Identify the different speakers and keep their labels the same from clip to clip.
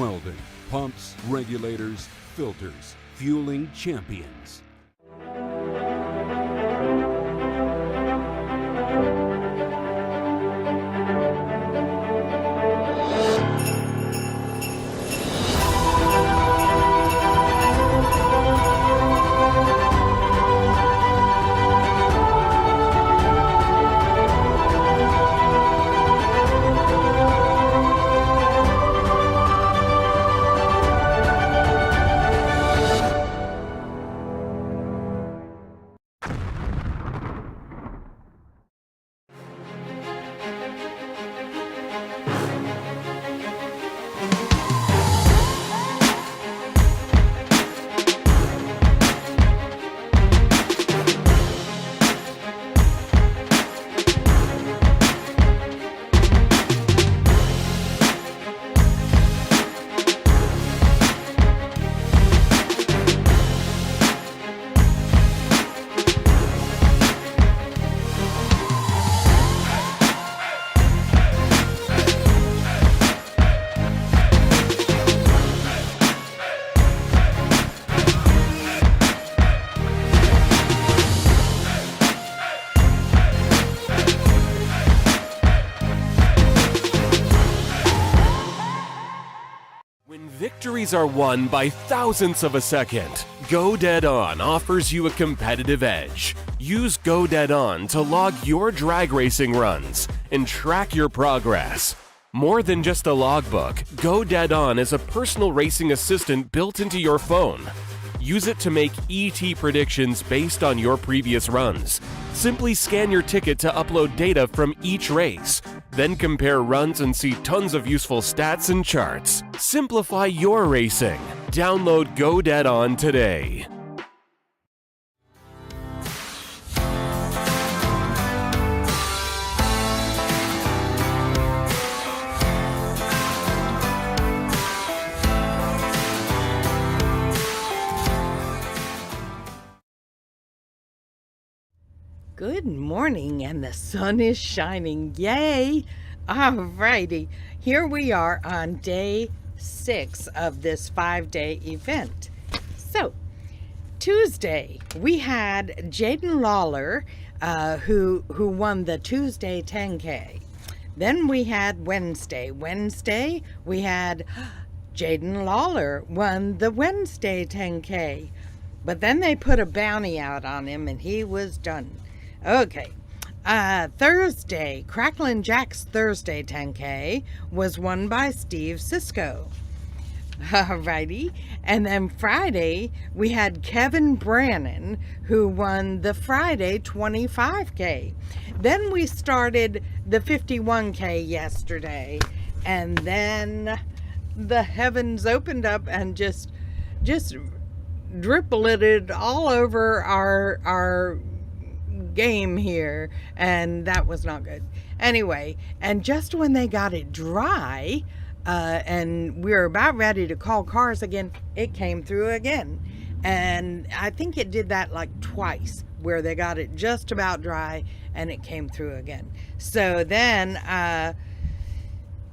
Speaker 1: welding, pumps, regulators, filters, fueling champions.
Speaker 2: Victories are won by thousandths of a second. Go Dead On offers you a competitive edge. Use Go Dead On to log your drag racing runs and track your progress. More than just a logbook, Go Dead On is a personal racing assistant built into your phone. Use it to make ET predictions based on your previous runs. Simply scan your ticket to upload data from each race. Then compare runs and see tons of useful stats and charts. Simplify your racing. Download Go Dead On today.
Speaker 3: Good morning, and the sun is shining. Yay! Alrighty, here we are on day 6 of this 5-day event. So, Tuesday, we had Jaden Lawler, who won the Tuesday 10K. Then we had Wednesday. Wednesday, we had Jaden Lawler won the Wednesday 10K. But then they put a bounty out on him, and he was done. Okay, Thursday, Cracklin' Jack's Thursday 10K was won by Steve Sisko. Alrighty, and then Friday, we had Kevin Brannon, who won the Friday 25K. Then we started the 51K yesterday, and then the heavens opened up and just drippleted all over our game here, and that was not good. Anyway, and just when they got it dry, and we were about ready to call cars again, it came through again. And I think it did that like twice, where they got it just about dry and it came through again. So then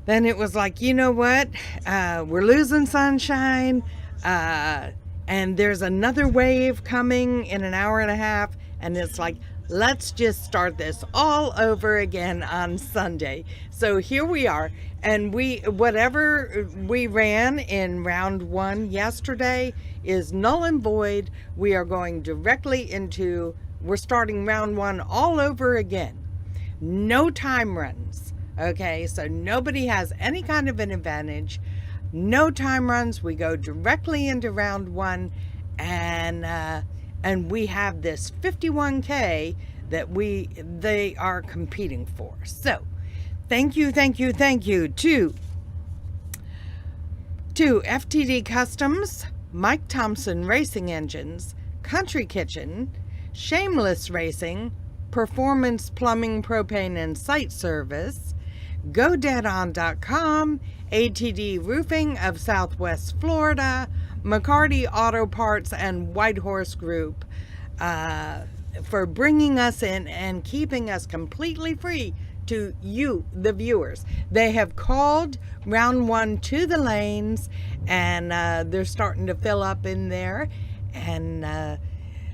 Speaker 3: it was like, you know what, we're losing sunshine, and there's another wave coming in an hour and a half, and it's like, let's just start this all over again on Sunday. So here we are, and whatever we ran in round 1 yesterday is null and void. We are going directly into, we're starting round 1 all over again. No time runs, okay? So nobody has any kind of an advantage. No time runs. We go directly into round 1, and we have this 51K that they are competing for. So thank you to FTD Customs, Mike Thompson Racing Engines, Country Kitchen, Shameless Racing, Performance Plumbing, Propane and Site Service, GoDeadOn.com, ATD Roofing of Southwest Florida, McCarty Auto Parts, and Whitehorse Group for bringing us in and keeping us completely free to you, the viewers. They have called round 1 to the lanes, and they're starting to fill up in there. And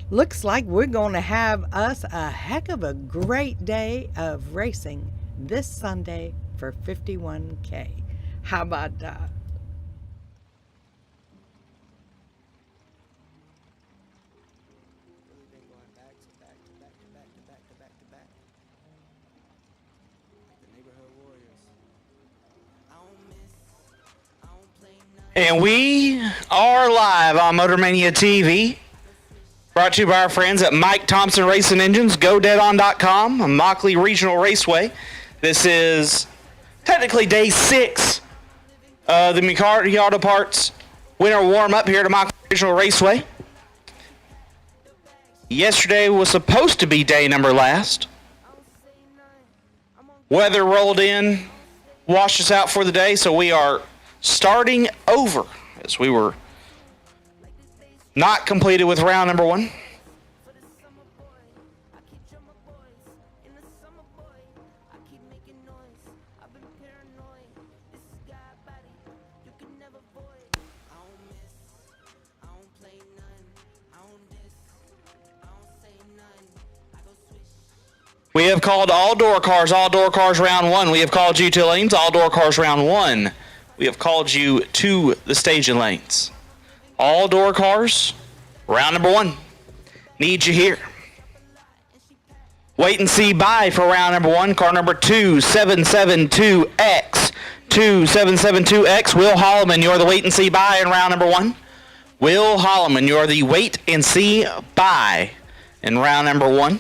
Speaker 3: looks like we're going to have us a heck of a great day of racing this Sunday for 51K. How about that?
Speaker 4: And we are live on Motormania TV, brought to you by our friends at Mike Thompson Racing Engines, GoDeadOn.com, Immokalee Regional Raceway. This is technically day 6 of the Immokalee Auto Parts winter warm-up here at Immokalee Regional Raceway. Yesterday was supposed to be day number last. Weather rolled in, washed us out for the day, so we are starting over as we were not completed with round number 1. We have called all door cars round 1. We have called you to lanes, all door cars round 1. We have called you to the staging lanes. All door cars, round number 1. Need you here. Wait and see bye for round number 1. Car number 2772X. 2772X. Will Holloman, you're the wait and see bye in round number 1. Will Holloman, you're the wait and see bye in round number 1.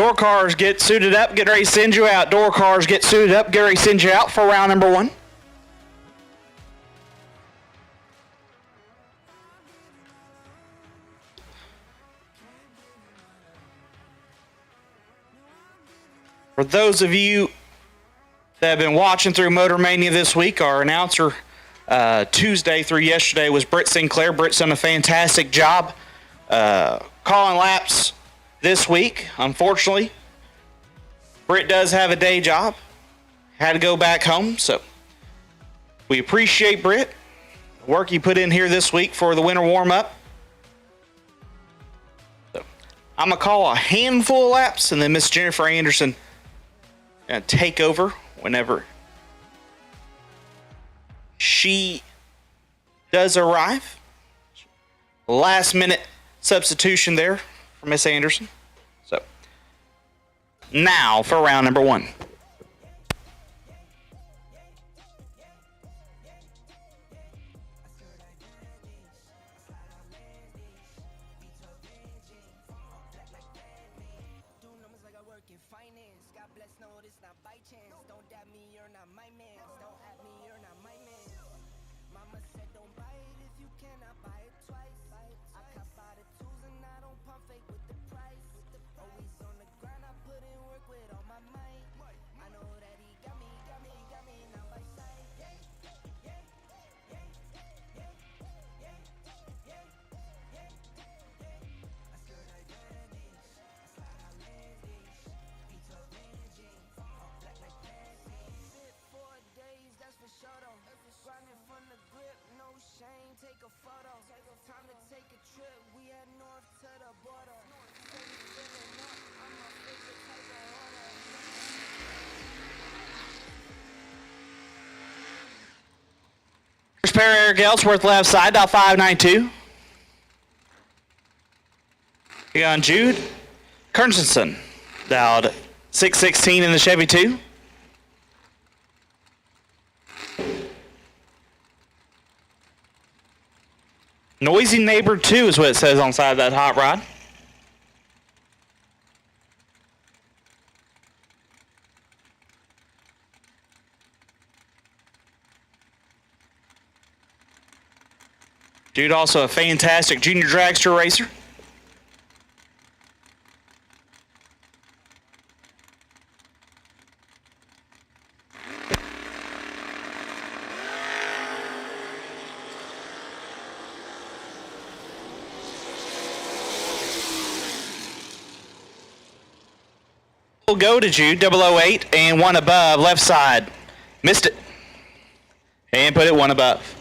Speaker 4: Door cars, get suited up, get ready to send you out. Door cars, get suited up, get ready to send you out for round number 1. For those of you that have been watching through Motor Mania this week, our announcer Tuesday through yesterday was Britt Sinclair. Britt's done a fantastic job calling laps this week. Unfortunately, Britt does have a day job. Had to go back home, so we appreciate Britt, the work you put in here this week for the winter warm-up. So, I'm going to call a handful of laps, and then Miss Jennifer Anderson going to take over whenever she does arrive. Last minute substitution there for Miss Anderson. So now for round number 1. First pair, Eric Ellsworth left side, dial 592. We got Jude Kernstensen, dialed 616 in the Chevy 2. Noisy Neighbor 2 is what it says on the side of that hot rod. Jude also a fantastic junior dragster racer. We'll go to Jude, 008 and 1 above, left side. Missed it. And put it 1 above.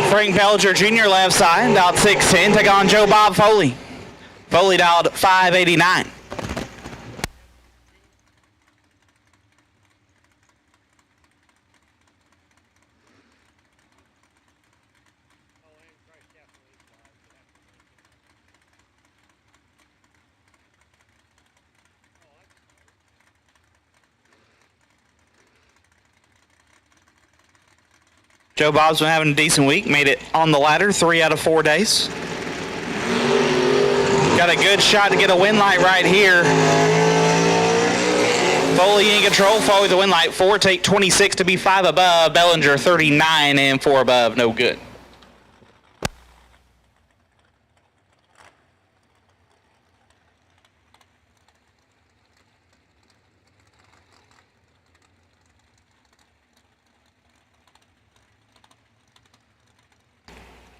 Speaker 4: Frank Belger Jr. left side, dialed 610, take on Joe Bob Foley. Foley dialed 589. Joe Bob's been having a decent week. Made it on the ladder 3 out of 4 days. Got a good shot to get a win light right here. Foley in control. Foley the win light. 4 take 26 to be 5 above. Bellinger 39 and 4 above. No good.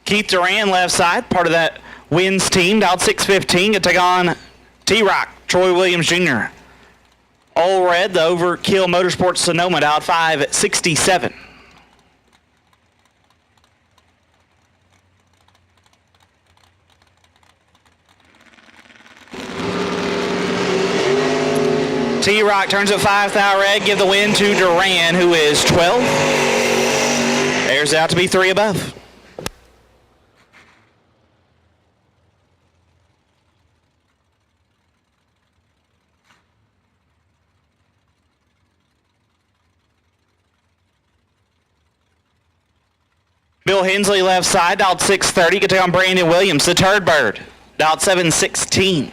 Speaker 4: Keith Duran, left side, part of that wins team, dialed 615 to take on T-Rock, Troy Williams Jr. All red, the Overkill Motorsports Sonoma, dialed 567. T-Rock turns at 5,000 red, give the win to Duran, who is 12. Airs out to be 3 above. Bill Hensley left side, dialed 630. Can take on Brandon Williams, the turd bird, dialed 716.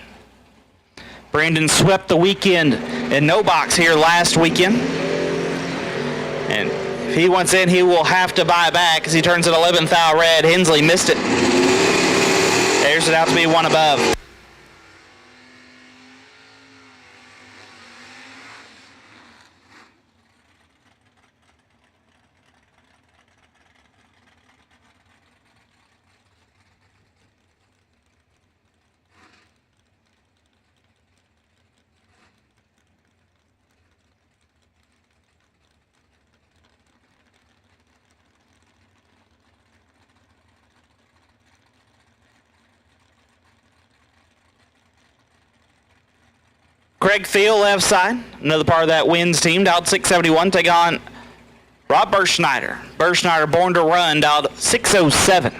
Speaker 4: Brandon swept the weekend in no box here last weekend. And if he wants in, he will have to buy back as he turns at 11th out red. Hensley missed it. Airs it out to be one above. Craig Field left side, another part of that wins team, dialed 671, take on Rob Berschneider. Berschneider born to run, dialed 607.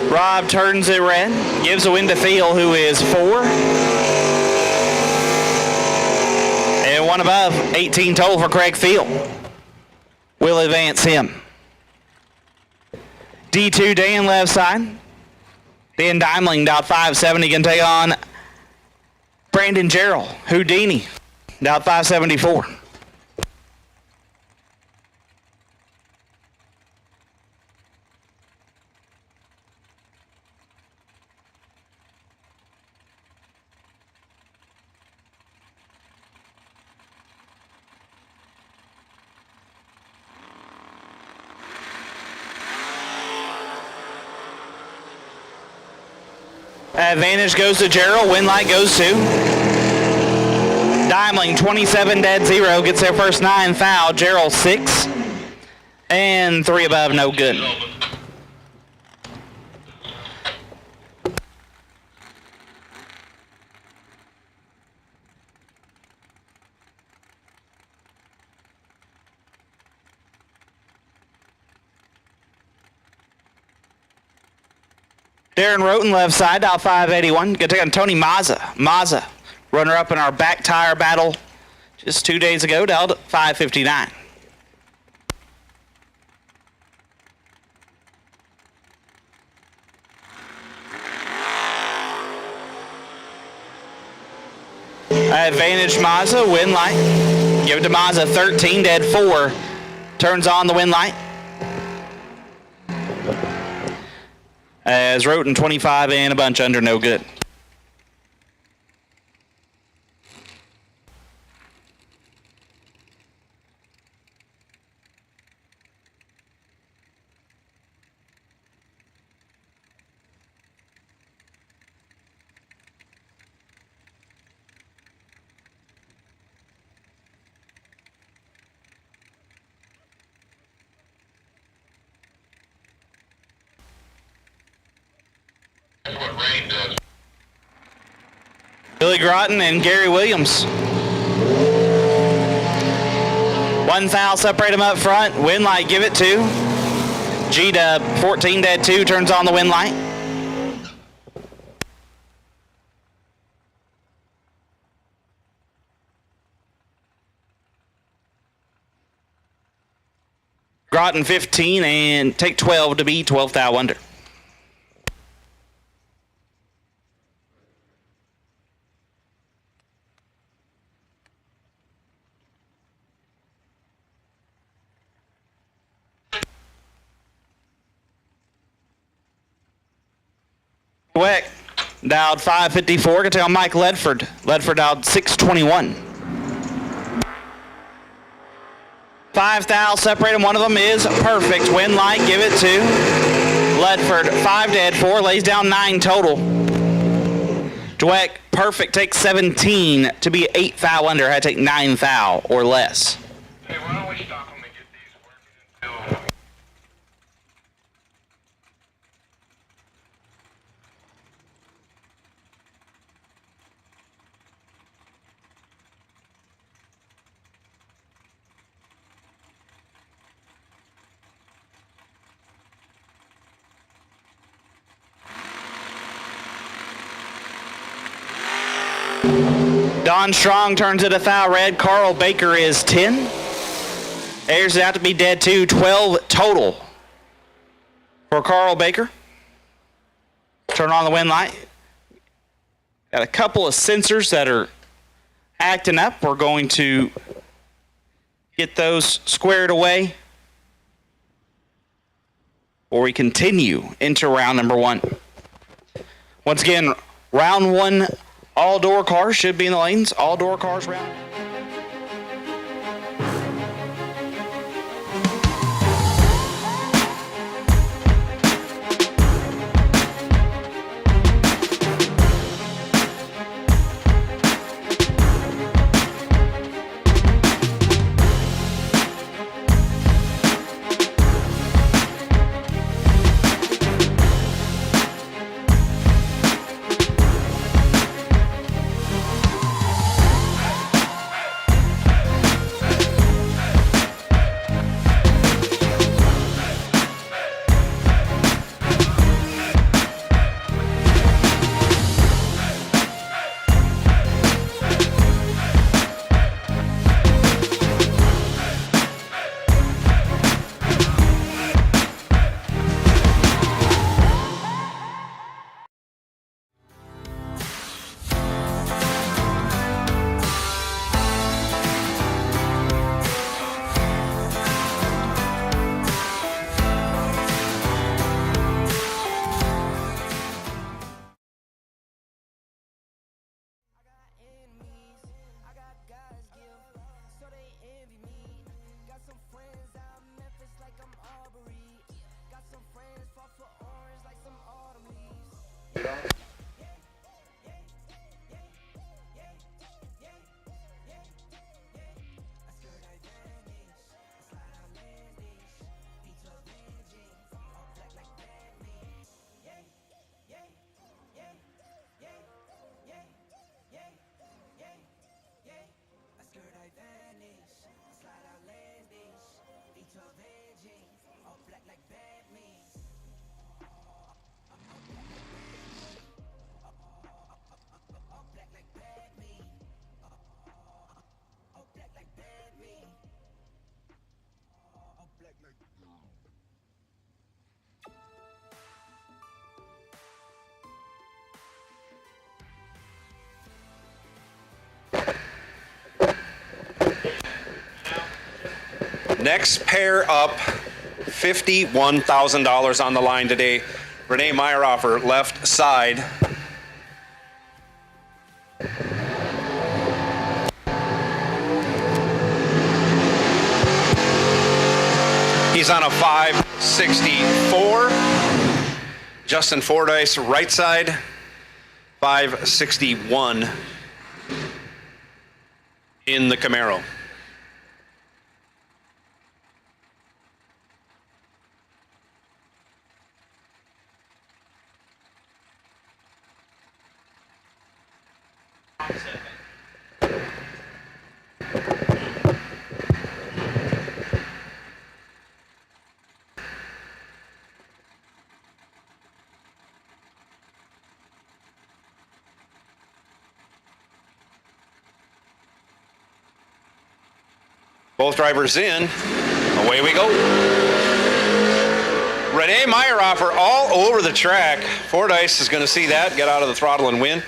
Speaker 4: Rob turns it red, gives a win to Field, who is 4. And one above, 18 total for Craig Field. Will advance him. D2 Dan left side. Dan Dimling dialed 570 can take on Brandon Gerald. Houdini dialed 574. Advantage goes to Gerald. Win light goes to Dimling. 27 dead 0. Gets their first 9 foul. Gerald 6. And 3 above, no good. Darren Roten left side, dial 581. Gonna take on Tony Mazza. Mazza, runner-up in our back tire battle just 2 days ago, dialed 559. Advantage Mazza, win light. Give it to Mazza, 13, dead 4. Turns on the win light. As Roten 25 and a bunch under, no good. Billy Groton and Gary Williams. 1 foul, separate them up front. Win light, give it to G-Dub. 14 dead 2, turns on the win light. Groton 15 and take 12 to be 12th thou under. Weck dialed 554. Can tell Mike Ledford. Ledford dialed 621. 5 thou, separate them. One of them is perfect. Win light, give it to Ledford. 5 dead, 4, lays down 9 total. Dweck, perfect, takes 17 to be 8 thou under. Had to take 9 thou or less.
Speaker 5: Hey, why don't we stop them and get these working until...
Speaker 4: Don Strong turns it a foul red. Carl Baker is 10. Airs it out to be dead 2. 12 total for Carl Baker. Turn on the wind light. Got a couple of sensors that are acting up. We're going to get those squared away or we continue into round number 1. Once again, round 1, all door cars should be in the lanes. All door cars round.
Speaker 6: Next pair up, $51,000 on the line today. Renee Meyerhofer, left side. He's on a 564. Justin Fordyce, right side, 561 in the Camaro. Both drivers in. Away we go. Renee Meyerhofer all over the track. Fordyce is going to see that, get out of the throttle and win.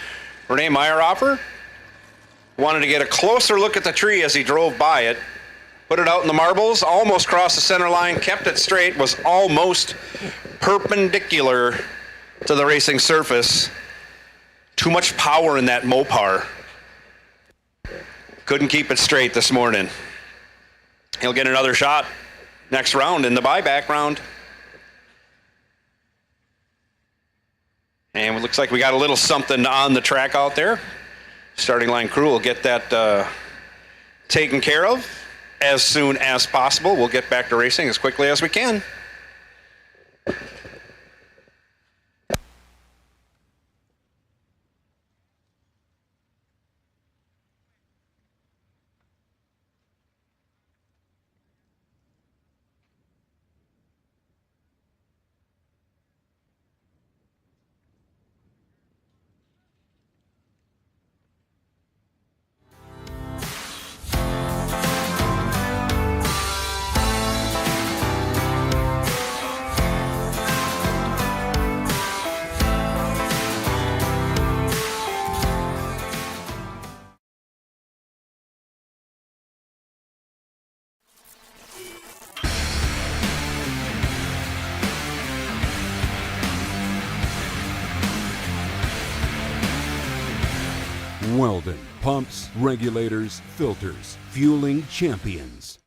Speaker 6: Renee Meyerhofer wanted to get a closer look at the tree as he drove by it. Put it out in the marbles, almost crossed the center line, kept it straight, was almost perpendicular to the racing surface. Too much power in that Mopar. Couldn't keep it straight this morning. He'll get another shot next round in the buyback round. And it looks like we got a little something on the track out there. Starting line crew will get that taken care of as soon as possible. We'll get back to racing as quickly as we can.
Speaker 1: Weldon, pumps, regulators, filters, fueling champions.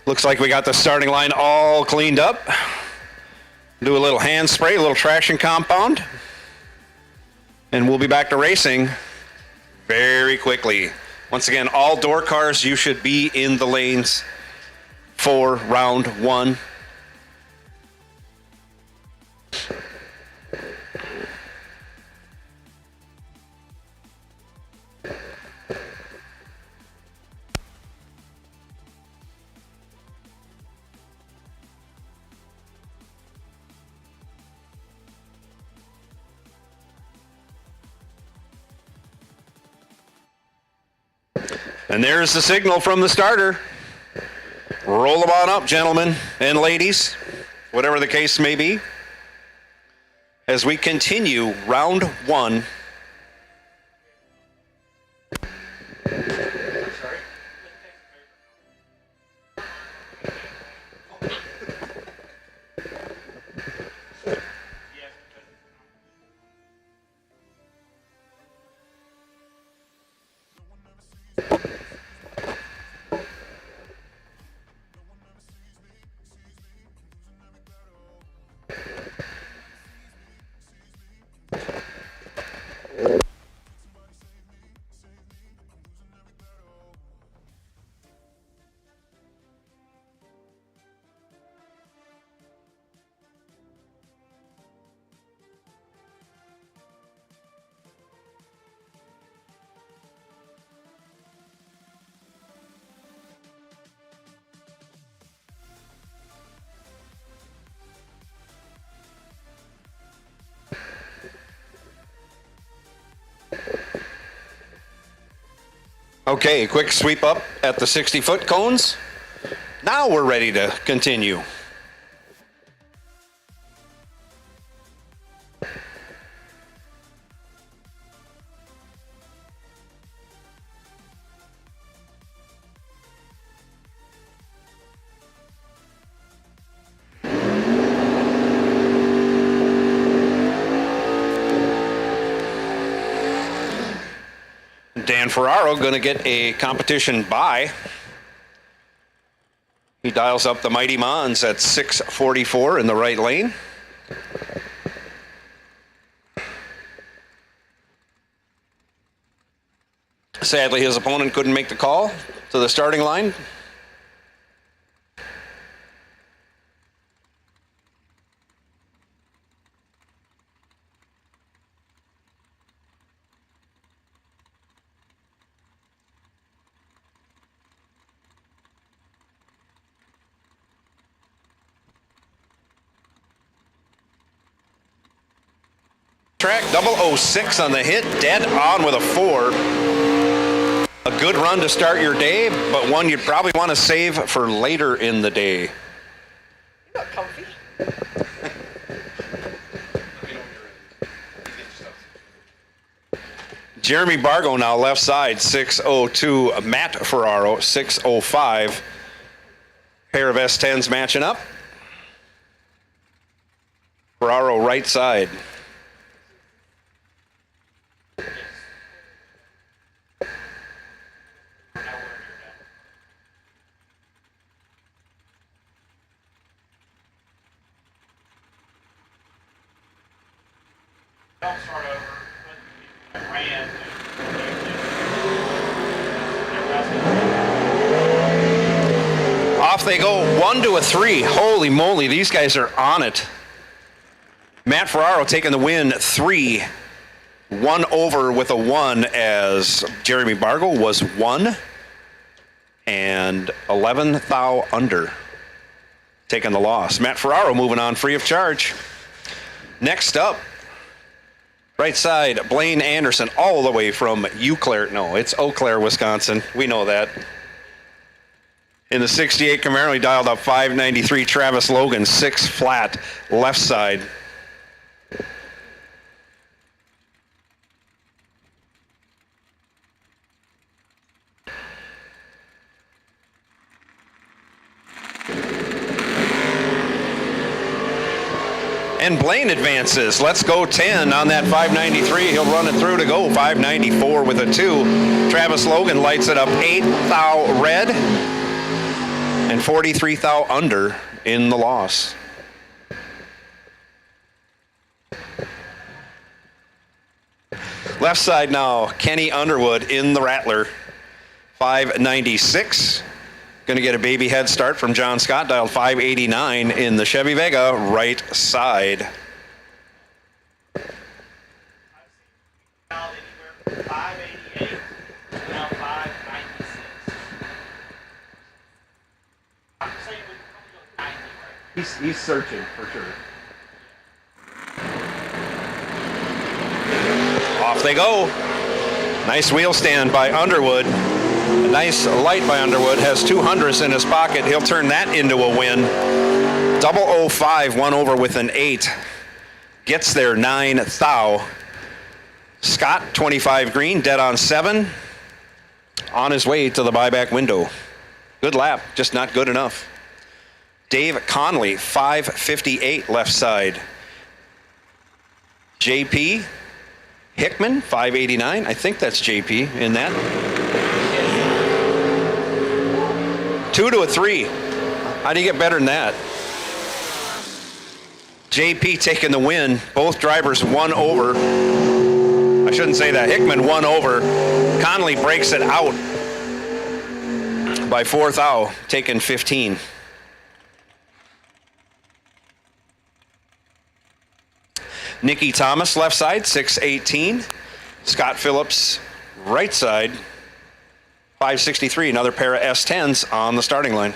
Speaker 6: Looks like we got the starting line all cleaned up. Do a little hand spray, a little traction compound. And we'll be back to racing very quickly. Once again, all door cars, you should be in the lanes for round one. And there's the signal from the starter. Roll them on up, gentlemen and ladies, whatever the case may be, as we continue round one. Okay, quick sweep up at the 60-foot cones. Now we're ready to continue. Dan Ferraro going to get a competition bye. He dials up the Mighty Mons at 6:44 in the right lane. Sadly, his opponent couldn't make the call to the starting line. Track 006 on the hit, dead on with a 4. A good run to start your day, but one you'd probably want to save for later in the day.
Speaker 3: You got comfy.
Speaker 6: Jeremy Bargo now left side, 6:02. Matt Ferraro, 6:05. Pair of S10s matching up. Ferraro right side.
Speaker 5: Don't start over. Ran.
Speaker 6: Off they go, 1 to a 3. Holy moly, these guys are on it. Matt Ferraro taking the win, 3. 1 over with a 1 as Jeremy Bargo was 1. And 11 thou under. Taking the loss. Matt Ferraro moving on free of charge. Next up, right side, Blaine Anderson, all the way from Eau Claire. No, it's Eau Claire, Wisconsin. We know that. In the 68 Camaro, he dialed up 593. Travis Logan, 6 flat, left side. And Blaine advances. Let's go 10 on that 593. He'll run it through to go 594 with a 2. Travis Logan lights it up 8 thou red and 43 thou under in the loss. Left side now, Kenny Underwood in the Rattler, 596. Going to get a baby head start from John Scott, dialed 589 in the Chevy Vega right side. He's searching for sure. Off they go. Nice wheel stand by Underwood. A nice light by Underwood, has 200s in his pocket. He'll turn that into a win. 005, one over with an 8. Gets there 9 thou. Scott, 25 green, dead on 7. On his way to the buyback window. Good lap, just not good enough. Dave Conley, 558 left side. JP Hickman, 589. I think that's JP in that. 2 to a 3. How do you get better than that? JP taking the win. Both drivers one over. I shouldn't say that. Hickman one over. Conley breaks it out by 4 thou, taking 15. Nikki Thomas, left side, 618. Scott Phillips, right side, 563. Another pair of S10s on the starting line.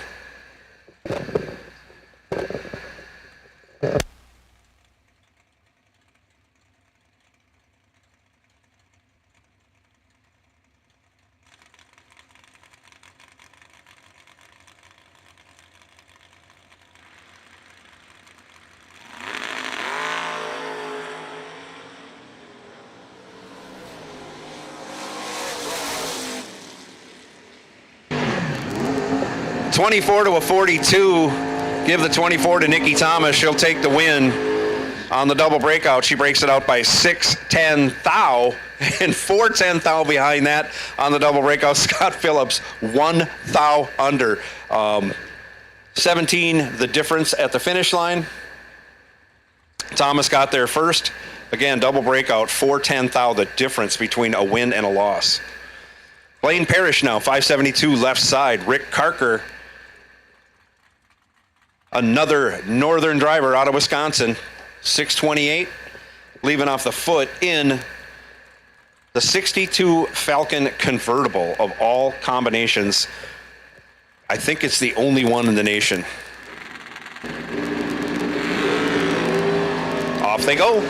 Speaker 6: $24 to a 42. Give the 24 to Nikki Thomas. She'll take the win on the double breakout. She breaks it out by 6:10 thou and 4:10 thou behind that on the double breakout. Scott Phillips 1 thou under. 17 the difference at the finish line. Thomas got there first. Again, double breakout, 4:10 thou, the difference between a win and a loss. Blaine Parrish now, 572 left side. Rick Carker, another northern driver out of Wisconsin, 628, leaving off the foot in the 62 Falcon convertible of all combinations. I think it's the only one in the nation. Off they go.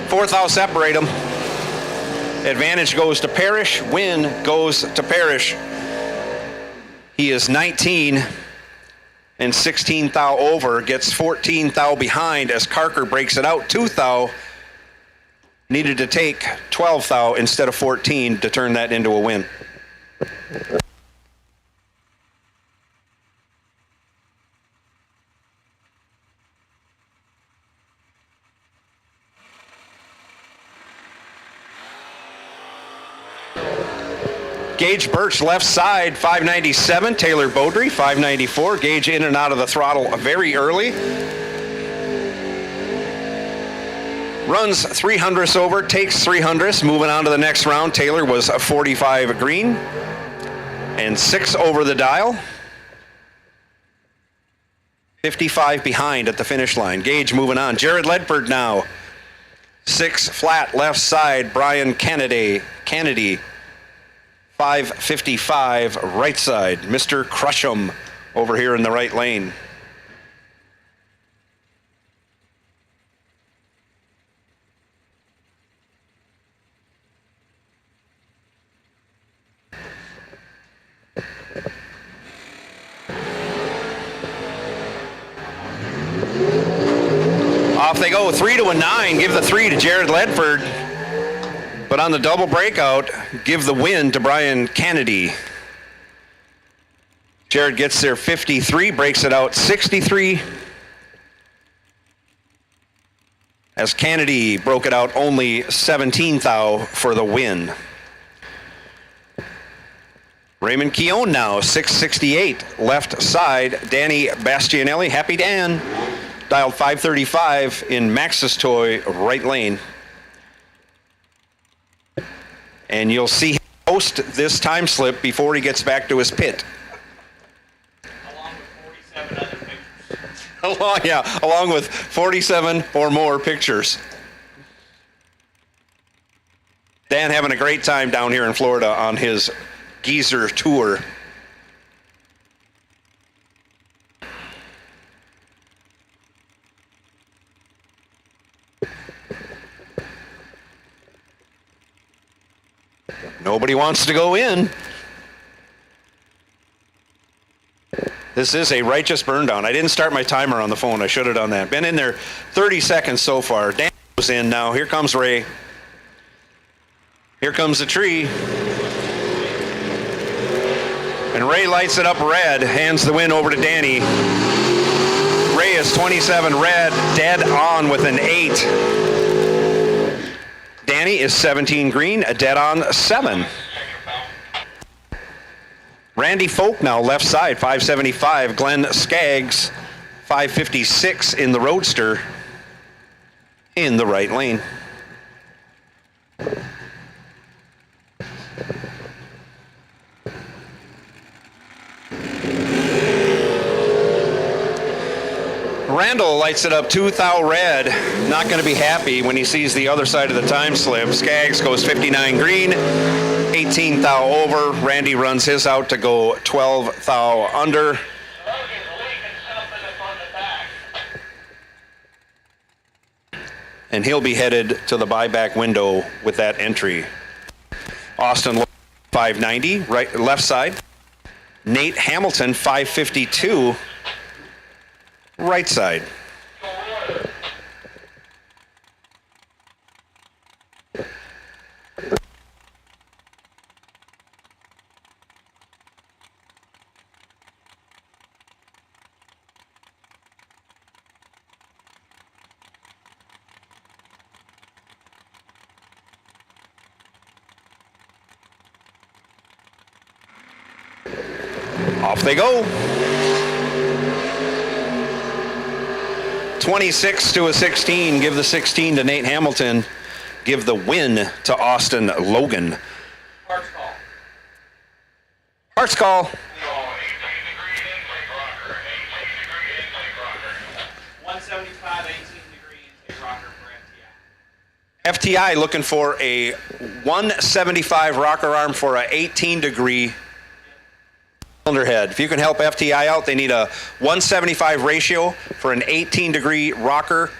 Speaker 6: 4 thou separate them. Advantage goes to Parrish. Win goes to Parrish. He is 19 and 16 thou over. Gets 14 thou behind as Carker breaks it out. 2 thou. Needed to take 12 thou instead of 14 to turn that into a win. Gage Birch left side, 597. Taylor Beaudry, 594. Gage in and out of the throttle very early. Runs 300s over, takes 300s. Moving on to the next round. Taylor was a 45 green and 6 over the dial. 55 behind at the finish line. Gage moving on. Jared Ledford now. 6 flat left side. Brian Kennedy. 555 right side. Mr. Crush'em over here in the right lane. Off they go, 3 to a 9. Give the 3 to Jared Ledford. But on the double breakout, give the win to Brian Kennedy. Jared gets there 53, breaks it out 63. As Kennedy broke it out only 17 thou for the win. Raymond Keown now, 668 left side. Danny Bastianelli, Happy Dan, dialed 535 in Max's Toy right lane. And you'll see him post this time slip before he gets back to his pit.
Speaker 4: Along with 47 other pictures.
Speaker 6: Along with 47 or more pictures. Dan having a great time down here in Florida on his geezer tour. Nobody wants to go in. This is a righteous burn down. I didn't start my timer on the phone. I should have done that. Been in there 30 seconds so far. Dan goes in now. Here comes Ray. Here comes the tree. And Ray lights it up red, hands the win over to Danny. Ray is 27 red, dead on with an 8. Danny is 17 green, a dead on 7. Randy Folk now left side, 575. Glenn Skaggs, 556 in the Roadster in the right lane. Randall lights it up 2 thou red. Not going to be happy when he sees the other side of the time slip. Skaggs goes 59 green, 18 thou over. Randy runs his out to go 12 thou under. And he'll be headed to the buyback window with that entry. Austin 590, right, left side. Nate Hamilton 552. Right side. Off they go. 26 to a 16. Give the 16 to Nate Hamilton. Give the win to Austin Logan.
Speaker 5: Parts call.
Speaker 6: Parts call.
Speaker 5: 18 degree intake rocker. 18 degree intake rocker. 175, 18 degree intake rocker for FTI.
Speaker 6: FTI looking for a 175 rocker arm for a 18 degree cylinder head. If you can help FTI out, they need a 175 ratio for an 18 degree rocker,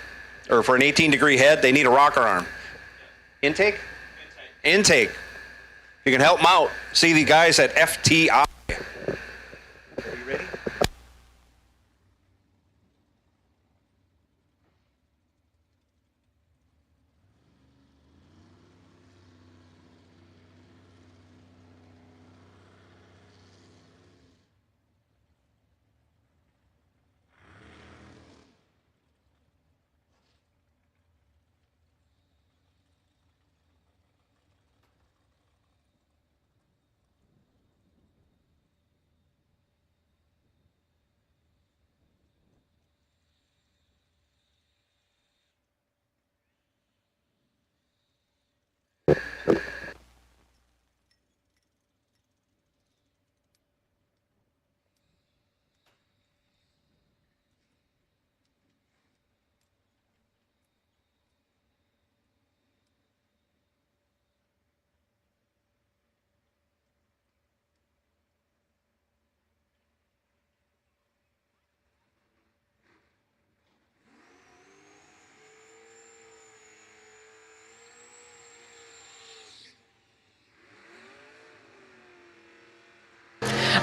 Speaker 6: or for an 18 degree head, they need a rocker arm. Intake? Intake. You can help them out. See the guys at FTI. Are you ready?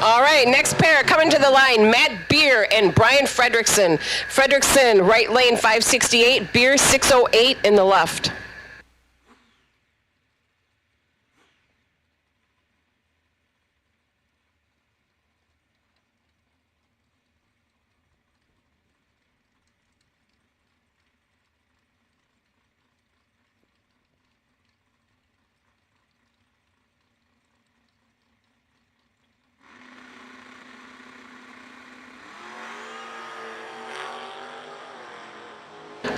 Speaker 7: All right, next pair coming to the line, Matt Beer and Brian Fredrickson. Fredrickson, right lane 568, Beer 608 in the left.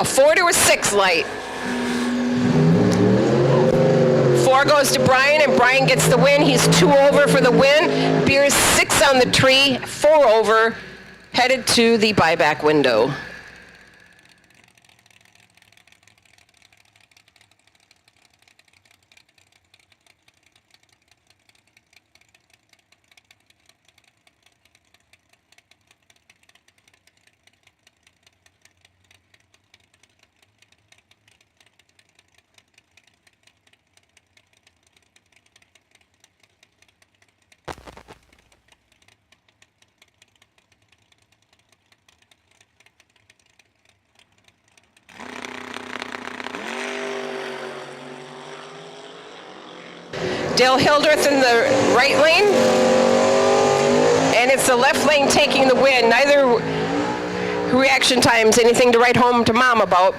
Speaker 7: A 4 to a 6 light. 4 goes to Brian, and Brian gets the win. He's 2 over for the win. Beer's 6 on the tree, 4 over, headed to the buyback window. Dale Hildreth in the right lane. And it's the left lane taking the win. Neither reaction times anything to write home to mom about.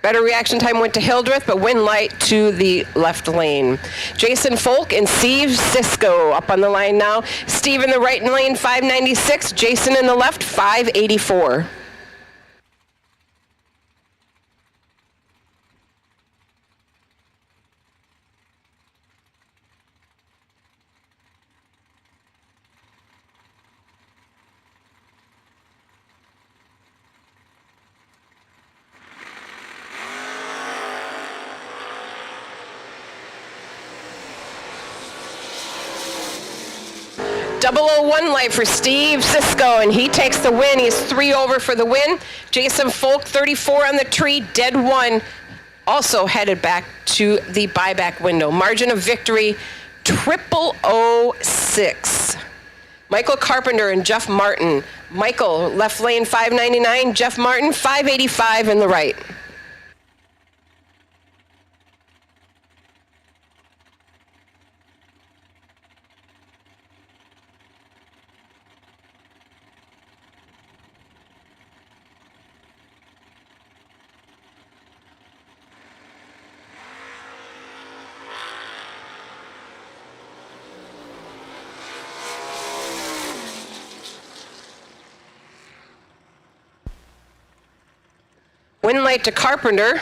Speaker 7: Better reaction time went to Hildreth, but win light to the left lane. Jason Folk and Steve Cisco up on the line now. Steve in the right lane, 596. Jason in the left, 584. Double 01 light for Steve Cisco, and he takes the win. He's 3 over for the win. Jason Folk, 34 on the tree, dead 1, also headed back to the buyback window. Margin of victory, 0006. Michael Carpenter and Jeff Martin. Michael, left lane, 599. Jeff Martin, 585 in the right. Win light to Carpenter.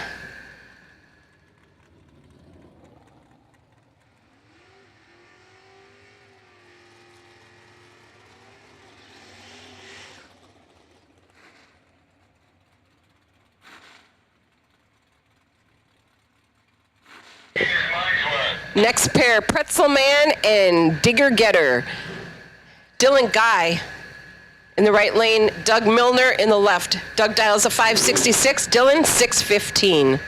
Speaker 7: Next pair, Pretzel Man and Digger Getter. Dylan Guy in the right lane, Doug Milner in the left. Doug dials a 566, Dylan 615.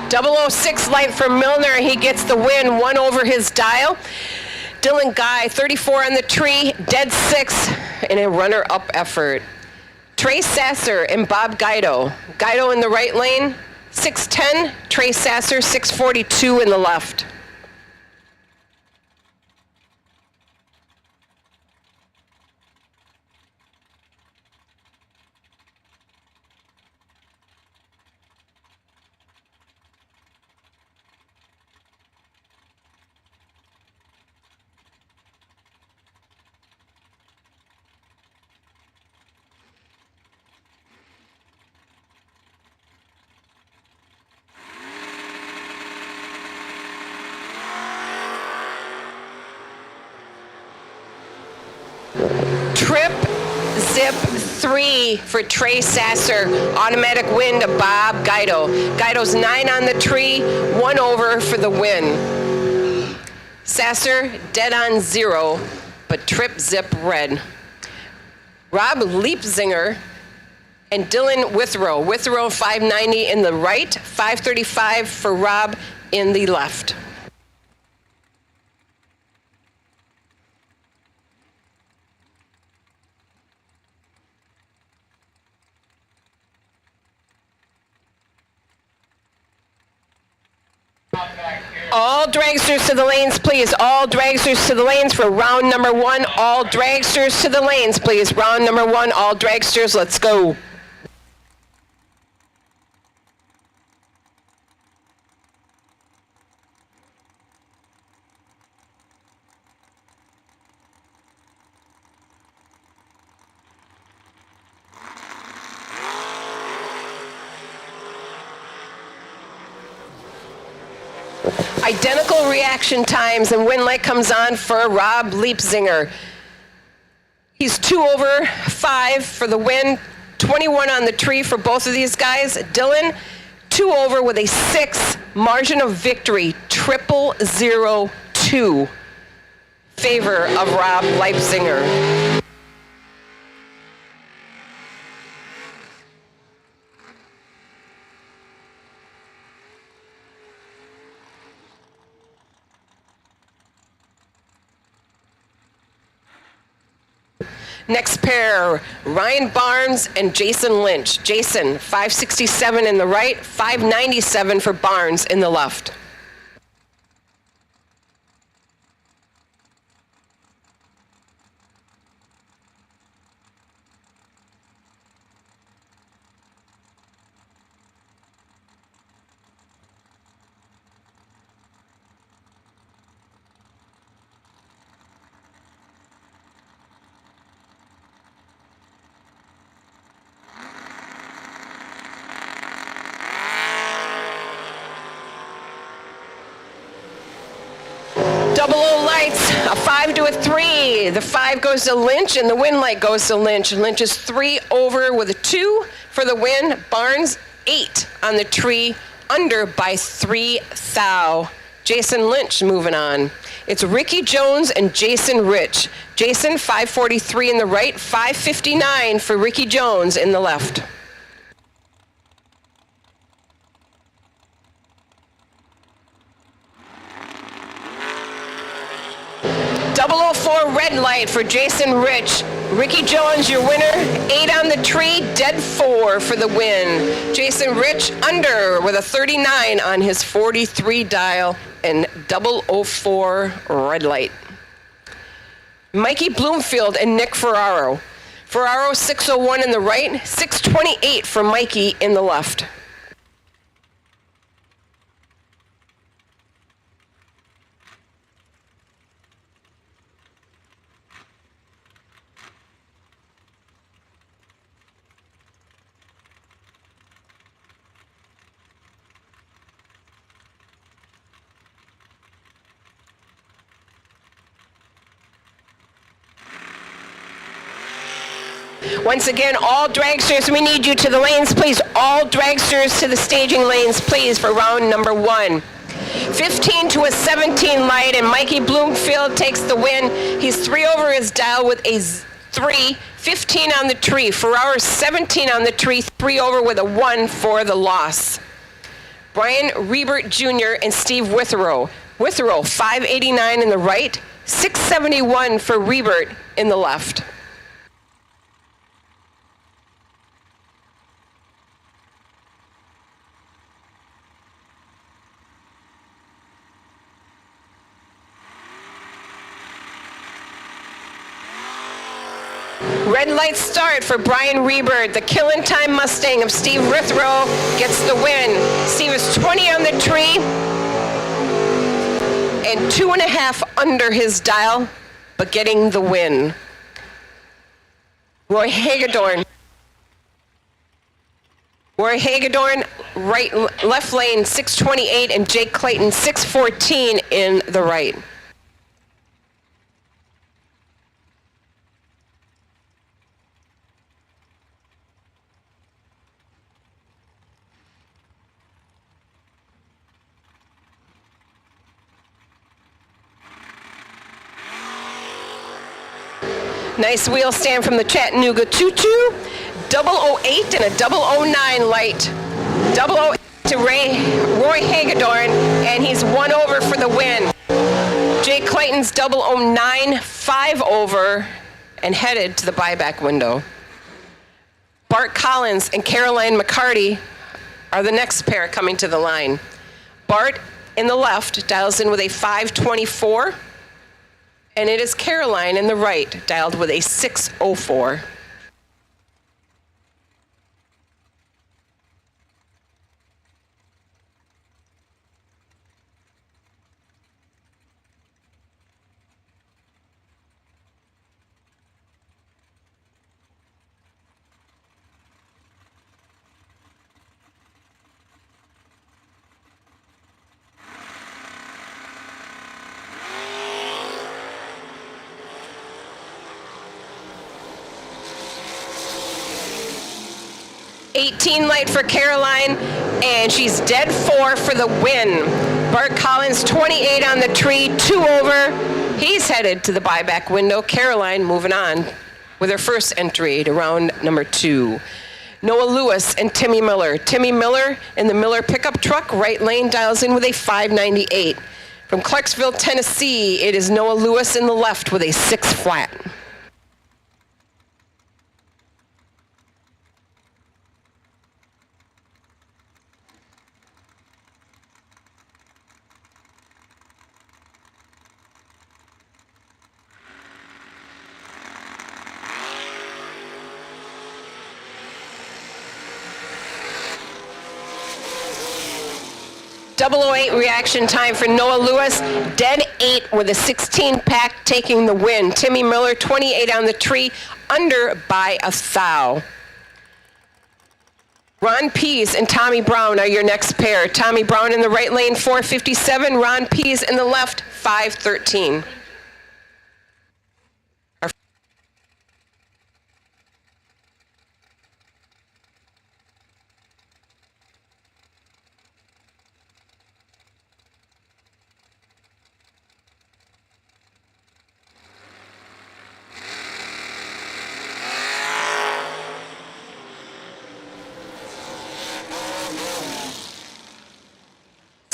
Speaker 7: Double 06 light for Milner. He gets the win, 1 over his dial. Dylan Guy, 34 on the tree, dead 6 in a runner-up effort. Trey Sasser and Bob Guido. Guido in the right lane, 610. Trey Sasser, 642 in the left. Trip Zip 3 for Trey Sasser. Automatic win to Bob Guido. Guido's 9 on the tree, 1 over for the win. Sasser dead on 0, but Trip Zip red. Rob Leapzinger and Dylan Withrow. Withrow 590 in the right, 535 for Rob in the left. All dragsters to the lanes, please. All dragsters to the lanes for round number 1. All dragsters to the lanes, please. Round number 1, all dragsters, let's go. Identical reaction times, and win light comes on for Rob Leapzinger. He's 2 over 5 for the win, 21 on the tree for both of these guys. Dylan, 2 over with a 6 margin of victory, 0-0-2. Favor of Rob Leipzinger. Next pair, Ryan Barnes and Jason Lynch. Jason, 567 in the right, 597 for Barnes in the left. Double O lights, a 5 to a 3. The 5 goes to Lynch and the win light goes to Lynch. Lynch is 3 over with a 2 for the win. Barnes, 8 on the tree, under by 3 thou. Jason Lynch moving on. It's Ricky Jones and Jason Rich. Jason, 543 in the right, 559 for Ricky Jones in the left. 004 red light for Jason Rich. Ricky Jones, your winner. 8 on the tree, dead 4 for the win. Jason Rich under with a 39 on his 43 dial and 004 red light. Mikey Bloomfield and Nick Ferraro. Ferraro 601 in the right, 628 for Mikey in the left. Once again, all dragsters, we need you to the lanes, please. All dragsters to the staging lanes, please, for round number 1. 15 to a 17 light, and Mikey Bloomfield takes the win. He's 3 over his dial with a 3, 15 on the tree. Ferraro 17 on the tree, 3 over with a 1 for the loss. Brian Riebert Jr. and Steve Witherow. Witherow, 589 in the right, 671 for Riebert in the left. Red light start for Brian Riebert. The Killin' Time Mustang of Steve Withrow gets the win. Steve is 20 on the tree and 2.5 under his dial, but getting the win. Roy Hagedorn. Roy Hagedorn, left lane 628, and Jake Clayton 614 in the right. Nice wheel stand from the Chattanooga 22. 008 and a 009 light. 008 to Roy Hagedorn, and he's 1 over for the win. Jake Clayton's 009, 5 over, and headed to the buyback window. Bart Collins and Caroline McCarty are the next pair coming to the line. Bart in the left dials in with a 524. And it is Caroline in the right, dialed with a 604. 18 light for Caroline, and she's dead 4 for the win. Bart Collins, 28 on the tree, 2 over. He's headed to the buyback window. Caroline moving on with her first entry to round number 2. Noah Lewis and Timmy Miller. Timmy Miller in the Miller pickup truck, right lane, dials in with a 598. From Clarksville, Tennessee, it is Noah Lewis in the left with a 6 flat. .008 reaction time for Noah Lewis, dead 8 with a 16 pack taking the win. Timmy Miller, 28 on the tree, under by a thou. Ron Pease and Tommy Brown are your next pair. Tommy Brown in the right lane, 457. Ron Pease in the left, 513.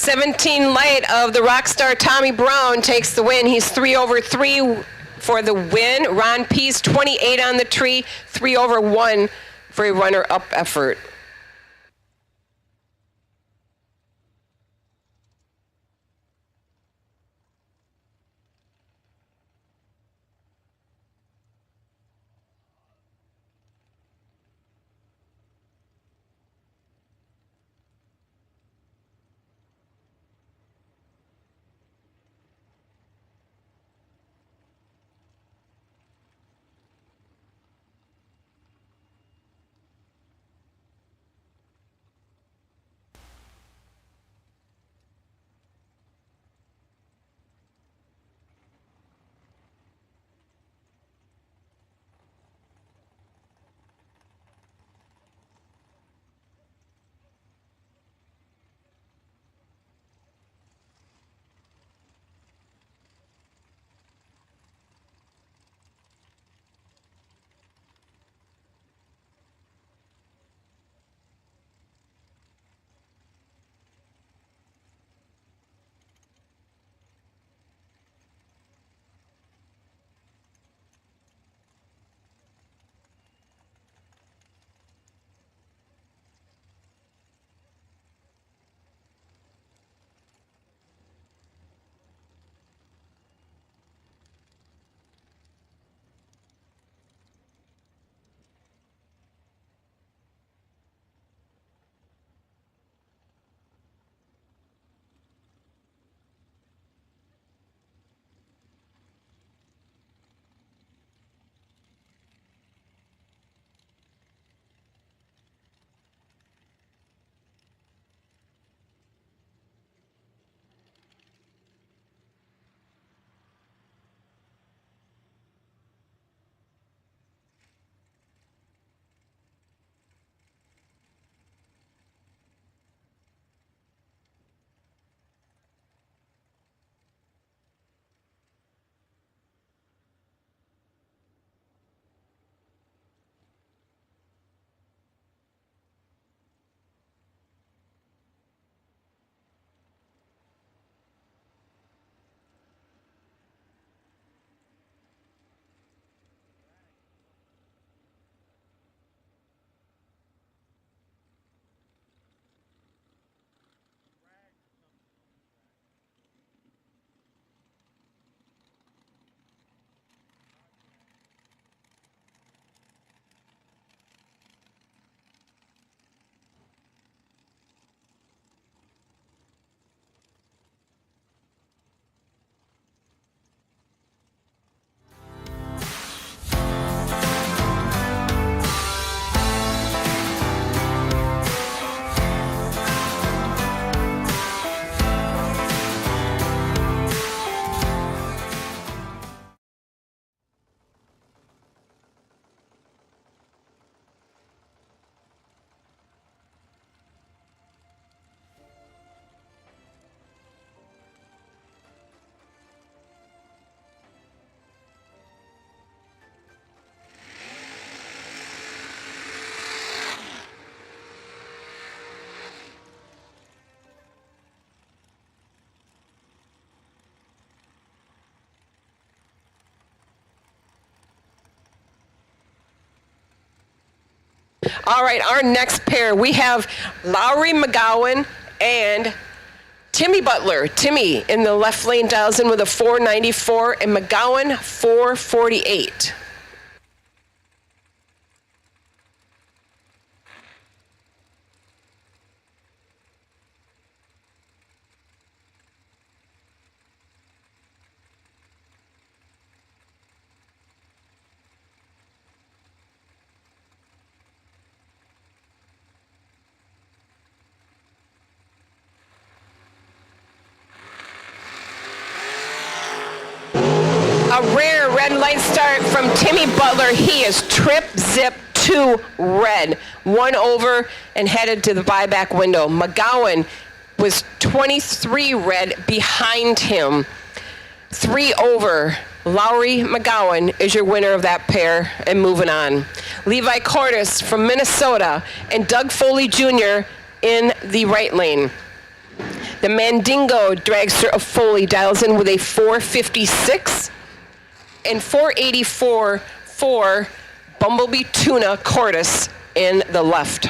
Speaker 7: 17 light of the rock star Tommy Brown takes the win. He's 3 over 3 for the win. Ron Pease, 28 on the tree, 3 over 1 for a runner-up effort. All right, our next pair, we have Lowry McGowan and Timmy Butler. Timmy in the left lane dials in with a 494 and McGowan 448. A rare red light start from Timmy Butler. He is trip zip 2 red, 1 over and headed to the buyback window. McGowan was 23 red behind him, 3 over. Lowry McGowan is your winner of that pair and moving on. Levi Cordes from Minnesota and Doug Foley Jr. in the right lane. The Mandingo dragster of Foley dials in with a 456 and 484 for Bumblebee Tuna Cordes in the left.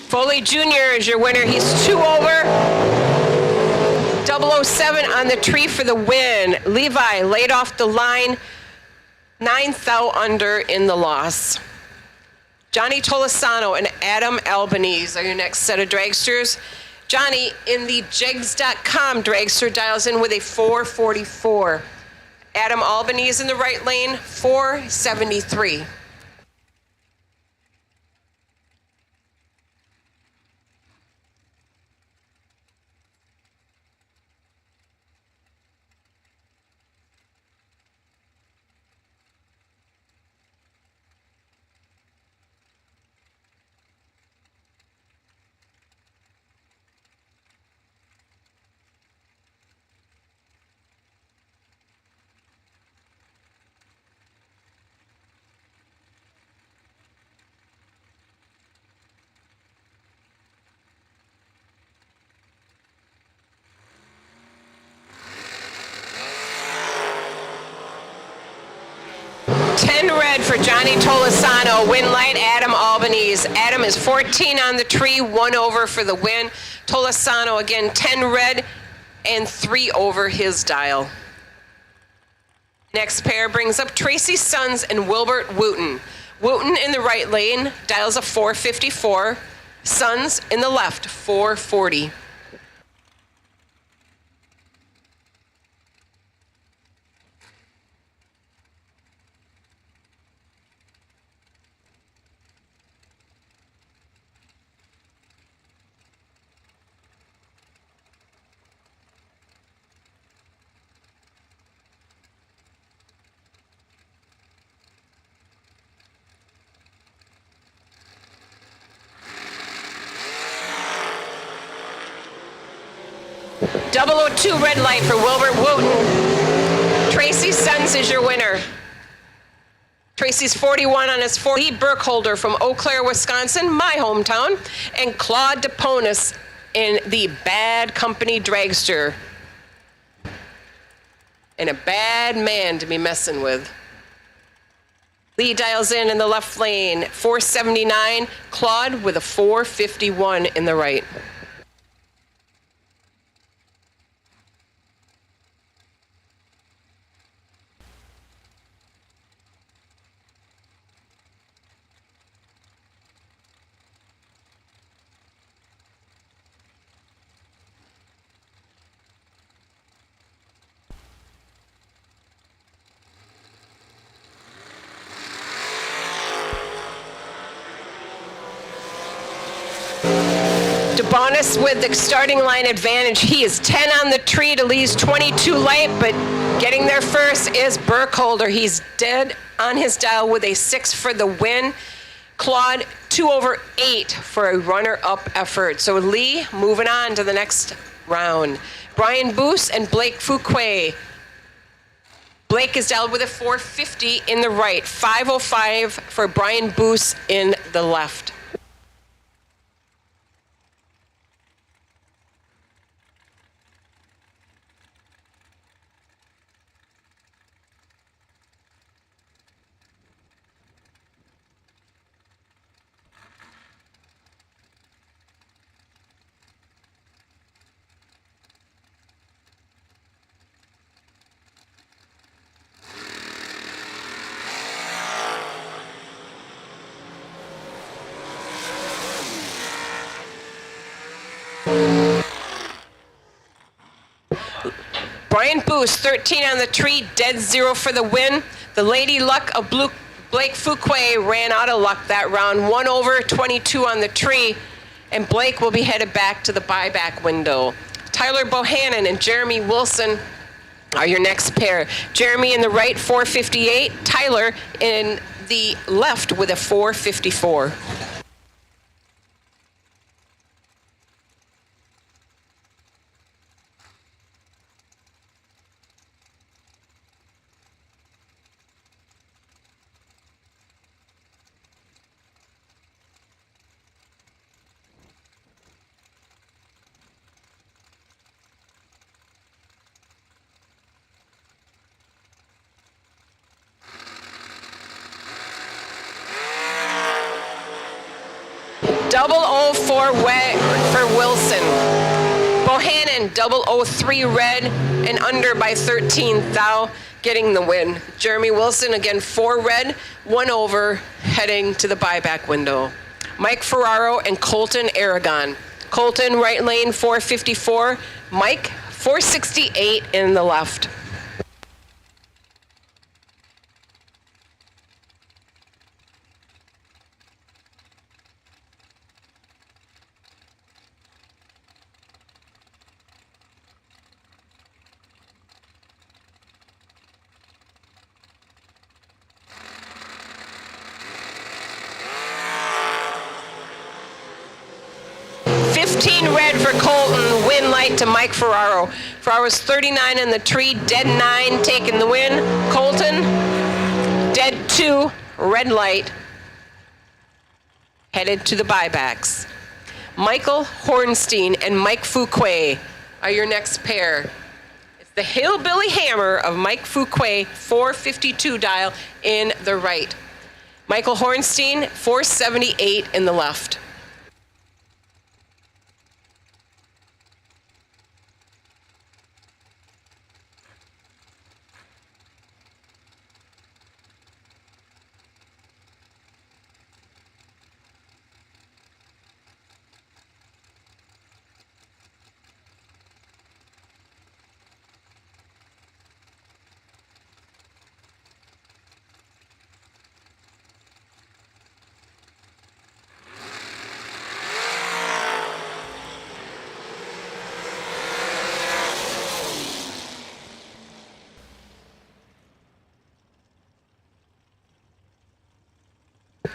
Speaker 7: Foley Jr. is your winner. He's 2 over. 007 on the tree for the win. Levi laid off the line. 9th out under in the loss. Johnny Tolosano and Adam Albanese are your next set of dragsters. Johnny in the jegs.com dragster dials in with a 444. Adam Albanese in the right lane, 473. Red for Johnny Tolosano, win light Adam Albanese. Adam is 14 on the tree, 1 over for the win. Tolosano again 10 red and 3 over his dial. Next pair brings up Tracy Sons and Wilbert Wooten. Wooten in the right lane dials a 454. Sons in the left 440. Double 02 red light for Wilbert Wooten. Tracy Sons is your winner. Tracy's 41 on his 4. Lee Burkholder from Eau Claire, Wisconsin, my hometown. And Claude DePonis in the Bad Company dragster. And a bad man to be messing with. Lee dials in the left lane, 479. Claude with a 451 in the right. DeBonis with the starting line advantage. He is 10 on the tree to Lee's 22 light, but getting there first is Burkholder. He's dead on his dial with a 6 for the win. Claude, 2 over 8 for a runner-up effort. So Lee moving on to the next round. Brian Boos and Blake Fuquay. Blake is dialed with a 450 in the right, 505 for Brian Boos in the left. Brian Boos, 13 on the tree, dead 0 for the win. The Lady Luck of Blake Fuquay ran out of luck that round, 1 over, 22 on the tree, and Blake will be headed back to the buyback window. Tyler Bohannon and Jeremy Wilson are your next pair. Jeremy in the right, 458. Tyler in the left with a 454. Double 04 wet for Wilson. Bohannon, 003 red and under by 13 thou, getting the win. Jeremy Wilson, again 4 red, 1 over, heading to the buyback window. Mike Ferraro and Colton Aragon. Colton, right lane, 454. Mike, 468 in the left. Red for Colton, win light to Mike Ferraro. Ferraro's 39 in the tree, dead 9, taking the win. Colton, dead 2, red light, headed to the buybacks. Michael Hornstein and Mike Fuquay are your next pair. It's the Hillbilly Hammer of Mike Fuquay, 452 dial in the right. Michael Hornstein, 478 in the left.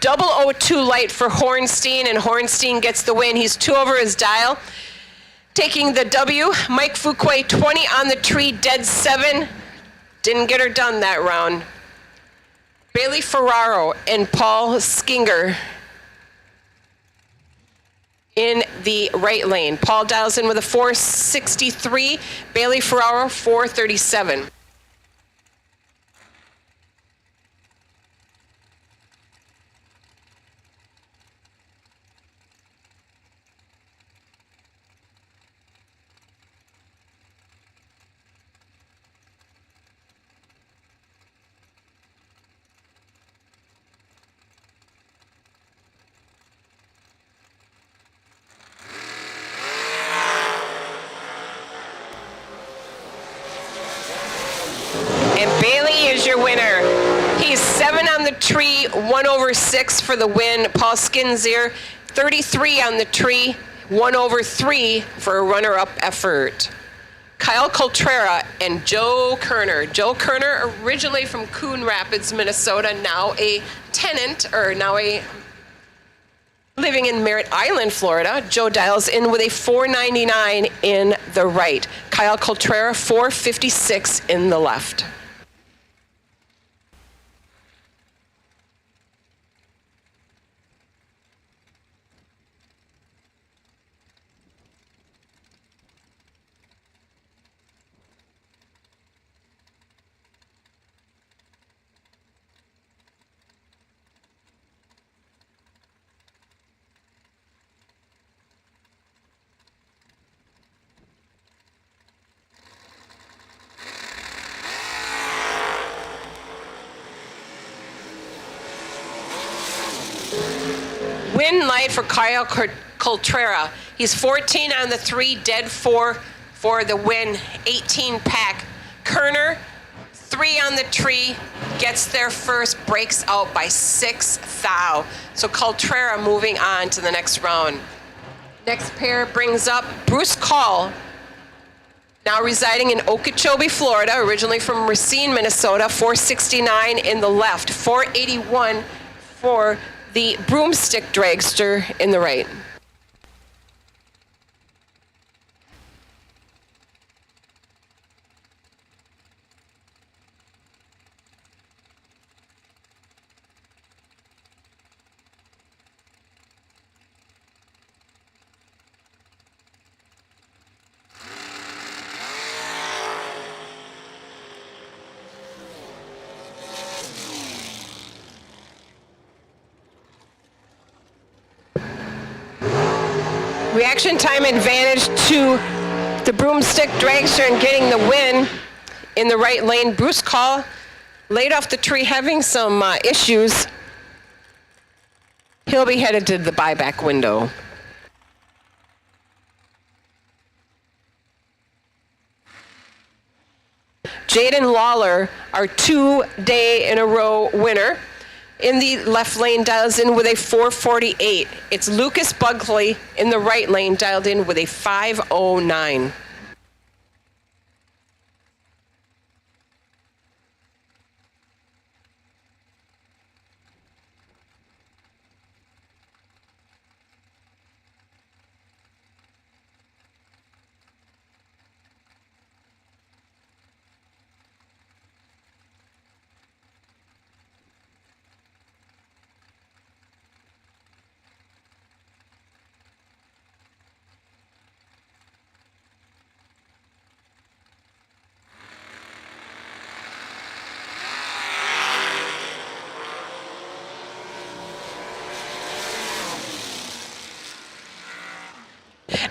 Speaker 7: Double 02 light for Hornstein, and Hornstein gets the win. He's 2 over his dial. Taking the W, Mike Fuquay, 20 on the tree, dead 7. Didn't get her done that round. Bailey Ferraro and Paul Skinger in the right lane. Paul dials in with a 463. Bailey Ferraro, 437. Your winner. He's 7 on the tree, 1 over 6 for the win. Paul Skinzier, 33 on the tree, 1 over 3 for a runner-up effort. Kyle Coltrera and Joe Kerner. Joe Kerner, originally from Coon Rapids, Minnesota, now a tenant, or now a Living in Merritt Island, Florida, Joe dials in with a 499 in the right. Kyle Coltrera, 456 in the left. Win light for Kyle Coltrera. He's 14 on the 3, dead 4 for the win, 18 pack. Kerner, 3 on the tree, gets there first, breaks out by 6 thou. So Coltrera moving on to the next round. Next pair brings up Bruce Call, now residing in Okeechobee, Florida, originally from Racine, Minnesota, 469 in the left, 481 for the broomstick dragster in the right. Reaction time advantage to the broomstick dragster and getting the win in the right lane. Bruce Call laid off the tree, having some issues. He'll be headed to the buyback window. Jaden Lawler, our 2-day-in-a-row winner, in the left lane dials in with a 448. It's Lucas Buckley in the right lane dialed in with a 509.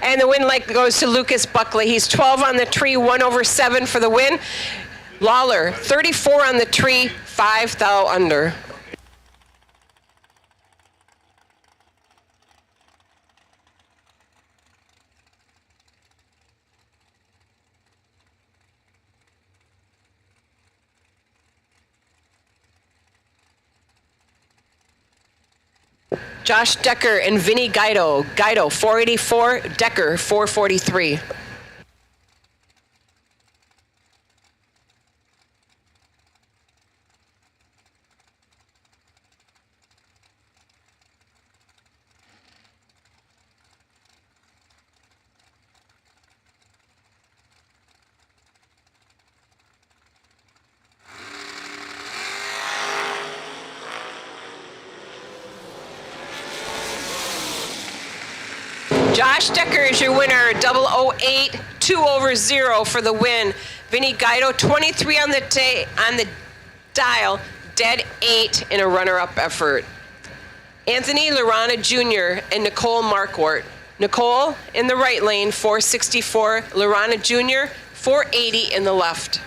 Speaker 7: And the win light goes to Lucas Buckley. He's 12 on the tree, 1/7 for the win. Lawler, 34 on the tree, 5 thou under. Josh Decker and Vinny Guido. Guido, 484. Decker, 443. Josh Decker is your winner, 008, 2/0 for the win. Vinny Guido, 23 on the dial, dead 8 in a runner-up effort. Anthony Lorana Jr. and Nicole Marquardt. Nicole in the right lane, 464. Lorana Jr., 480 in the left.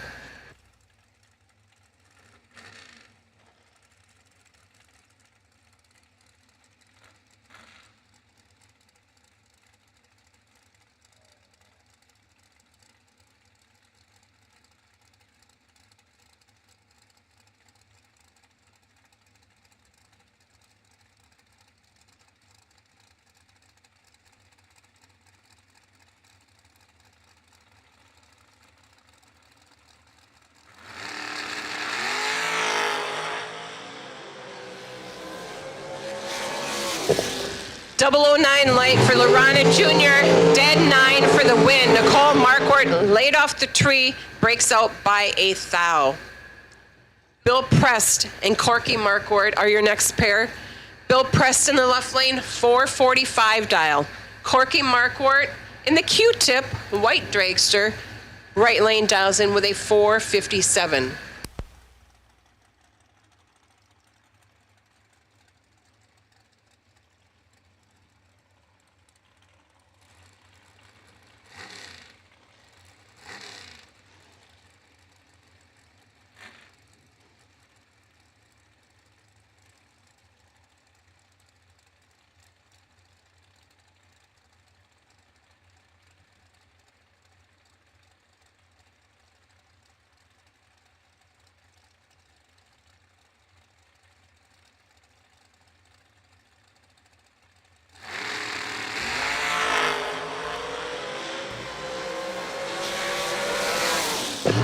Speaker 7: 009 light for Lorana Jr., dead 9 for the win. Nicole Marquardt laid off the tree, breaks out by a thou. Bill Prest and Corky Marquardt are your next pair. Bill Prest in the left lane, 445 dial. Corky Marquardt in the Q-tip, white dragster, right lane dials in with a 457.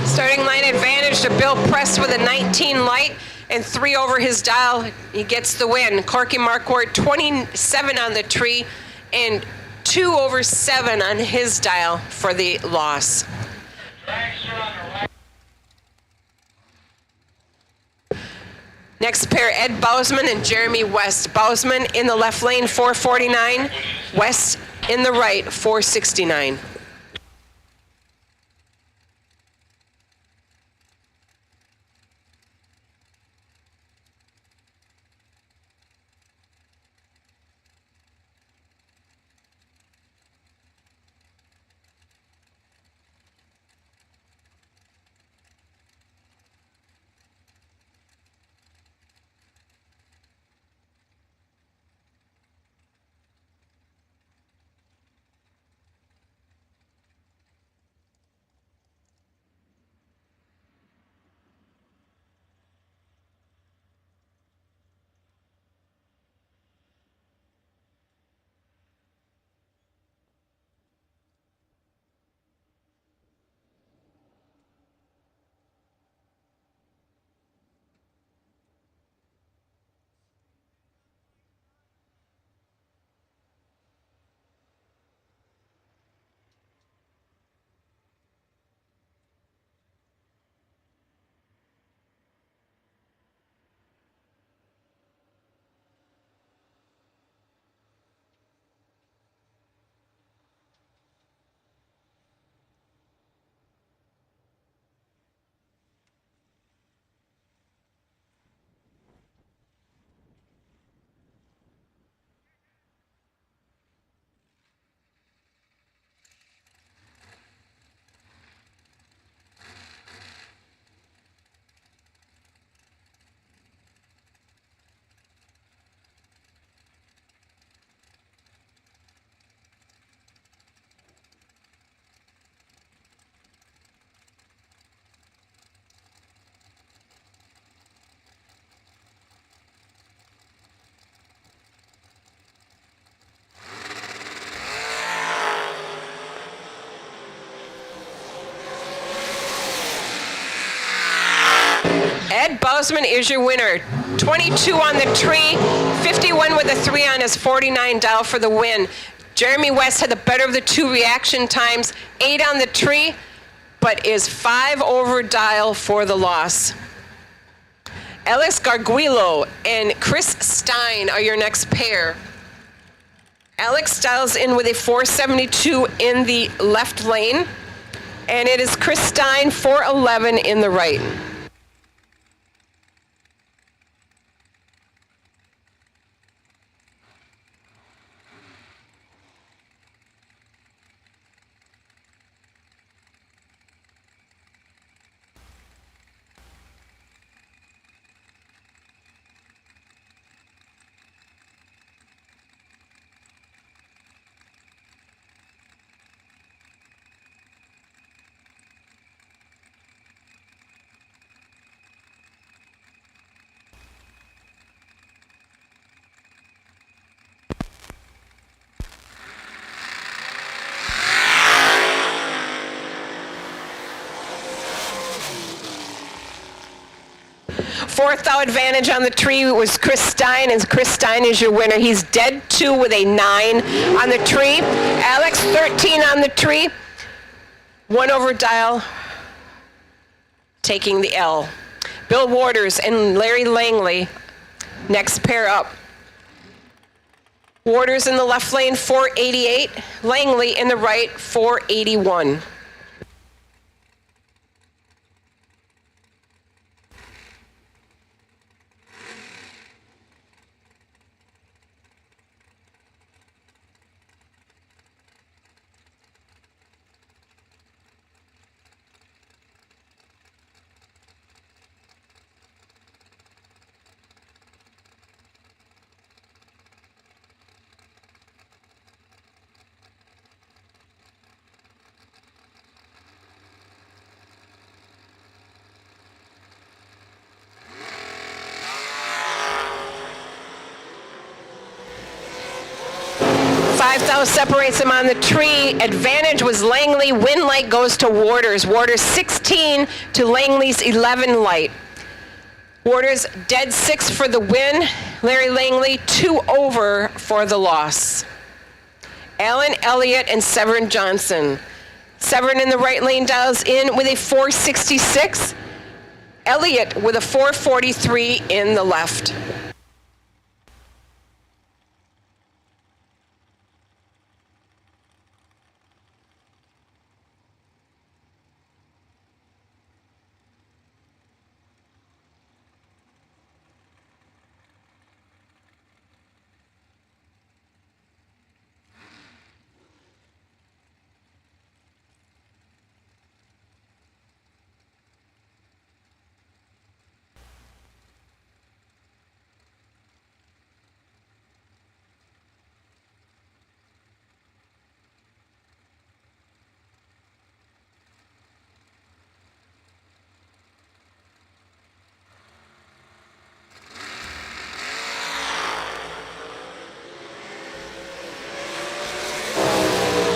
Speaker 7: Starting line advantage to Bill Press with a 19 light and 3 over his dial. He gets the win. Corky Marquardt 27 on the tree and 2 over 7 on his dial for the loss. Next pair, Ed Bousman and Jeremy West. Bousman in the left lane, 449. West in the right, 469. Ed Bousman is your winner. 22 on the tree, 51 with a 3 on his 49 dial for the win. Jeremy West had the better of the 2 reaction times, 8 on the tree, but is 5 over dial for the loss. Alex Garguilo and Chris Stein are your next pair. Alex dials in with a 472 in the left lane, and it is Chris Stein 411 in the right. Fourth thou advantage on the tree was Chris Stein, and Chris Stein is your winner. He's dead 2 with a 9 on the tree. Alex, 13 on the tree. 1 over dial, taking the L. Bill Waters and Larry Langley, next pair up. Waters in the left lane, 488. Langley in the right, 481. Five thou separates them on the tree. Advantage was Langley. Win light goes to Waters. Waters 16 to Langley's 11 light. Waters dead 6 for the win. Larry Langley 2 over for the loss. Alan Elliott and Severin Johnson. Severin in the right lane dials in with a 466. Elliott with a 443 in the left.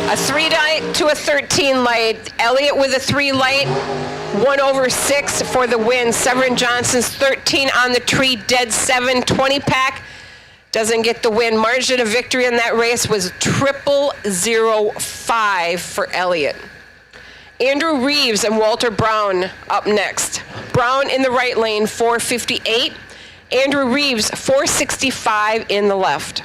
Speaker 7: A 3 light to a 13 light. Elliott with a 3 light. 1 over 6 for the win. Severin Johnson's 13 on the tree, dead 7, 20 pack. Doesn't get the win. Margin of victory in that race was 0.005 for Elliott. Andrew Reeves and Walter Brown up next. Brown in the right lane, 458. Andrew Reeves, 465 in the left.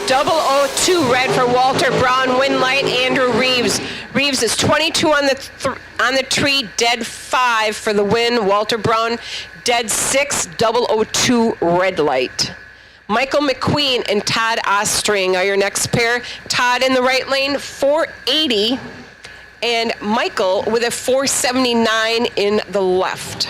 Speaker 7: Double 02 red for Walter Brown. Win light Andrew Reeves. Reeves is 22 on the tree, dead 5 for the win. Walter Brown dead 6, 002 red light. Michael McQueen and Todd Ostring are your next pair. Todd in the right lane, 480, and Michael with a 479 in the left.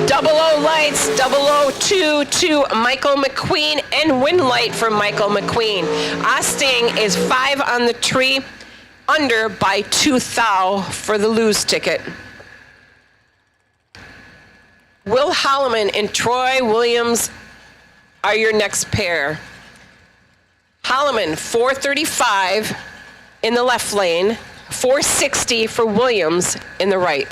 Speaker 7: Double O lights, 002 to Michael McQueen, and win light for Michael McQueen. Osting is 5 on the tree, under by 2 thou for the lose ticket. Will Holloman and Troy Williams are your next pair. Holloman, 435 in the left lane, 460 for Williams in the right.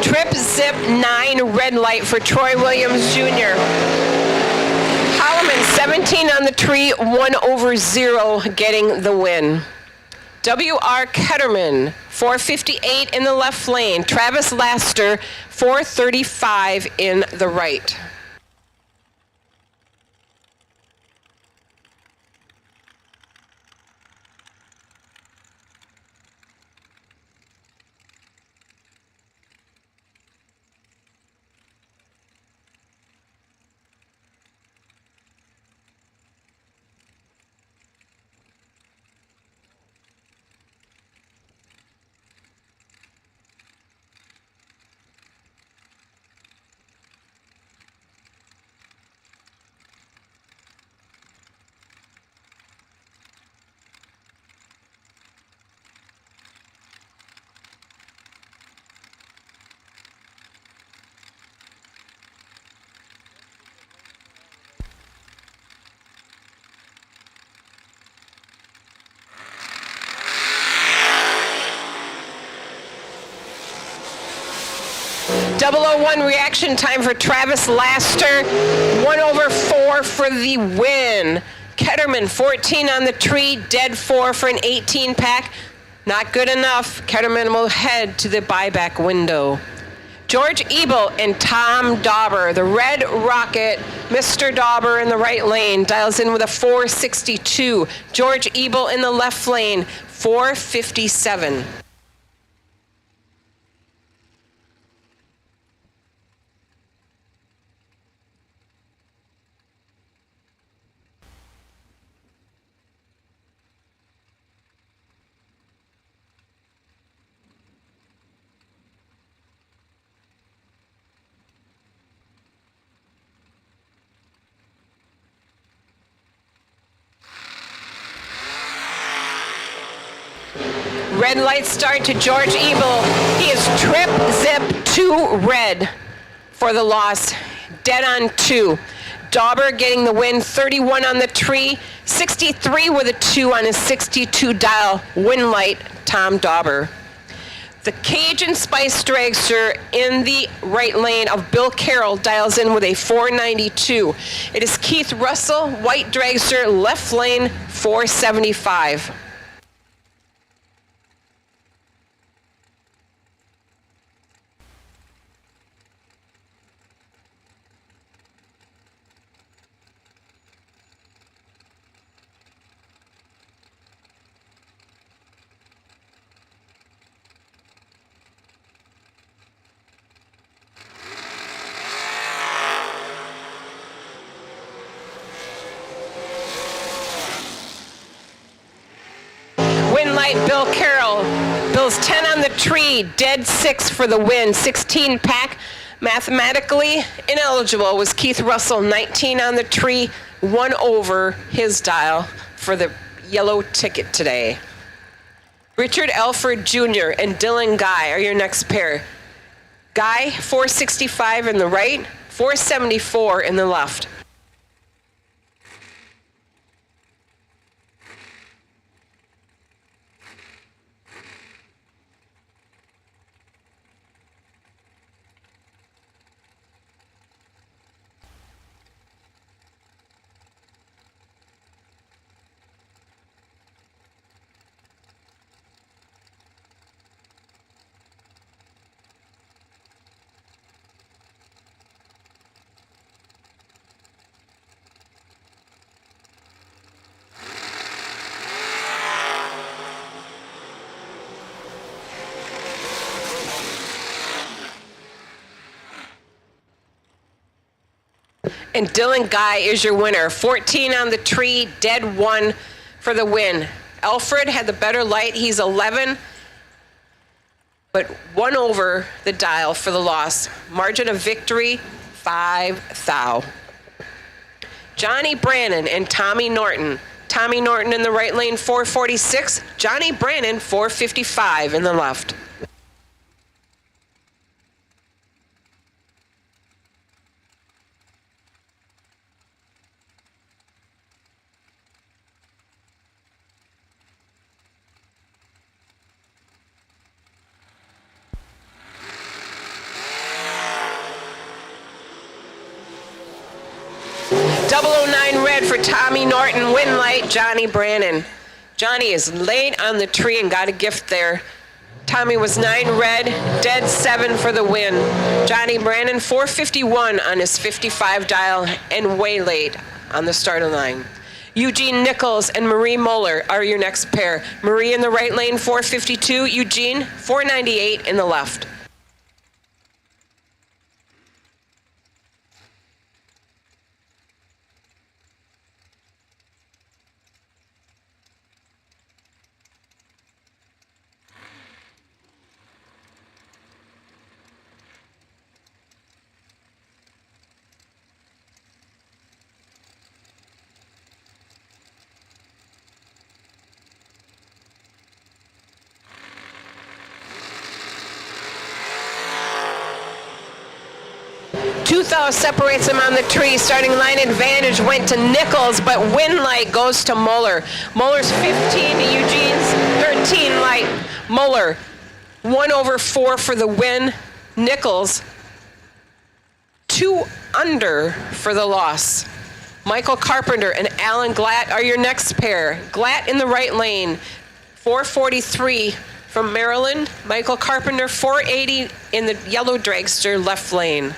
Speaker 7: Trip Zip 9 red light for Troy Williams Jr. Holloman 17 on the tree, 1/0 getting the win. W.R. Ketterman 458 in the left lane. Travis Laster 435 in the right. .001 reaction time for Travis Laster, 1/4 for the win. Ketterman 14 on the tree, dead 4 for an 18 pack. Not good enough. Ketterman will head to the buyback window. George Ebel and Tom Dauber, the Red Rocket. Mr. Dauber in the right lane dials in with a 462. George Ebel in the left lane, 457. Red light start to George Ebel. He is Trip Zip 2 red for the loss. Dead on 2. Dauber getting the win, 31 on the tree, 63 with a 2 on his 62 dial. Win light, Tom Dauber. The Cajun Spice dragster in the right lane of Bill Carroll dials in with a 492. It is Keith Russell, white dragster, left lane, 475. Bill Carroll. Bill's 10 on the tree, dead 6 for the win. 16 pack, mathematically ineligible was Keith Russell, 19 on the tree, 1 his dial for the yellow ticket today. Richard Alford Jr. and Dylan Guy are your next pair. Guy, 465 in the right, 474 in the left. And Dylan Guy is your winner. 14 on the tree, dead 1 for the win. Alfred had the better light. He's 11, but 1 over the dial for the loss. Margin of victory, 5 thou. Johnny Brannon and Tommy Norton. Tommy Norton in the right lane, 446. Johnny Brannon, 455 in the left. .009 red for Tommy Norton, win light, Johnny Brannon. Johnny is late on the tree and got a gift there. Tommy was 9 red, dead 7 for the win. Johnny Brannon, 451 on his 55 dial and way late on the starting line. Eugene Nichols and Marie Moeller are your next pair. Marie in the right lane, 452. Eugene, 498 in the left. Toothouse separates him on the tree. Starting line advantage went to Nichols, but win light goes to Muller. Muller's 15 to Eugene's 13 light. Muller, 1 over 4 for the win. Nichols, 2 under for the loss. Michael Carpenter and Alan Glatt are your next pair. Glatt in the right lane, 443 from Maryland. Michael Carpenter, 480 in the yellow dragster left lane.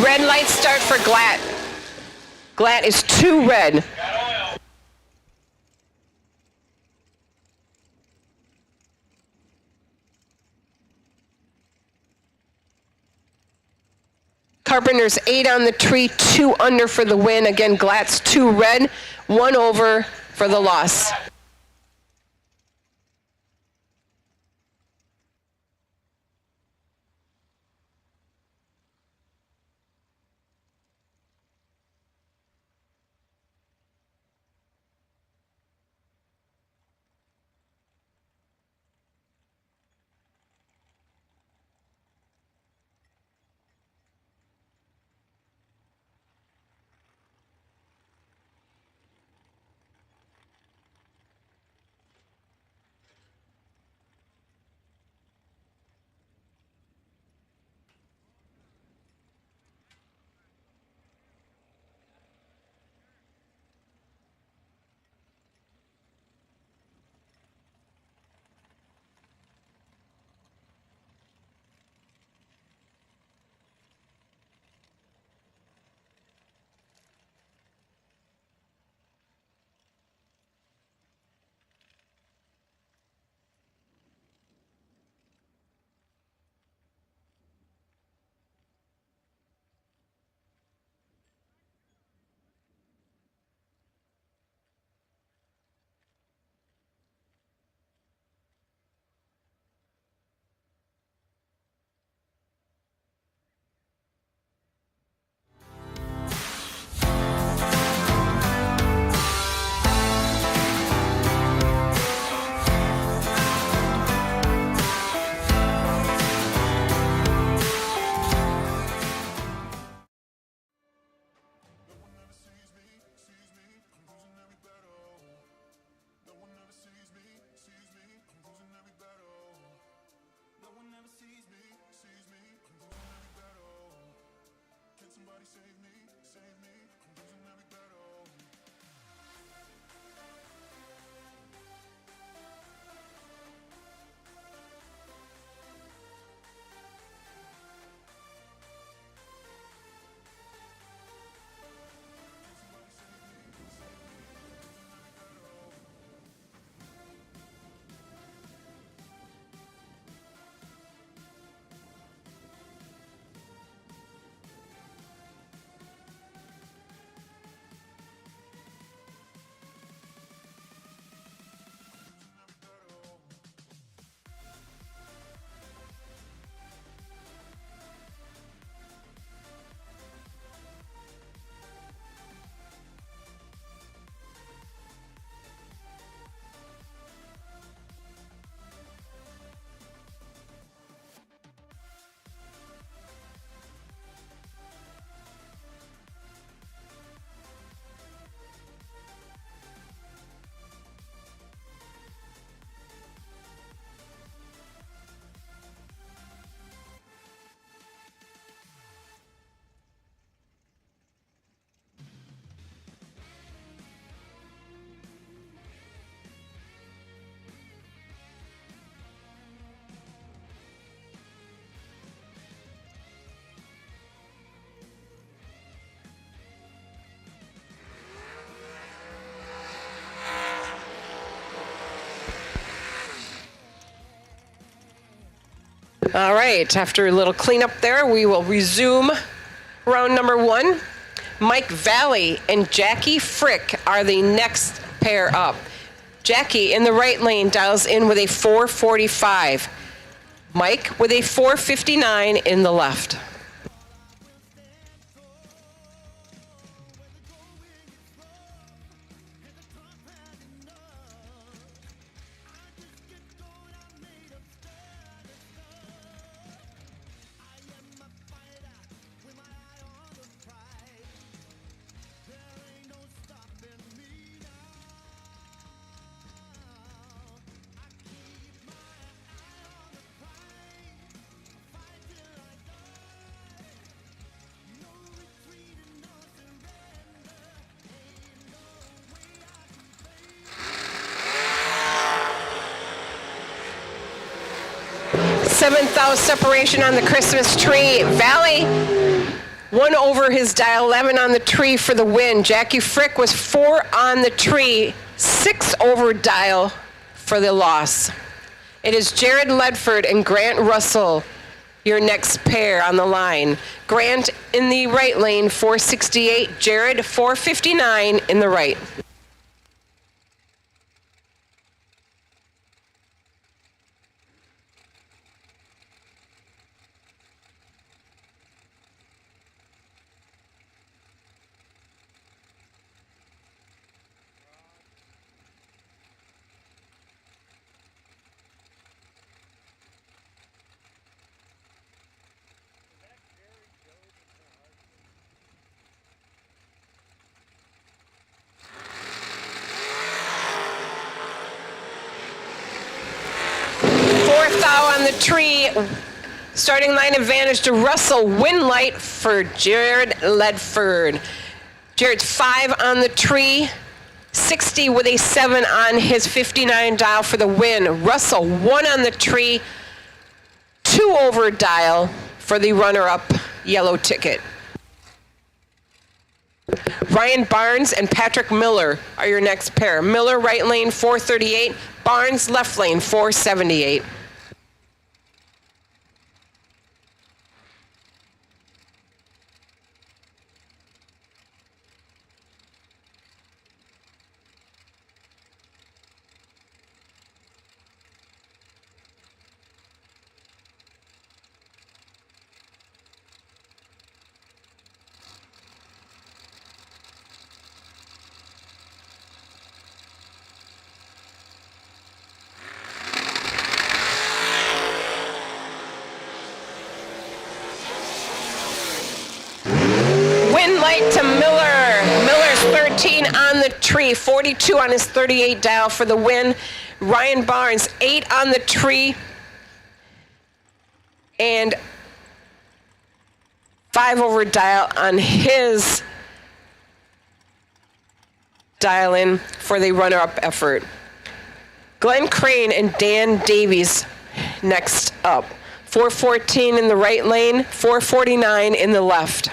Speaker 7: Red light start for Glatt. Glatt is 2 red. Carpenter's 8 on the tree, 2 under for the win. Again, Glatt's 2 red, 1 over for the loss. All right, after a little cleanup there, we will resume round number 1. Mike Valley and Jackie Frick are the next pair up. Jackie in the right lane dials in with a 445. Mike with a 459 in the left. Seventh out separation on the Christmas tree. Valley 1 over his dial, 11 on the tree for the win. Jackie Frick was 4 on the tree, 6 over dial for the loss. It is Jared Ledford and Grant Russell, your next pair on the line. Grant in the right lane, 468. Jared, 459 in the right. Foul on the tree. Starting line advantage to Russell. Win light for Jared Ledford. Jared's 5 on the tree. 60 with a 7 on his 59 dial for the win. Russell 1 on the tree. 2 over dial for the runner-up yellow ticket. Ryan Barnes and Patrick Miller are your next pair. Miller right lane 438. Barnes left lane 478. To Miller. Miller's 13 on the tree, 42 on his 38 dial for the win. Ryan Barnes, 8 on the tree, and 5 over dial on his dial in for the runner-up effort. Glenn Crane and Dan Davies next up. 414 in the right lane, 449 in the left.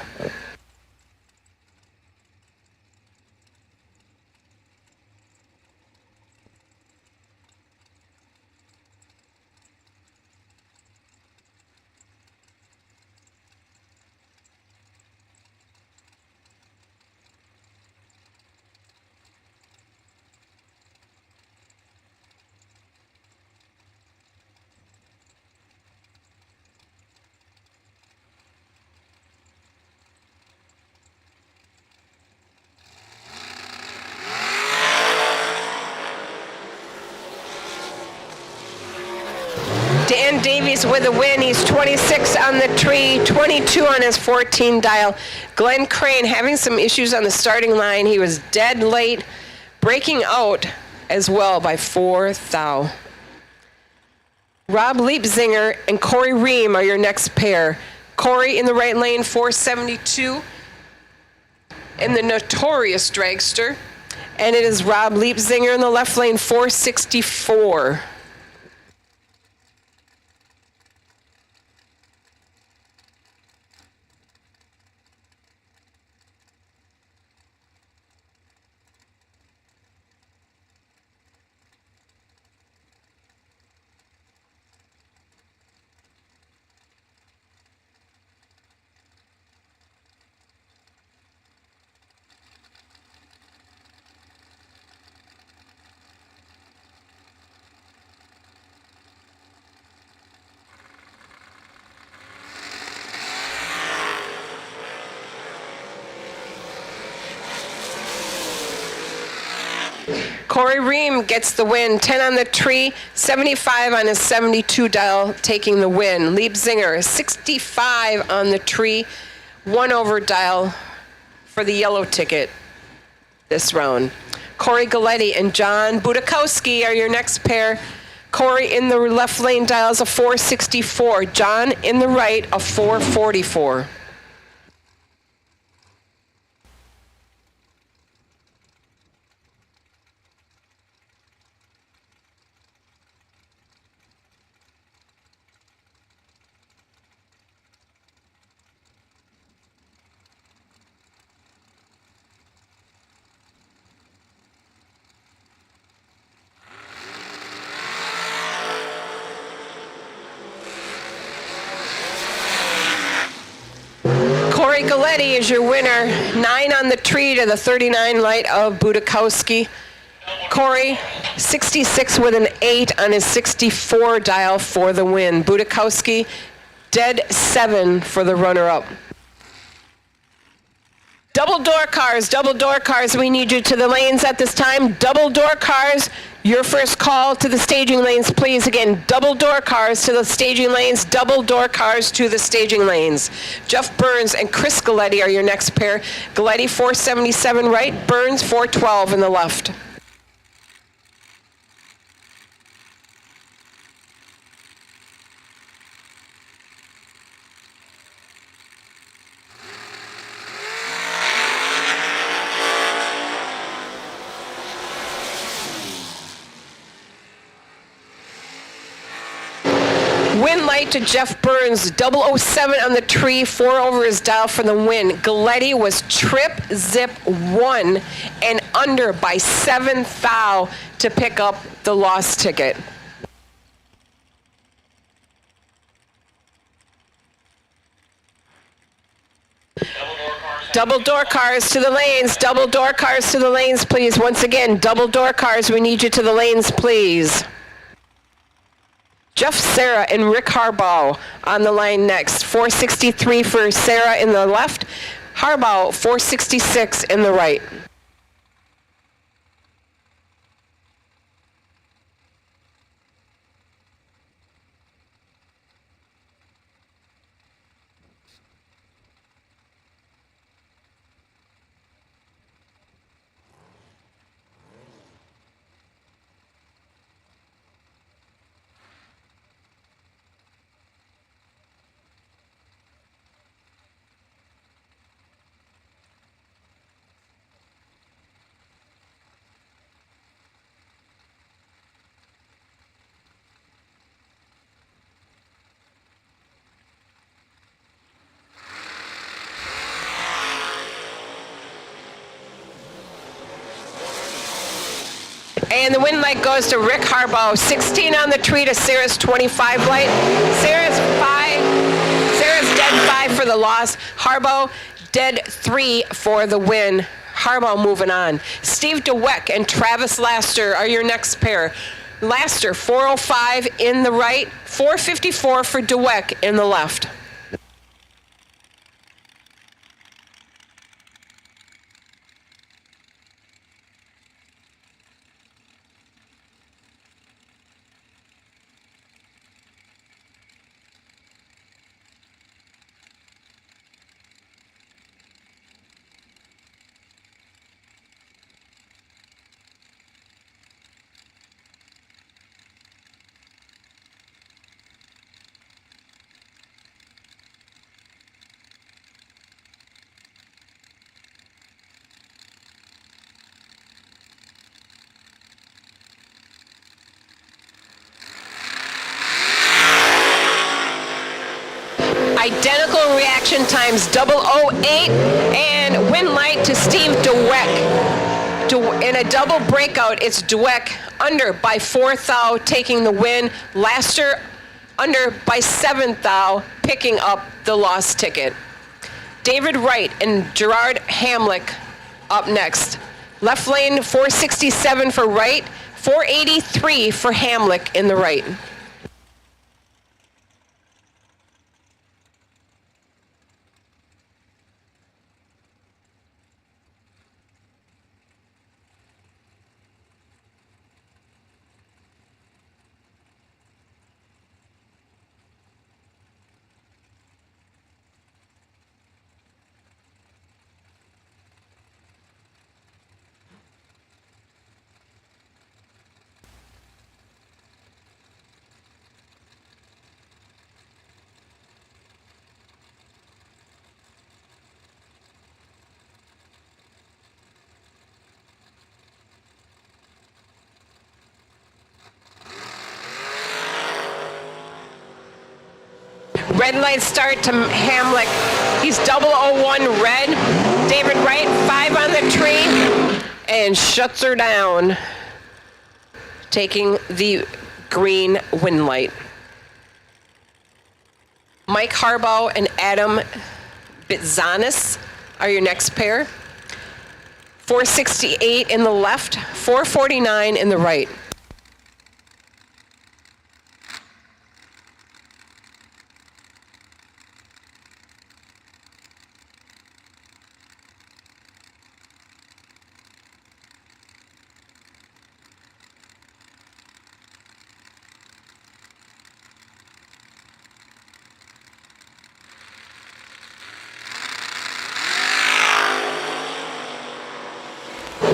Speaker 7: Dan Davies with a win. He's 26 on the tree, 22 on his 14 dial. Glenn Crane having some issues on the starting line. He was dead late, breaking out as well by 4 thou. Rob Leapzinger and Corey Ream are your next pair. Corey in the right lane, 472, in the notorious dragster. And it is Rob Leapzinger in the left lane, 464. Corey Ream gets the win, 10 on the tree, 75 on his 72 dial, taking the win. Liebzinger, 65 on the tree, 1 over dial for the yellow ticket this round. Corey Galletti and John Budakowski are your next pair. Corey in the left lane dials a 464. John in the right a 444. Corey Galletti is your winner. 9 on the tree to the 39 light of Budakowski. Corey, 66 with an 8 on his 64 dial for the win. Budakowski, dead 7 for the runner-up. Double door cars, we need you to the lanes at this time. Double door cars, your first call to the staging lanes, please. Again, double door cars to the staging lanes, double door cars to the staging lanes. Jeff Burns and Chris Galletti are your next pair. Galletti 477 right, Burns 412 in the left. Win light to Jeff Burns, 007 on the tree, 4 over his dial for the win. Galletti was trip, zip, 1 and under by 7 thou to pick up the lost ticket. Double door cars to the lanes, double door cars to the lanes, please. Once again, double door cars, we need you to the lanes, please. Jeff Sarah and Rick Harbaugh on the line next. 463 for Sarah in the left, Harbaugh 466 in the right. And the win light goes to Rick Harbaugh, 16 on the tree to Sarah's 25 light. Sarah's dead 5 for the loss. Harbaugh dead 3 for the win. Harbaugh moving on. Steve DeWeck and Travis Laster are your next pair. Laster 405 in the right, 454 for DeWeck in the left. Identical reaction times, 008, and win light to Steve DeWeck. In a double breakout, it's DeWeck under by 4 thou taking the win. Laster under by 7 thou picking up the lost ticket. David Wright and Gerard Hamlick up next. Left lane 467 for Wright, 483 for Hamlick in the right. Red light start to Hamlick. He's 001 red. David Wright, 5 on the tree, and shuts her down, taking the green win light. Mike Harbaugh and Adam Bitzanis are your next pair. 468 in the left, 449 in the right.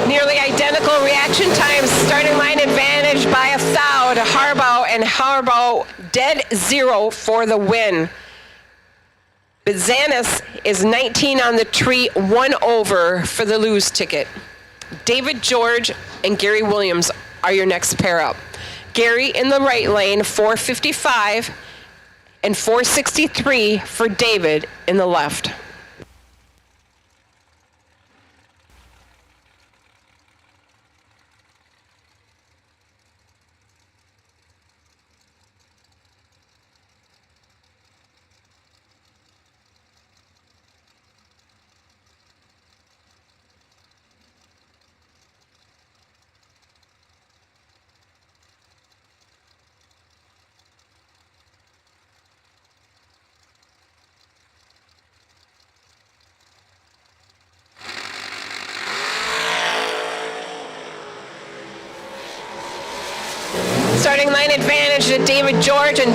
Speaker 7: Nearly identical reaction times, starting line advantage by 1,000 to Harbaugh, and Harbaugh dead 0 for the win. Bizanis is 19 on the tree, 1 over for the lose ticket. David George and Gary Williams are your next pair up. Gary in the right lane, 455, and 463 for David in the left. Starting line advantage to David George, and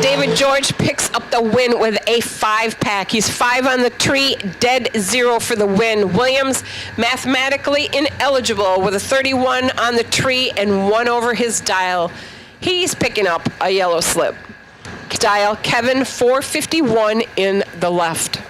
Speaker 7: David George picks up the win with a 5-pack. He's 5 on the tree, dead 0 for the win. Williams mathematically ineligible with a 31 on the tree and 1 over his dial. He's picking up a yellow slip. Dial Kevin 451 in the left.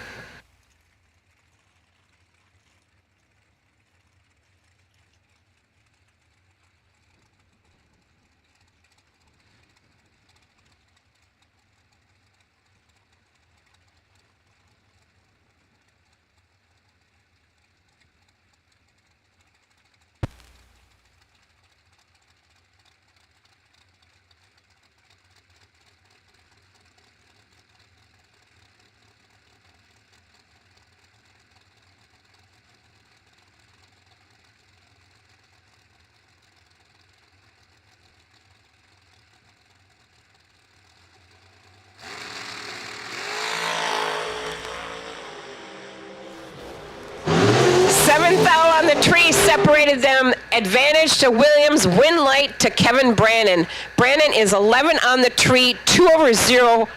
Speaker 7: Seventh foul on the tree separated them. Advantage to Williams, win light to Kevin Brannon. Brannon is 11 on the tree, 2 over 0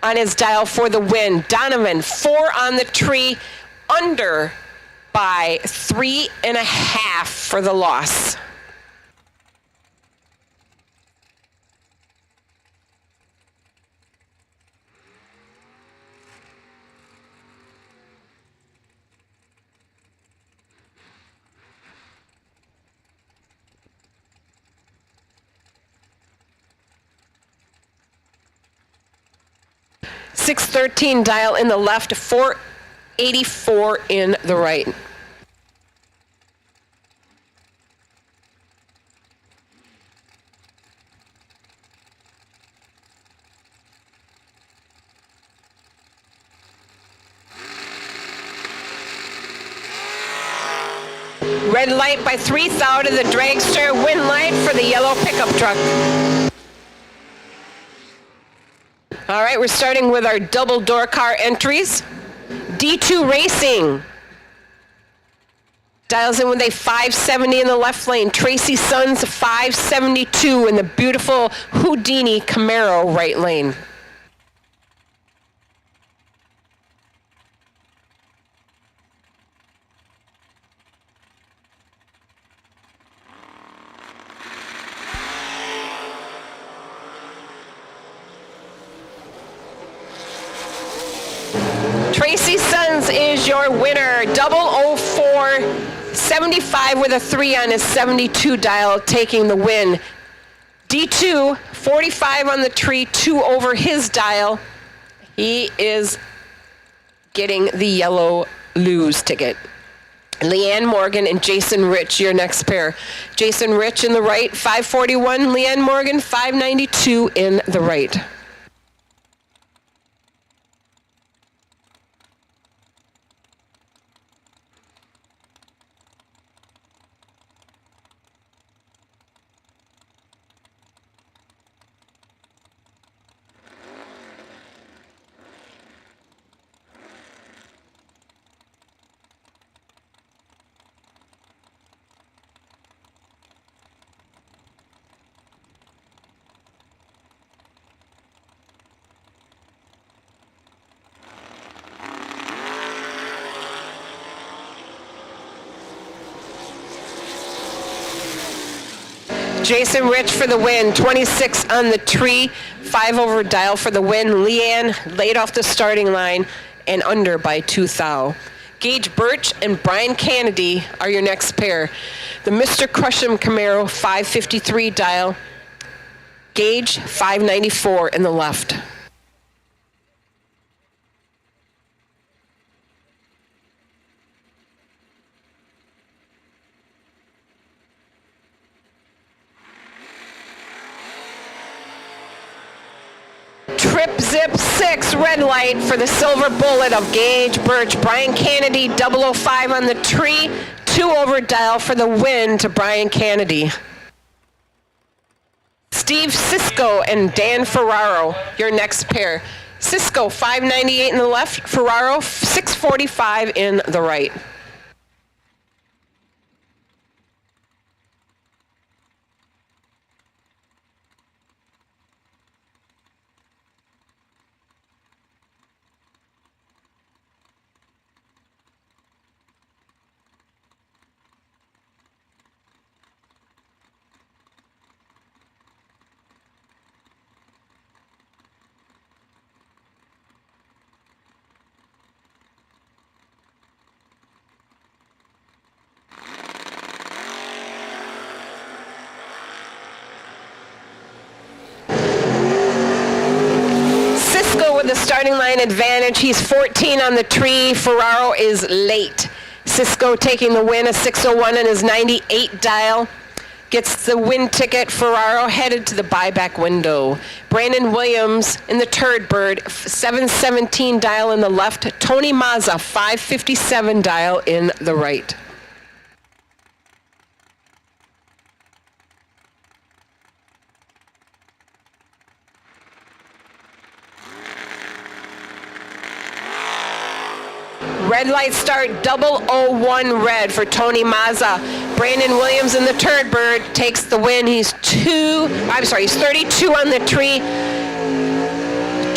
Speaker 7: on his dial for the win. Donovan, 4 on the tree, under by 3.5 for the loss. .613 dial in the left, 484 in the right. Red light by 3,000 to the dragster, win light for the yellow pickup truck. All right, we're starting with our double door car entries. D2 Racing dials in with a 570 in the left lane. Tracy Sons 572 in the beautiful Houdini Camaro right lane. Tracy Sons is your winner. 004, 75 with a 3 on his 72 dial, taking the win. D2, 45 on the tree, 2 over his dial. He is getting the yellow lose ticket. Leanne Morgan and Jason Rich, your next pair. Jason Rich in the right, 541. Leanne Morgan, 592 in the right. Jason Rich for the win, 26 on the tree, 5 over dial for the win. Leanne laid off the starting line and under by 2 thou. Gage Birch and Brian Kennedy are your next pair. The Mr. Crush'em Camaro, 553 dial. Gage, 594 in the left. Trip Zip 6 red light for the silver bullet of Gage Birch. Brian Kennedy 005 on the tree, 2 over dial for the win to Brian Kennedy. Steve Cisco and Dan Ferraro, your next pair. Cisco 598 in the left, Ferraro 645 in the right. With the starting line advantage, he's 14 on the tree. Ferraro is late. Cisco taking the win, a 601 on his 98 dial. Gets the win ticket. Ferraro headed to the buyback window. Brandon Williams in the turd bird, 717 dial in the left. Tony Mazza, 557 dial in the right. Red light start, 001 red for Tony Mazza. Brandon Williams in the turd bird takes the win. He's 32 on the tree.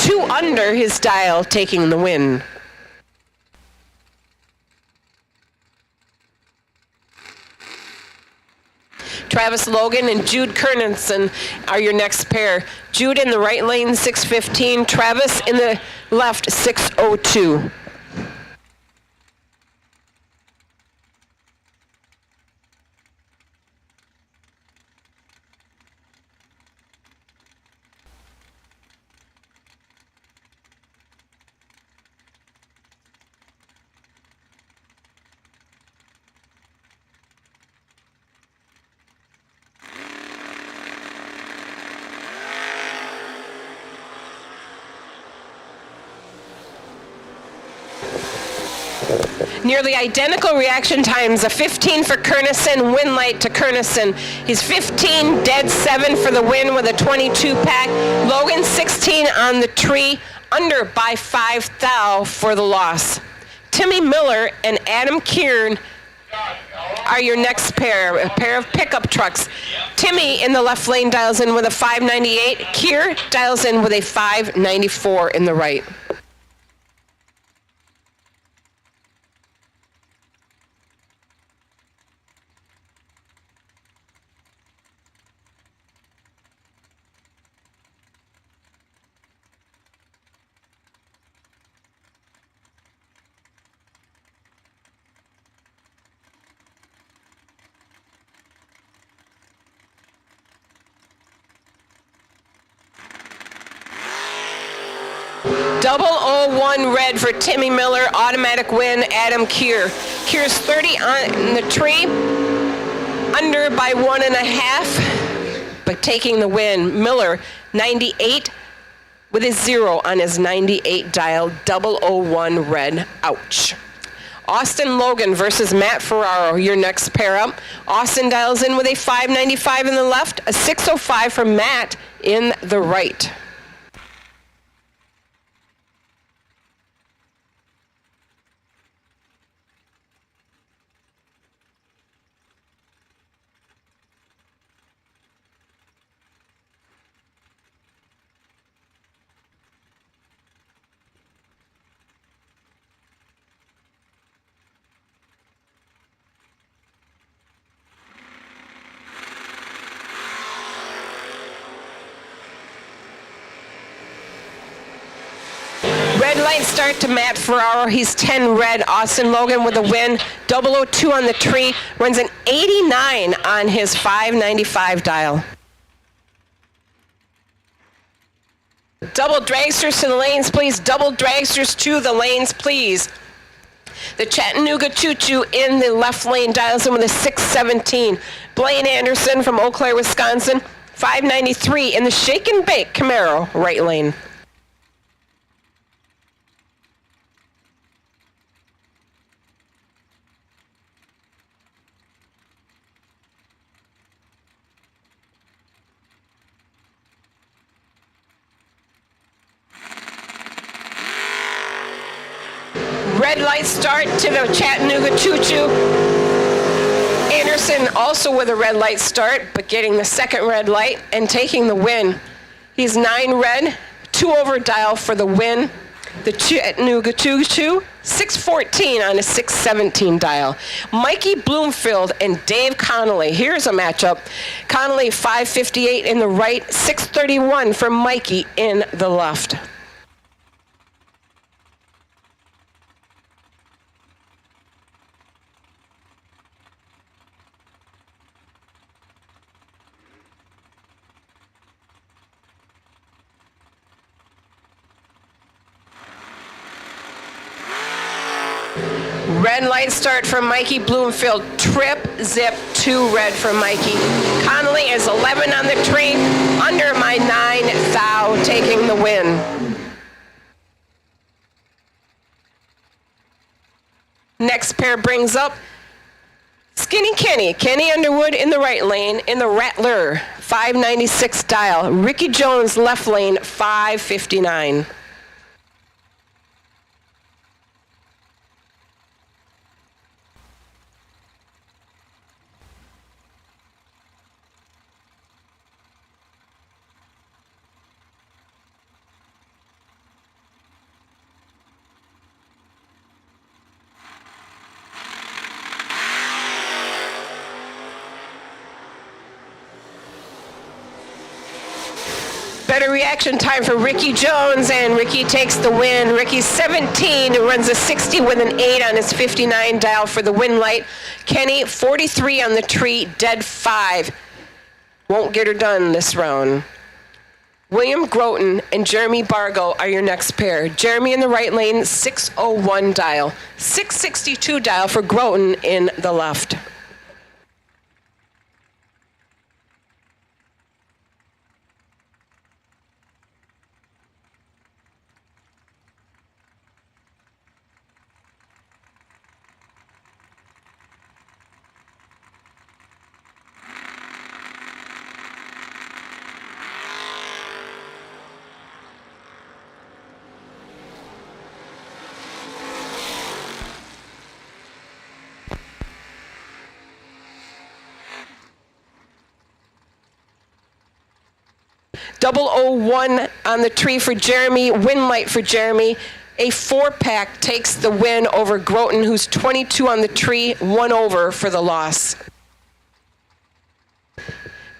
Speaker 7: 2 under his dial, taking the win. Travis Logan and Jude Kernanson are your next pair. Jude in the right lane, 615. Travis in the left, 602. Nearly identical reaction times, a 15 for Kernison, win light to Kernison. He's 15, dead 7 for the win with a 22 pack. Logan 16 on the tree, under by 5 thou for the loss. Timmy Miller and Adam Kieran are your next pair, a pair of pickup trucks. Timmy in the left lane dials in with a 598. Kier dials in with a 594 in the right. 001 red for Timmy Miller. Automatic win, Adam Keir. Keir's 30 on the tree. Under by 1.5, but taking the win. Miller, 98 with a 0 on his 98 dial. 001 red. Ouch. Austin Logan versus Matt Ferraro, your next pair up. Austin dials in with a 595 in the left, a 605 for Matt in the right. Red light start to Matt Ferraro. He's 10 red. Austin Logan with a win. 002 on the tree. Runs an 89 on his 595 dial. Double dragsters to the lanes, please. Double dragsters to the lanes, please. The Chattanooga Choo-Choo in the left lane dials in with a 617. Blaine Anderson from Eau Claire, Wisconsin. 593 in the Shake and Bake Camaro right lane. Red light start to the Chattanooga Choo-Choo. Anderson also with a red light start, but getting the second red light and taking the win. He's 9 red, 2 over dial for the win. The Chattanooga Choo-Choo, 614 on a 617 dial. Mikey Bloomfield and Dave Connolly. Here's a matchup. Connolly 558 in the right, 631 for Mikey in the left. Red light start from Mikey Bloomfield. Trip, zip, 2 red for Mikey. Connolly is 11 on the tree. Under my 9 thou, taking the win. Next pair brings up Skinny Kenny. Kenny Underwood in the right lane. In the Rattler, 596 dial. Ricky Jones left lane, 559. Better reaction time for Ricky Jones, and Ricky takes the win. Ricky's 17, runs a 60 with an 8 on his 59 dial for the win light. Kenny, 43 on the tree, dead 5. Won't get her done this round. William Groton and Jeremy Bargo are your next pair. Jeremy in the right lane, 601 dial. 662 dial for Groton in the left. Double 01 on the tree for Jeremy, win light for Jeremy. A 4-pack takes the win over Groton, who's 22 on the tree, 1 over for the loss.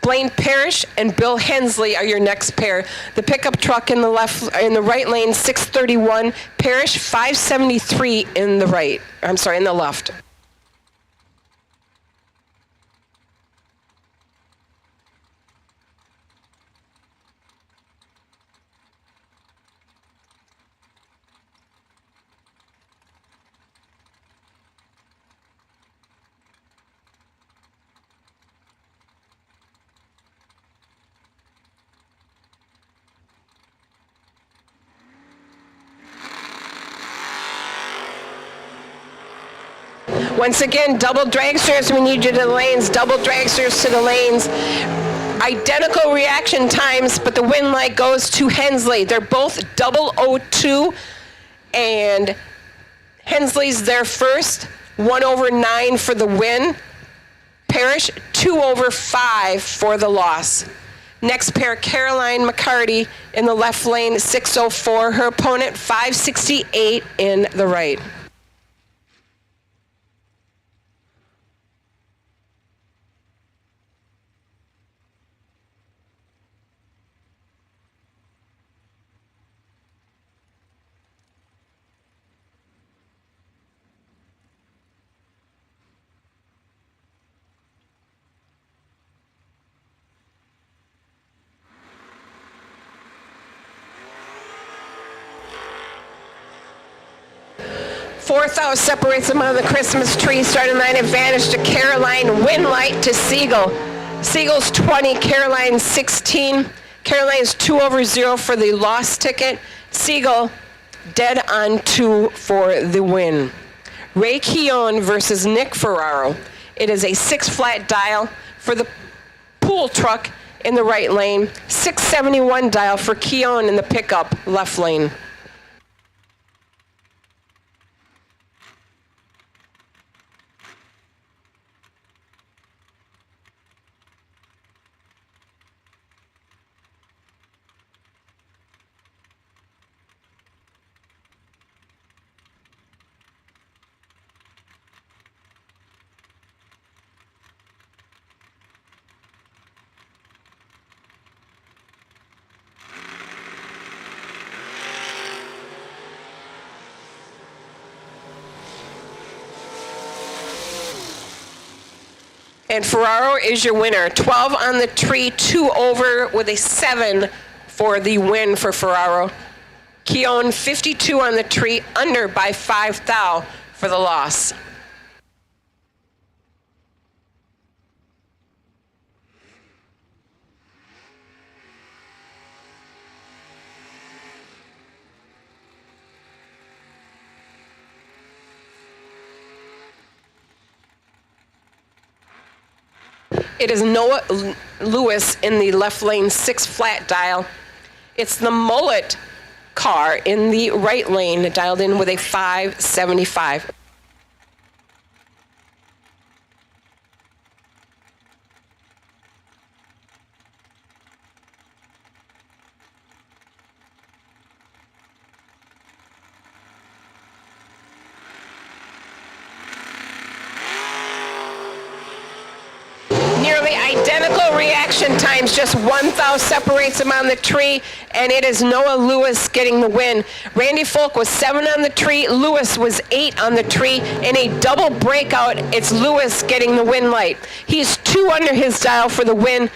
Speaker 7: Blaine Parrish and Bill Hensley are your next pair. The pickup truck in the right lane, 631. Parrish, 573 in the right. I'm sorry, in the left. Once again, double dragsters, we need you to the lanes. Double dragsters to the lanes. Identical reaction times, but the win light goes to Hensley. They're both 002, and Hensley's there first. 1/9 for the win. Parrish, 2/5 for the loss. Next pair, Caroline McCarty in the left lane, 6:04. Her opponent, 5:68 in the right. Fourth out separates them on the Christmas tree. Starting line advantage to Caroline. Win light to Siegel. Siegel's 20, Caroline 16. Caroline's 2/0 for the loss ticket. Siegel dead on 2 for the win. Ray Keown versus Nick Ferraro. It is a 6-flat dial for the pool truck in the right lane. 671 dial for Keown in the pickup left lane. And Ferraro is your winner. 12 on the tree, 2 over with a 7 for the win for Ferraro. Keown, 52 on the tree, under by 5 thou for the loss. It is Noah Lewis in the left lane 6-flat dial. It's the Mullet car in the right lane dialed in with a 575. Nearly identical reaction times, just 1 thou separates them on the tree, and it is Noah Lewis getting the win. Randy Folk was 7 on the tree, Lewis was 8 on the tree. In a double breakout, it's Lewis getting the win light. He's 2 under his dial for the win.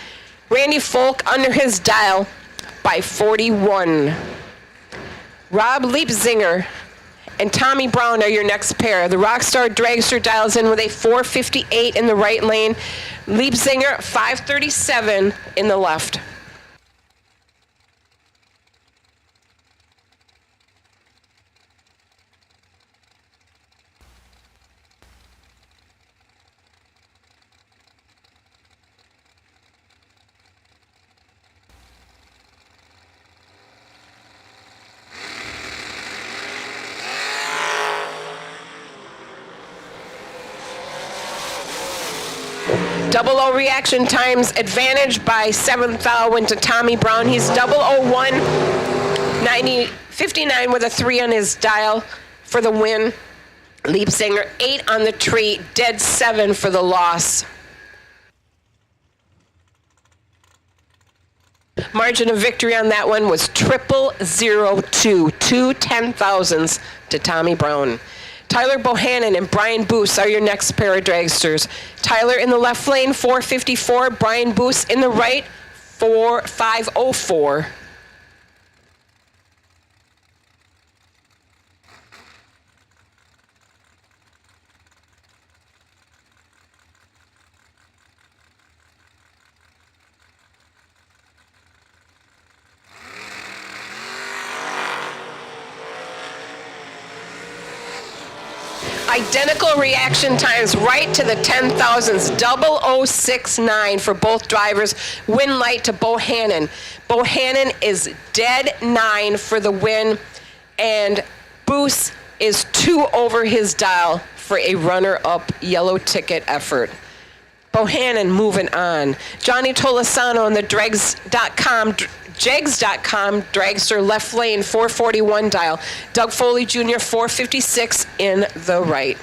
Speaker 7: Randy Folk under his dial by 41. Rob Leipzinger and Tommy Brown are your next pair. The Rockstar Dragster dials in with a 458 in the right lane. Leipzinger, 537 in the left. Double O reaction times advantage by 7 thou went to Tommy Brown. He's 001, 59 with a 3 on his dial for the win. Leipzinger 8 on the tree, dead 7 for the loss. Margin of victory on that one was 0002, 2 10,000s to Tommy Brown. Tyler Bohannon and Brian Boos are your next pair of dragsters. Tyler in the left lane, 454. Brian Boos in the right, 504. Identical reaction times right to the 10,000s. 0069 for both drivers. Win light to Bohannon. Bohannon is dead 9 for the win. And Boos is 2 over his dial for a runner-up yellow ticket effort. Bohannon moving on. Johnny Tolosano on the Jegs.com dragster left lane 441 dial. Doug Foley Jr. 456 in the right.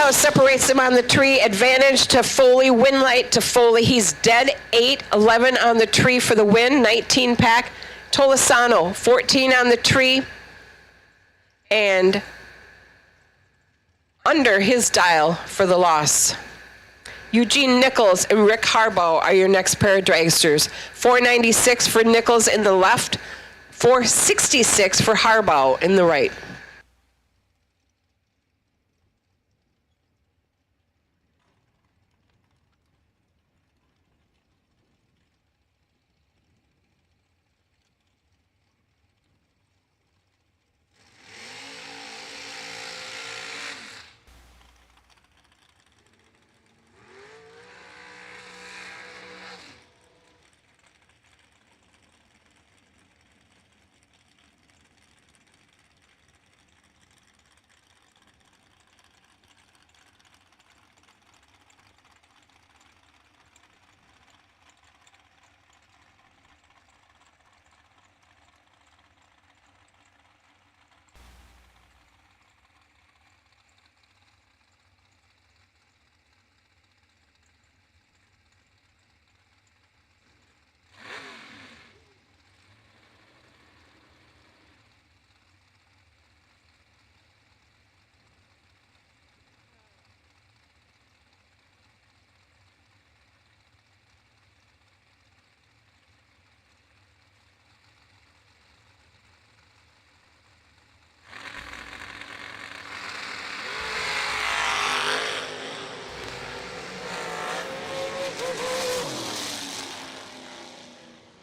Speaker 7: Separates him on the tree. Advantage to Foley. Win light to Foley. He's dead 8, 11 on the tree for the win. 19 pack. Tolosano 14 on the tree and under his dial for the loss. Eugene Nichols and Rick Harbaugh are your next pair of dragsters. 496 for Nichols in the left. 466 for Harbaugh in the right.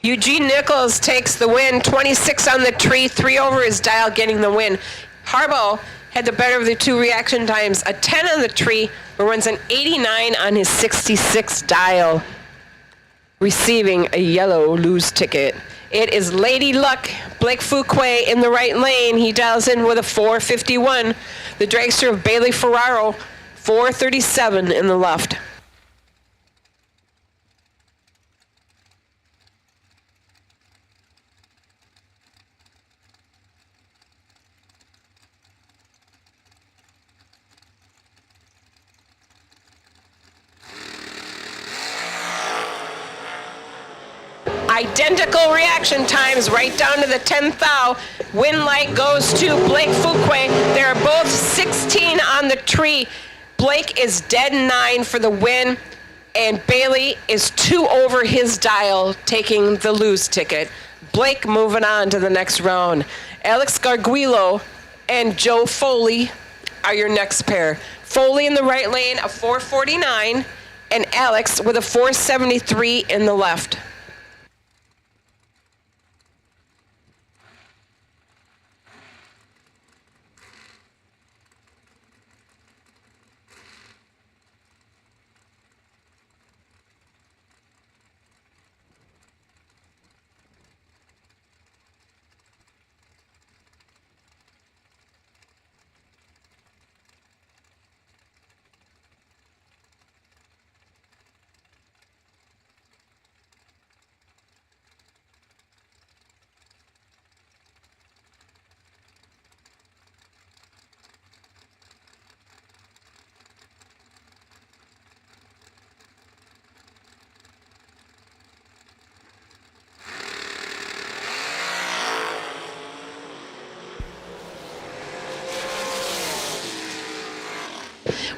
Speaker 7: Eugene Nichols takes the win, 26 on the tree, 3 over his dial, getting the win. Harbaugh had the better of the 2 reaction times, a 10 on the tree, but runs an 89 on his 66 dial, receiving a yellow lose ticket. It is Lady Luck, Blake Fuquay in the right lane. He dials in with a 451. The dragster of Bailey Ferraro, 437 in the left. Identical reaction times right down to the 10th thou. Win light goes to Blake Fuquay. They're both 16 on the tree. Blake is dead 9 for the win, and Bailey is 2 over his dial, taking the lose ticket. Blake moving on to the next round. Alex Garguilo and Joe Foley are your next pair. Foley in the right lane, a 449, and Alex with a 473 in the left.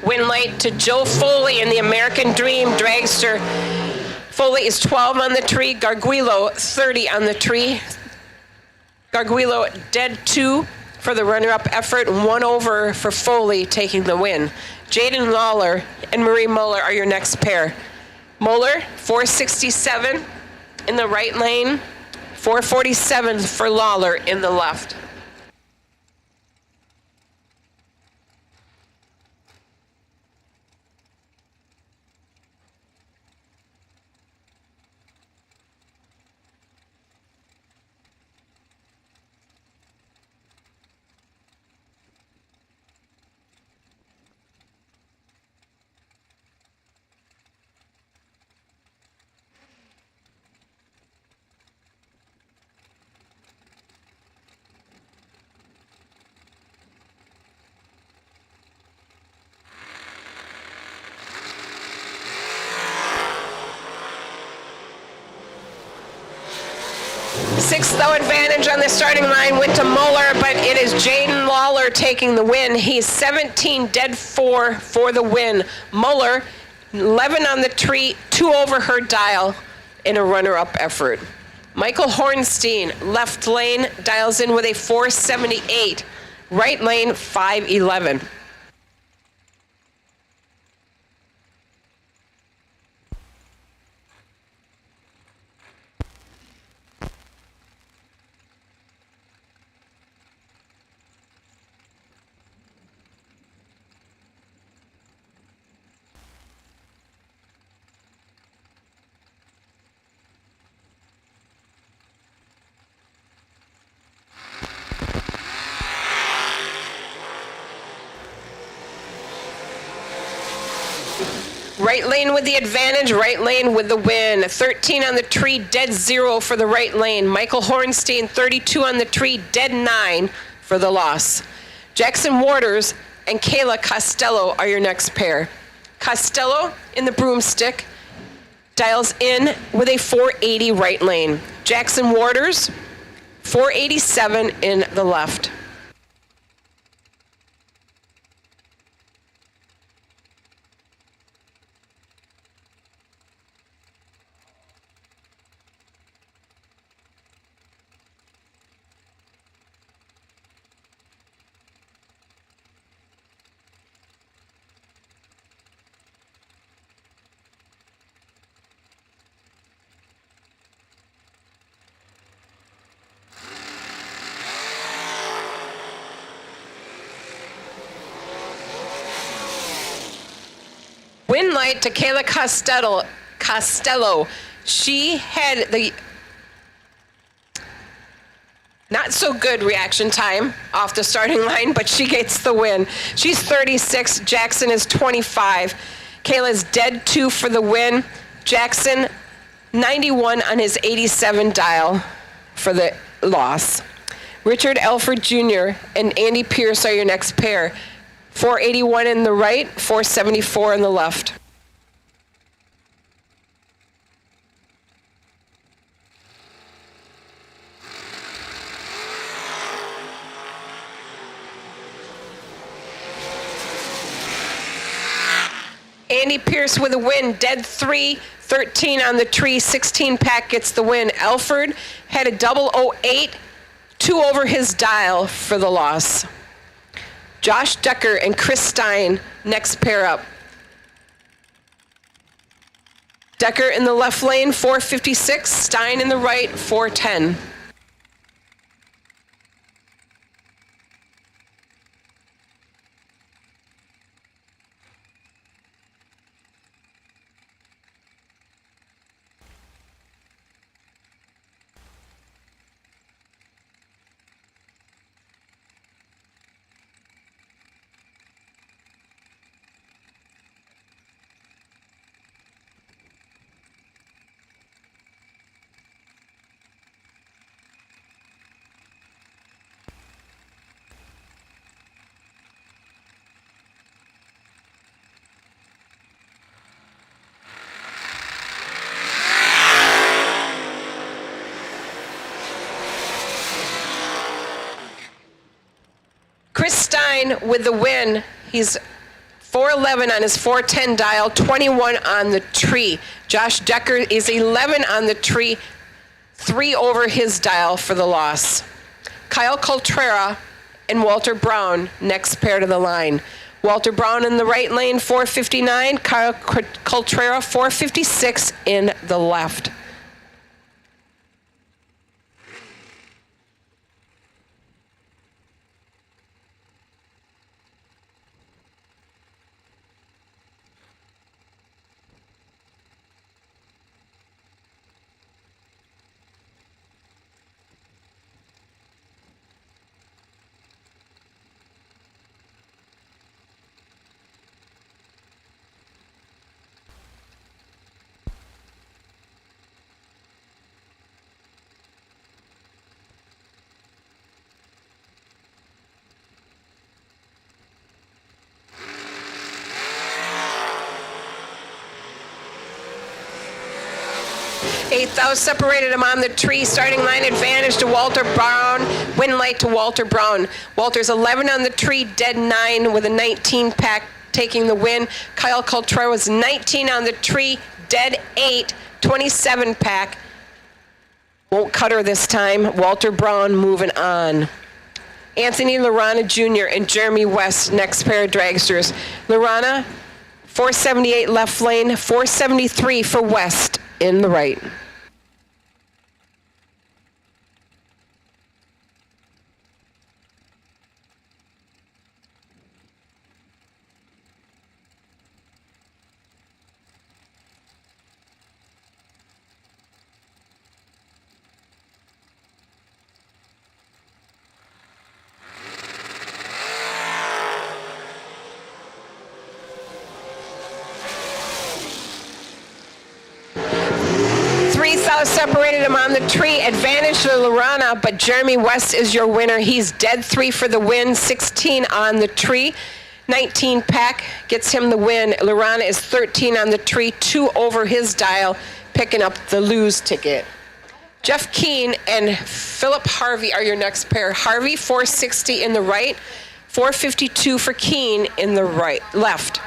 Speaker 7: Win light to Joe Foley in the American Dream dragster. Foley is 12 on the tree. Garguilo, 30 on the tree. Garguilo dead 2 for the runner-up effort, 1 over for Foley taking the win. Jaden Lawler and Marie Muller are your next pair. Muller, 467 in the right lane, 447 for Lawler in the left. Sixth though advantage on the starting line went to Muller, but it is Jaden Lawler taking the win. He's 17 dead 4 for the win. Muller, 11 on the tree, 2 over her dial in a runner-up effort. Michael Hornstein, left lane, dials in with a 478. Right lane, 511. Right lane with the advantage, right lane with the win. 13 on the tree, dead 0 for the right lane. Michael Hornstein, 32 on the tree, dead 9 for the loss. Jackson Waters and Kayla Costello are your next pair. Costello in the broomstick dials in with a 480 right lane. Jackson Waters, 487 in the left. Win light to Kayla Costello. She had the not so good reaction time off the starting line, but she gets the win. She's 36, Jackson is 25. Kayla's dead 2 for the win. Jackson, 91 on his 87 dial for the loss. Richard Elford Jr. and Andy Pierce are your next pair. 481 in the right, 474 in the left. Andy Pierce with a win, dead 3, 13 on the tree, 16 pack gets the win. Elford had a double 08, 2 over his dial for the loss. Josh Decker and Chris Stein, next pair up. Decker in the left lane, 456. Stein in the right, 410. Chris Stein with the win. He's 411 on his 410 dial, 21 on the tree. Josh Decker is 11 on the tree, 3 over his dial for the loss. Kyle Coltrera and Walter Brown, next pair to the line. Walter Brown in the right lane, 459. Kyle Coltrera, 456 in the left. Eighth thou separated him on the tree. Starting line advantage to Walter Brown. Win light to Walter Brown. Walter's 11 on the tree, dead 9 with a 19 pack taking the win. Kyle Coltrera was 19 on the tree, dead 8, 27 pack. Won't cut her this time. Walter Brown moving on. Anthony Lorana Jr. and Jeremy West, next pair of dragsters. Lorana, 478 left lane, 473 for West in the right. Separated him on the tree. Advantage to Lorana, but Jeremy West is your winner. He's dead 3 for the win, 16 on the tree. 19 pack gets him the win. Lorana is 13 on the tree, 2 over his dial, picking up the lose ticket. Jeff Keane and Philip Harvey are your next pair. Harvey, 460 in the right, 452 for Keane in the left.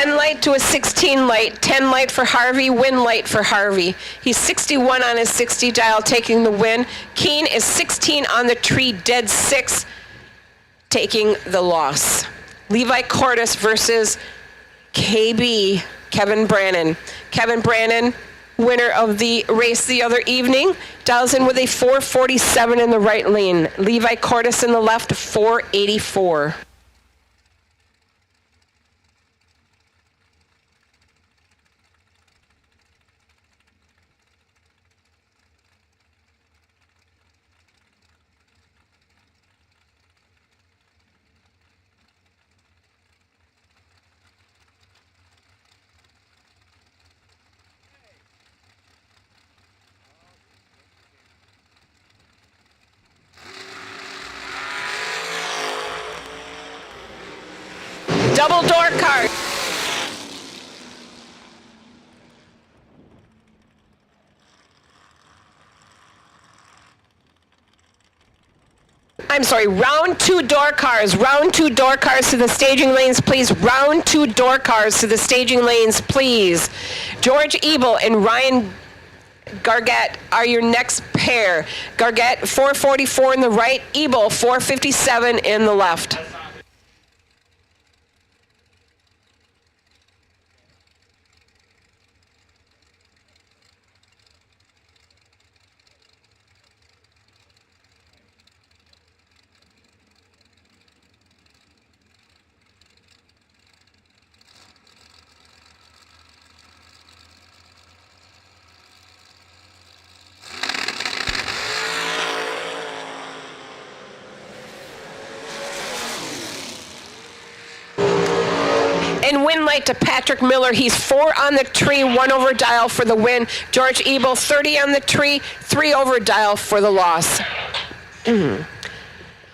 Speaker 7: Light to a 16 light, 10 light for Harvey, win light for Harvey. He's 61 on his 60 dial, taking the win. Keane is 16 on the tree, dead 6, taking the loss. Levi Cordes versus KB, Kevin Brannon. Kevin Brannon, winner of the race the other evening, dials in with a 447 in the right lane. Levi Cordes in the left, 484. Double door card. I'm sorry, round 2 door cars. Round 2 door cars to the staging lanes, please. Round 2 door cars to the staging lanes, please. George Ebel and Ryan Gargett are your next pair. Gargett, 444 in the right. Ebel, 457 in the left. light to Patrick Miller. He's 4 on the tree, 1 over dial for the win. George Ebel, 30 on the tree, 3 over dial for the loss.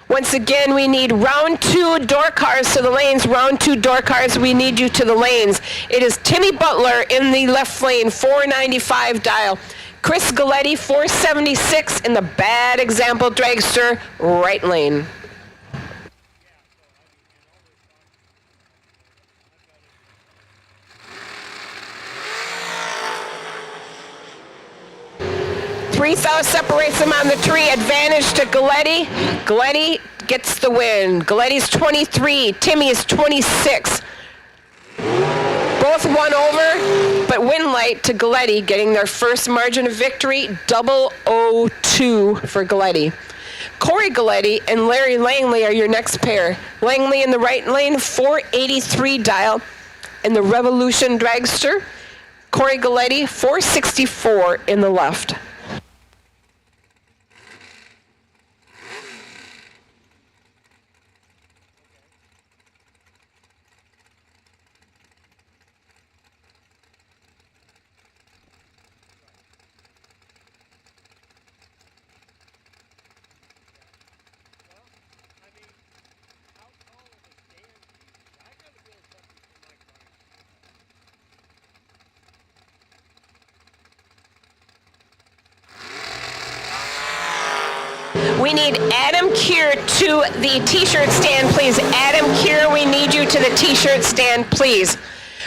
Speaker 7: Once again, we need round 2 door cars to the lanes. Round 2 door cars, we need you to the lanes. It is Timmy Butler in the left lane, 495 dial. Chris Galletti, 476 in the Bad Example Dragster, right lane. Three thou separates them on the tree. Advantage to Galletti. Galletti gets the win. Galetti's 23. Timmy is 26. Both 1 over, but win light to Galletti, getting their first margin of victory, 002 for Galletti. Corey Galletti and Larry Langley are your next pair. Langley in the right lane, 483 dial. In the Revolution Dragster, Corey Galletti, 464 in the left. We need Adam Keir to the t-shirt stand, please. Adam Keir, we need you to the t-shirt stand, please.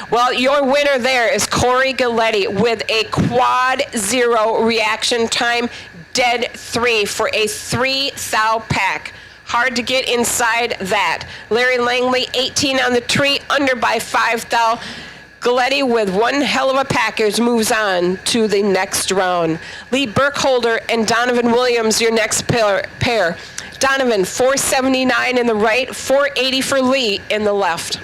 Speaker 7: Well, your winner there is Corey Galletti with a quad 0 reaction time, dead 3 for a 3 thou pack. Hard to get inside that. Larry Langley, 18 on the tree, under by 5 thou. Galletti with one hell of a package moves on to the next round. Lee Burkholder and Donovan Williams, your next pair. Donovan, 479 in the right, 480 for Lee in the left.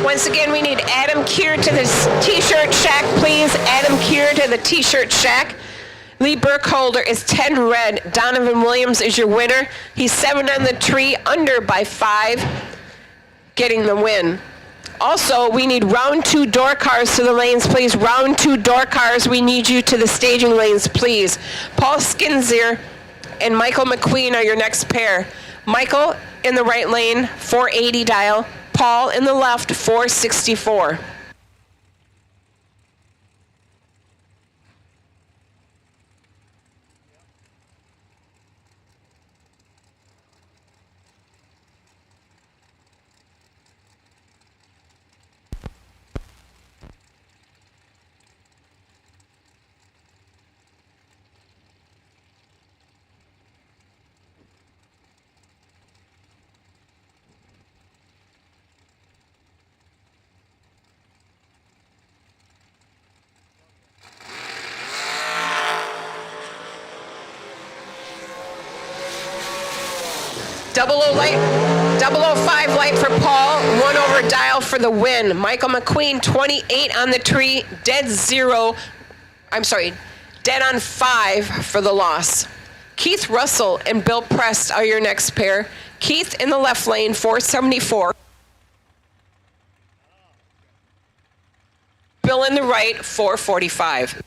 Speaker 7: Once again, we need Adam Keir to the t-shirt shack, please. Adam Keir to the t-shirt shack. Lee Burkholder is 10 red. Donovan Williams is your winner. He's 7 on the tree, under by 5, getting the win. Also, we need round 2 door cars to the lanes, please. Round 2 door cars, we need you to the staging lanes, please. Paul Skinzier and Michael McQueen are your next pair. Michael in the right lane, 480 dial. Paul in the left, 464. Double 005 light for Paul, 1 over dial for the win. Michael McQueen, 28 on the tree, dead on 5 for the loss. Keith Russell and Bill Prest are your next pair. Keith in the left lane, 474. Bill in the right, 445.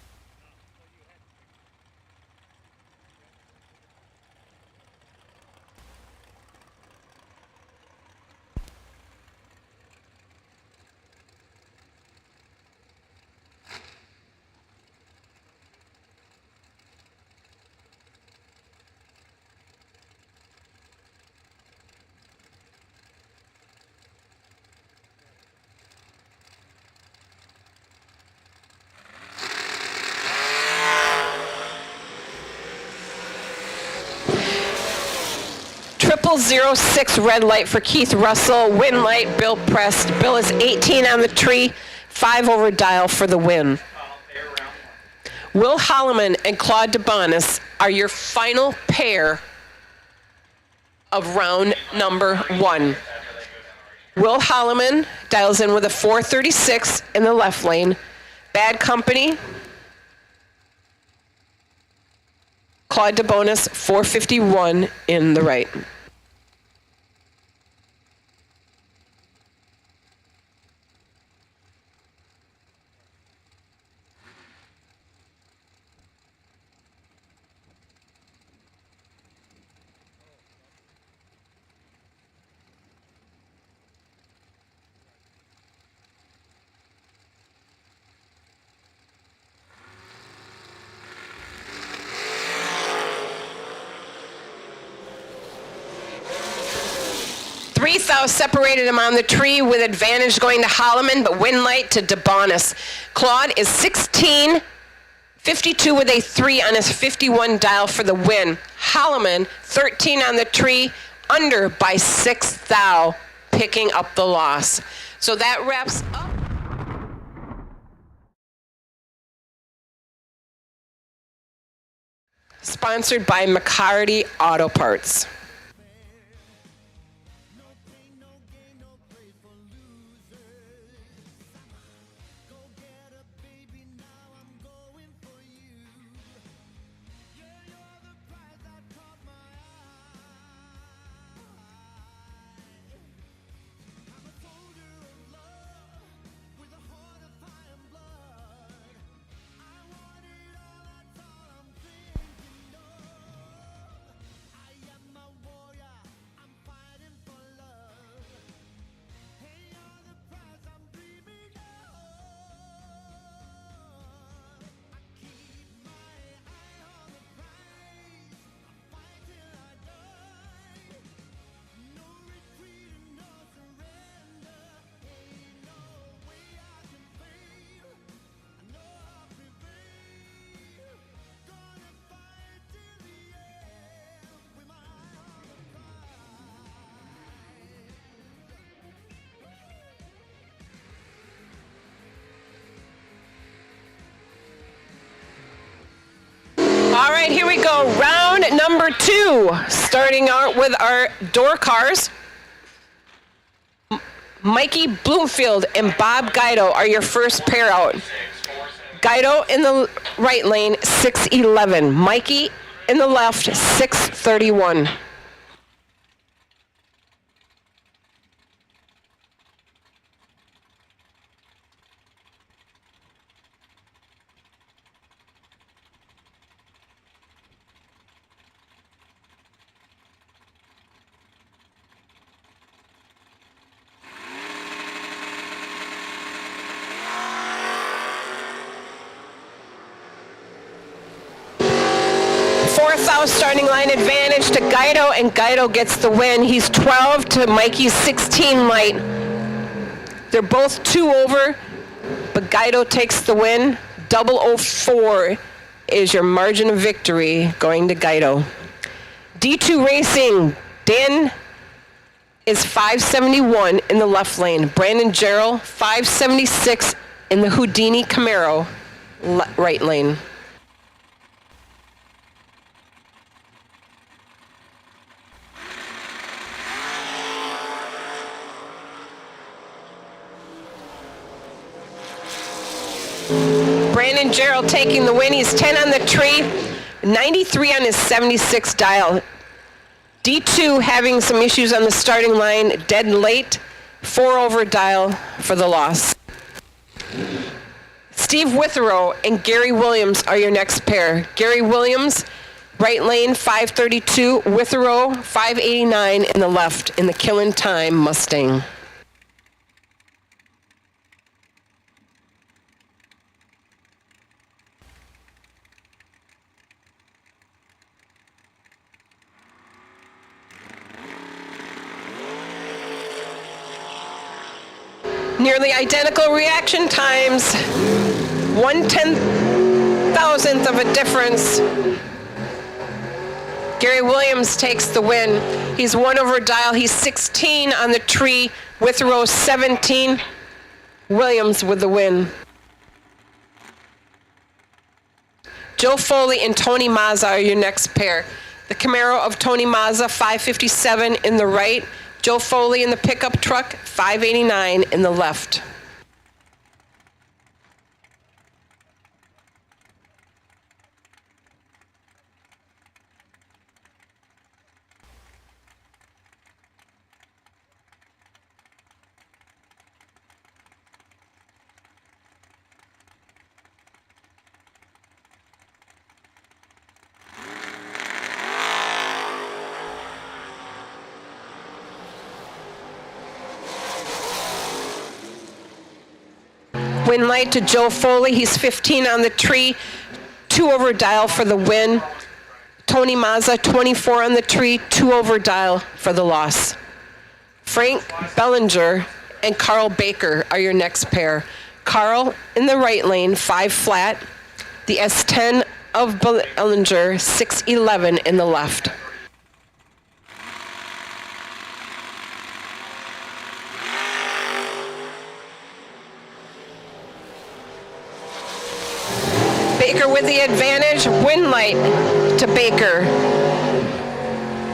Speaker 7: Triple 06 red light for Keith Russell. Win light, Bill Prest. Bill is 18 on the tree, 5 over dial for the win. Will Holloman and Claude DeBonis are your final pair of round number 1. Will Holloman dials in with a 436 in the left lane. Bad Company, Claude DeBonis, 451 in the right. Three thou separated him on the tree with advantage going to Holloman, but win light to DeBonis. Claude is 16.52 with a 3 on his 51 dial for the win. Holloman, 13 on the tree, under by 6 thou, picking up the loss. So that wraps up. Sponsored by McCarty Auto Parts. All right, here we go. Round number 2. Starting out with our door cars. Mikey Bloomfield and Bob Guido are your first pair out. Guido in the right lane, 6:11. Mikey in the left, 6:31. Starting line advantage to Guido, and Guido gets the win. He's 12 to Mikey's 16 light. They're both 2 over, but Guido takes the win. 004 is your margin of victory going to Guido. D2 Racing, Dan is 571 in the left lane. Brandon Jarrell, 576 in the Houdini Camaro right lane. Brandon Jarrell taking the win. He's 10 on the tree, 93 on his 76 dial. D2 having some issues on the starting line, dead late, 4 over dial for the loss. Steve Witherow and Gary Williams are your next pair. Gary Williams, right lane, 532. Witherow, 589 in the left in the Killin' Time Mustang. Nearly identical reaction times, 1/10,000th of a difference. Gary Williams takes the win. He's 1 over dial. He's 16 on the tree. Witherow 17. Williams with the win. Joe Foley and Tony Mazza are your next pair. The Camaro of Tony Mazza, 557 in the right. Joe Foley in the pickup truck, 589 in the left. Win light to Joe Foley. He's 15 on the tree. 2 over dial for the win. Tony Mazza, 24 on the tree. 2 over dial for the loss. Frank Bellinger and Carl Baker are your next pair. Carl in the right lane, 5 flat. The S10 of Bellinger, 611 in the left. Baker with the advantage. Win light to Baker.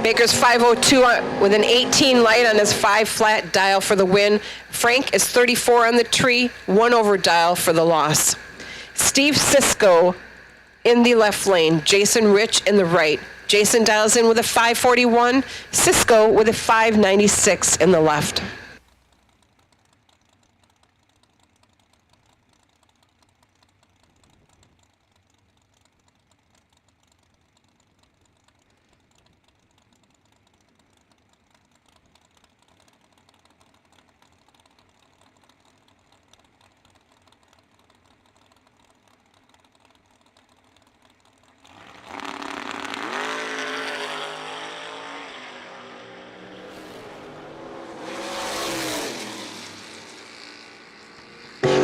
Speaker 7: Baker's 502 with an 18 light on his 5 flat dial for the win. Frank is 34 on the tree, 1 over dial for the loss. Steve Cisco in the left lane. Jason Rich in the right. Jason dials in with a 541. Cisco with a 596 in the left.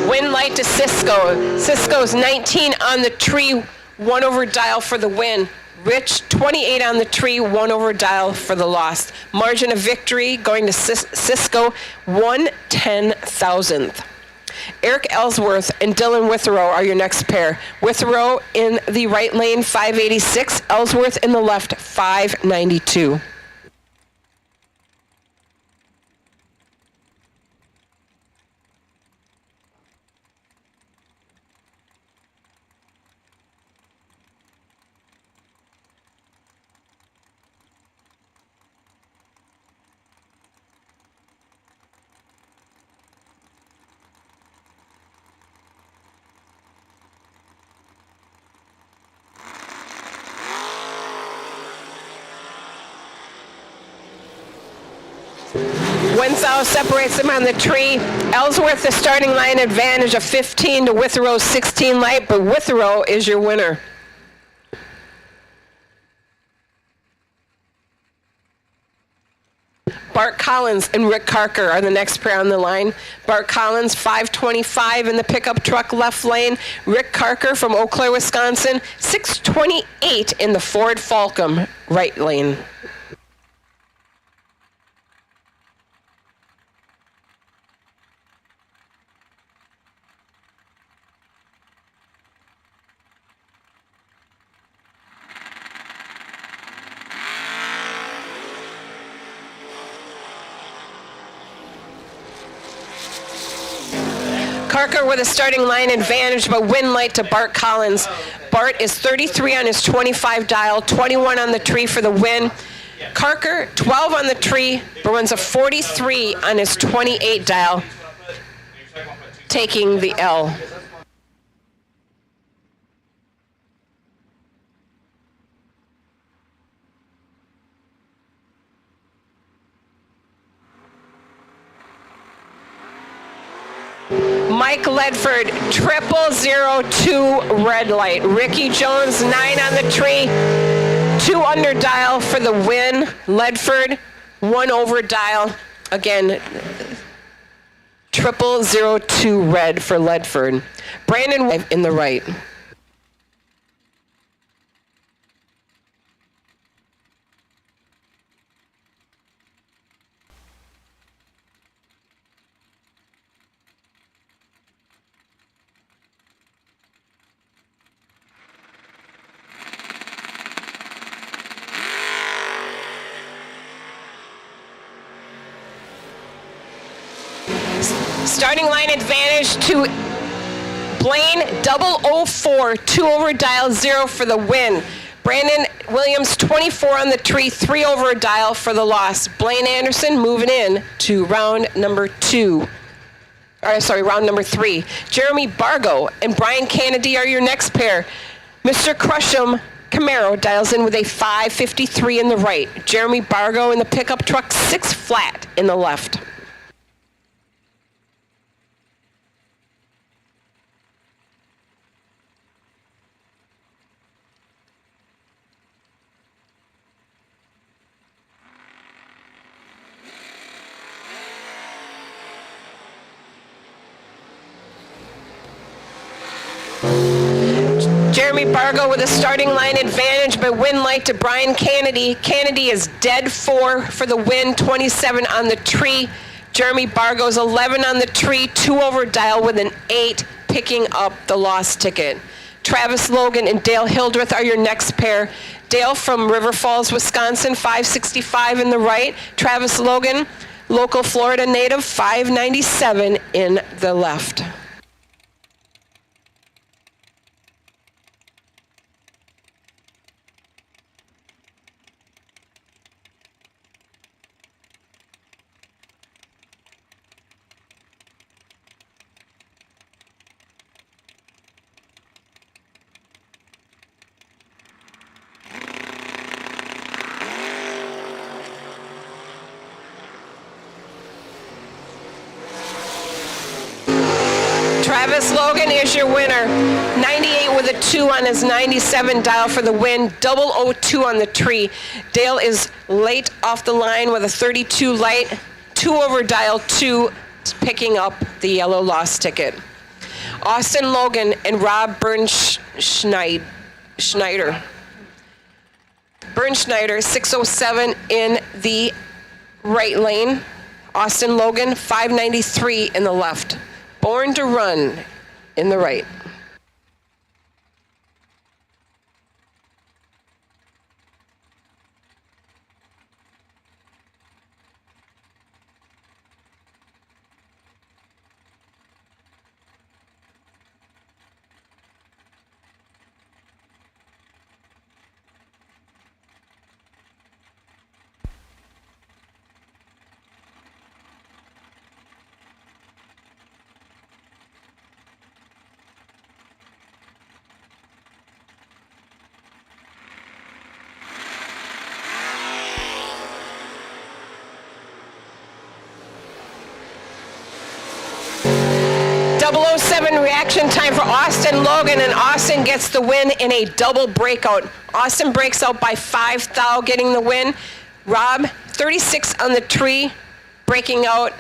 Speaker 7: Win light to Cisco. Cisco's 19 on the tree, 1 over dial for the win. Rich, 28 on the tree, 1 over dial for the loss. Margin of victory going to Cisco, 1/10,000th. Eric Ellsworth and Dylan Withrow are your next pair. Withrow in the right lane, 586. Ellsworth in the left, 592. Wenzel separates them on the tree. Ellsworth, the starting line advantage of 15 to Witherow's 16 light, but Witherow is your winner. Bart Collins and Rick Carker are the next pair on the line. Bart Collins, 525 in the pickup truck left lane. Rick Carker from Eau Claire, Wisconsin, 628 in the Ford Falcon right lane. Carker with a starting line advantage, but win light to Bart Collins. Bart is 33 on his 25 dial, 21 on the tree for the win. Carker, 12 on the tree, but runs a 43 on his 28 dial, taking the L. Mike Ledford, 0002 red light. Ricky Jones, 9 on the tree, 2 under dial for the win. Ledford, 1 over dial. Again, 0002 red for Ledford. Brandon in the right. Starting line advantage to Blaine 004, 2 over dial 0 for the win. Brandon Williams 24 on the tree, 3 over dial for the loss. Blaine Anderson moving in to round number 3. Jeremy Bargo and Brian Kennedy are your next pair. Mr. Crusham Camaro dials in with a 553 in the right. Jeremy Bargo in the pickup truck, 6 flat in the left. Jeremy Bargo with a starting line advantage, but win light to Brian Kennedy. Kennedy is dead 4 for the win, 27 on the tree. Jeremy Bargo's 11 on the tree, 2 over dial with an 8, picking up the lost ticket. Travis Logan and Dale Hildreth are your next pair. Dale from River Falls, Wisconsin, 565 in the right. Travis Logan, local Florida native, 597 in the left. Travis Logan is your winner. 98 with a 2 on his 97 dial for the win. 002 on the tree. Dale is late off the line with a 32 light. 2 over dial 2, picking up the yellow lost ticket. Austin Logan and Rob Bernschneider. Bernschneider, 607 in the right lane. Austin Logan, 593 in the left. Born to Run in the right. .007 reaction time for Austin Logan, and Austin gets the win in a double breakout. Austin breaks out by 5 thou, getting the win. Rob, 36 on the tree, breaking out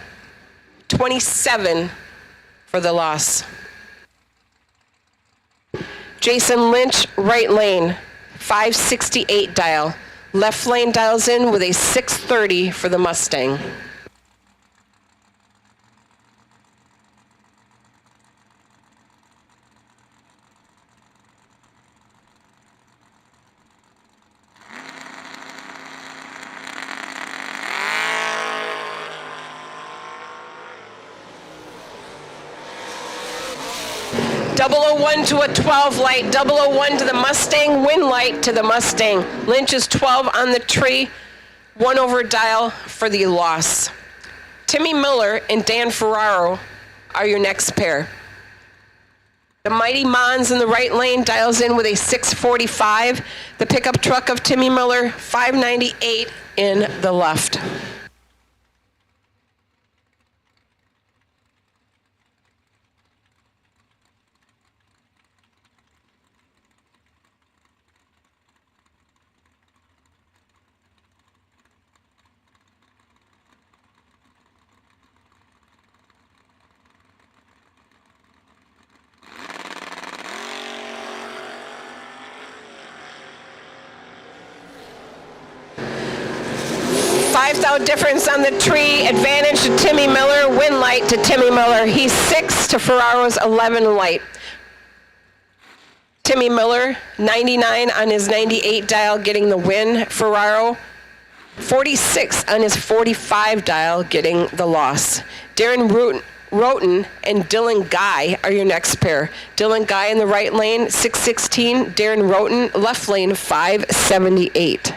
Speaker 7: 27 for the loss. Jason Lynch, right lane, 568 dial. Left lane dials in with a 630 for the Mustang. .001 to a 12 light, 001 to the Mustang, win light to the Mustang. Lynch is 12 on the tree, 1 over dial for the loss. Timmy Miller and Dan Ferraro are your next pair. The Mighty Mons in the right lane dials in with a 645. The pickup truck of Timmy Miller, 598 in the left. .5 difference on the tree, advantage to Timmy Miller, win light to Timmy Miller. He's 6 to Ferraro's 11 light. Timmy Miller, 99 on his 98 dial, getting the win. Ferraro, 46 on his 45 dial, getting the loss. Darren Roten and Dylan Guy are your next pair. Dylan Guy in the right lane, 616. Darren Roten, left lane, 578.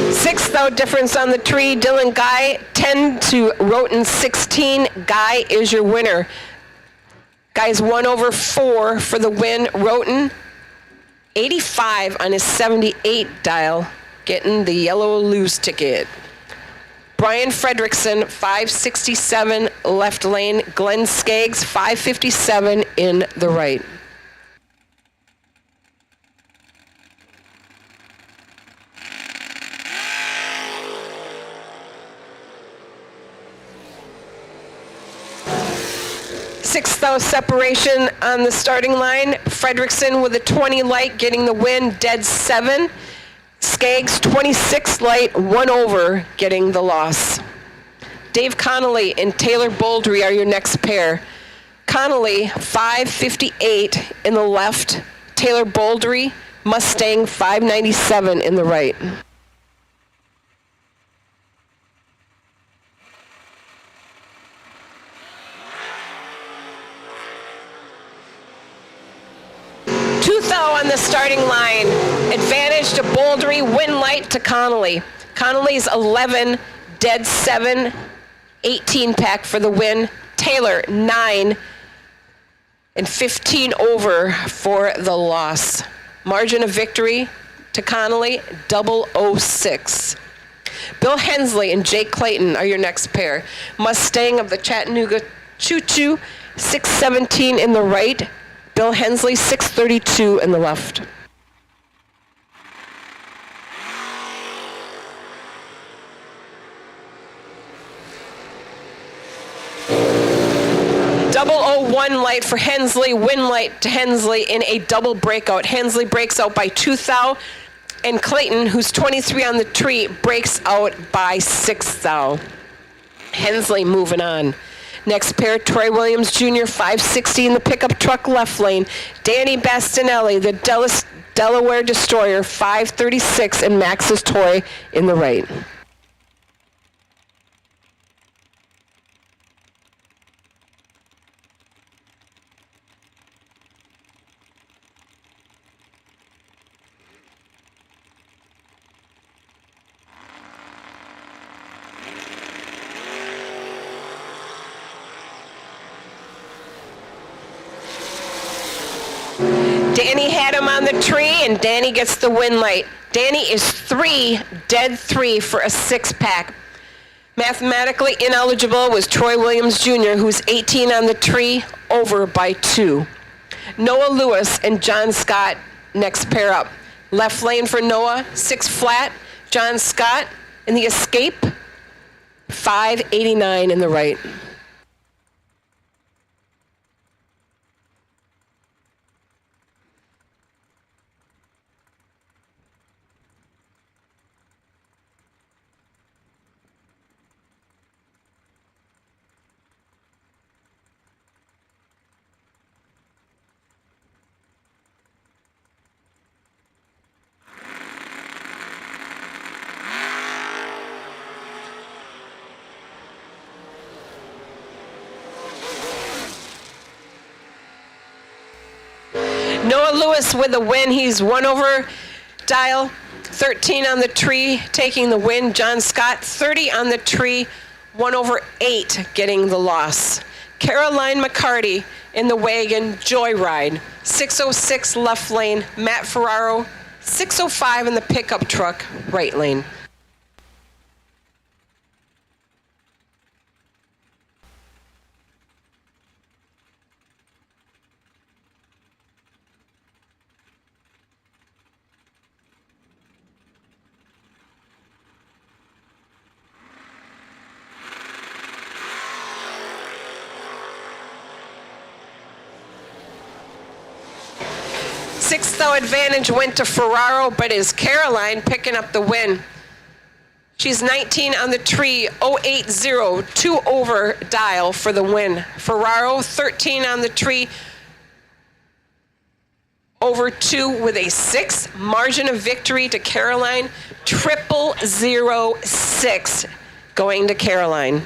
Speaker 7: Sixth though difference on the tree. Dylan Guy 10 to Roten 16. Guy is your winner. Guy's 1/4 for the win. Roten 85 on his 78 dial, getting the yellow lose ticket. Brian Fredrickson 567 left lane. Glenn Skaggs 557 in the right. Sixth though separation on the starting line. Fredrickson with a 20 light getting the win, dead 7. Skaggs 26 light, 1/over getting the loss. Dave Connolly and Taylor Boldry are your next pair. Connolly 558 in the left. Taylor Boldry Mustang 597 in the right. On the starting line, advantage to Boldry, win light to Connolly. Connolly's 11, dead 7, 18 pack for the win. Taylor 9 and 15 over for the loss. Margin of victory to Connolly 006. Bill Hensley and Jake Clayton are your next pair. Mustang of the Chattanooga Choo Choo 617 in the right. Bill Hensley, 632 in the left. .001 light for Hensley, win light to Hensley in a double breakout. Hensley breaks out by 2 thou, and Clayton, who's 23 on the tree, breaks out by 6 thou. Hensley moving on. Next pair, Troy Williams Jr., 560 in the pickup truck left lane. Danny Bastinelli, the Delaware Destroyer, 536, and Max's Toy in the right. Danny had him on the tree, and Danny gets the win light. Danny is 3, dead 3 for a 6-pack. Mathematically ineligible was Troy Williams Jr., who's 18 on the tree, over by 2. Noah Lewis and John Scott, next pair up. Left lane for Noah, 6 flat. John Scott in the Escape, 589 in the right. Noah Lewis with a win. He's 1/over dial, 13 on the tree, taking the win. John Scott, 30 on the tree, 1/8 getting the loss. Caroline McCarty in the wagon, Joyride, 606 left lane. Matt Ferraro, 605 in the pickup truck, right lane. Sixth though advantage went to Ferraro, but is Caroline picking up the win. She's 19 on the tree, 080, 2 over dial for the win. Ferraro, 13 on the tree, over 2 with a 6. Margin of victory to Caroline, 0006 going to Caroline.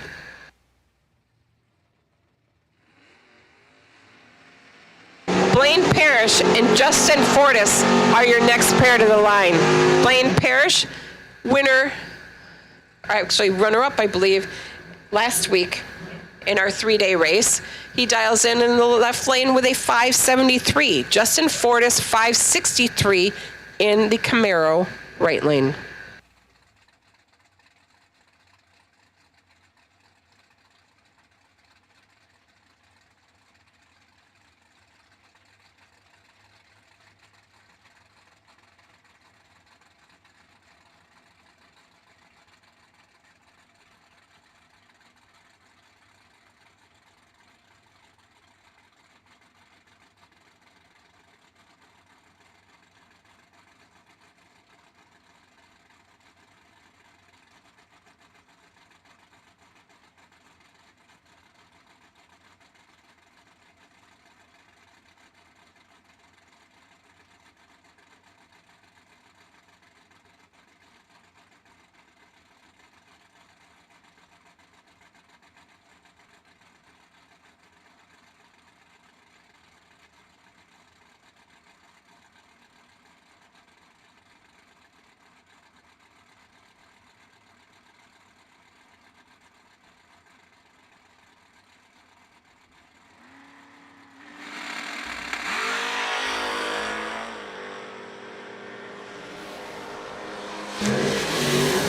Speaker 7: Blaine Parrish and Justin Fortis are your next pair to the line. Blaine Parrish, winner, actually runner-up, I believe, last week in our 3-day race. He dials in the left lane with a 573. Justin Fortis, 563 in the Camaro right lane.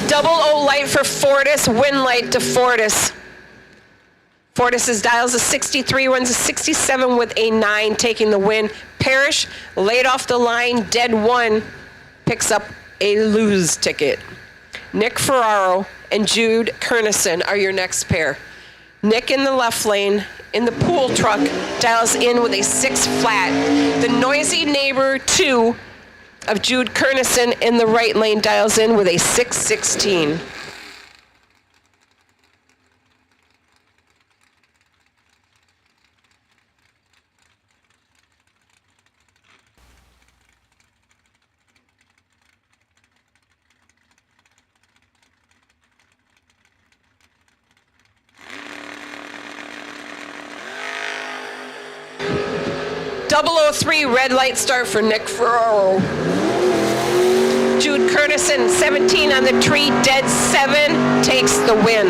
Speaker 7: Double O light for Fortis, win light to Fortis. Fortis's dials a 63, runs a 67 with a 9, taking the win. Parrish, laid off the line, dead 1, picks up a lose ticket. Nick Ferraro and Jude Kernison are your next pair. Nick in the left lane, in the pool truck, dials in with a 6 flat. The noisy neighbor 2 of Jude Kernison in the right lane dials in with a 616. .003 red light start for Nick Ferraro. Jude Kernison, 17 on the tree, dead 7, takes the win.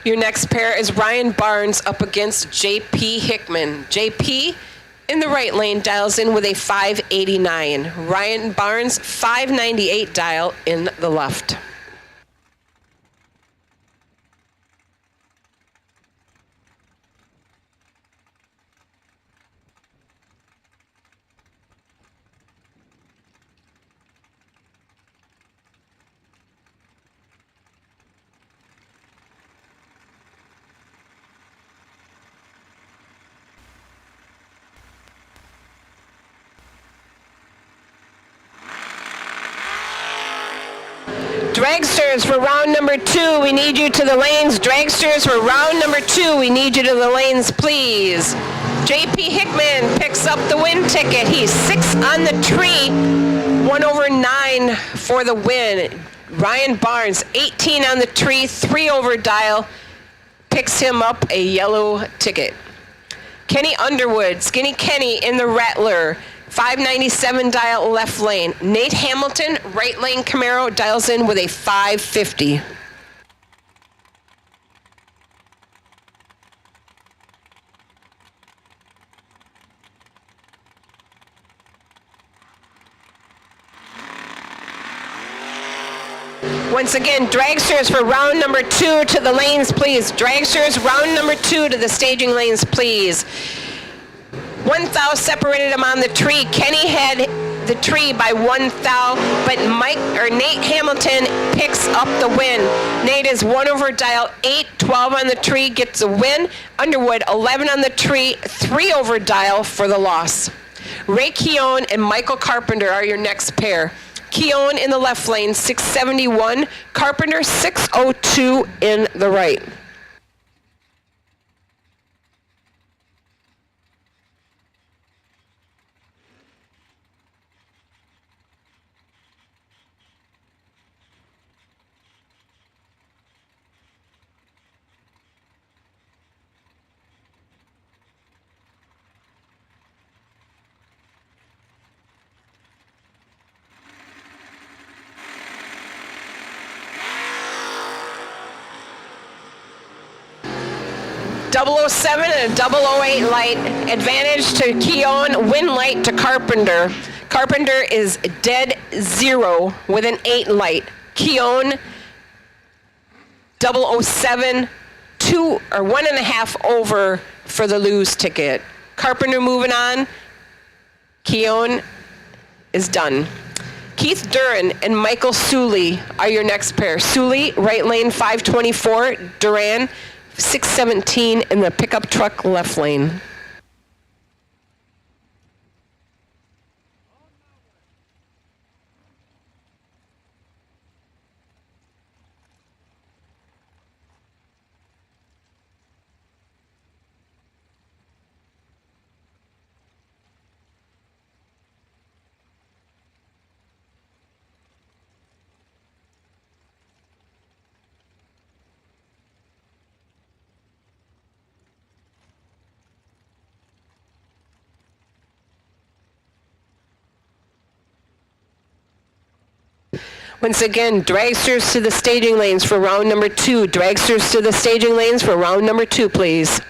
Speaker 7: Your next pair is Ryan Barnes up against JP Hickman. JP in the right lane dials in with a 589. Ryan Barnes, 598 dial in the left. Dragsters for round number 2, we need you to the lanes. Dragsters for round number 2, we need you to the lanes, please. JP Hickman picks up the win ticket. He's 6 on the tree, 1/9 for the win. Ryan Barnes, 18 on the tree, 3 over dial, picks him up a yellow ticket. Kenny Underwood, Skinny Kenny in the Rattler, 597 dial left lane. Nate Hamilton, right lane Camaro, dials in with a 550. Once again, dragsters for round number 2 to the lanes, please. Dragsters, round number 2 to the staging lanes, please. 1 thou separated him on the tree. Kenny had the tree by 1 thou, but Nate Hamilton picks up the win. Nate is 1 over dial, 8, 12 on the tree, gets a win. Underwood, 11 on the tree, 3 over dial for the loss. Ray Keown and Michael Carpenter are your next pair. Keown in the left lane, 671. Carpenter, 602 in the right. .007 and a .008 light. Advantage to Keown, win light to Carpenter. Carpenter is dead 0 with an 8 light. Keown, 007, 2 or 1.5 over for the lose ticket. Carpenter moving on. Keown is done. Keith Duran and Michael Suley are your next pair. Suley, right lane 524. Duran, 617 in the pickup truck left lane. Once again, dragsters to the staging lanes for round number 2. Dragsters to the staging lanes for round number 2, please.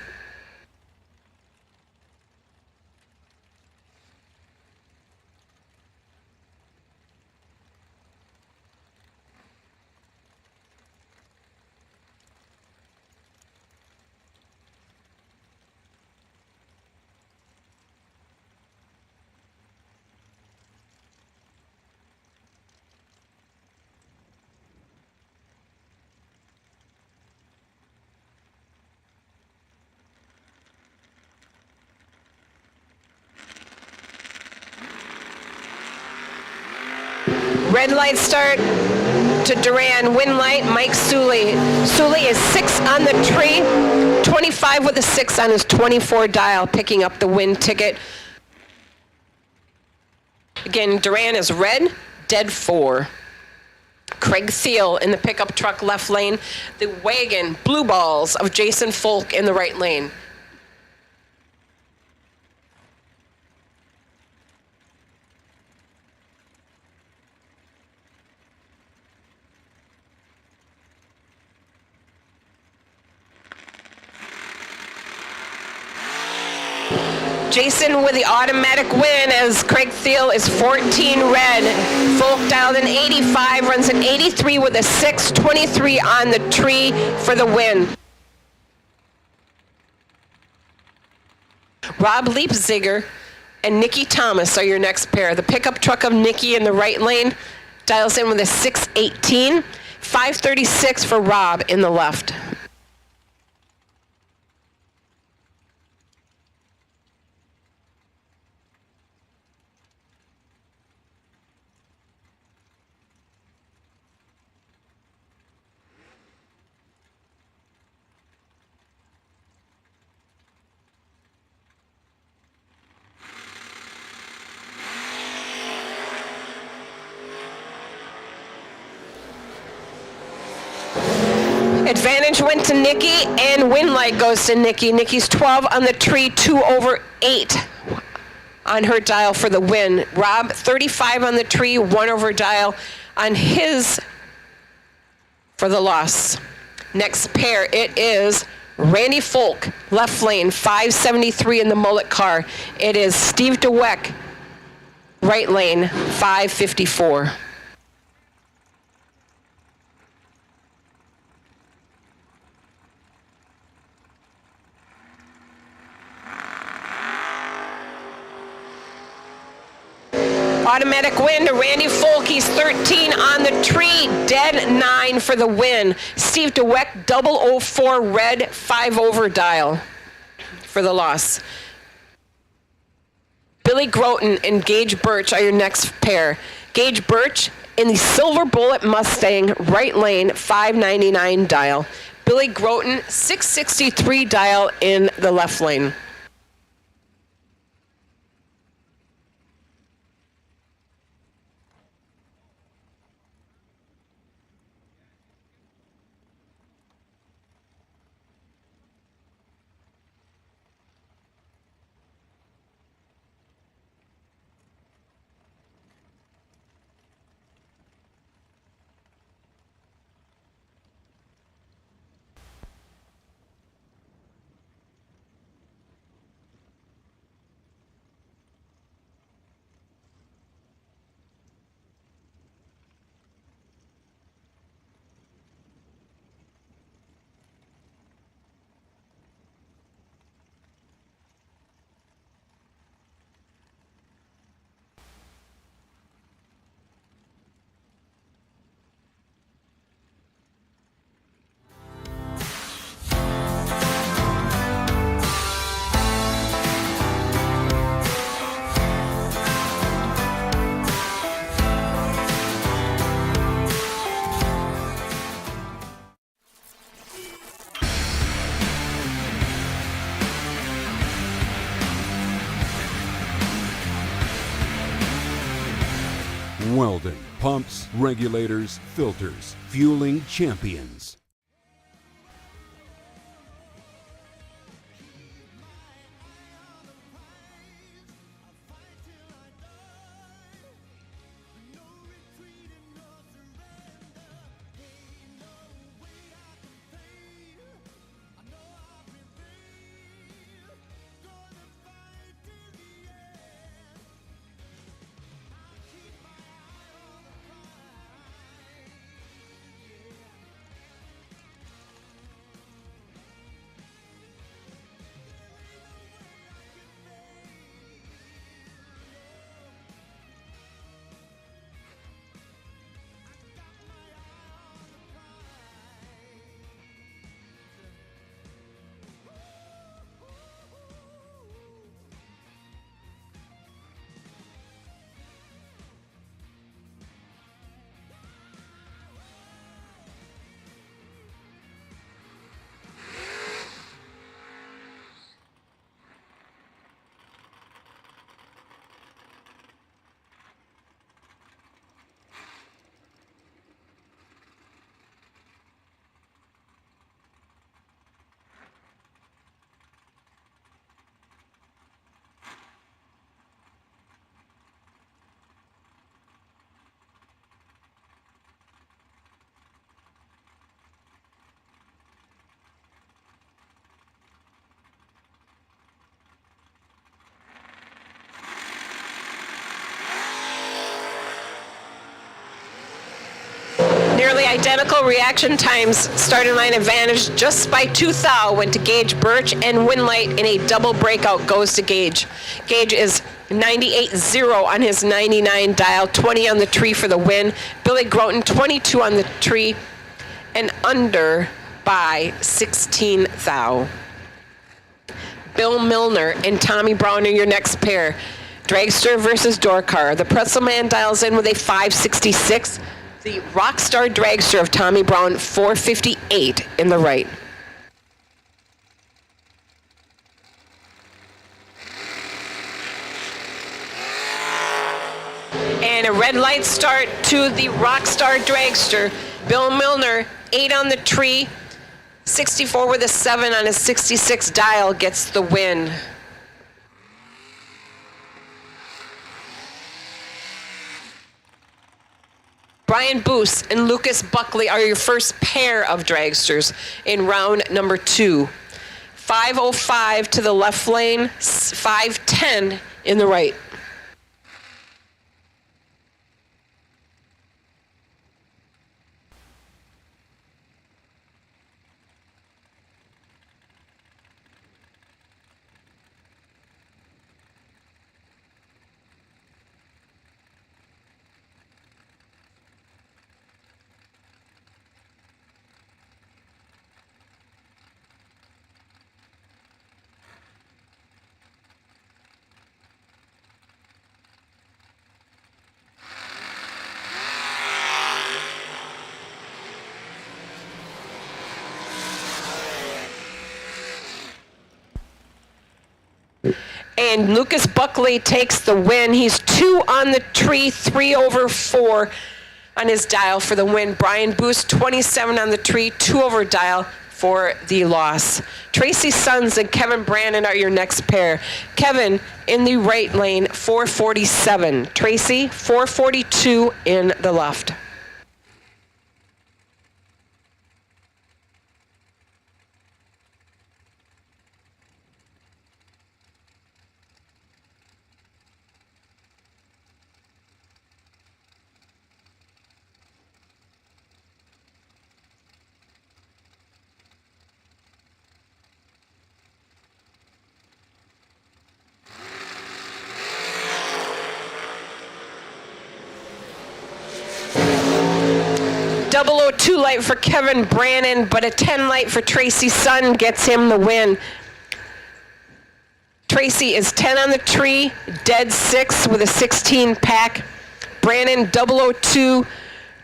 Speaker 7: Red light start to Duran. Win light, Mike Suley. Suley is 6 on the tree, 25 with a 6 on his 24 dial, picking up the win ticket. Again, Duran is red, dead 4. Craig Thiel in the pickup truck left lane. The wagon, blue balls of Jason Folk in the right lane. Jason with the automatic win as Craig Thiel is 14 red. Folk dialed an 85, runs an 83 with a 6, 23 on the tree for the win. Rob Leipziger and Nikki Thomas are your next pair. The pickup truck of Nikki in the right lane dials in with a 618, 536 for Rob in the left. Advantage went to Nikki, and win light goes to Nikki. Nikki's 12 on the tree, 2 over 8 on her dial for the win. Rob, 35 on the tree, 1 over dial on his for the loss. Next pair, it is Randy Folk, left lane, 573 in the mullet car. It is Steve DeWeck, right lane, 554. Automatic win to Randy Folk. He's 13 on the tree, dead 9 for the win. Steve DeWeck, 004 red, 5 over dial for the loss. Billy Groton and Gage Birch are your next pair. Gage Birch in the Silver Bullet Mustang, right lane, 599 dial. Billy Groton, 663 dial in the left lane.
Speaker 1: Weldon Pumps, Regulators, Filters, Fueling Champions.
Speaker 7: Nearly identical reaction times, starting line advantage just by 2 thou went to Gage Birch, and Winlight in a double breakout goes to Gage. Gage is 98.0 on his 99 dial, 20 on the tree for the win. Billy Groton 22 on the tree and under by 16 thou. Bill Milner and Tommy Brown are your next pair. Dragster versus Dorcar. The Pretzel Man dials in with a 566. The Rockstar Dragster of Tommy Brown, 458 in the right. And a red light start to the Rockstar Dragster. Bill Milner, 8 on the tree, 64 with a 7 on his 66 dial, gets the win. Brian Boos and Lucas Buckley are your first pair of dragsters in round number 2. 505 to the left lane, 510 in the right. And Lucas Buckley takes the win. He's 2 on the tree, 3 over 4 on his dial for the win. Brian Boost, 27 on the tree, 2 over dial for the loss. Tracy Sons and Kevin Brandon are your next pair. Kevin in the right lane, 447. Tracy, 442 in the left. Double 02 light for Kevin Brannon, but a 10 light for Tracy Sun gets him the win. Tracy is 10 on the tree, dead 6 with a 16 pack. Brannon 002,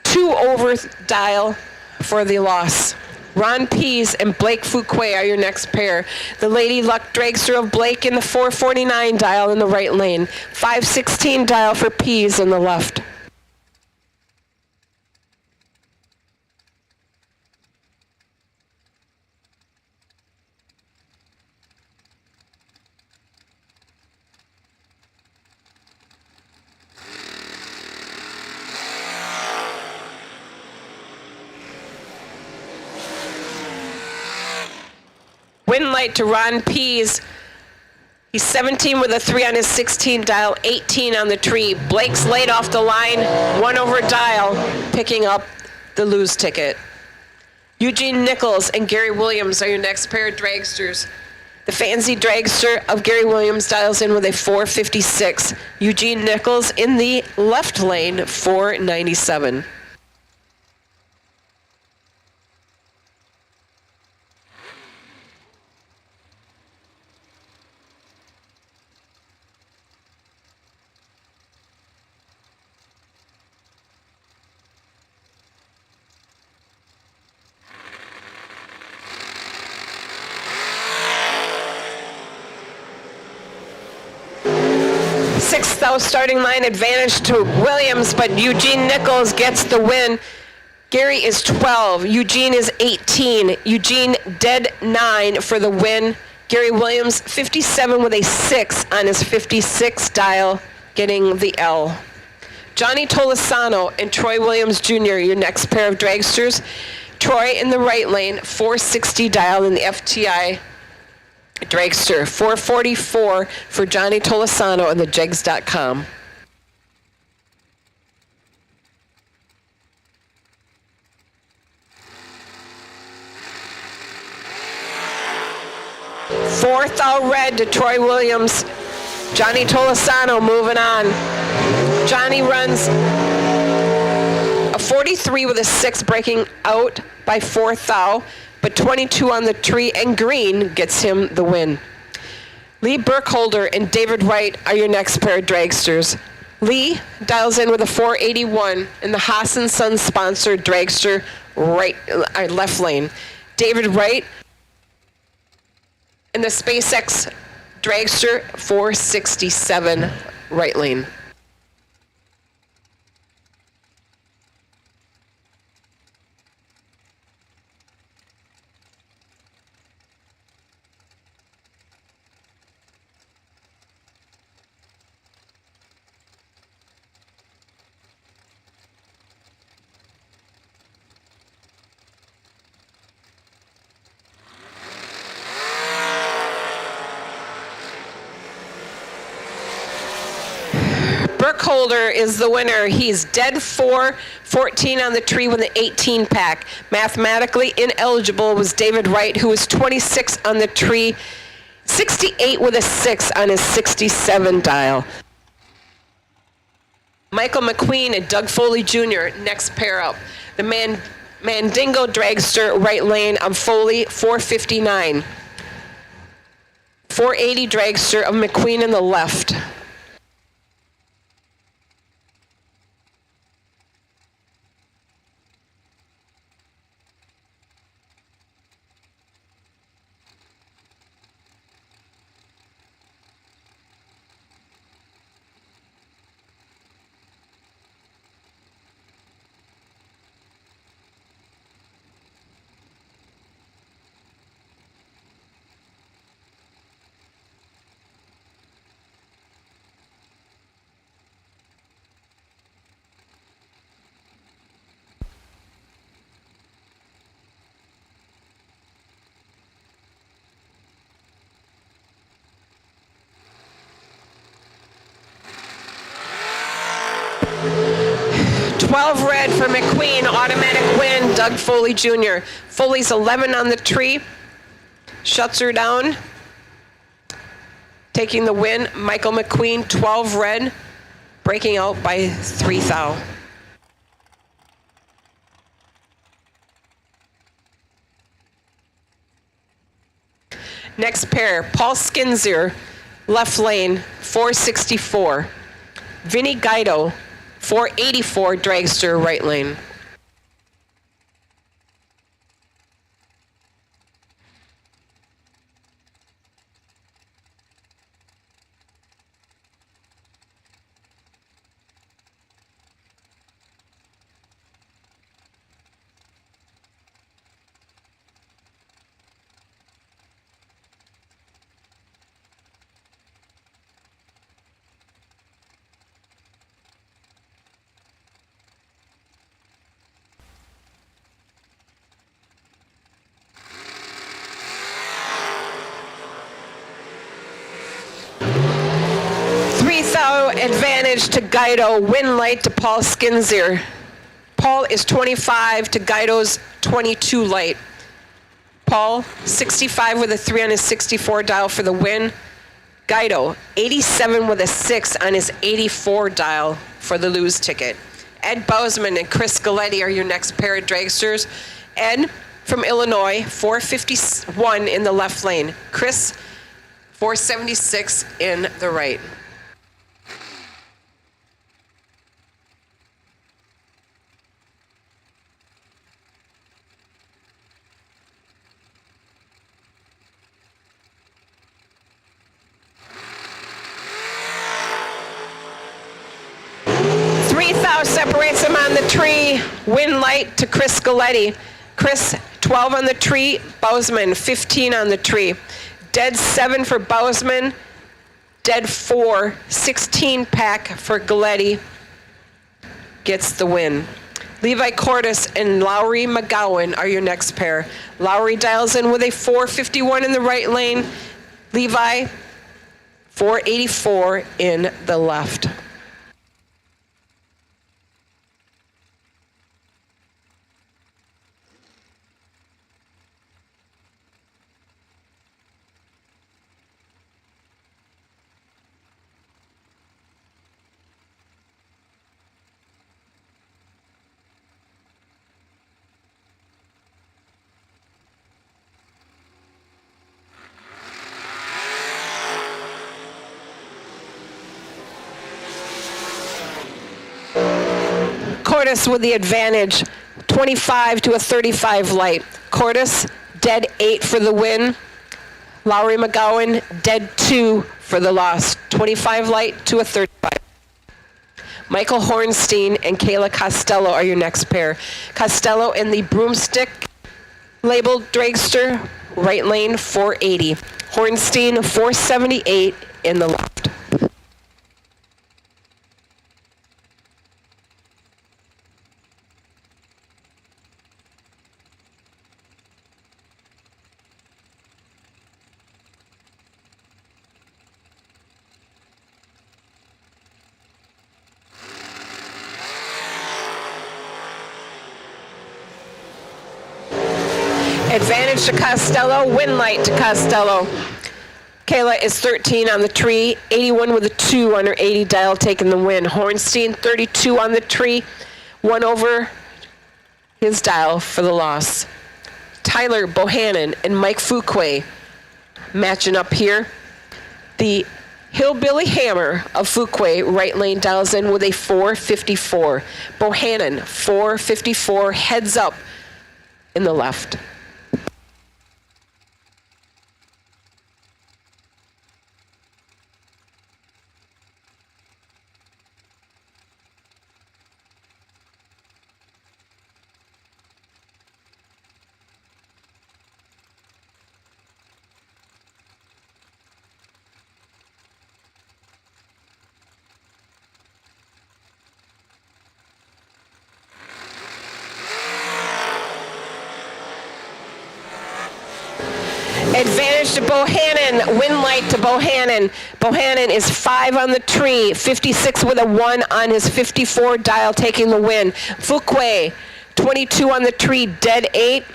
Speaker 7: 2 over dial for the loss. Ron Pease and Blake Fuquay are your next pair. The Lady Luck Dragster of Blake in the 449 dial in the right lane. 516 dial for Pease in the left. Win light to Ron Pease. He's 17 with a 3 on his 16 dial, 18 on the tree. Blake's laid off the line, 1 over dial, picking up the lose ticket. Eugene Nichols and Gary Williams are your next pair of dragsters. The fancy dragster of Gary Williams dials in with a 456. Eugene Nichols in the left lane, 497. Sixth out starting line advantage to Williams, but Eugene Nichols gets the win. Gary is 12, Eugene is 18. Eugene dead 9 for the win. Gary Williams 57 with a 6 on his 56 dial, getting the L. Johnny Tolosano and Troy Williams Jr., your next pair of dragsters. Troy in the right lane, 460 dial in the FTI dragster. 444 for Johnny Tolosano and the jegs.com. Fourth out red to Troy Williams. Johnny Tolosano moving on. Johnny runs a 43 with a 6, breaking out by fourth thou, but 22 on the tree, and green gets him the win. Lee Burkholder and David Wright are your next pair of dragsters. Lee dials in with a 481 in the Haas & Sons sponsored dragster left lane. David Wright in the SpaceX dragster 467 right lane. Burkholder is the winner. He's dead 4, 14 on the tree with an 18 pack. Mathematically ineligible was David Wright, who was 26 on the tree, 68 with a 6 on his 67 dial. Michael McQueen and Doug Foley Jr., next pair up. The Mandingo dragster right lane of Foley, 459. 480 dragster of McQueen in the left. 12 red for McQueen, automatic win, Doug Foley Jr. Foley's 11 on the tree, shuts her down. Taking the win, Michael McQueen, 12 red, breaking out by 3 thou. Next pair, Paul Skinzer, left lane, 464. Vinny Guido, 484, dragster, right lane. Advantage to Guido, win light to Paul Skinzer. Paul is 25 to Guido's 22 light. Paul, 65 with a 3 on his 64 dial for the win. Guido, 87 with a 6 on his 84 dial for the lose ticket. Ed Bousman and Chris Galetti are your next pair of dragsters. Ed from Illinois, 451 in the left lane. Chris, 476 in the right. 3 thou separates him on the tree. Win light to Chris Galetti. Chris, 12 on the tree. Bousman, 15 on the tree. Dead 7 for Bousman. Dead 4, 16 pack for Galetti. Gets the win. Levi Cordes and Lowry McGowan are your next pair. Lowry dials in with a 451 in the right lane. Levi, 484 in the left. Cordes with the advantage, 25 to a 35 light. Cordes, dead 8 for the win. Lowry McGowan, dead 2 for the loss, 25 light to a 35. Michael Hornstein and Kayla Costello are your next pair. Costello in the broomstick labeled dragster, right lane 480. Hornstein 478 in the left. Advantage to Costello, win light to Costello. Kayla is 13 on the tree, 81 with a 2 on her 80 dial, taking the win. Hornstein, 32 on the tree, 1 over his dial for the loss. Tyler Bohannon and Mike Fuquay matching up here. The Hillbilly Hammer of Fuquay, right lane, dials in with a 454. Bohannon, 454, heads up in the left. Advantage to Bohannon. Win light to Bohannon. Bohannon is 5 on the tree. 56 with a 1 on his 54 dial, taking the win. Fuquay, 22 on the tree, dead 8.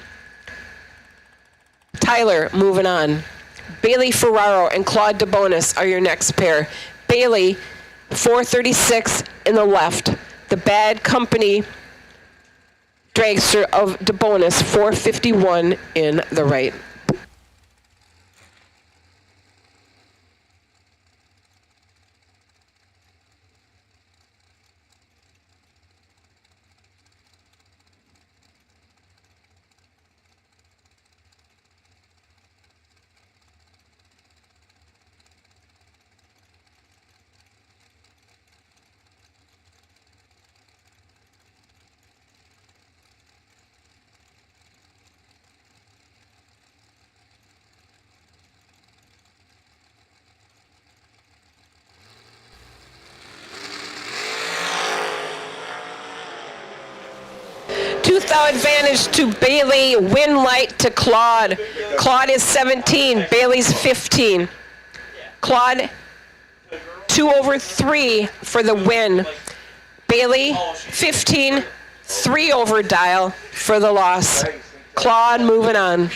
Speaker 7: Tyler, moving on. Bailey Ferraro and Claude DeBonis are your next pair. Bailey, 436 in the left. The Bad Company dragster of DeBonis, 451 in the right. Advantage to Bailey, win light to Claude. Claude is 17, Bailey's 15. Claude, 2/3 for the win. Bailey, 15, 3 over dial for the loss. Claude moving on.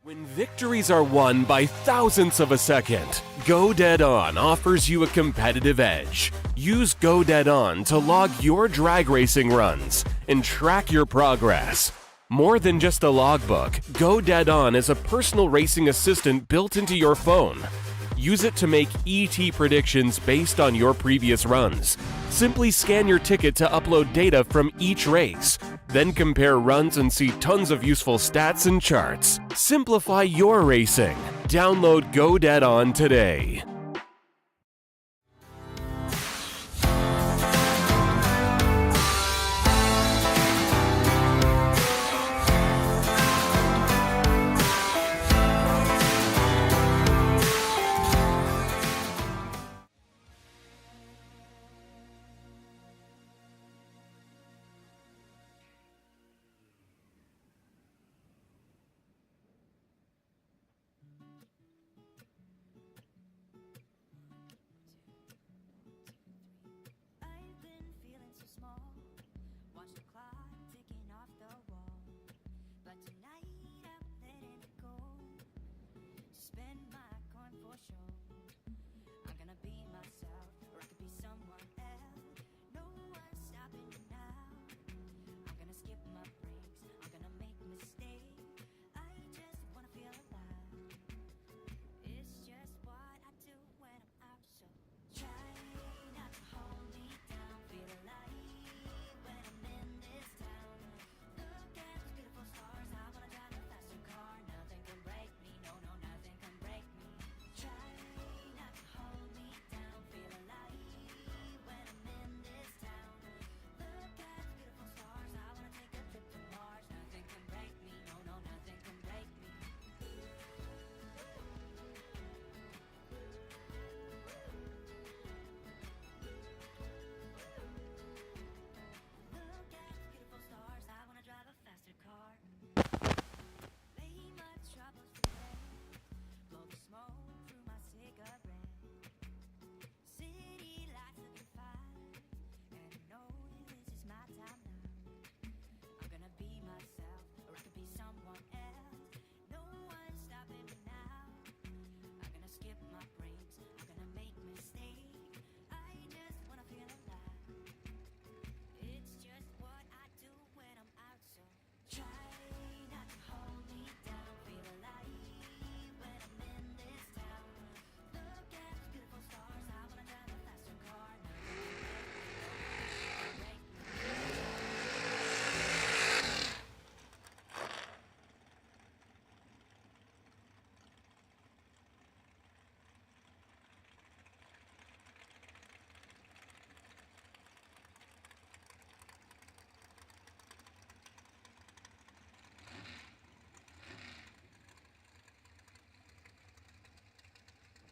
Speaker 2: When victories are won by thousandths of a second, Go Dead On offers you a competitive edge. Use Go Dead On to log your drag racing runs and track your progress. More than just a logbook, Go Dead On is a personal racing assistant built into your phone. Use it to make ET predictions based on your previous runs. Simply scan your ticket to upload data from each race. Then compare runs and see tons of useful stats and charts. Simplify your racing. Download Go Dead On today.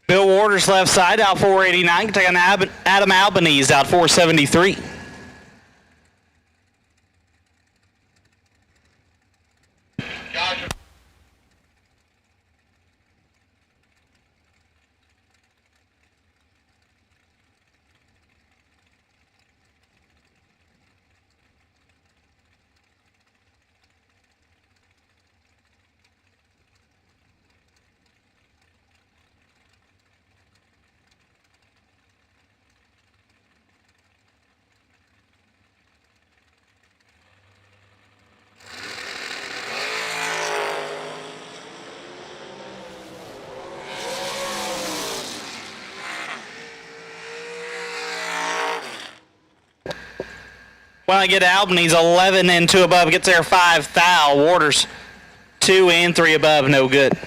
Speaker 4: Bill Waters left side out 489. Can take on Adam Albanese out 473. When I get to Albanese, 11 and 2 above, gets there 5 thou. Waters 2 and 3 above, no good.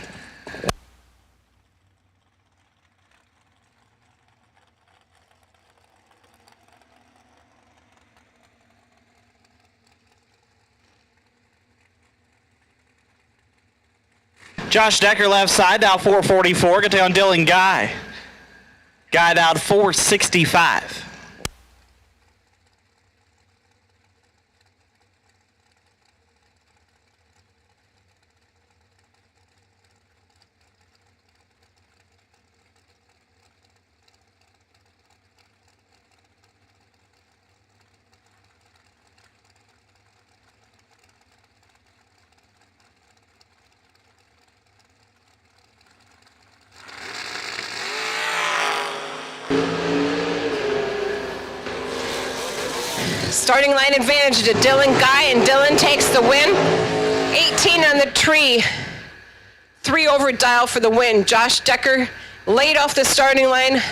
Speaker 4: Josh Decker left side out 444. Get on Dylan Guy. Guy out 465.
Speaker 7: Starting line advantage to Dylan Guy, and Dylan takes the win. 18 on the tree. 3 over dial for the win. Josh Decker laid off the starting line.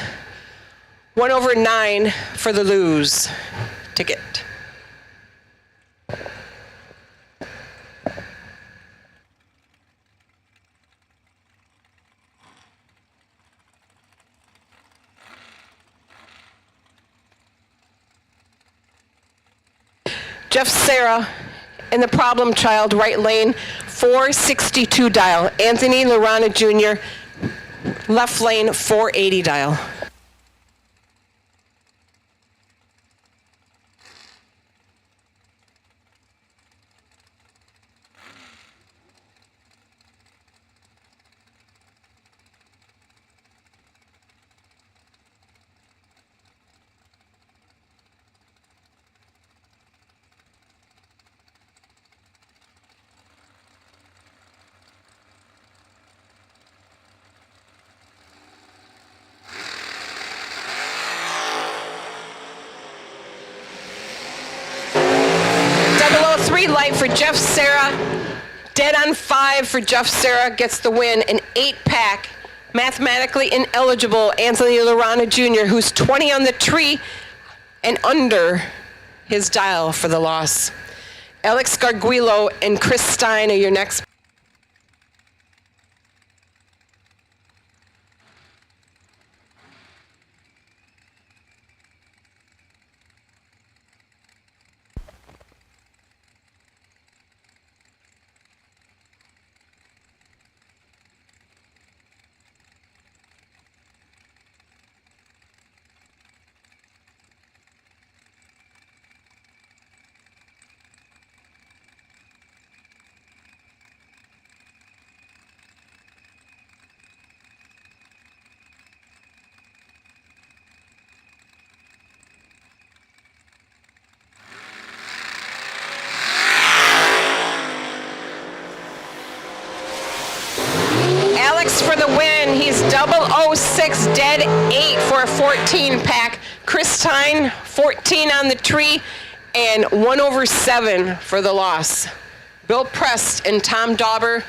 Speaker 7: 1 over 9 for the lose ticket. Jeff Serra in the problem child, right lane, 462 dial. Anthony Lorana Jr., left lane, 480 dial. Light for Jeff Serra, dead on 5 for Jeff Serra, gets the win. An 8-pack, mathematically ineligible Anthony Lorana Jr., who's 20 on the tree and under his dial for the loss. Alex Garguilo and Chris Stein are your next. For the win, he's 006, dead 8 for a 14-pack. Chris Stein, 14 on the tree, and 1 over 7 for the loss. Bill Prest and Tom Dauber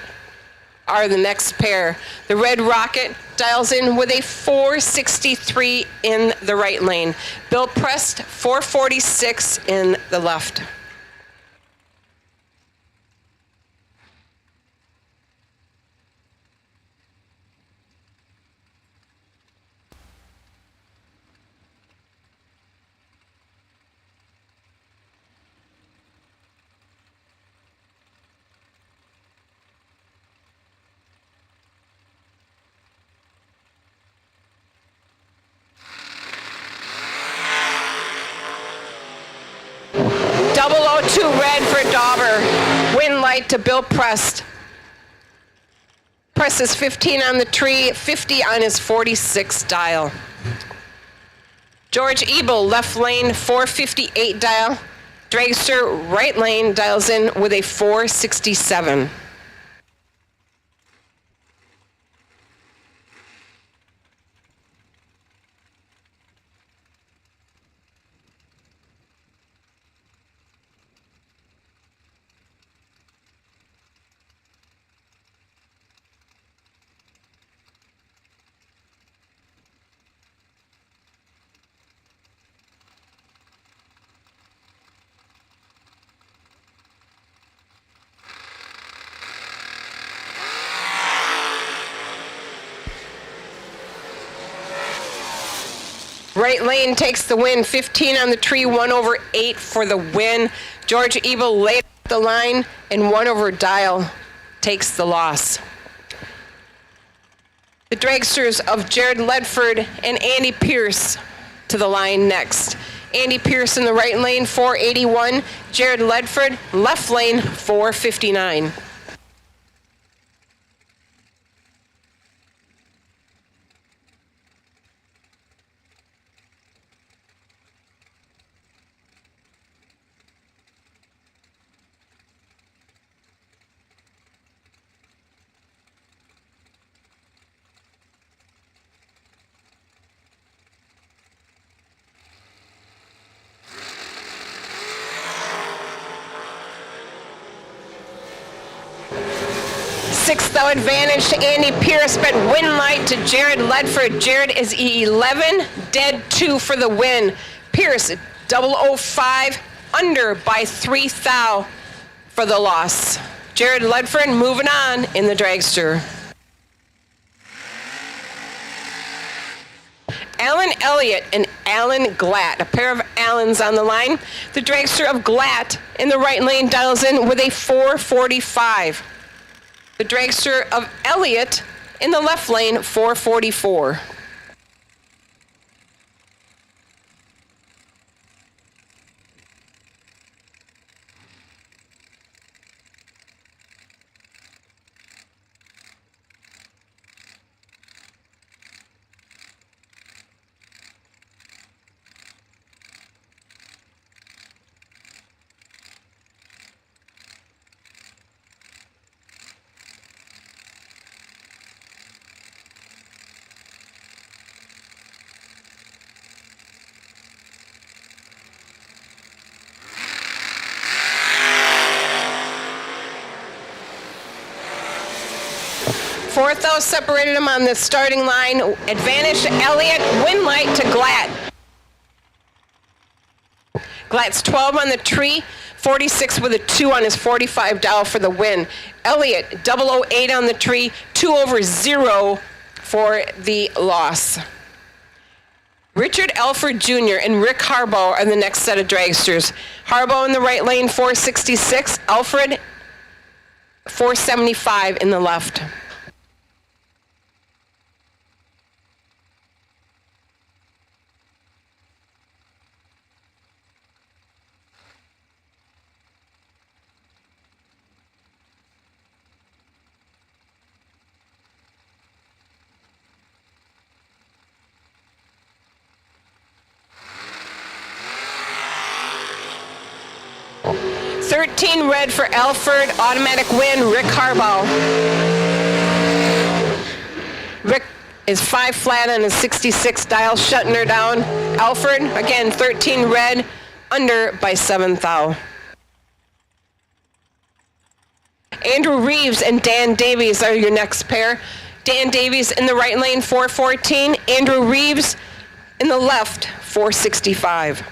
Speaker 7: are the next pair. The Red Rocket dials in with a 463 in the right lane. Bill Prest, 446 in the left. light to Bill Prest. Prest is 15 on the tree, 50 on his 46 dial. George Ebel, left lane, 458 dial. Dragster, right lane, dials in with a 467. Right lane takes the win, 15 on the tree, 1/8 for the win. George Ebel laid the line and 1 dial takes the loss. The dragsters of Jared Ledford and Andy Pierce to the line next. Andy Pierce in the right lane, 481. Jared Ledford, left lane, 459. Sixth advantage to Andy Pierce, but win light to Jared Ledford. Jared is 11, dead 2 for the win. Pierce, 005, under by 3 thou for the loss. Jared Ledford moving on in the dragster. Alan Elliott and Alan Glatt, a pair of Allens on the line. The dragster of Glatt in the right lane dials in with a 445. The dragster of Elliott in the left lane, 444. Fourth thou separated him on the starting line. Advantage to Elliott, win light to Glatt. Glatt's 12 on the tree, 46 with a 2 on his 45 dial for the win. Elliott, 008 on the tree, 2/0 for the loss. Richard Alford Jr. and Rick Harbaugh are the next set of dragsters. Harbaugh in the right lane, 466. Alfred, 475 in the left. $13 red for Alford, automatic win, Rick Harbaugh. Rick is 5 flat on his 66 dial, shutting her down. Alford, again, 13 red, under by 7 thou. Andrew Reeves and Dan Davies are your next pair. Dan Davies in the right lane, 414. Andrew Reeves in the left, 465.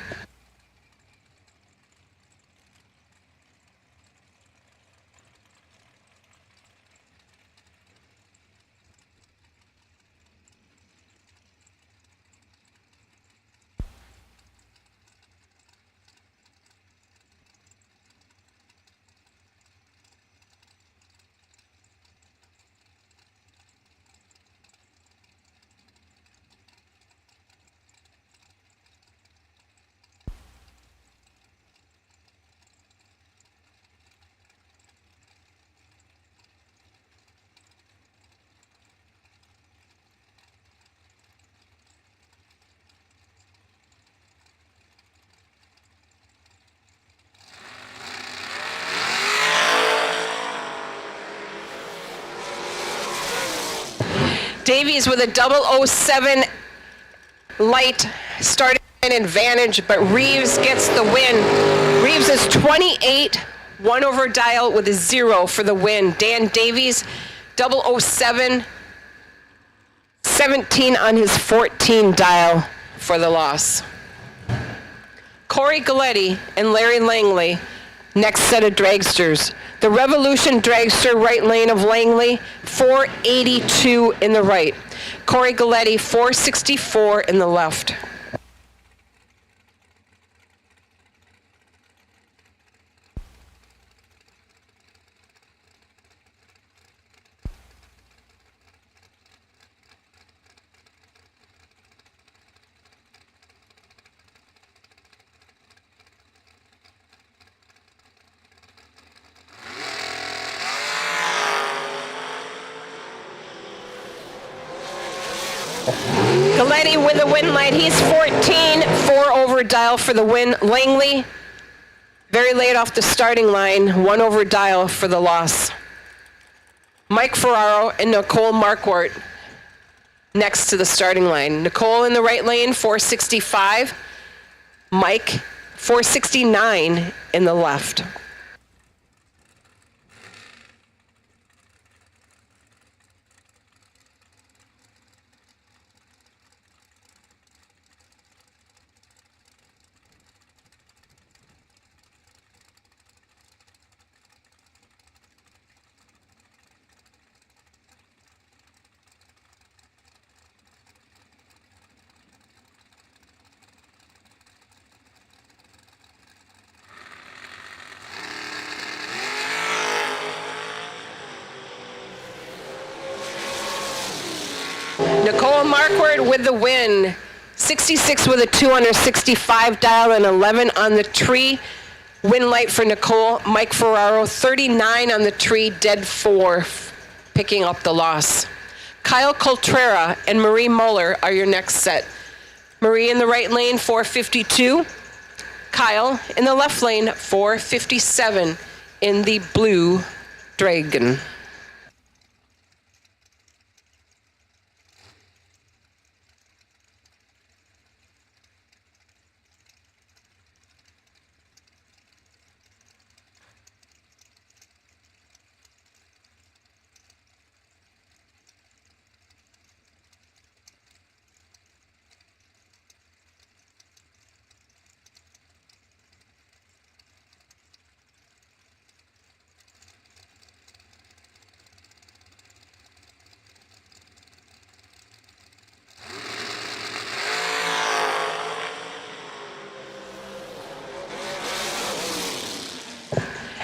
Speaker 7: Davies with a 007 light starting an advantage, but Reeves gets the win. Reeves is 28, 1 over dial with a 0 for the win. Dan Davies, 007, 17 on his 14 dial for the loss. Corey Galletti and Larry Langley, next set of dragsters. The Revolution dragster, right lane of Langley, 482 in the right. Corey Galletti, 464 in the left. Galletti with the win light. He's 14, 4 over dial for the win. Langley, very late off the starting line, 1 over dial for the loss. Mike Ferraro and Nicole Marquardt next to the starting line. Nicole in the right lane, 465. Mike, 469 in the left. Nicole Marquardt with the win. 66 with a 2 under 65 dial and 11 on the tree. Win light for Nicole. Mike Ferraro, 39 on the tree, dead 4, picking up the loss. Kyle Coltrera and Marie Muller are your next set. Marie in the right lane, 452. Kyle in the left lane, 457 in the blue Dragon.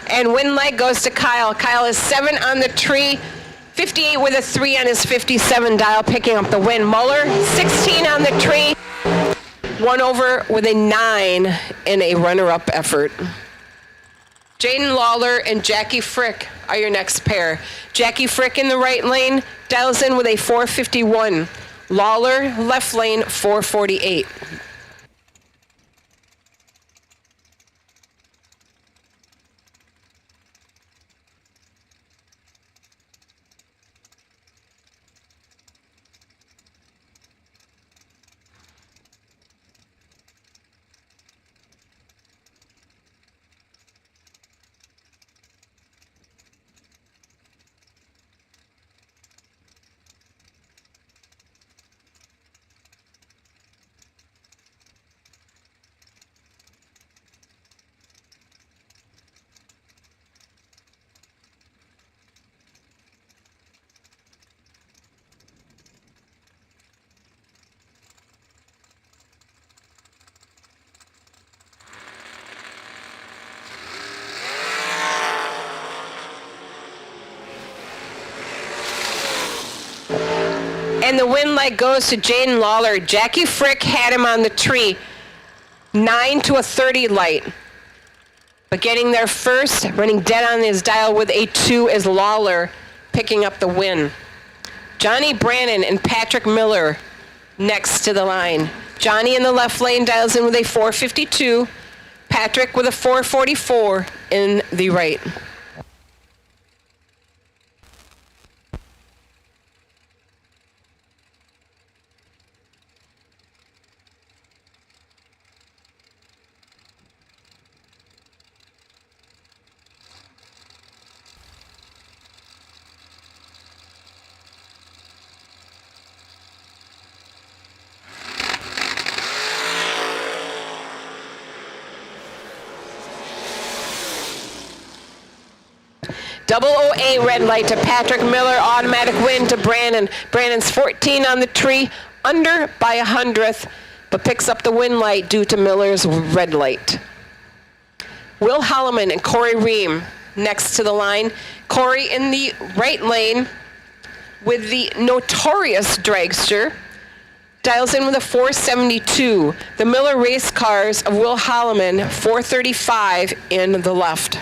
Speaker 7: And win leg goes to Kyle. Kyle is 7 on the tree, 58 with a 3 on his 57 dial, picking up the win. Muller, 16 on the tree, 1 over with a 9 in a runner-up effort. Jaden Lawler and Jackie Frick are your next pair. Jackie Frick in the right lane dials in with a 451. Lawler, left lane, 448. And the win leg goes to Jaden Lawler. Jackie Frick had him on the tree, 9 to a 30 light. But getting there first, running dead on his dial with a 2 is Lawler, picking up the win. Johnny Brannon and Patrick Miller next to the line. Johnny in the left lane dials in with a 452. Patrick with a 444 in the right. 008 red light to Patrick Miller, automatic win to Brandon. Brandon's 14 on the tree, under by 100th, but picks up the win light due to Miller's red light. Will Holloman and Corey Ream next to the line. Corey in the right lane with the notorious dragster. Dials in with a 472. The Miller race cars of Will Holloman, 435 in the left.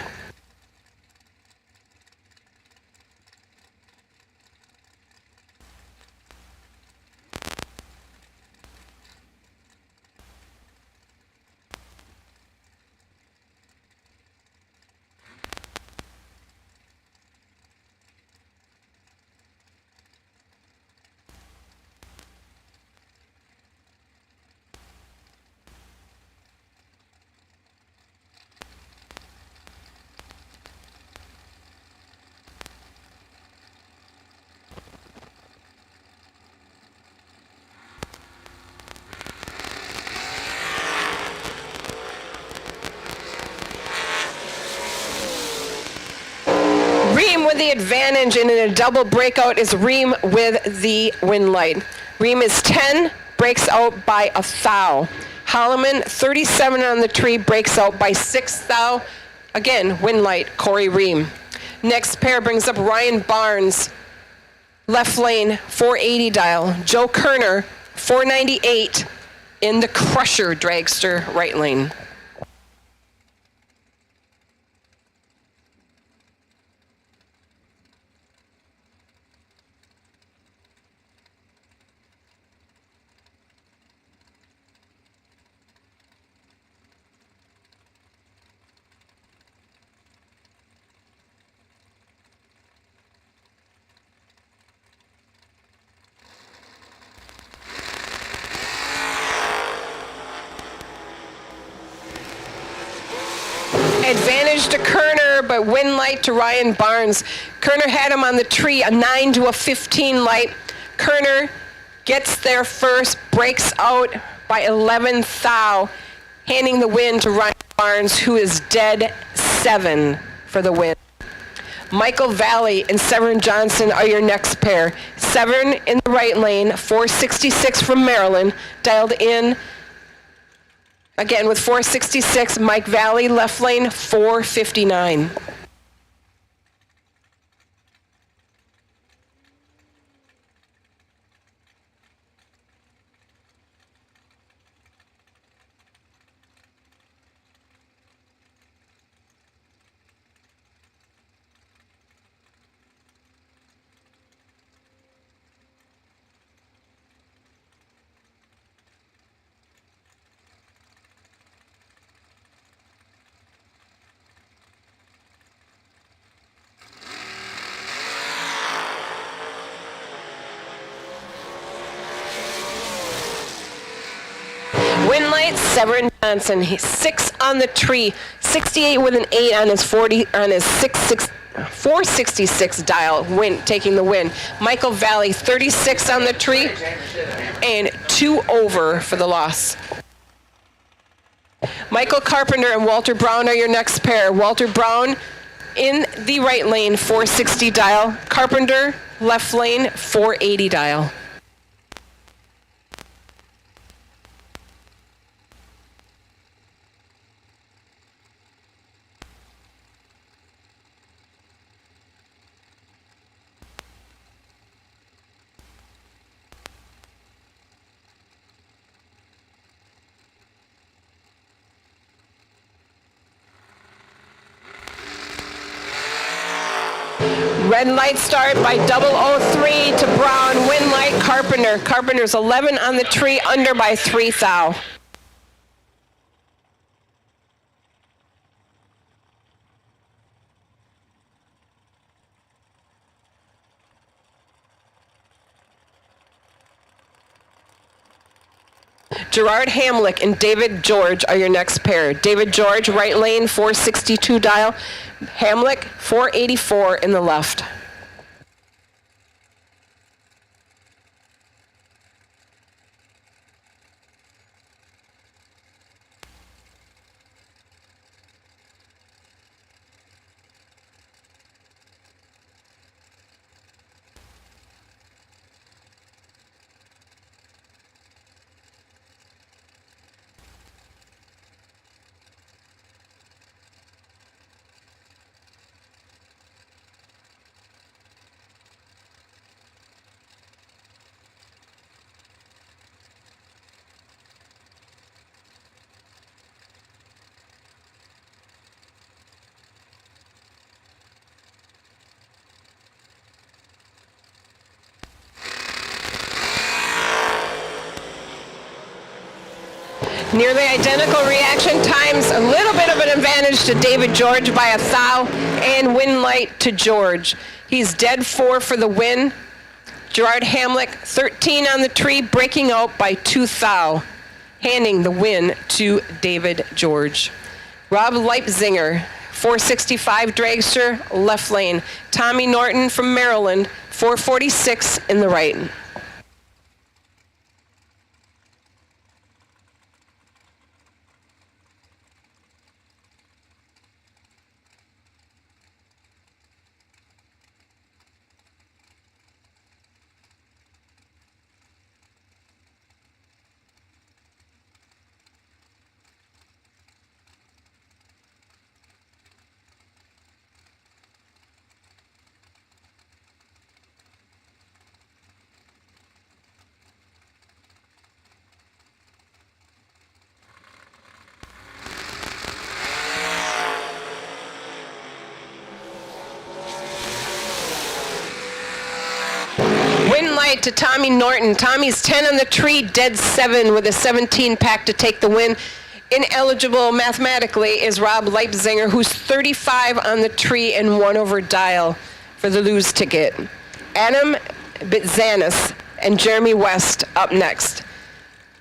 Speaker 7: Ream with the advantage, and in a double breakout is Ream with the win light. Ream is 10, breaks out by a thou. Holloman, 37 on the tree, breaks out by 6 thou. Again, win light, Corey Ream. Next pair brings up Ryan Barnes, left lane, 480 dial. Joe Kerner, 498 in the Crusher dragster, right lane. Advantage to Kerner, but win light to Ryan Barnes. Kerner had him on the tree, a 9 to a 15 light. Kerner gets there first, breaks out by 11 thou, handing the win to Ryan Barnes, who is dead 7 for the win. Michael Valley and Severn Johnson are your next pair. Severn in the right lane, 466 from Maryland, dialed in. Again, with 466, Mike Valley, left lane, 459. Win light, Severn Johnson. He's 6 on the tree, 68 with an 8 on his 466 dial, taking the win. Michael Valley, 36 on the tree, and 2 over for the loss. Michael Carpenter and Walter Brown are your next pair. Walter Brown in the right lane, 460 dial. Carpenter, left lane, 480 dial. Red light start by 003 to Brown. Win light, Carpenter. Carpenter's 11 on the tree, under by 3 thou. Gerard Hamlick and David George are your next pair. David George, right lane, 462 dial. Hamlick, 484 in the left. Nearly identical reaction times, a little bit of an advantage to David George by a thou, and win light to George. He's dead 4 for the win. Gerard Hamlick, 13 on the tree, breaking out by 2 thou, handing the win to David George. Rob Leipzinger, 465 dragster, left lane. Tommy Norton from Maryland, 446 in the right. Win light to Tommy Norton. Tommy's 10 on the tree, dead 7 with a 17 pack to take the win. Ineligible mathematically is Rob Leipzinger, who's 35 on the tree and 1 over dial for the lose ticket. Adam Bitzanis and Jeremy West up next.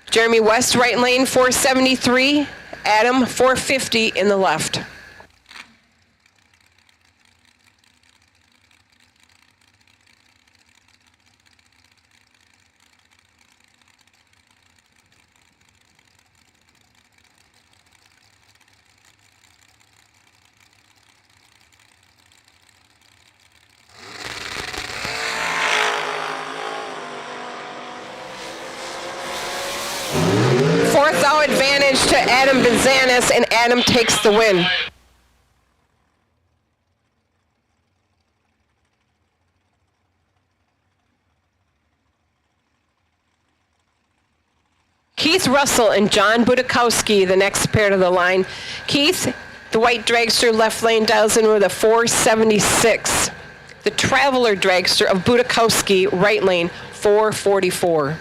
Speaker 7: Jeremy West, right lane, 473. Adam, 450 in the left. Fourth out advantage to Adam Bitzanis, and Adam takes the win. Keith Russell and John Budakowski, the next pair to the line. Keith, the white dragster, left lane, dials in with a 476. The Traveler dragster of Budakowski, right lane, 444.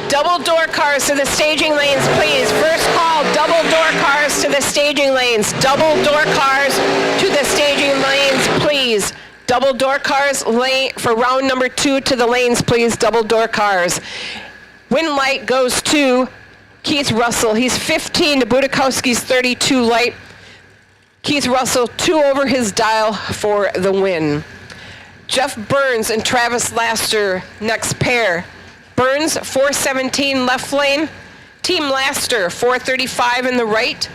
Speaker 7: Double door cars to the staging lanes, please. First call, double door cars to the staging lanes. Double door cars to the staging lanes, please. Double door cars lane for round number 2 to the lanes, please. Double door cars. Win light goes to Keith Russell. He's 15 to Budakowski's 32 light. Keith Russell 2 over his dial for the win. Jeff Burns and Travis Laster, next pair. Burns, 417 left lane. Team Laster, 435 in the right.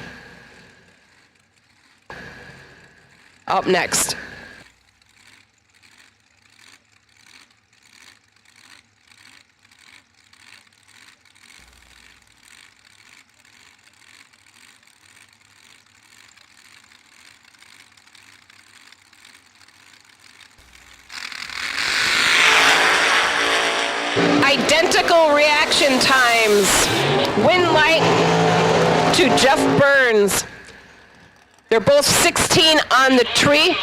Speaker 7: Up next. Identical reaction times. Win light to Jeff Burns. They're both 16 on the tree.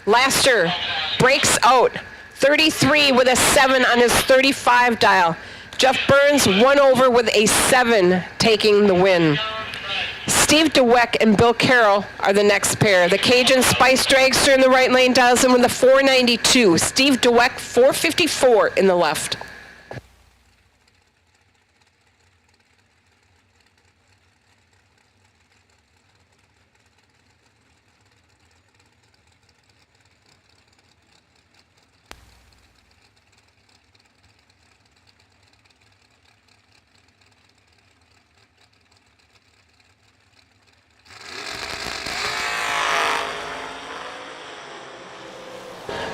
Speaker 7: Laster breaks out 33 with a 7 on his 35 dial. Jeff Burns 1 over with a 7, taking the win. Steve DeWeck and Bill Carroll are the next pair. The Cajun Spice dragster in the right lane dials in with a 492. Steve DeWeck 454 in the left.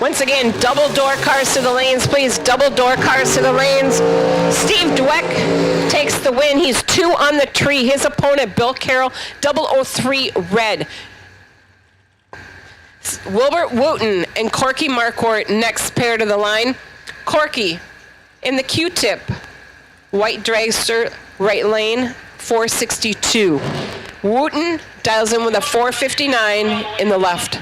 Speaker 7: Once again, double door cars to the lanes, please. Double door cars to the lanes. Steve Dweck takes the win. He's 2 on the tree. His opponent, Bill Carroll, 003 red. Wilbert Wooten and Corky Marquardt next pair to the line. Corky in the Q-tip. White dragster, right lane, 462. Wooten dials in with a 459 in the left.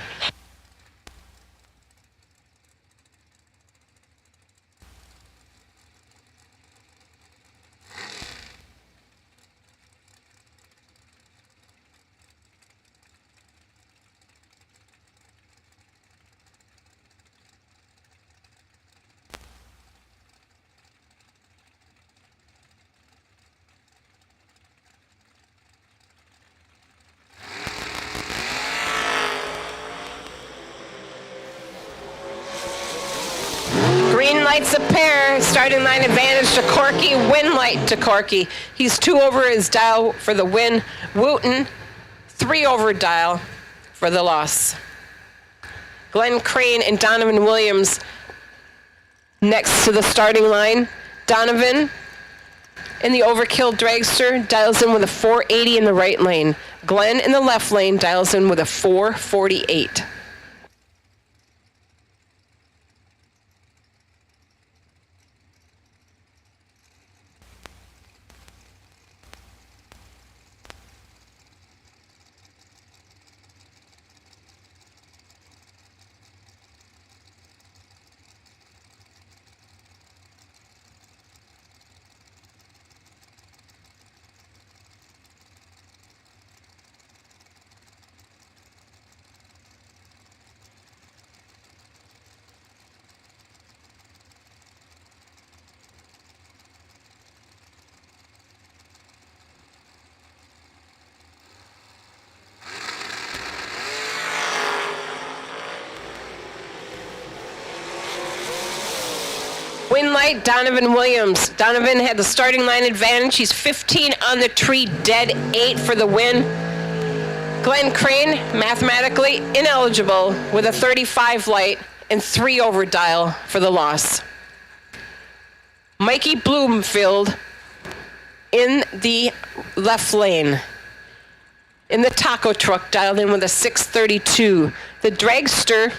Speaker 7: Green light's a pair. Starting line advantage to Corky. Win light to Corky. He's 2 over his dial for the win. Wooten, 3 over dial for the loss. Glenn Crane and Donovan Williams next to the starting line. Donovan in the overkill dragster dials in with a 480 in the right lane. Glenn in the left lane dials in with a 448. Win light, Donovan Williams. Donovan had the starting line advantage. He's 15 on the tree, dead 8 for the win. Glenn Crane, mathematically ineligible with a 35 light and 3 over dial for the loss. Mikey Bloomfield in the left lane. In the taco truck, dialed in with a 632. The dragster,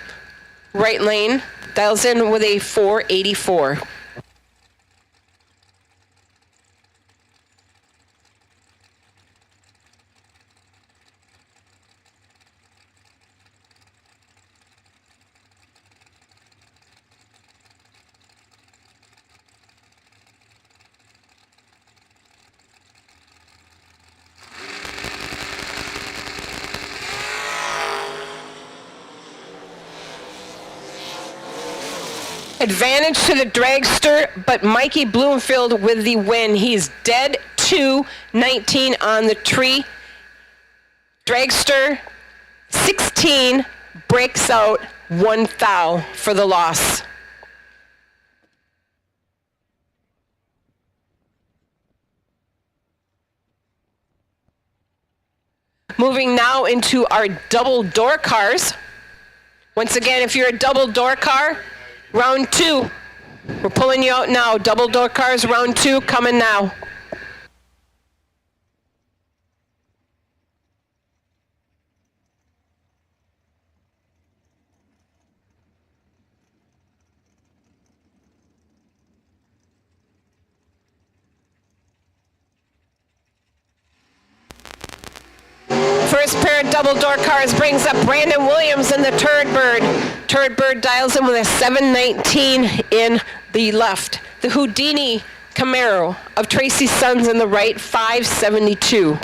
Speaker 7: right lane, dials in with a 484. Advantage to the dragster, but Mikey Bloomfield with the win. He's dead 2, 19 on the tree. Dragster, 16, breaks out 1 thou for the loss. Moving now into our double door cars. Once again, if you're a double door car, round 2. We're pulling you out now. Double door cars, round 2, coming now. First pair of double door cars brings up Brandon Williams in the Turd Bird. Turd Bird dials in with a 719 in the left. The Houdini Camaro of Tracy's Sons in the right, 572.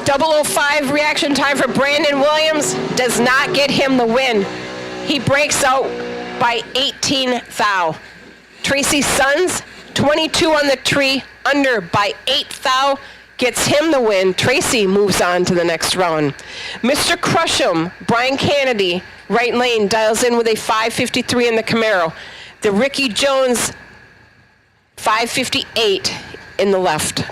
Speaker 7: .005 reaction time for Brandon Williams does not get him the win. He breaks out by 18 thou. Tracy's Sons, 22 on the tree, under by 8 thou, gets him the win. Tracy moves on to the next round. Mr. Crush'em, Brian Kennedy, right lane, dials in with a 553 in the Camaro. The Ricky Jones, 558 in the left.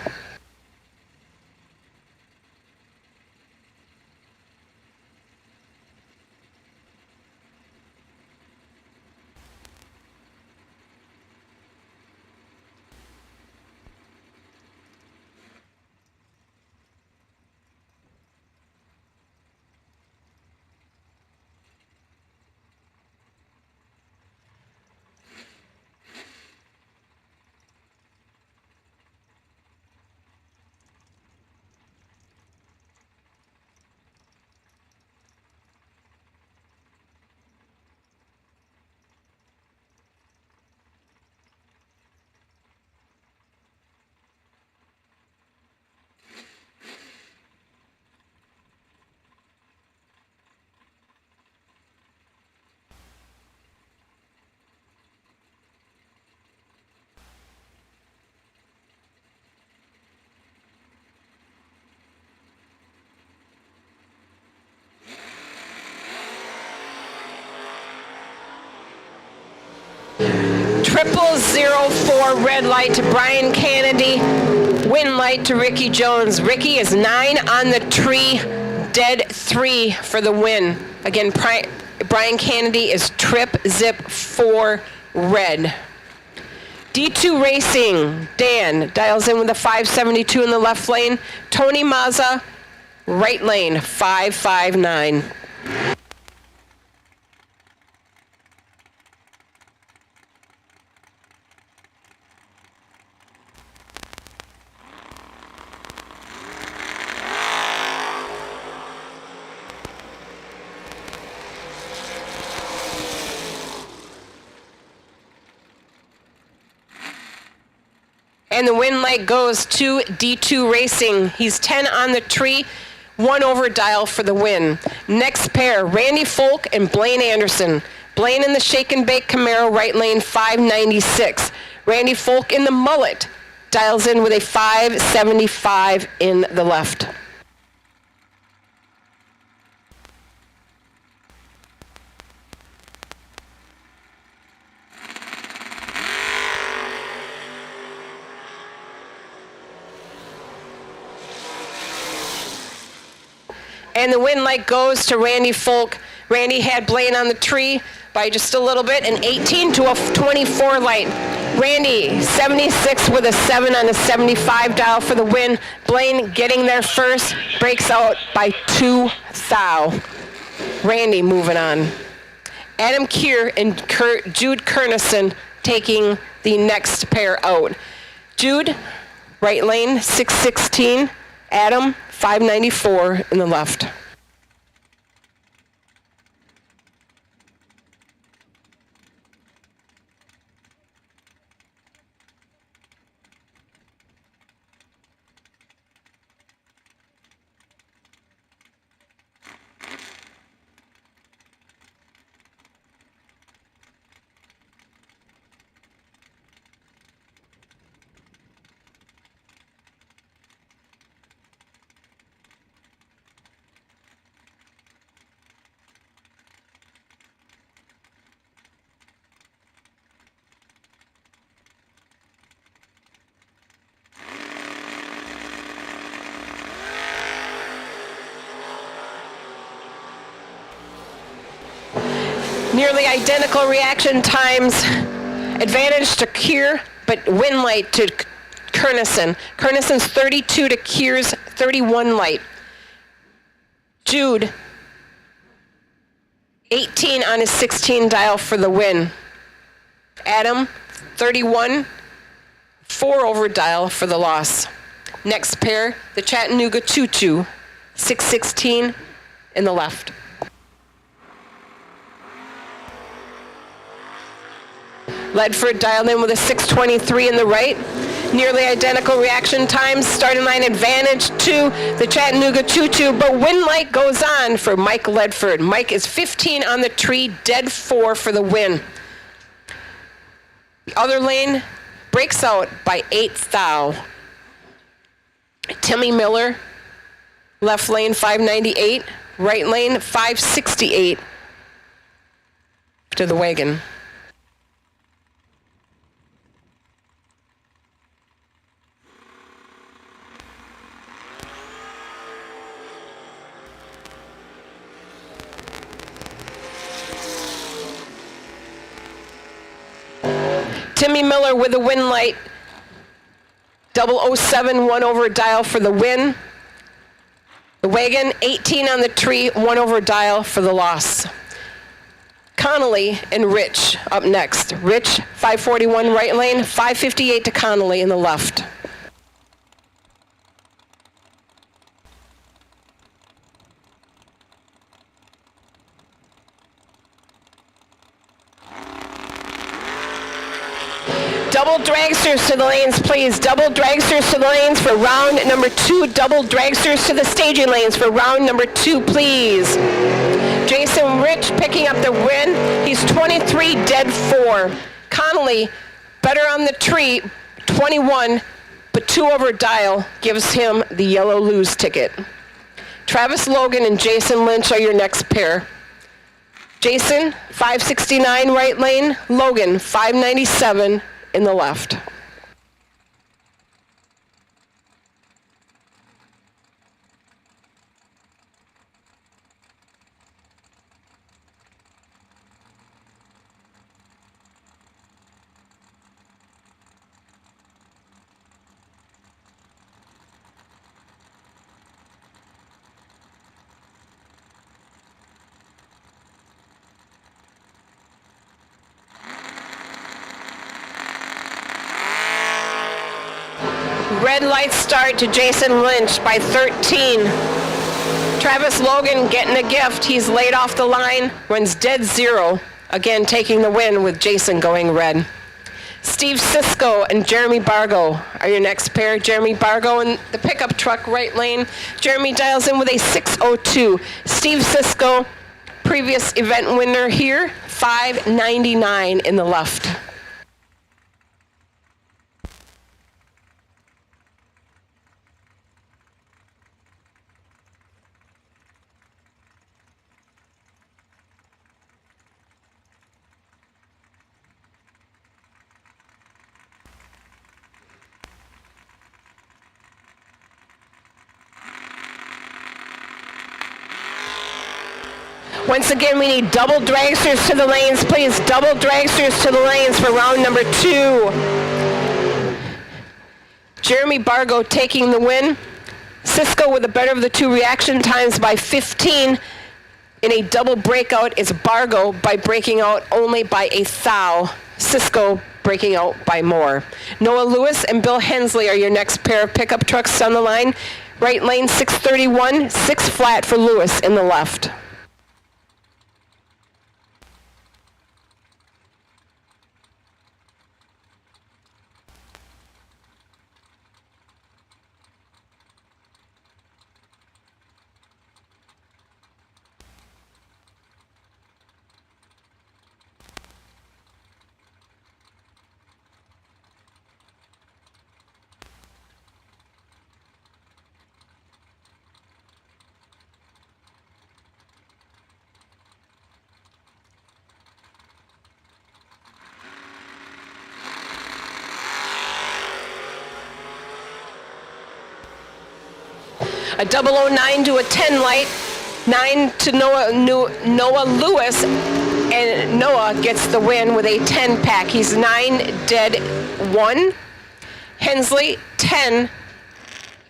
Speaker 7: 0004 red light to Brian Kennedy. Win light to Ricky Jones. Ricky is 9 on the tree, dead 3 for the win. Again, Brian Kennedy is trip zip 4 red. D2 Racing, Dan dials in with a 572 in the left lane. Tony Mazza, right lane, 559. And the win light goes to D2 Racing. He's 10 on the tree, 1 over dial for the win. Next pair, Randy Folk and Blaine Anderson. Blaine in the Shake and Bake Camaro, right lane, 596. Randy Folk in the mullet, dials in with a 575 in the left. And the win light goes to Randy Folk. Randy had Blaine on the tree by just a little bit, an 18 to a 24 light. Randy, 76 with a 7 on a 75 dial for the win. Blaine getting there first, breaks out by 2 thou. Randy moving on. Adam Keir and Jude Kernison taking the next pair out. Jude, right lane, 616. Adam, 594 in the left. Nearly identical reaction times. Advantage to Keir, but win light to Kernison. Kernison's 32 to Keir's 31 light. Jude, 18 on his 16 dial for the win. Adam, 31, 4 over dial for the loss. Next pair, the Chattanooga Choo-Choo, 616 in the left. Ledford dialed in with a 623 in the right. Nearly identical reaction times. Starting line advantage to the Chattanooga Choo-Choo, but win light goes on for Mike Ledford. Mike is 15 on the tree, dead 4 for the win. The other lane breaks out by 8 thou. Timmy Miller, left lane 598, right lane 568 to the wagon. Timmy Miller with a win light, 007, 1 over dial for the win. The wagon, 18 on the tree, 1 over dial for the loss. Connolly and Rich up next. Rich, 541 right lane, 558 to Connolly in the left. Double dragsters to the lanes, please. Double dragsters to the lanes for round number 2. Double dragsters to the staging lanes for round number 2, please. Jason Rich picking up the win. He's 23, dead 4. Connolly, better on the tree, 21, but 2 over dial gives him the yellow lose ticket. Travis Logan and Jason Lynch are your next pair. Jason, 569 right lane. Logan, 597 in the left. Red light start to Jason Lynch by 13. Travis Logan getting a gift. He's laid off the line, runs dead zero. Again, taking the win with Jason going red. Steve Sisko and Jeremy Bargo are your next pair. Jeremy Bargo in the pickup truck right lane. Jeremy dials in with a 6:02. Steve Sisko, previous event winner here, 599 in the left. Once again, we need double dragsters to the lanes, please. Double dragsters to the lanes for round number 2. Jeremy Bargo taking the win. Cisco with the better of the two reaction times by 15. In a double breakout is Bargo by breaking out only by a thou. Cisco breaking out by more. Noah Lewis and Bill Hensley are your next pair of pickup trucks on the line. Right lane 631, 6 flat for Lewis in the left. A 009 to a 10 light, 9 to Noah Lewis, and Noah gets the win with a 10 pack. He's 9 dead 1. Hensley 10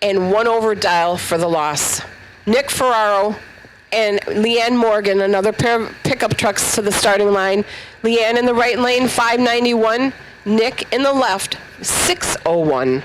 Speaker 7: and 1 over dial for the loss. Nick Ferraro and Leanne Morgan, another pair of pickup trucks to the starting line. Leanne in the right lane 591, Nick in the left 601.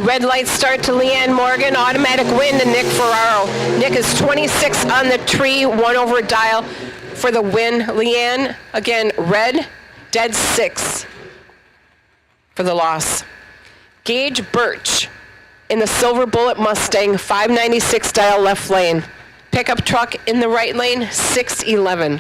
Speaker 7: Red light start to Leanne Morgan, automatic win to Nick Ferraro. Nick is 26 on the tree, 1 over dial for the win. Leanne, again, red, dead 6 for the loss. Gage Birch in the Silver Bullet Mustang, 596 dial left lane. Pickup truck in the right lane, 611.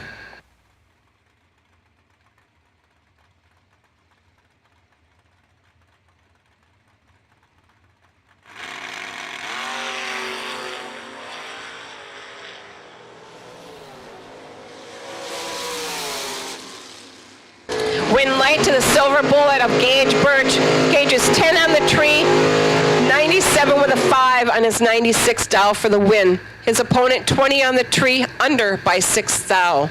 Speaker 7: Win light to the Silver Bullet of Gage Birch. Gage is 10 on the tree, 97 with a 5 on his 96 dial for the win. His opponent 20 on the tree, under by 6 thou.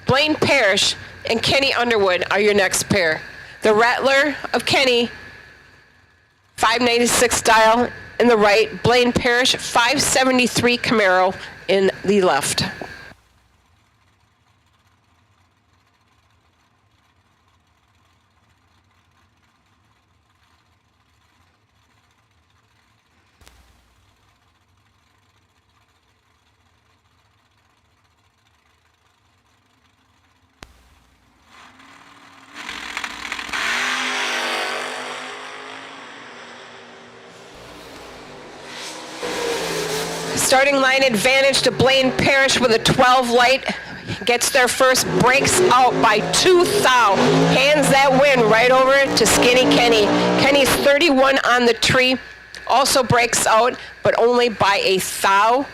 Speaker 7: Blaine Parrish and Kenny Underwood are your next pair. The Rattler of Kenny, 596 dial in the right. Blaine Parrish, 573 Camaro in the left. Starting line advantage to Blaine Parrish with a 12 light. Gets there first, breaks out by 2 thou. Hands that win right over to Skinny Kenny. Kenny's 31 on the tree. Also breaks out, but only by a thou.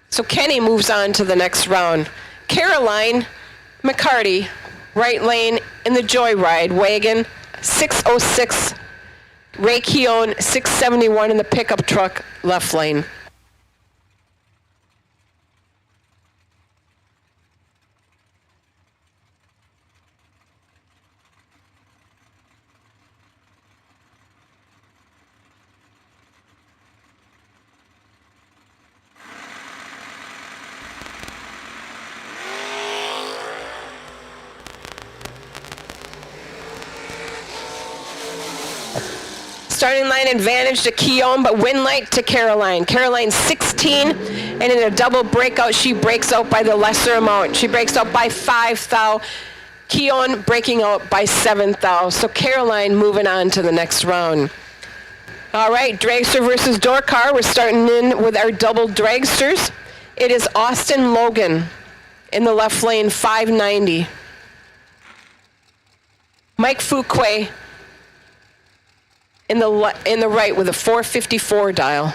Speaker 7: So Kenny moves on to the next round. Caroline McCarty, right lane in the Joyride wagon, 606. Ray Keown, 671 in the pickup truck, left lane. Starting line advantage to Keown, but win light to Caroline. Caroline 16, and in a double breakout, she breaks out by the lesser amount. She breaks out by 5 thou. Keown breaking out by 7 thou. So Caroline moving on to the next round. All right, dragster versus door car. We're starting in with our double dragsters. It is Austin Logan in the left lane, 590. Mike Fuquay in the right with a 454 dial.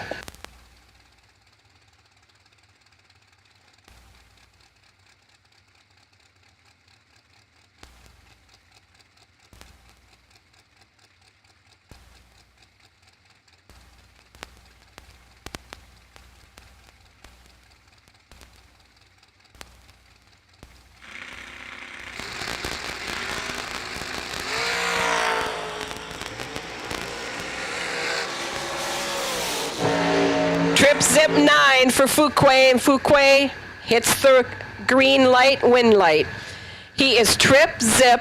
Speaker 7: Trip zip 9 for Fuquay, and Fuquay hits the green light, win light. He is trip zip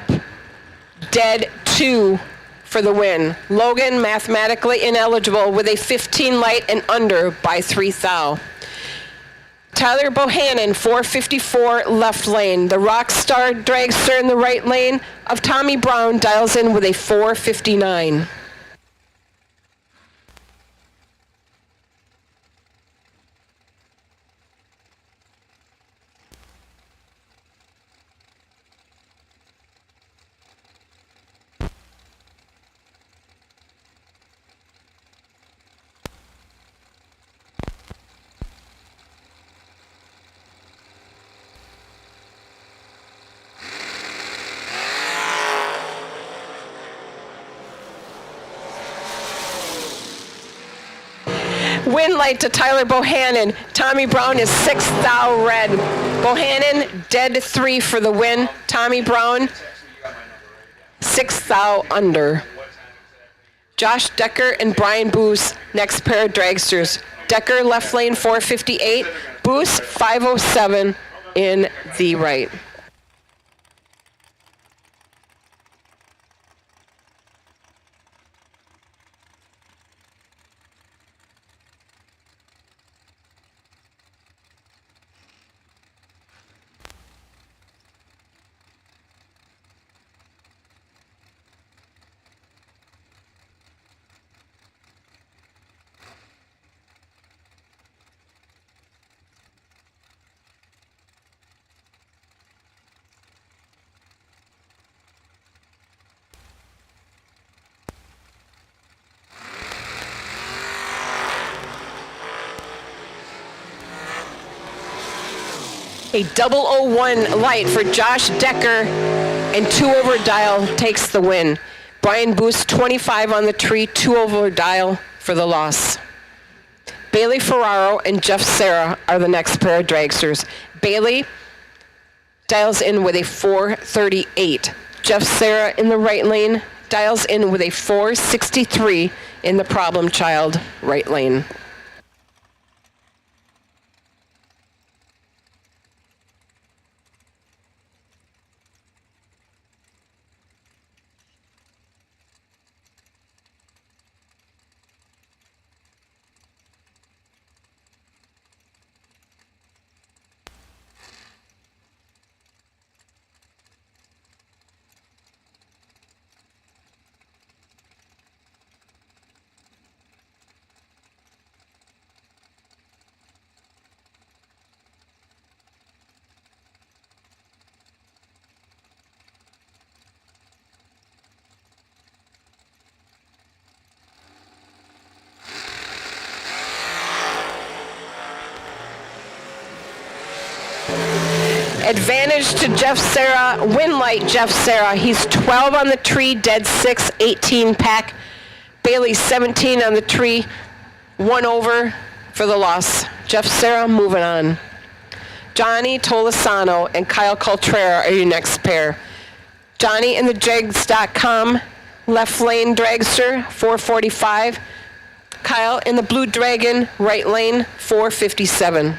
Speaker 7: dead 2 for the win. Logan mathematically ineligible with a 15 light and under by 3 thou. Tyler Bohannon, 454 left lane. The Rockstar dragster in the right lane of Tommy Brown dials in with a 459. Win light to Tyler Bohannon. Tommy Brown is 6 thou red. Bohannon dead 3 for the win. Tommy Brown 6 thou under. Josh Decker and Brian Boos, next pair of dragsters. Decker left lane 458. Boos 507 in the right. A 001 light for Josh Decker, and 2 over dial takes the win. Brian Boos 25 on the tree, 2 over dial for the loss. Bailey Ferraro and Jeff Serra are the next pair of dragsters. Bailey dials in with a 438. Jeff Serra in the right lane dials in with a 463 in the problem child right lane. Advantage to Jeff Serra, win light Jeff Serra. He's 12 on the tree, dead 6, 18 pack. Bailey 17 on the tree, 1 over for the loss. Jeff Serra moving on. Johnny Tolosano and Kyle Coltrera are your next pair. Johnny in the Dregs.com, left lane dragster, 445. Kyle in the Blue Dragon, right lane, 457.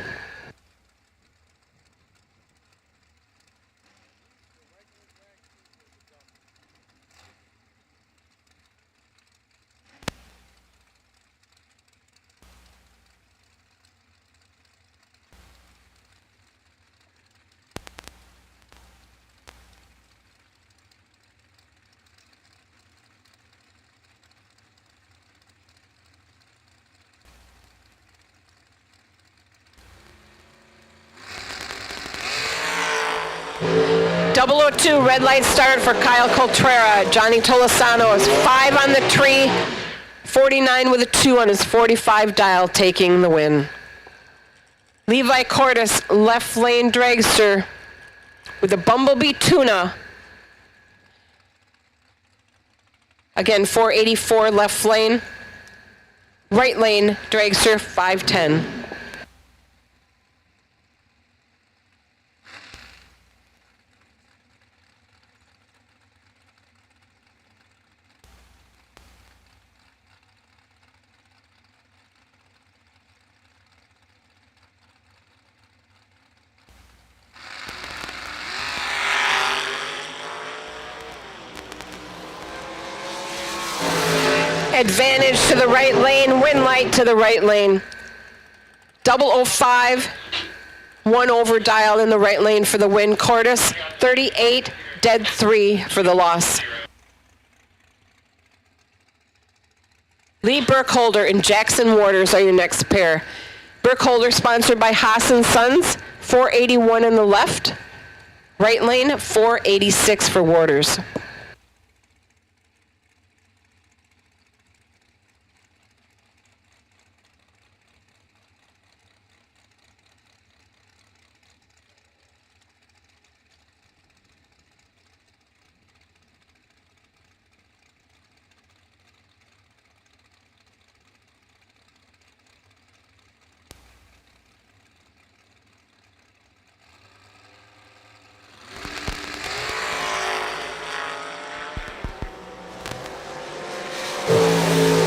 Speaker 7: Double 02, red light start for Kyle Coltrera. Johnny Tolosano is 5 on the tree, 49 with a 2 on his 45 dial, taking the win. Levi Cordes, left lane dragster with a Bumblebee Tuna. Again, 484 left lane. Right lane dragster, 510. Advantage to the right lane, win light to the right lane. 005, 1 over dial in the right lane for the win. Cordes, 38, dead 3 for the loss. Lee Burkholder and Jackson Waters are your next pair. Burkholder sponsored by Haas & Sons, 481 in the left. Right lane, 486 for Waters.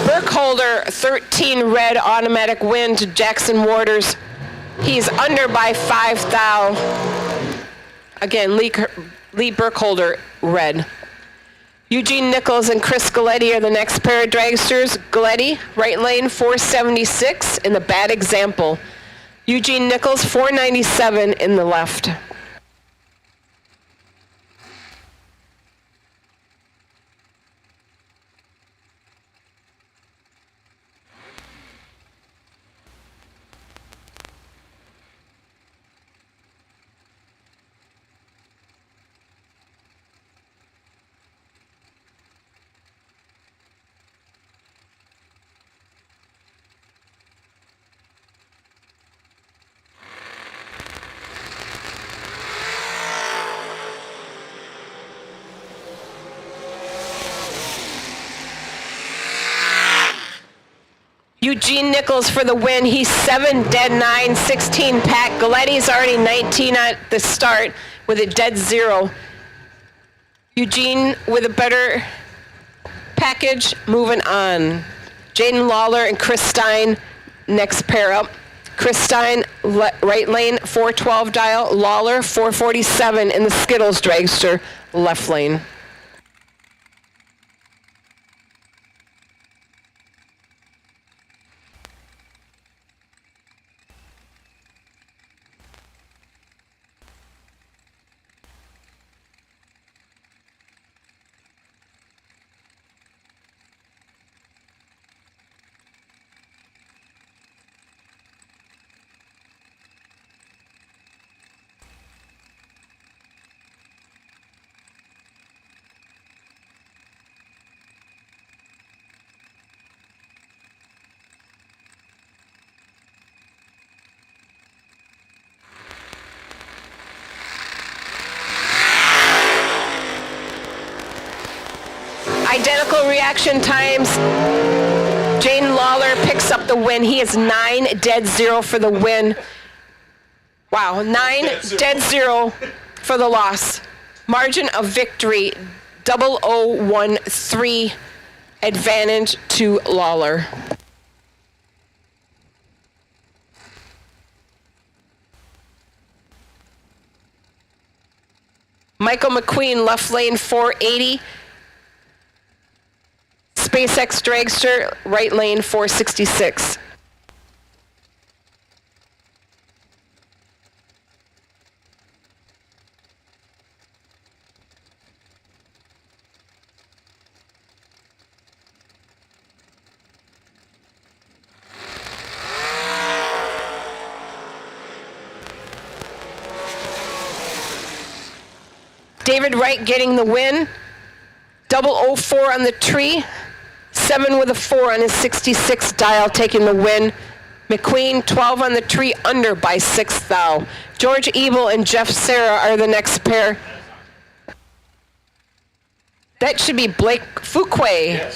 Speaker 7: Burkholder, 13 red automatic win to Jackson Waters. He's under by 5 thou. Again, Lee Burkholder, red. Eugene Nichols and Chris Galletti are the next pair of dragsters. Galletti, right lane, 476 in the bad example. Eugene Nichols, 497 in the left. Eugene Nichols for the win. He's 7, dead 9, 16 pack. Galetti's already 19 at the start with a dead 0. Eugene with a better package, moving on. Jaden Lawler and Chris Stein, next pair up. Chris Stein, right lane, 412 dial. Lawler, 447 in the Skittles dragster, left lane. Identical reaction times. Jane Lawler picks up the win. He is 9-0 for the win. Wow, 9-0 for the loss. Margin of victory, 0013, advantage to Lawler. Michael McQueen, left lane 480. SpaceX Dragster, right lane 466. David Wright getting the win. 004 on the tree. 7 with a 4 on his 66 dial, taking the win. McQueen, 12 on the tree, under by 6 thou. George Ebel and Jeff Serra are the next pair. That should be Blake Fuquay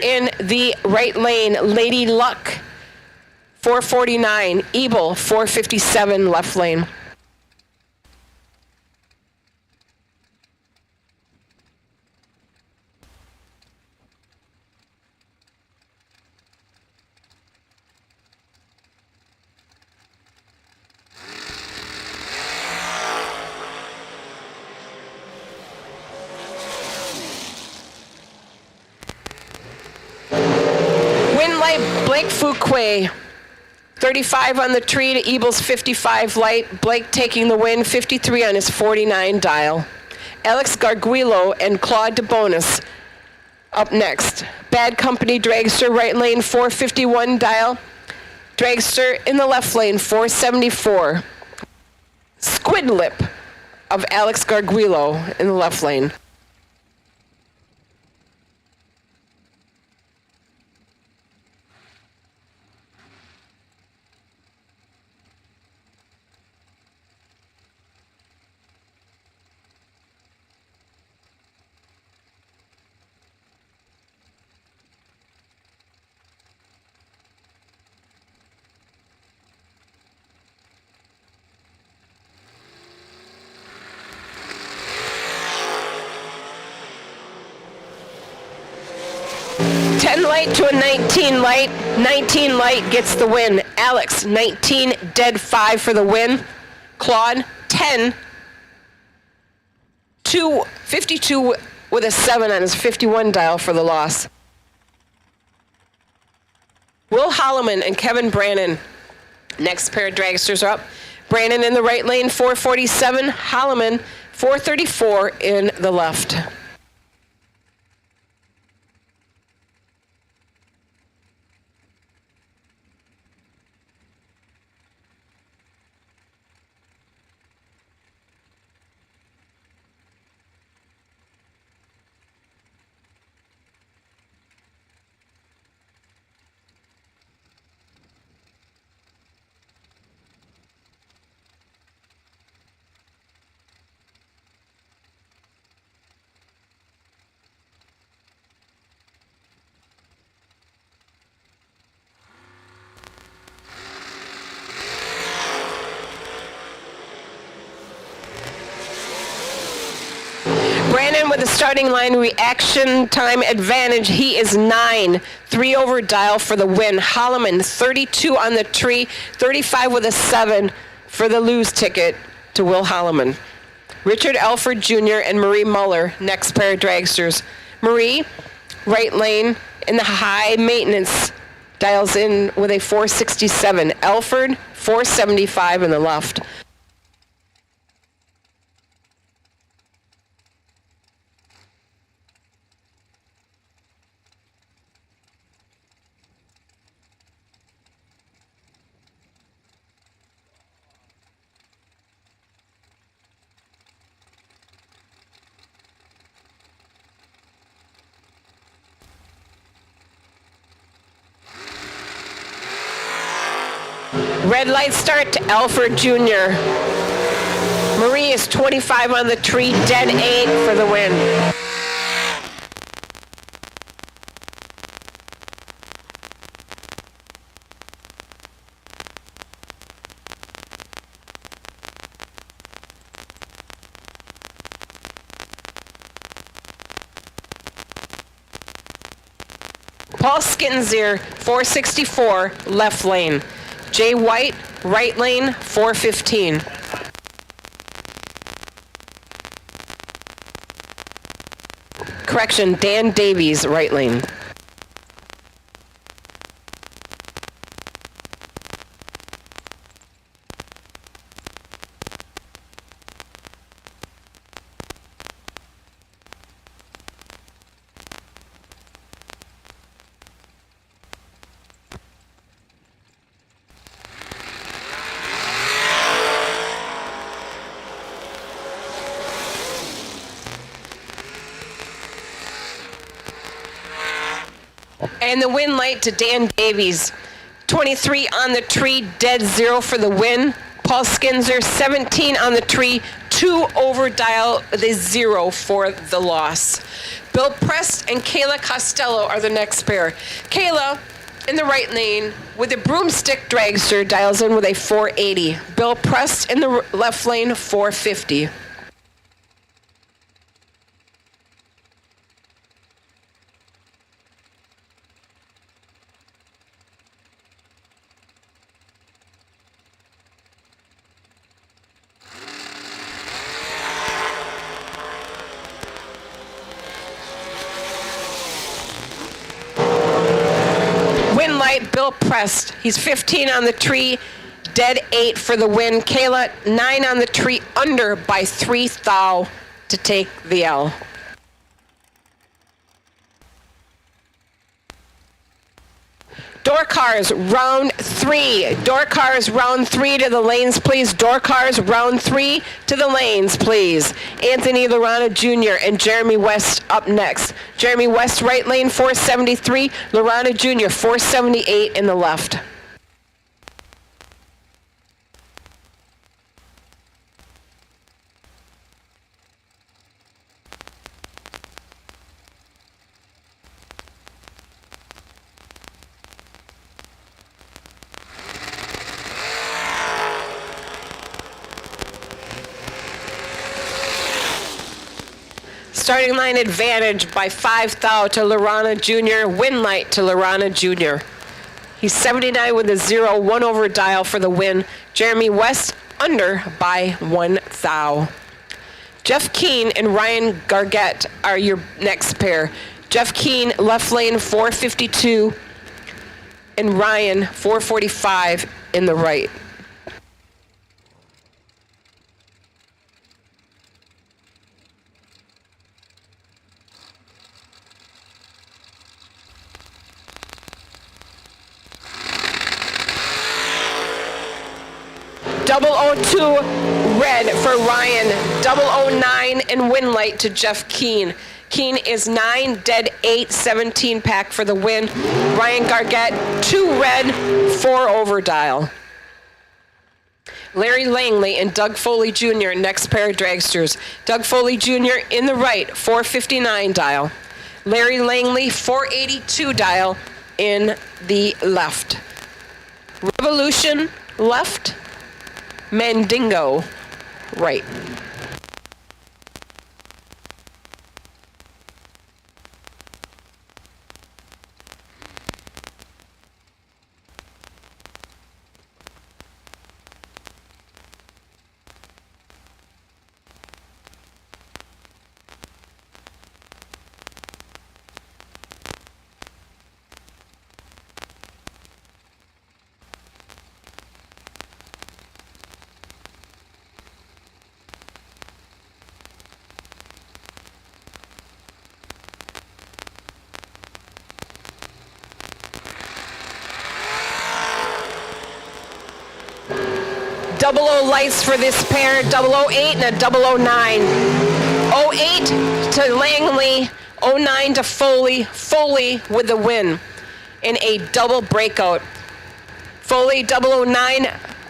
Speaker 7: in the right lane. Lady Luck, 449. Ebel, 457, left lane. Blake Fuquay, 35 on the tree to Ebel's 55 light. Blake taking the win, 53 on his 49 dial. Alex Garguilo and Claude DeBonis up next. Bad Company Dragster, right lane 451 dial. Dragster in the left lane, 474. Squid Lip of Alex Garguilo in the left lane. Light to a 19 light. 19 light gets the win. Alex, 19 dead 5 for the win. Claude, 10. 52 with a 7 on his 51 dial for the loss. Will Holloman and Kevin Brannon. Next pair of dragsters are up. Brannon in the right lane, 447. Holloman, 434 in the left. Brannon with the starting line reaction time advantage. He is 9. 3 over dial for the win. Holloman, 32 on the tree. 35 with a 7 for the lose ticket to Will Holloman. Richard Elford Jr. and Marie Muller, next pair of dragsters. Marie, right lane in the high maintenance, dials in with a 467. Elford, 475 in the left. Red light start to Elford Jr. Marie is 25 on the tree, dead 8 for the win. Paul Skinzer, 464, left lane. Jay White, right lane, 415. Correction, Dan Davies, right lane. And the win light to Dan Davies. 23 on the tree, dead 0 for the win. Paul Skinzer, 17 on the tree, 2 over dial, the 0 for the loss. Bill Prest and Kayla Costello are the next pair. Kayla in the right lane with a broomstick dragster dials in with a 480. Bill Prest in the left lane, 450. Win light, Bill Prest. He's 15 on the tree, dead 8 for the win. Kayla, 9 on the tree, under by 3 thou to take the L. Door cars, round 3. Door cars, round 3 to the lanes, please. Door cars, round 3 to the lanes, please. Anthony Lorana Jr. and Jeremy West up next. Jeremy West, right lane, 473. Lorana Jr., 478 in the left. Starting line advantage by 5 thou to Lorana Jr. Win light to Lorana Jr. He's 79 with a 0, 1 over dial for the win. Jeremy West under by 1 thou. Jeff Keane and Ryan Gargett are your next pair. Jeff Keane, left lane, 452, and Ryan, 445 in the right. .002 red for Ryan, 009 and win light to Jeff Keane. Keane is 9, dead 8, 17 pack for the win. Ryan Gargett, 2 red, 4 over dial. Larry Langley and Doug Foley Jr., next pair of dragsters. Doug Foley Jr. in the right, 459 dial. Larry Langley, 482 dial in the left. Revolution, left. Mandingo, right. Double O lights for this pair, 008 and a 009. 08 to Langley, 09 to Foley. Foley with the win in a double breakout. Foley 009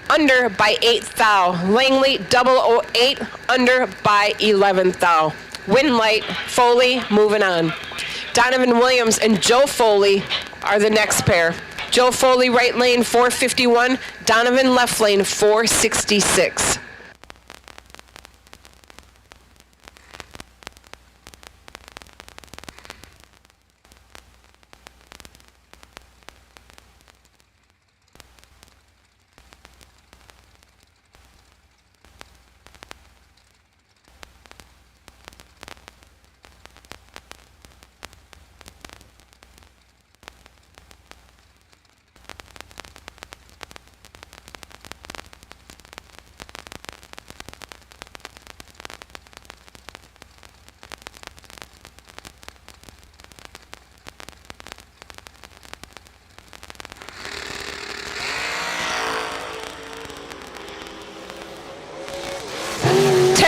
Speaker 7: under by 8 thou. Langley 008 under by 11 thou. Win light, Foley moving on. Donovan Williams and Joe Foley are the next pair. Joe Foley, right lane, 451. Donovan, left lane, 466.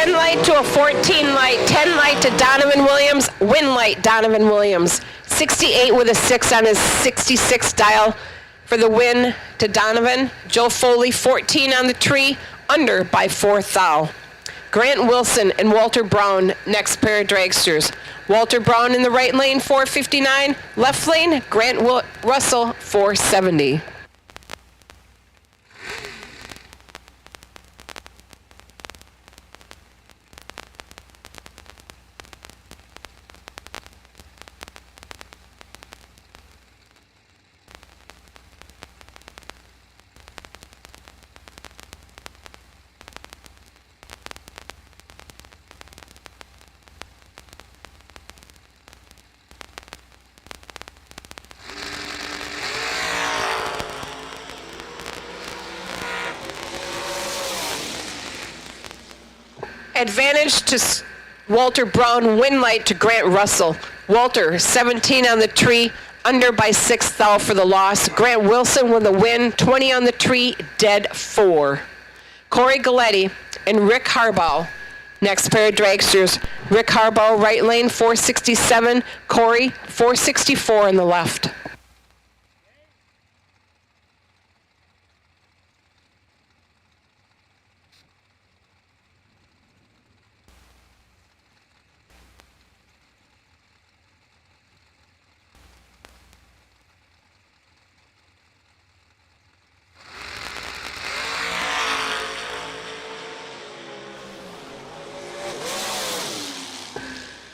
Speaker 7: 10 light to a 14 light, 10 light to Donovan Williams, win light Donovan Williams. 68 with a 6 on his 66 dial for the win to Donovan. Joe Foley, 14 on the tree, under by 4 thou. Grant Wilson and Walter Brown, next pair of dragsters. Walter Brown in the right lane, 459. Left lane, Grant Russell, 470. Advantage to Walter Brown, win light to Grant Russell. Walter, 17 on the tree, under by 6 thou for the loss. Grant Wilson with the win, 20 on the tree, dead 4. Corey Galletti and Rick Harbaugh, next pair of dragsters. Rick Harbaugh, right lane, 467. Corey, 464 in the left.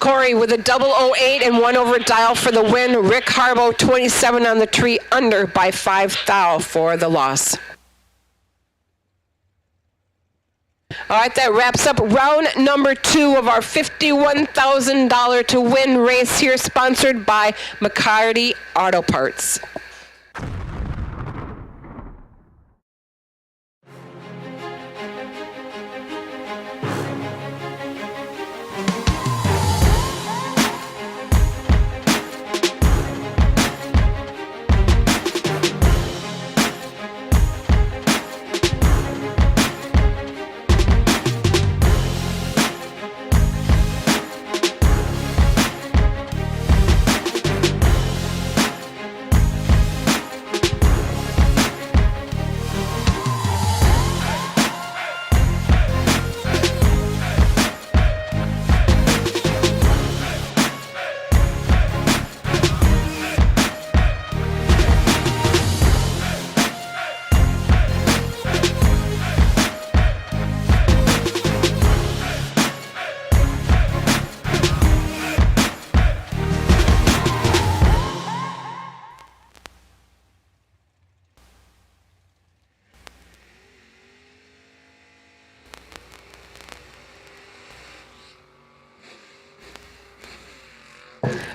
Speaker 7: Corey with a 008 and 1 over dial for the win. Rick Harbaugh, 27 on the tree, under by 5 thou for the loss. All right, that wraps up round number 2 of our $51,000 to win race here, sponsored by McCarty Auto Parts.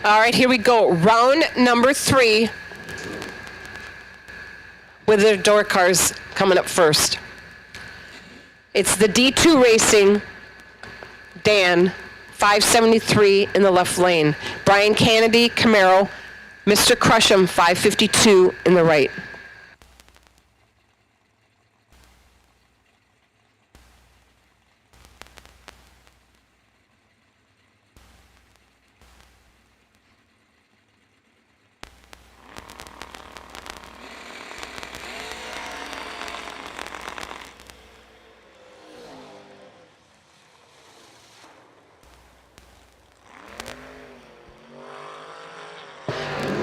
Speaker 7: All right, here we go. Round number 3 with the door cars coming up first. It's the D2 Racing, Dan, 573 in the left lane. Brian Kennedy, Camaro, Mr. Crusham, 552 in the right.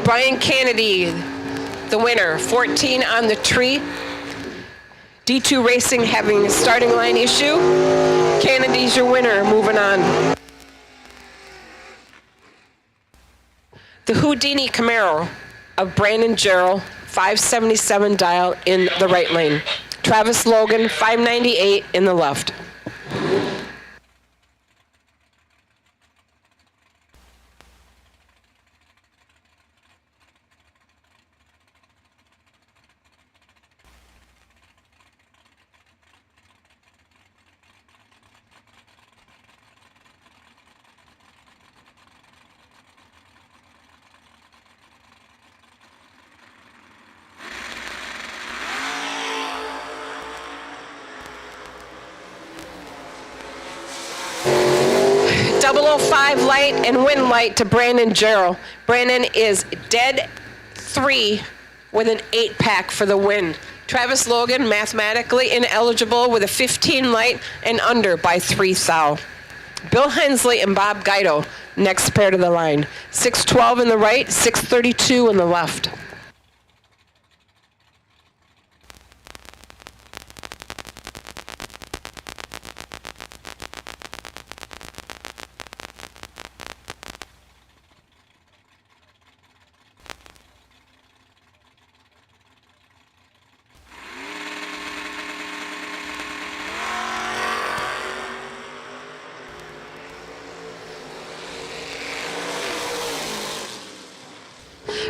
Speaker 7: Brian Kennedy, the winner, 14 on the tree. D2 Racing having a starting line issue. Kennedy's your winner, moving on. The Houdini Camaro of Brandon Jarrell, 577 dial in the right lane. Travis Logan, 598 in the left. .005 light and win light to Brandon Jarrell. Brandon is dead 3 with an 8-pack for the win. Travis Logan, mathematically ineligible with a 15 light and under by 3 thou. Bill Hensley and Bob Guido, next pair to the line. 612 in the right, 632 in the left.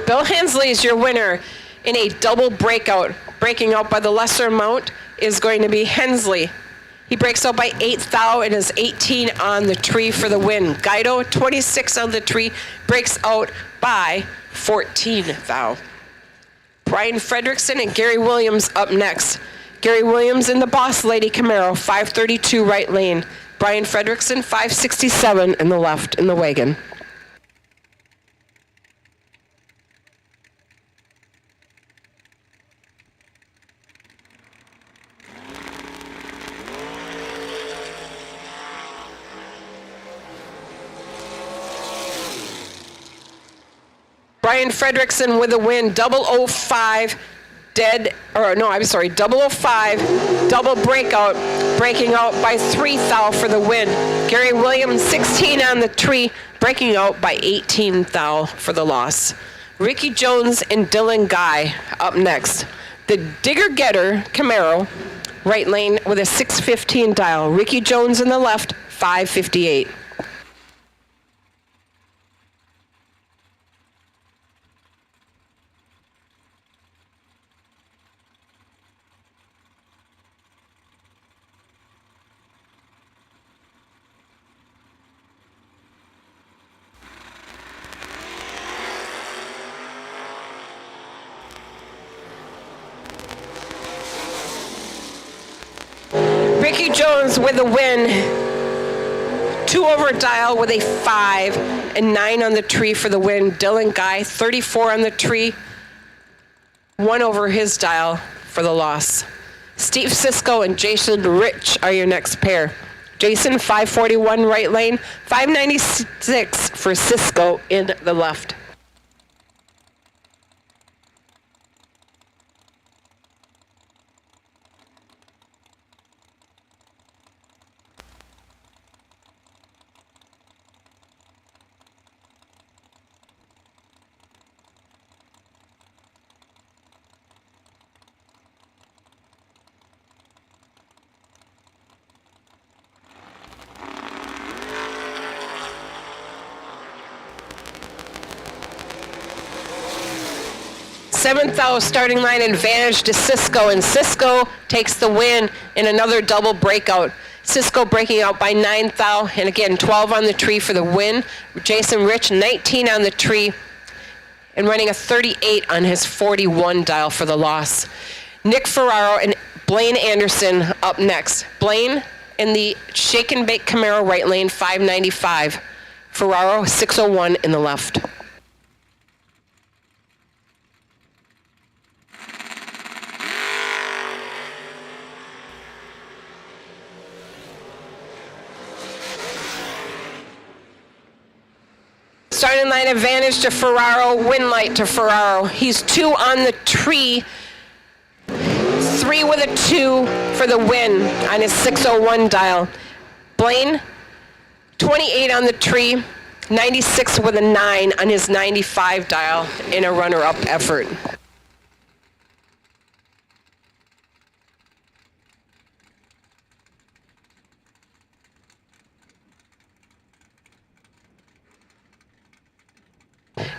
Speaker 7: Bill Hensley is your winner in a double breakout. Breaking out by the lesser amount is going to be Hensley. He breaks out by 8 thou and is 18 on the tree for the win. Guido, 26 on the tree, breaks out by 14 thou. Brian Fredrickson and Gary Williams up next. Gary Williams in the Boss Lady Camaro, 532 right lane. Brian Fredrickson, 567 in the left in the wagon. Brian Fredrickson with a win, 005 005 double breakout, breaking out by 3 thou for the win. Gary Williams, 16 on the tree, breaking out by 18 thou for the loss. Ricky Jones and Dylan Guy up next. The Digger Getter Camaro, right lane with a 615 dial. Ricky Jones in the left, 558. Ricky Jones with a win. 2 over dial with a 5 and 9 on the tree for the win. Dylan Guy, 34 on the tree, 1 over his dial for the loss. Steve Cisco and Jason Rich are your next pair. Jason, 541 right lane, 596 for Cisco in the left. Seventh thou starting line advantage to Cisco, and Cisco takes the win in another double breakout. Cisco breaking out by 9 thou, and again 12 on the tree for the win. Jason Rich, 19 on the tree, and running a 38 on his 41 dial for the loss. Nick Ferraro and Blaine Anderson up next. Blaine in the Shake and Bake Camaro right lane, 595. Ferraro, 601 in the left. Starting line advantage to Ferraro, win light to Ferraro. He's 2 on the tree, 3 with a 2 for the win on his 601 dial. Blaine, 28 on the tree, 96 with a 9 on his 95 dial in a runner-up effort.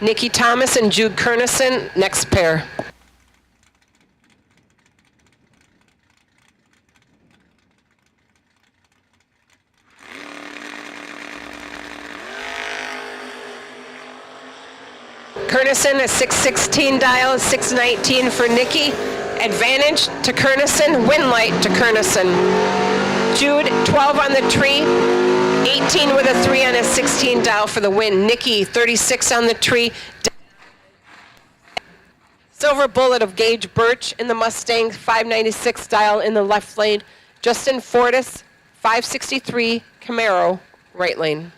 Speaker 7: Nikki Thomas and Jude Kernison, next pair. Kernison, a 616 dial, 619 for Nikki. Advantage to Kernison, win light to Kernison. Jude, 12 on the tree, 18 with a 3 on a 16 dial for the win. Nikki, 36 on the tree. Silver Bullet of Gage Birch in the Mustang, 596 dial in the left lane. Justin Fortis, 563 Camaro, right lane.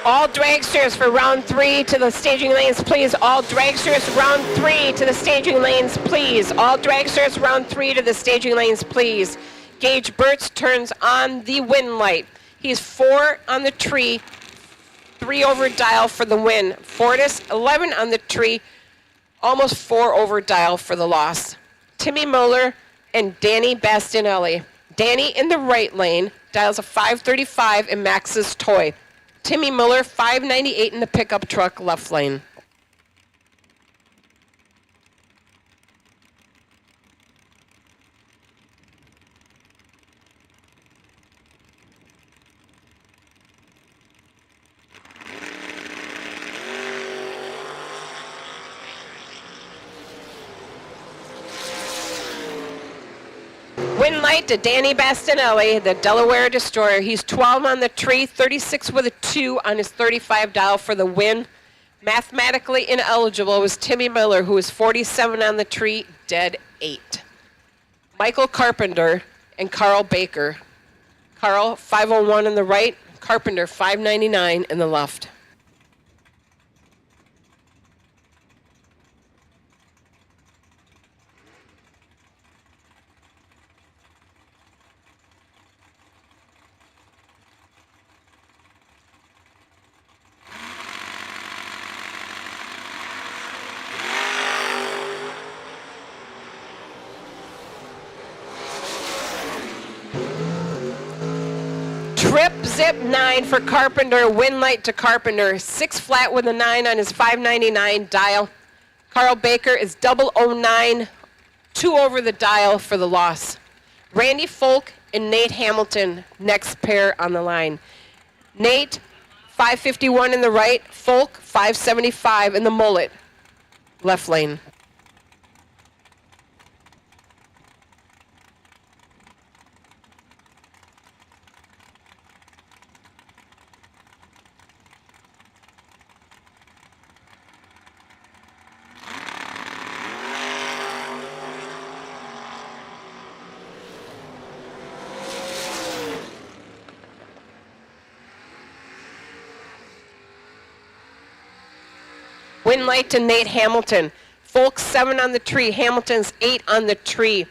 Speaker 7: All dragsters for round 3 to the staging lanes, please. All dragsters round 3 to the staging lanes, please. All dragsters round 3 to the staging lanes, please. Gage Birch turns on the win light. He's 4 on the tree, 3 over dial for the win. Fortis, 11 on the tree, almost 4 over dial for the loss. Timmy Muller and Danny Bastinelli. Danny in the right lane, dials a 535 in Max's Toy. Timmy Miller, 598 in the pickup truck, left lane. Win light to Danny Bastinelli, the Delaware Destroyer. He's 12 on the tree, 36 with a 2 on his 35 dial for the win. Mathematically ineligible was Timmy Miller, who was 47 on the tree, dead 8. Michael Carpenter and Carl Baker. Carl, 501 in the right, Carpenter, 599 in the left. Trip zip 9 for Carpenter, win light to Carpenter, 6 flat with a 9 on his 599 dial. Carl Baker is 009, 2 over the dial for the loss. Randy Folk and Nate Hamilton, next pair on the line. Nate, 551 in the right, Folk, 575 in the mullet, left lane. Win light to Nate Hamilton. Folks 7 on the tree. Hamilton's 8 on the tree.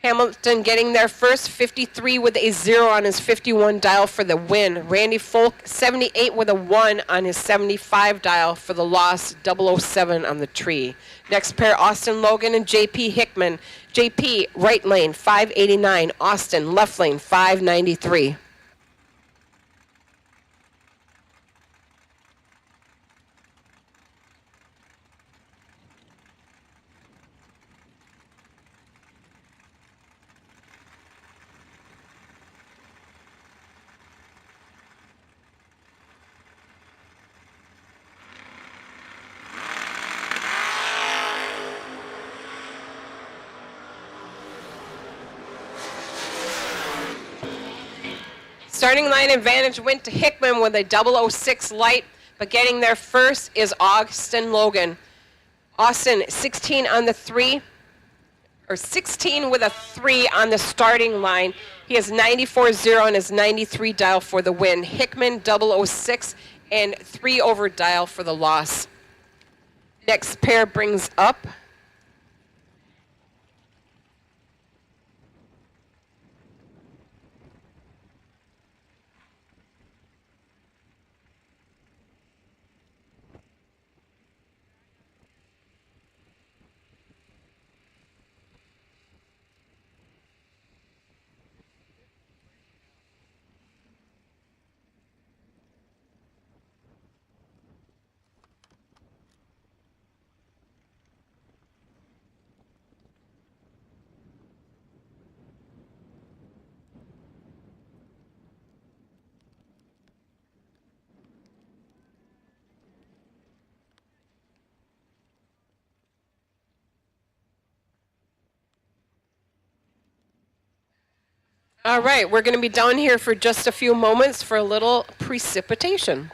Speaker 7: Hamilton getting there first, 53 with a 0 on his 51 dial for the win. Randy Folk, 78 with a 1 on his 75 dial for the loss, 007 on the tree. Next pair, Austin Logan and JP Hickman. JP, right lane, 589. Austin, left lane, 593. Starting line advantage went to Hickman with a 006 light, but getting there first is Austin Logan. Austin, 16 on the 3, or 16 with a 3 on the starting line. He has 94-0 on his 93 dial for the win. Hickman, 006, and 3 over dial for the loss. Next pair brings up All right, we're going to be down here for just a few moments for a little precipitation.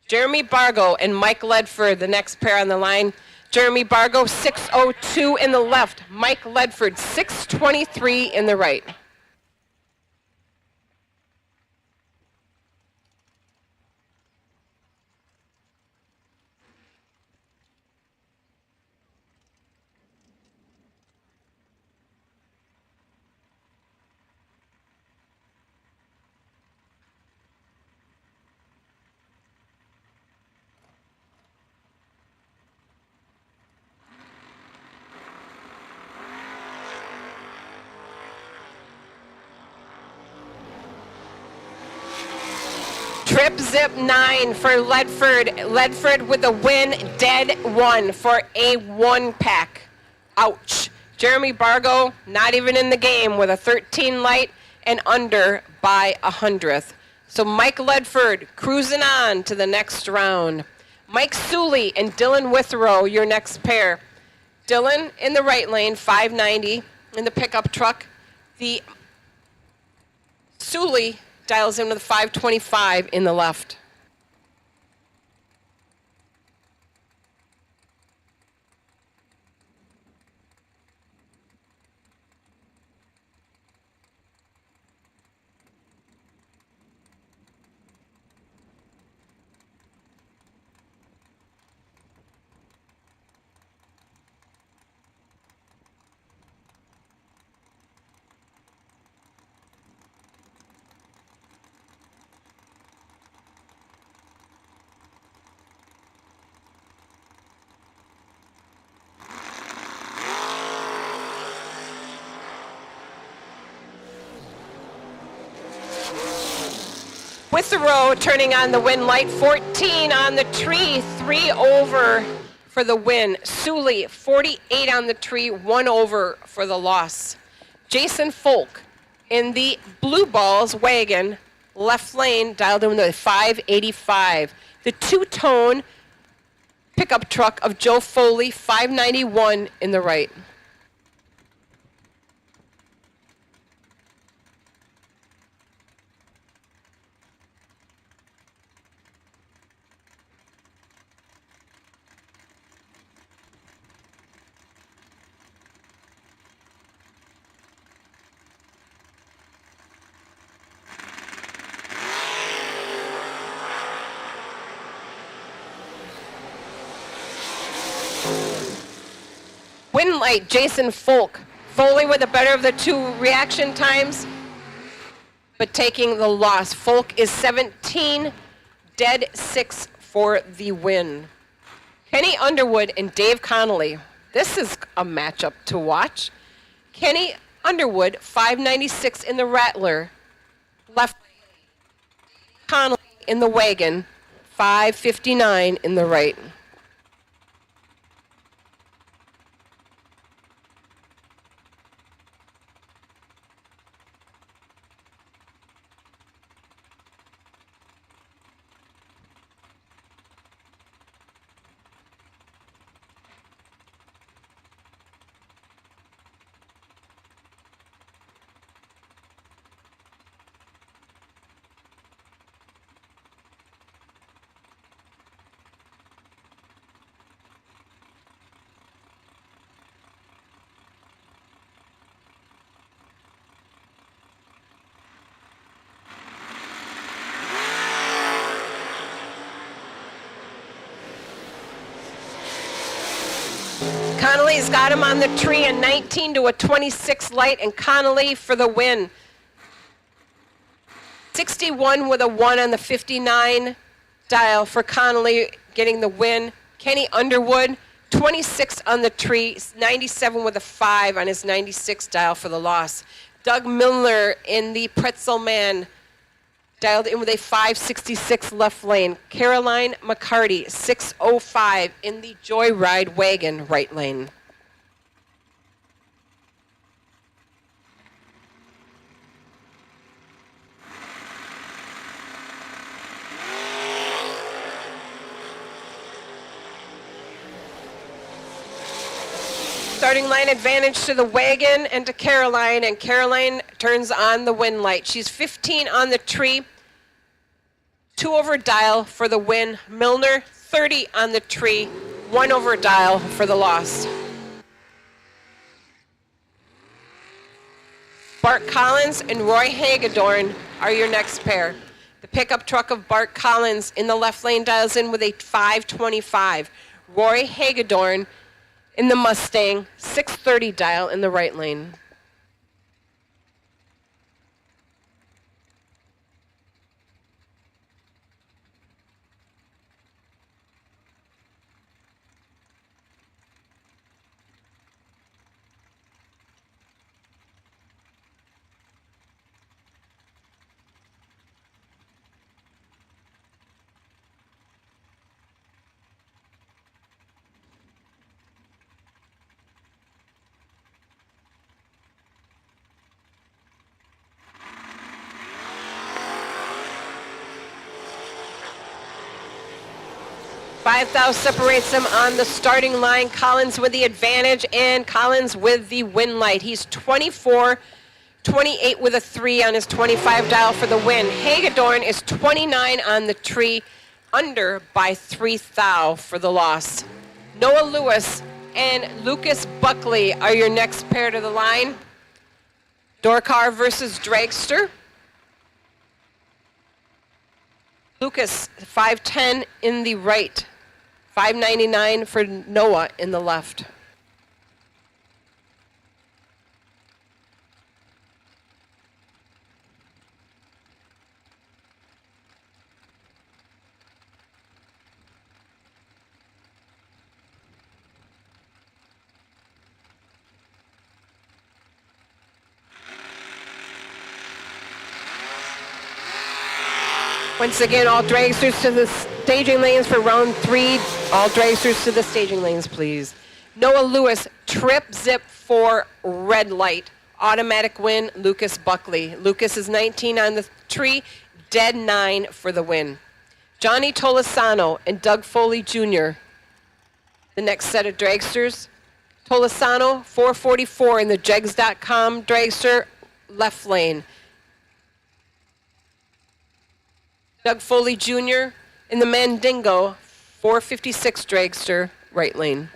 Speaker 7: Jeremy Bargo and Mike Ledford, the next pair on the line. Jeremy Bargo, 6:02 in the left. Mike Ledford, 6:23 in the right. Trip zip 9 for Ledford. Ledford with a win, dead 1 for a 1-pack. Ouch. Jeremy Bargo, not even in the game with a 13 light and under by 100th. So Mike Ledford cruising on to the next round. Mike Suley and Dylan Withrow, your next pair. Dylan in the right lane, 590 in the pickup truck. The Suley dials into the 525 in the left. Withrow turning on the win light, 14 on the tree, 3 over for the win. Suley, 48 on the tree, 1 over for the loss. Jason Folk in the Blue Balls wagon, left lane, dialed in the 585. The two-tone pickup truck of Joe Foley, 591 in the right. Win light, Jason Folk. Foley with the better of the 2 reaction times, but taking the loss. Folk is 17, dead 6 for the win. Kenny Underwood and Dave Connolly. This is a matchup to watch. Kenny Underwood, 596 in the Rattler. Left Connolly in the wagon, 559 in the right. Connolly's got him on the tree, a 19 to a 26 light, and Connolly for the win. 61 with a 1 on the 59 dial for Connolly getting the win. Kenny Underwood, 26 on the tree, 97 with a 5 on his 96 dial for the loss. Doug Milner in the Pretzel Man, dialed in with a 566 left lane. Caroline McCarty, 605 in the Joyride wagon right lane. Starting line advantage to the wagon and to Caroline, and Caroline turns on the win light. She's 15 on the tree, 2 over dial for the win. Milner, 30 on the tree, 1 over dial for the loss. Bart Collins and Roy Hagedorn are your next pair. The pickup truck of Bart Collins in the left lane dials in with a 525. Roy Hagedorn in the Mustang, 630 dial in the right lane. Five thou separates them on the starting line. Collins with the advantage and Collins with the win light. He's 24, 28 with a 3 on his 25 dial for the win. Hagedorn is 29 on the tree, under by 3 thou for the loss. Noah Lewis and Lucas Buckley are your next pair to the line. Dorcar versus Dragster. Lucas, 510 in the right. 599 for Noah in the left. Once again, all dragsters to the staging lanes for round 3. All dragsters to the staging lanes, please. Noah Lewis, trip zip for red light. Automatic win, Lucas Buckley. Lucas is 19 on the tree, dead 9 for the win. Johnny Tolosano and Doug Foley Jr., the next set of dragsters. Tolosano, 444 in the jegs.com dragster, left lane. Doug Foley Jr. in the Mandingo, 456 dragster, right lane.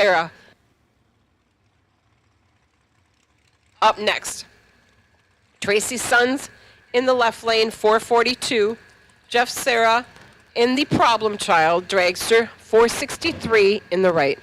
Speaker 7: Sarah. Up next, Tracy Sons in the left lane, 442. Jeff Sarah in the Problem Child dragster, 463 in the right.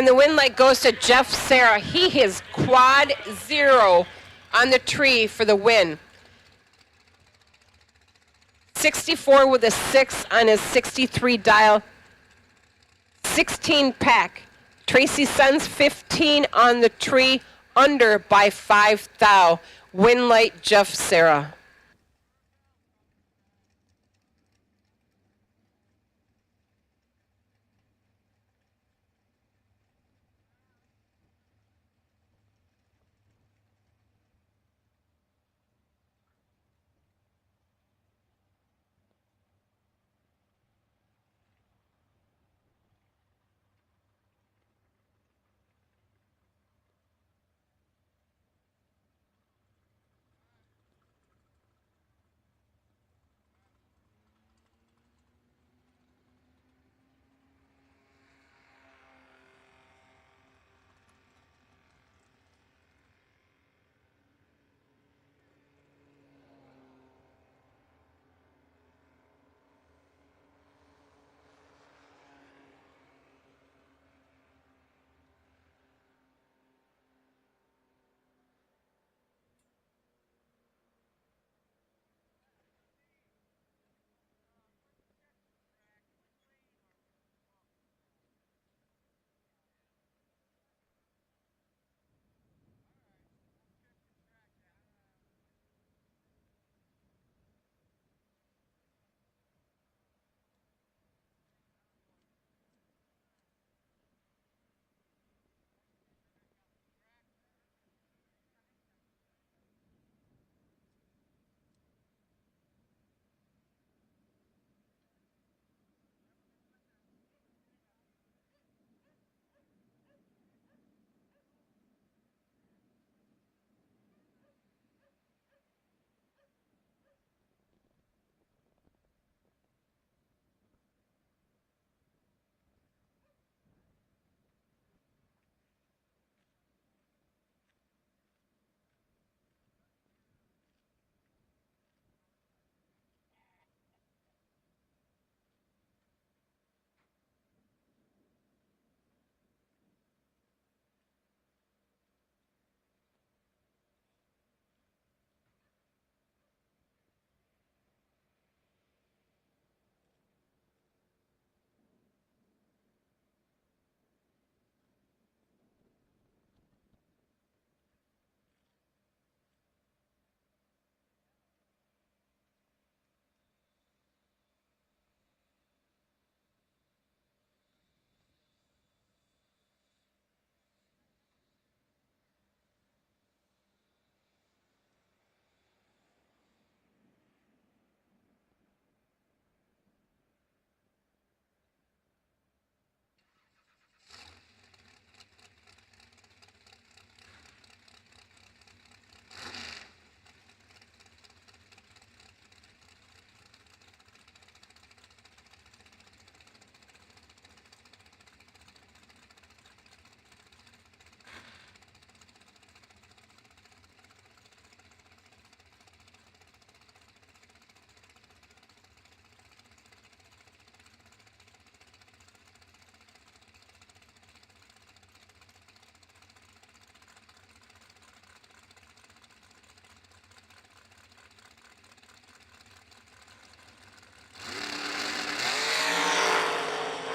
Speaker 7: And the win light goes to Jeff Sarah. He is quad 0 on the tree for the win. 64 with a 6 on his 63 dial. 16 pack. Tracy Sons, 15 on the tree, under by 5 thou. Win light, Jeff Sarah.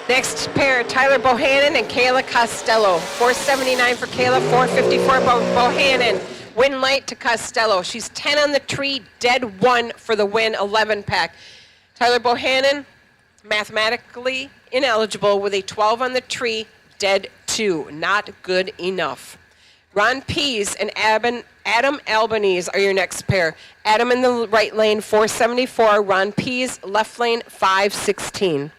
Speaker 7: Next pair, Tyler Bohannon and Kayla Costello. 479 for Kayla, 454 Bohannon. Win light to Costello. She's 10 on the tree, dead 1 for the win, 11 pack. Tyler Bohannon, mathematically ineligible with a 12 on the tree, dead 2. Not good enough. Ron Pease and Adam Albanese are your next pair. Adam in the right lane, 474. Ron Pease, left lane, 516.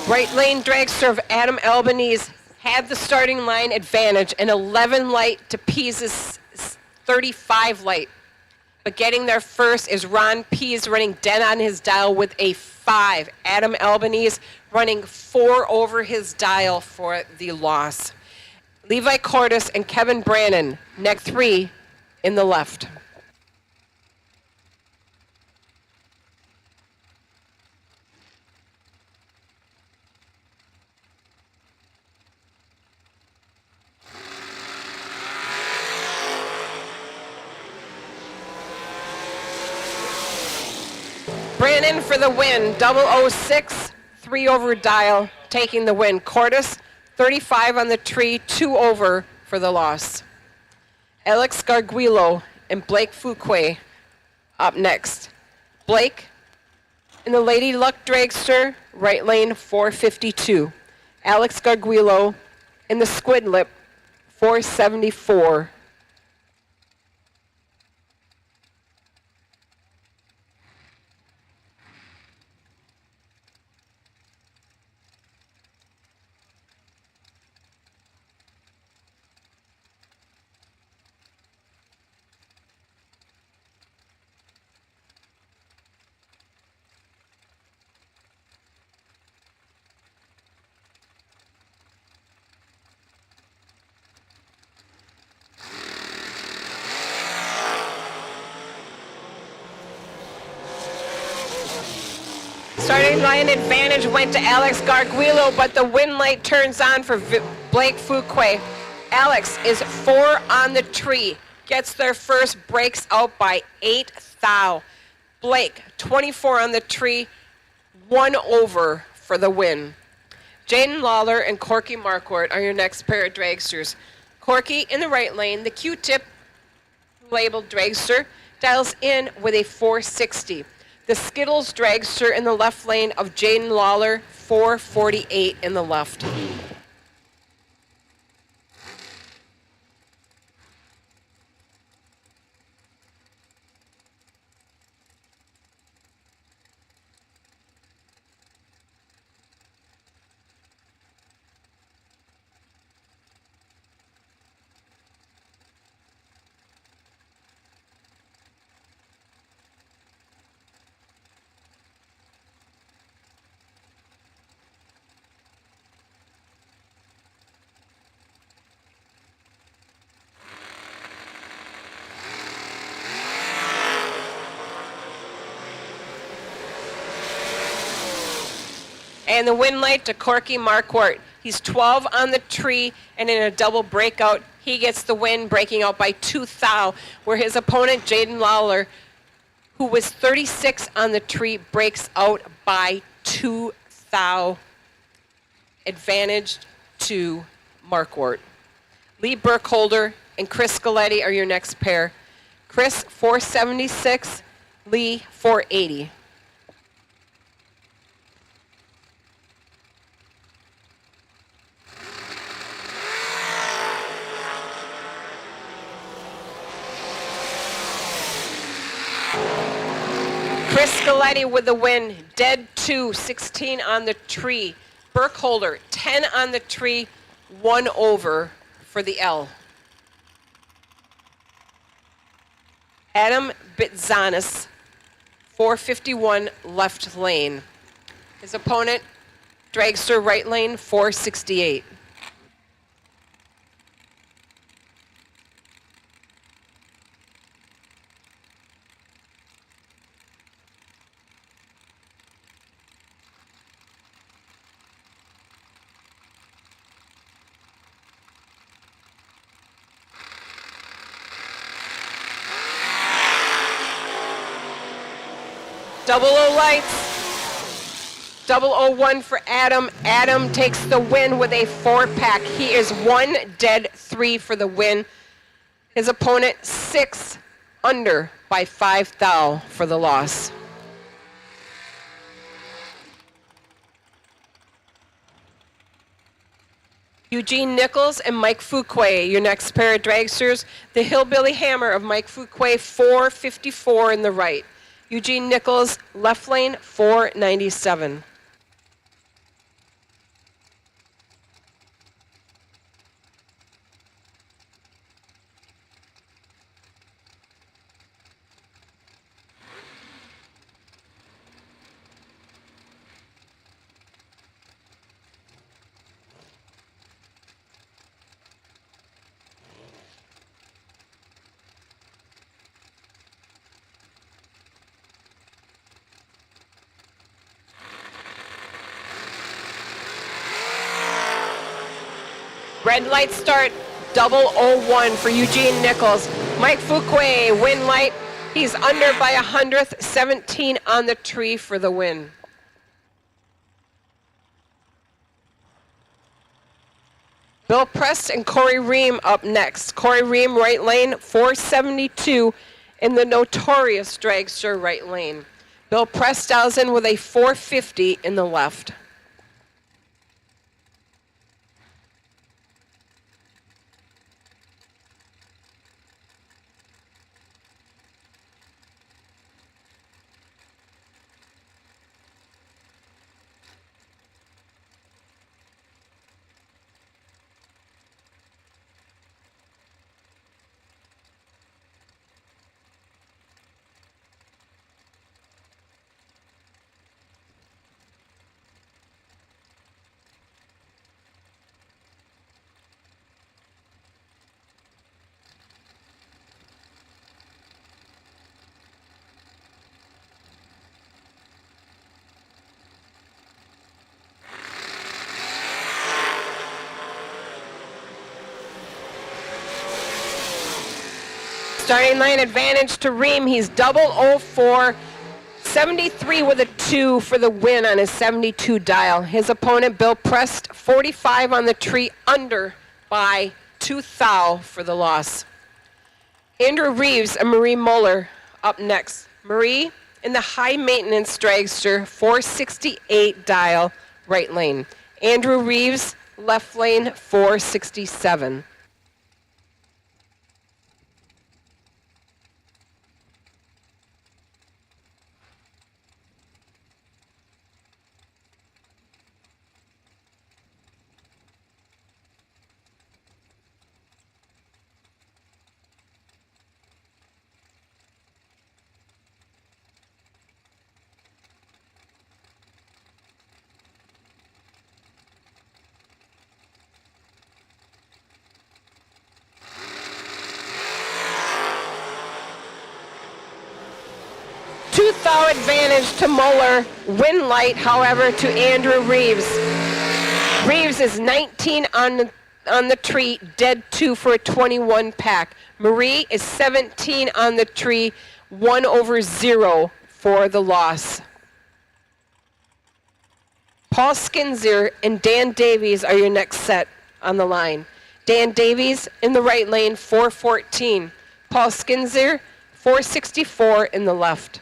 Speaker 7: Right lane dragster of Adam Albanese had the starting line advantage, an 11 light to Pease's 35 light. But getting there first is Ron Pease running dead on his dial with a 5. Adam Albanese running 4 over his dial for the loss. Levi Cordes and Kevin Brannon, neck 3 in the left. Brannon for the win, 006, 3 over dial, taking the win. Cordes, 35 on the tree, 2 over for the loss. Alex Garguilo and Blake Fuquay up next. Blake in the Lady Luck Dragster, right lane, 452. Alex Garguilo in the Squid Lip, 474. Starting line advantage went to Alex Garguilo, but the win light turns on for Blake Fuquay. Alex is 4 on the tree, gets there first, breaks out by 8 thou. Blake, 24 on the tree, 1 over for the win. Jaden Lawler and Corky Marquardt are your next pair of dragsters. Corky in the right lane, the Q-tip labeled dragster, dials in with a 460. The Skittles dragster in the left lane of Jaden Lawler, 448 in the left. And the win light to Corky Marquardt. He's 12 on the tree, and in a double breakout, he gets the win, breaking out by 2 thou, where his opponent, Jaden Lawler, who was 36 on the tree, breaks out by 2 thou. Advantage to Marquardt. Lee Burkholder and Chris Scaletti are your next pair. Chris, 476, Lee, 480. Chris Scaletti with the win, dead 2, 16 on the tree. Burkholder, 10 on the tree, 1 over for the L. Adam Bitzanis, 451 left lane. His opponent, dragster right lane, 468. Double O lights. 001 for Adam. Adam takes the win with a 4-pack. He is 1 dead 3 for the win. His opponent 6 under by 5 thou for the loss. Eugene Nichols and Mike Fuquay, your next pair of dragsters. The Hillbilly Hammer of Mike Fuquay, 454 in the right. Eugene Nichols, left lane, 497. Red light start, 001 for Eugene Nichols. Mike Fuquay, win light. He's under by 100th, 17 on the tree for the win. Bill Prest and Corey Ream up next. Corey Ream, right lane, 472 in the notorious dragster right lane. Bill Prest dials in with a 450 in the left. Starting line advantage to Ream. He's 004, 73 with a 2 for the win on his 72 dial. His opponent, Bill Prest, 45 on the tree, under by 2 thou for the loss. Andrew Reeves and Marie Moeller up next. Marie in the high maintenance dragster, 468 dial, right lane. Andrew Reeves, left lane, 467. Thou advantage to Moeller, win light, however, to Andrew Reeves. Reeves is 19 on the tree, dead 2 for a 21 pack. Marie is 17 on the tree, 1/0 for the loss. Paul Skinzer and Dan Davies are your next set on the line. Dan Davies in the right lane, 414. Paul Skinzer, 464 in the left.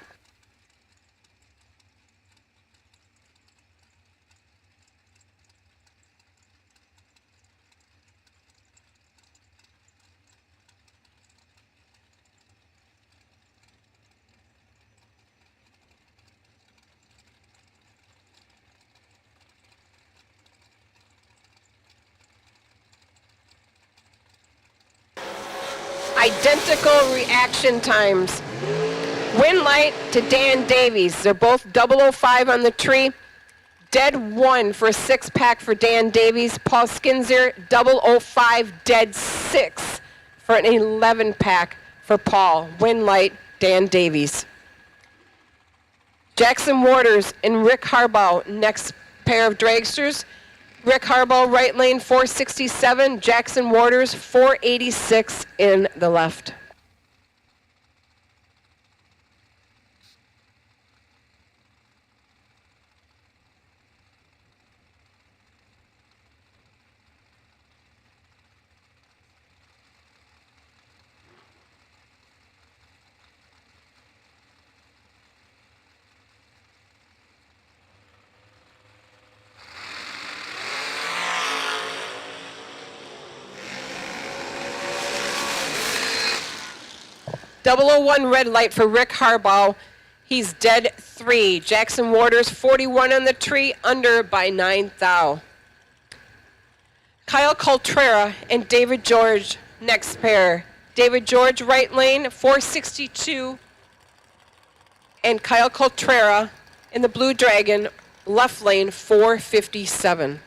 Speaker 7: Identical reaction times. Win light to Dan Davies. They're both 005 on the tree. Dead 1 for a 6-pack for Dan Davies. Paul Skinzer, 005, dead 6 for an 11-pack for Paul. Win light, Dan Davies. Jackson Waters and Rick Harbaugh, next pair of dragsters. Rick Harbaugh, right lane, 467. Jackson Waters, 486 in the left. Double 001 red light for Rick Harbaugh. He's dead 3. Jackson Waters, 41 on the tree, under by 9 thou. Kyle Coltrera and David George, next pair. David George, right lane, 462. And Kyle Coltrera in the Blue Dragon, left lane, 457.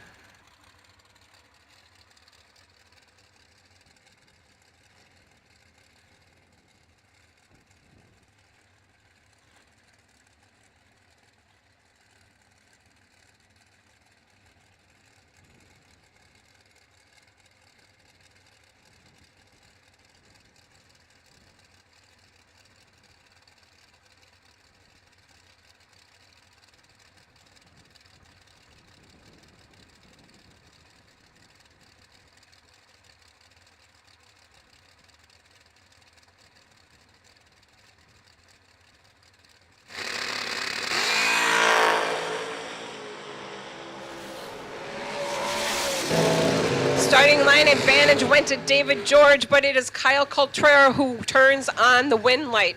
Speaker 7: Starting line advantage went to David George, but it is Kyle Coltrera who turns on the win light.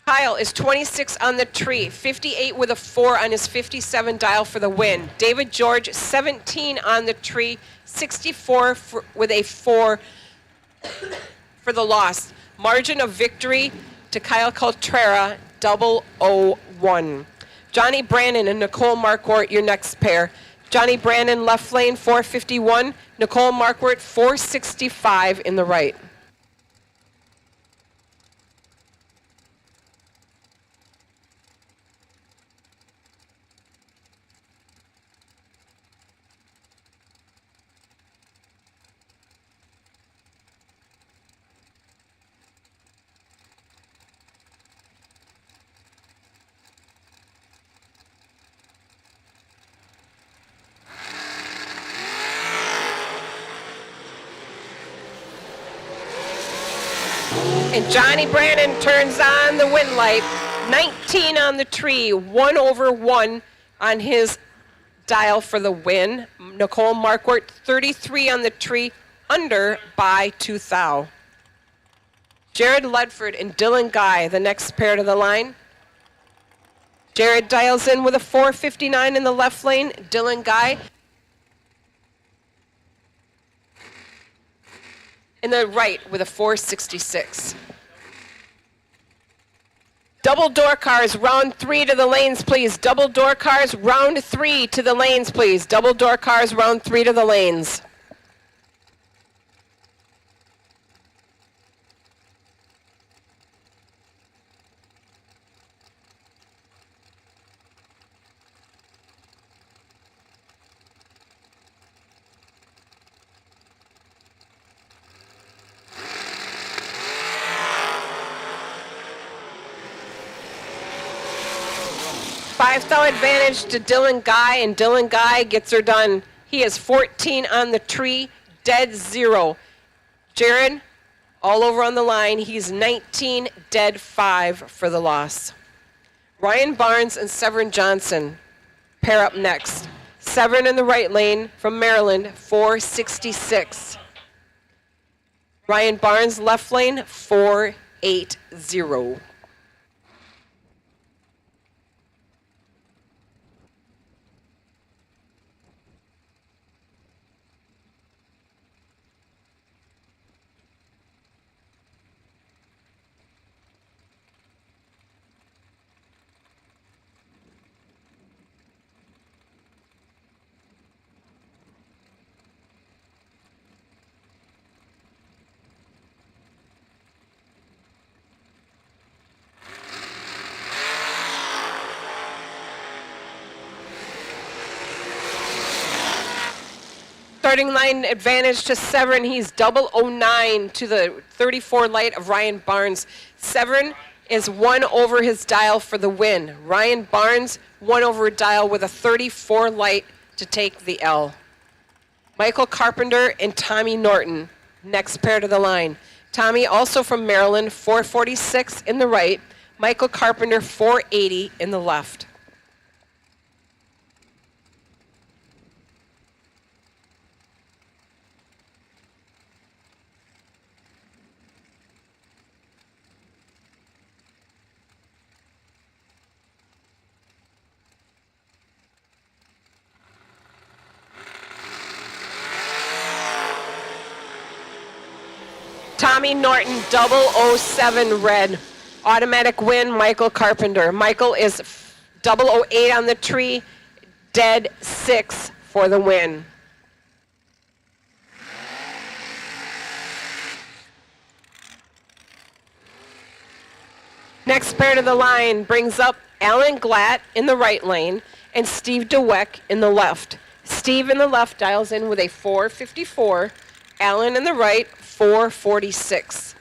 Speaker 7: Kyle is 26 on the tree, 58 with a 4 on his 57 dial for the win. David George, 17 on the tree, 64 with a 4 for the loss. Margin of victory to Kyle Coltrera, 001. Johnny Brandon and Nicole Marquardt, your next pair. Johnny Brandon, left lane, 451. Nicole Marquardt, 465 in the right. And Johnny Brandon turns on the win light. 19 on the tree, 1/1 on his dial for the win. Nicole Marquardt, 33 on the tree, under by 2 thou. Jared Ledford and Dylan Guy, the next pair to the line. Jared dials in with a 459 in the left lane. Dylan Guy in the right with a 466. Double door cars, round 3 to the lanes, please. Double door cars, round 3 to the lanes, please. Double door cars, round 3 to the lanes. Five thou advantage to Dylan Guy, and Dylan Guy gets her done. He is 14 on the tree, dead 0. Jared, all over on the line, he's 19, dead 5 for the loss. Ryan Barnes and Severin Johnson pair up next. Severin in the right lane from Maryland, 466. Ryan Barnes, left lane, 480. starting line advantage to Severin. He's 009 to the 34 light of Ryan Barnes. Severin is 1 over his dial for the win. Ryan Barnes 1 over dial with a 34 light to take the L. Michael Carpenter and Tommy Norton, next pair to the line. Tommy, also from Maryland, 446 in the right. Michael Carpenter, 480 in the left. Tommy Norton, 007 red. Automatic win, Michael Carpenter. Michael is 008 on the tree, dead 6 for the win. Next pair to the line brings up Alan Glatt in the right lane and Steve DeWeck in the left. Steve in the left dials in with a 454. Alan in the right, 446.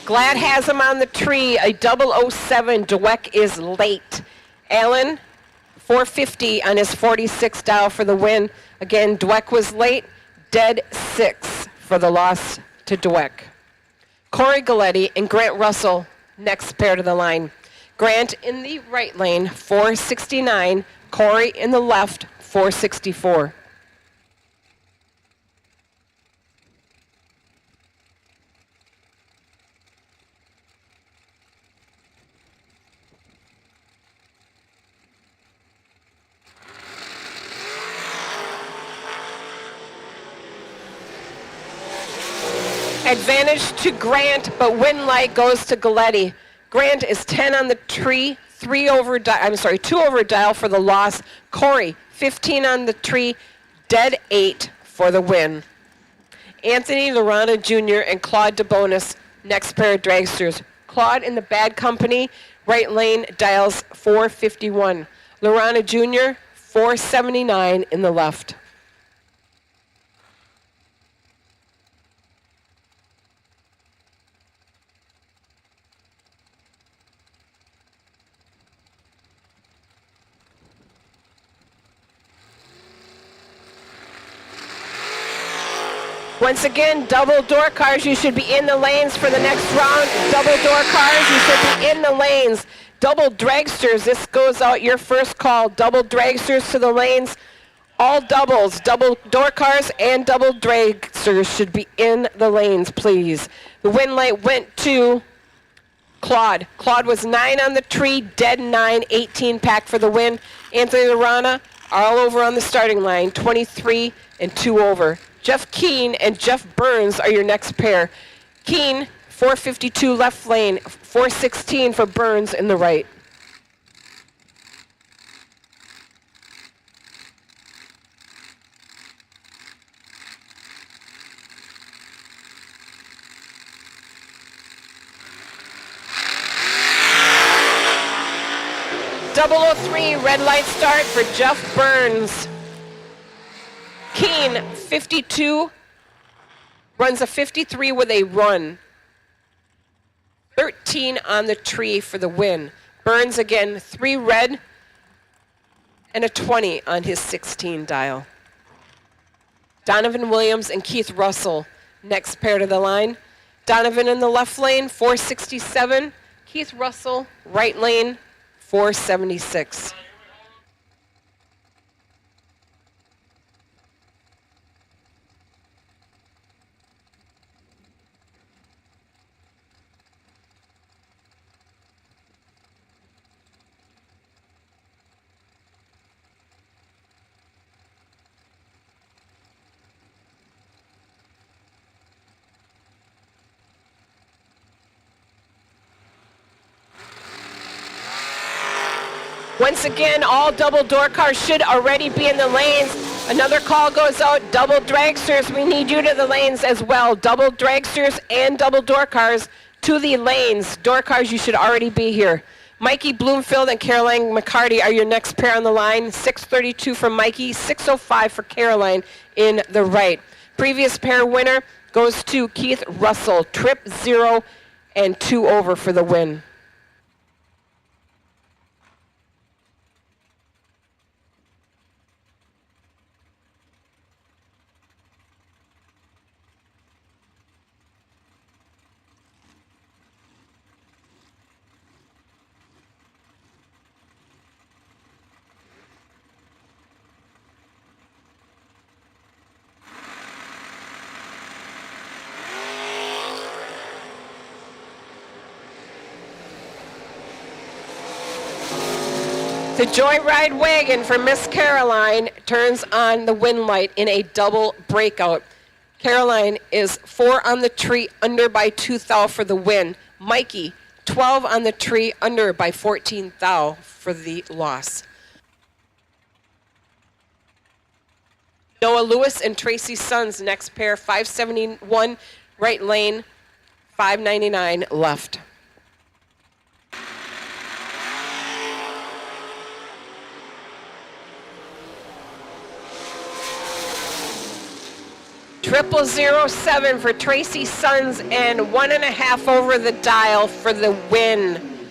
Speaker 7: Glad has him on the tree, a 007. Dweck is late. Allen, 450 on his 46 dial for the win. Again, Dweck was late, dead 6 for the loss to Dweck. Corey Galletti and Grant Russell, next pair to the line. Grant in the right lane, 469. Corey in the left, 464. Advantage to Grant, but win light goes to Galletti. Grant is 10 on the tree, 2 over dial for the loss. Corey, 15 on the tree, dead 8 for the win. Anthony Lorana Jr. and Claude DeBonis, next pair of dragsters. Claude in the bad company, right lane dials 451. Lorana Jr., 479 in the left. Once again, double door cars, you should be in the lanes for the next round. Double door cars, you should be in the lanes. Double dragsters, this goes out your first call. Double dragsters to the lanes. All doubles, double door cars and double dragsters should be in the lanes, please. The win light went to Claude. Claude was 9 on the tree, dead 9, 18 pack for the win. Anthony Lorana, all over on the starting line, 23 and 2 over. Jeff Keene and Jeff Burns are your next pair. Keene, 452 left lane, 416 for Burns in the right. .003 red light start for Jeff Burns. Keene, 52, runs a 53 with a run. 13 on the tree for the win. Burns again, 3 red and a 20 on his 16 dial. Donovan Williams and Keith Russell, next pair to the line. Donovan in the left lane, 467. Keith Russell, right lane, 476. Once again, all double door cars should already be in the lanes. Another call goes out, double dragsters, we need you to the lanes as well. Double dragsters and double door cars to the lanes. Door cars, you should already be here. Mikey Bloomfield and Caroline McCarty are your next pair on the line. 632 for Mikey, 605 for Caroline in the right. Previous pair winner goes to Keith Russell, trip 0 and 2 over for the win. The Joyride wagon for Miss Caroline turns on the win light in a double breakout. Caroline is 4 on the tree, under by 2 thou for the win. Mikey, 12 on the tree, under by 14 thou for the loss. Noah Lewis and Tracy Sons, next pair, 571 right lane, 599 left. Triple 07 for Tracy Sons and 1.5 over the dial for the win.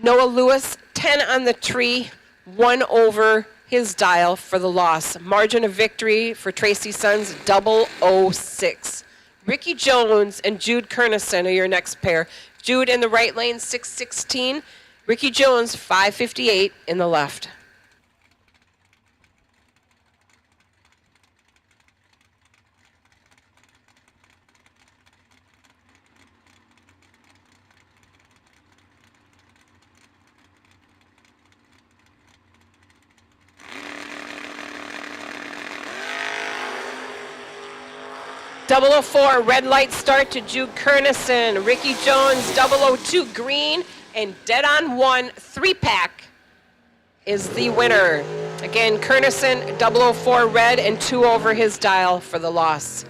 Speaker 7: Noah Lewis, 10 on the tree, 1 over his dial for the loss. Margin of victory for Tracy Sons, 006. Ricky Jones and Jude Kernison are your next pair. Jude in the right lane, 616. Ricky Jones, 558 in the left. .004 red light start to Jude Kernison. Ricky Jones, 002 green, and dead on 1 3-pack is the winner. Again, Kernison, 004 red and 2 over his dial for the loss.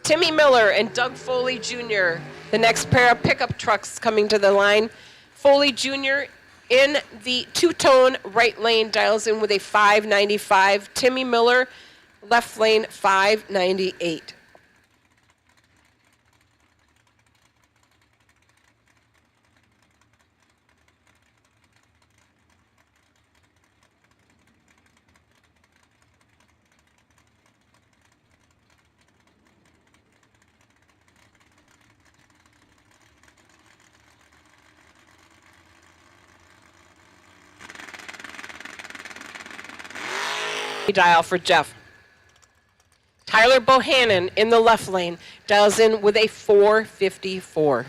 Speaker 7: Timmy Miller and Doug Foley Jr., the next pair of pickup trucks coming to the line. Foley Jr. in the two-tone right lane dials in with a 595. Timmy Miller, left lane, 598. Dial for Jeff. Tyler Bohannon in the left lane dials in with a 454.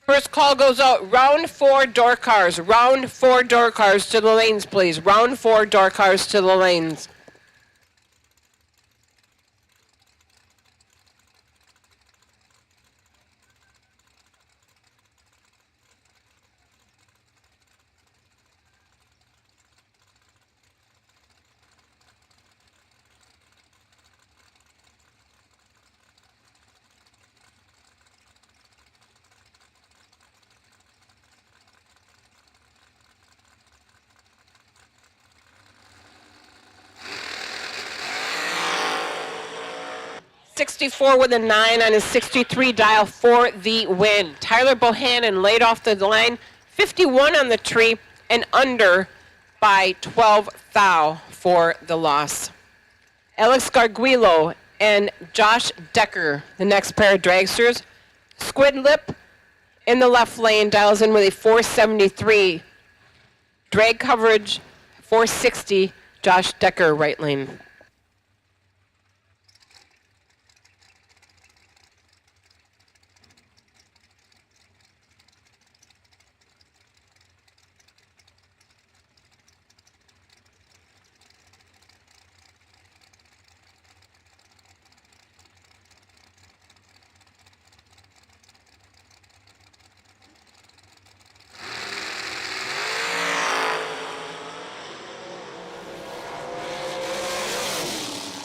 Speaker 7: First call goes out. Round 4 door cars. Round 4 door cars to the lanes, please. Round 4 door cars to the lanes. .64 with a 9 on his 63 dial for the win. Tyler Bohannon laid off the line, 51 on the tree, and under by 12 thou for the loss. Alex Garguilo and Josh Decker, the next pair of dragsters. Squid Lip in the left lane dials in with a 473. Drag coverage, 460. Josh Decker, right lane.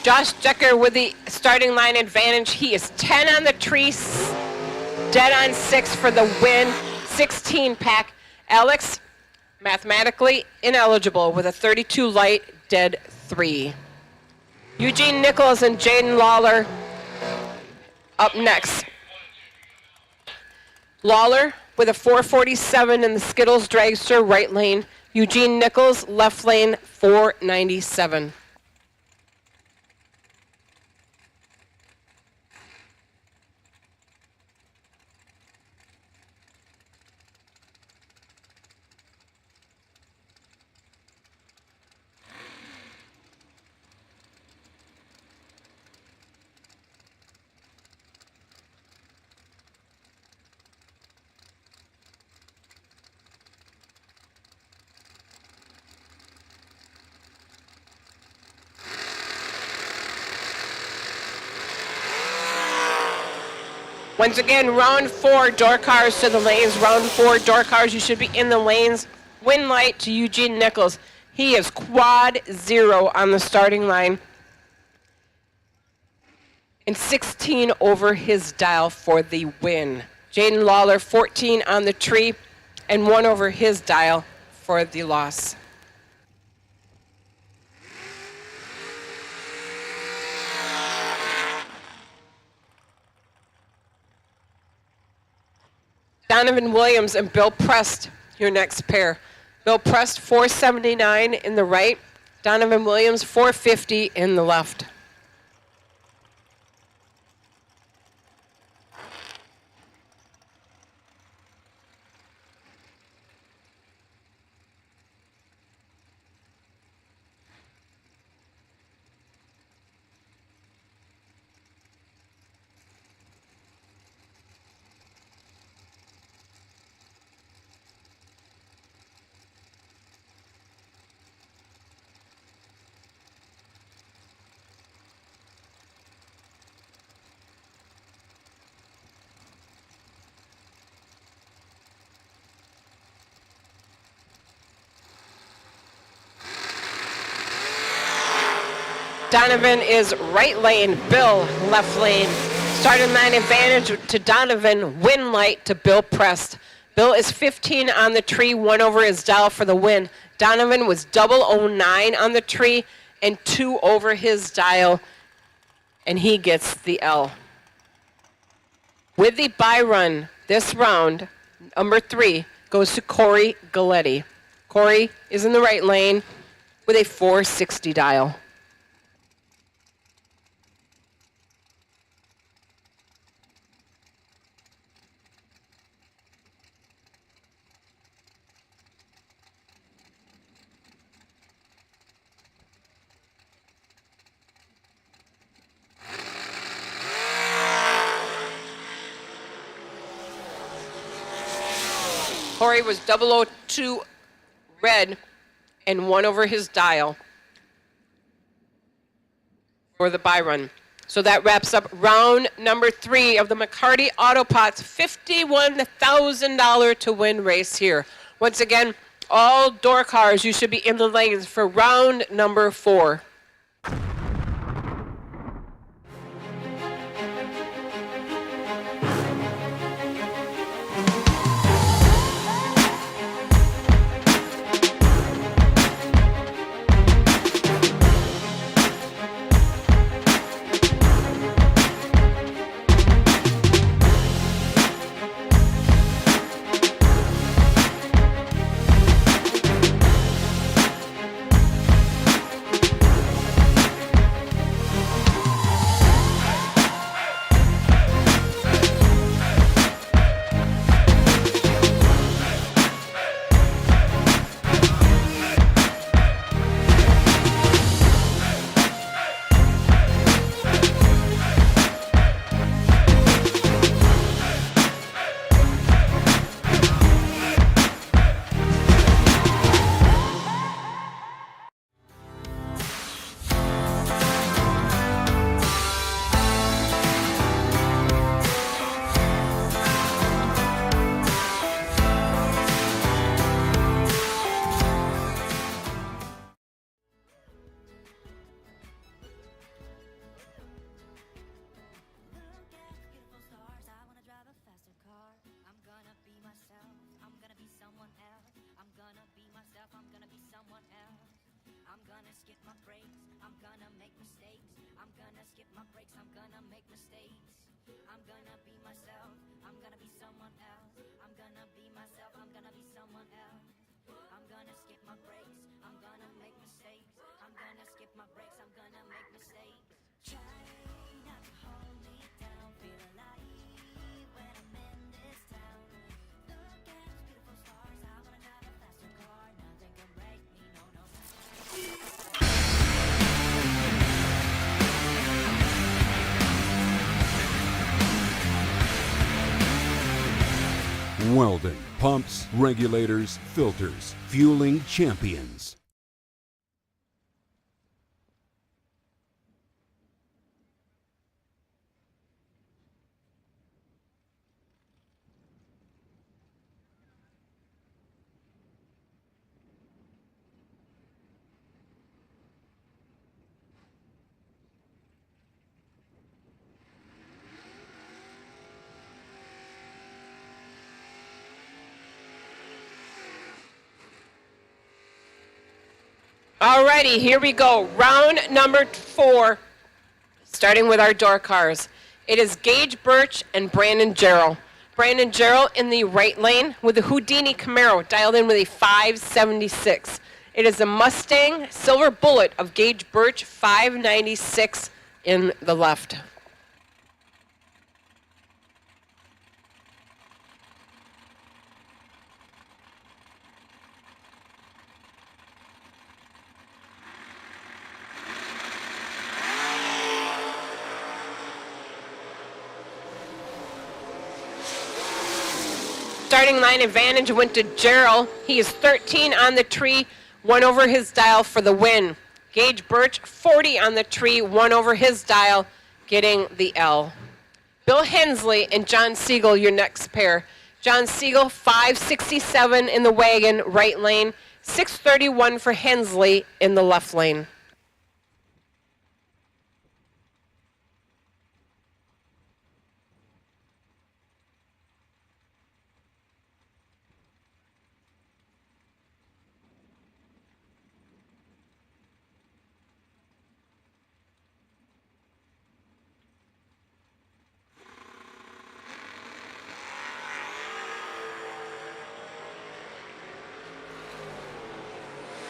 Speaker 7: Josh Decker with the starting line advantage. He is 10 on the tree, dead on 6 for the win, 16 pack. Alex, mathematically ineligible with a 32 light, dead 3. Eugene Nichols and Jaden Lawler up next. Lawler with a 447 in the Skittles Dragster right lane. Eugene Nichols left lane 497. Once again, round 4, door cars to the lanes. Round 4, door cars, you should be in the lanes. Win light to Eugene Nichols. He is quad 0 on the starting line. And 16 over his dial for the win. Jaden Lawler, 14 on the tree, and 1 over his dial for the loss. Donovan Williams and Bill Prest, your next pair. Bill Prest, 479 in the right. Donovan Williams, 450 in the left. Donovan is right lane, Bill left lane. Starting line advantage to Donovan, win light to Bill Prest. Bill is 15 on the tree, 1 over his dial for the win. Donovan was 009 on the tree and 2 over his dial, and he gets the L. With the bye run this round, number 3 goes to Corey Galletti. Corey is in the right lane with a 460 dial. Corey was 002 red and 1 over his dial for the bye run. So that wraps up round number 3 of the McCarty Auto Pots $51,000 to win race here. Once again, all door cars, you should be in the lanes for round number 4.
Speaker 8: I'm gonna skip my breaks, I'm gonna make mistakes. I'm gonna skip my breaks, I'm gonna make mistakes. I'm gonna be myself, I'm gonna be someone else. I'm gonna be myself, I'm gonna be someone else. I'm gonna skip my breaks, I'm gonna make mistakes. I'm gonna skip my breaks, I'm gonna make mistakes. Try not to hold me down, feel alive when I'm in this town. Look at those beautiful stars, I wanna drive a faster car. Nothing can break me, no, no, no.
Speaker 1: Weldon pumps, regulators, filters, fueling champions.
Speaker 7: Alrighty, here we go. Round number 4, starting with our door cars. It is Gage Birch and Brandon Jarrell. Brandon Jarrell in the right lane with the Houdini Camaro, dialed in with a 576. It is a Mustang Silver Bullet of Gage Birch, 596 in the left. Starting line advantage went to Jarrell. He is 13 on the tree, 1 over his dial for the win. Gage Birch, 40 on the tree, 1 over his dial, getting the L. Bill Hensley and John Siegel, your next pair. John Siegel, 567 in the wagon, right lane, 631 for Hensley in the left lane.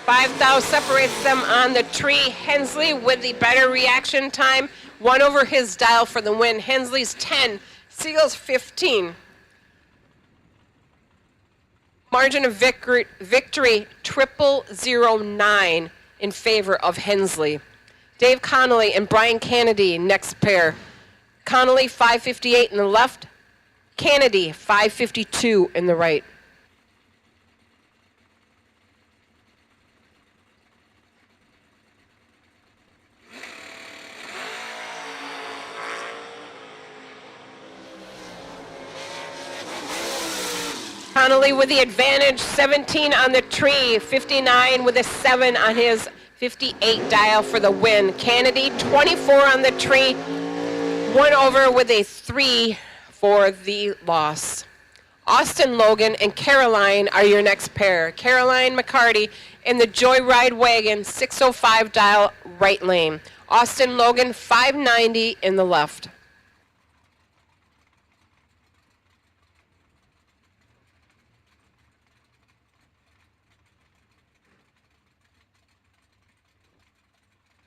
Speaker 7: Five thou separates them on the tree. Hensley with the better reaction time, 1 over his dial for the win. Hensley's 10, Siegel's 15. Margin of victory 009 in favor of Hensley. Dave Connolly and Brian Kennedy, next pair. Connolly 558 in the left, Kennedy 552 in the right. Connolly with the advantage, 17 on the tree, 59 with a 7 on his 58 dial for the win. Kennedy, 24 on the tree, 1 over with a 3 for the loss. Austin Logan and Caroline are your next pair. Caroline McCarty in the Joyride wagon, 605 dial, right lane. Austin Logan, 590 in the left.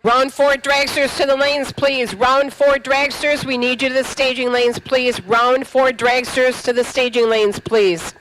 Speaker 7: Round 4 dragsters to the lanes, please. Round 4 dragsters, we need you to the staging lanes, please. Round 4 dragsters to the staging lanes, please.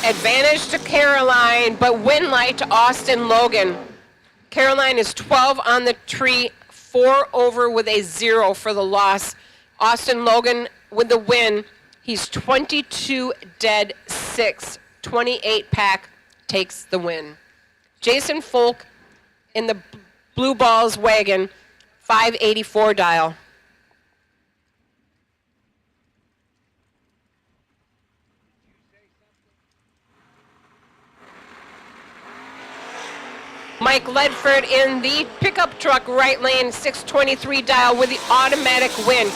Speaker 7: Advantage to Caroline, but win light to Austin Logan. Caroline is 12 on the tree, 4 over with a 0 for the loss. Austin Logan with the win. He's 22 dead 6, 28 pack, takes the win. Jason Folk in the Blue Balls wagon, 584 dial. Mike Ledford in the pickup truck right lane, 623 dial with the automatic win.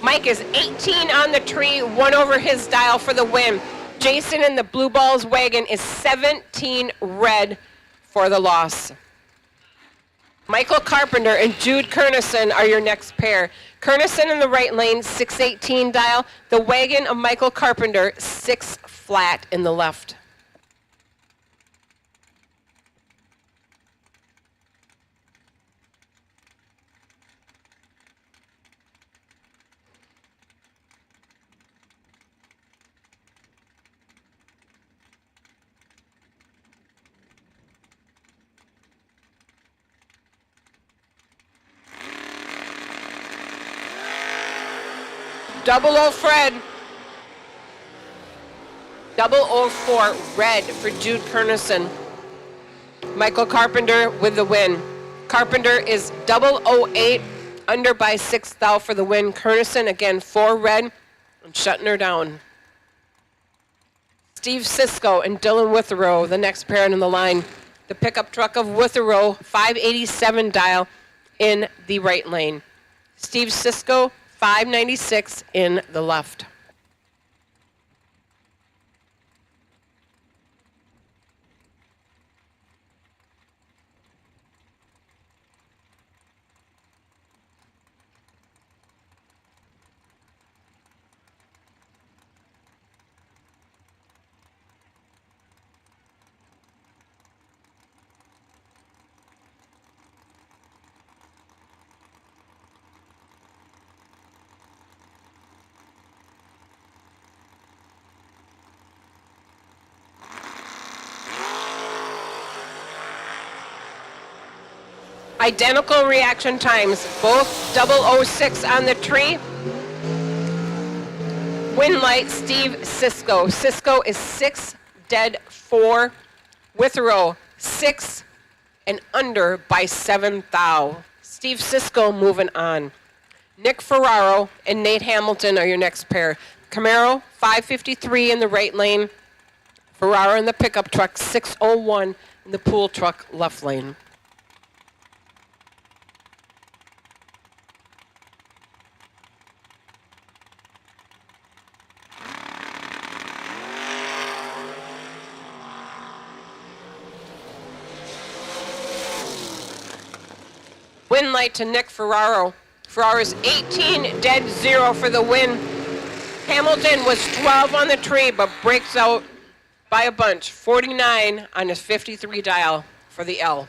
Speaker 7: Mike is 18 on the tree, 1 over his dial for the win. Jason in the Blue Balls wagon is 17 red for the loss. Michael Carpenter and Jude Kernison are your next pair. Kernison in the right lane, 618 dial. The wagon of Michael Carpenter, 6 flat in the left. Double O Fred. 004 red for Jude Kernison. Michael Carpenter with the win. Carpenter is 008 under by 6 thou for the win. Kernison again 4 red and shutting her down. Steve Cisco and Dylan Witherow, the next pair in the line. The pickup truck of Witherow, 587 dial in the right lane. Steve Cisco, 596 in the left. Identical reaction times, both 006 on the tree. Win light, Steve Cisco. Cisco is 6 dead 4. Witherow, 6 and under by 7 thou. Steve Cisco moving on. Nick Ferraro and Nate Hamilton are your next pair. Camaro, 553 in the right lane. Ferraro in the pickup truck, 601 in the pool truck left lane. Win light to Nick Ferraro. Ferraro's 18 dead 0 for the win. Hamilton was 12 on the tree but breaks out by a bunch. 49 on his 53 dial for the L.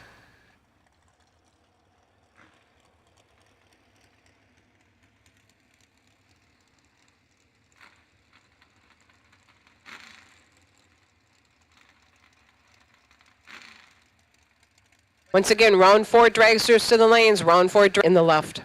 Speaker 7: Once again, round 4 dragsters to the lanes, round 4 in the left.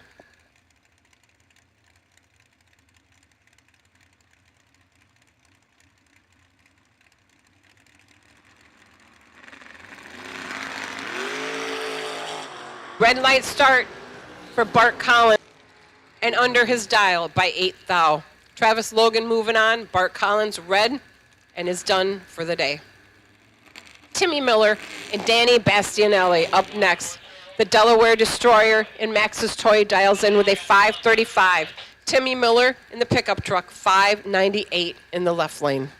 Speaker 7: Red light start for Bart Collins and under his dial by 8 thou. Travis Logan moving on, Bart Collins red and is done for the day. Timmy Miller and Danny Bastianelli up next. The Delaware Destroyer in Max's Toy dials in with a 535. Timmy Miller in the pickup truck, 598 in the left lane.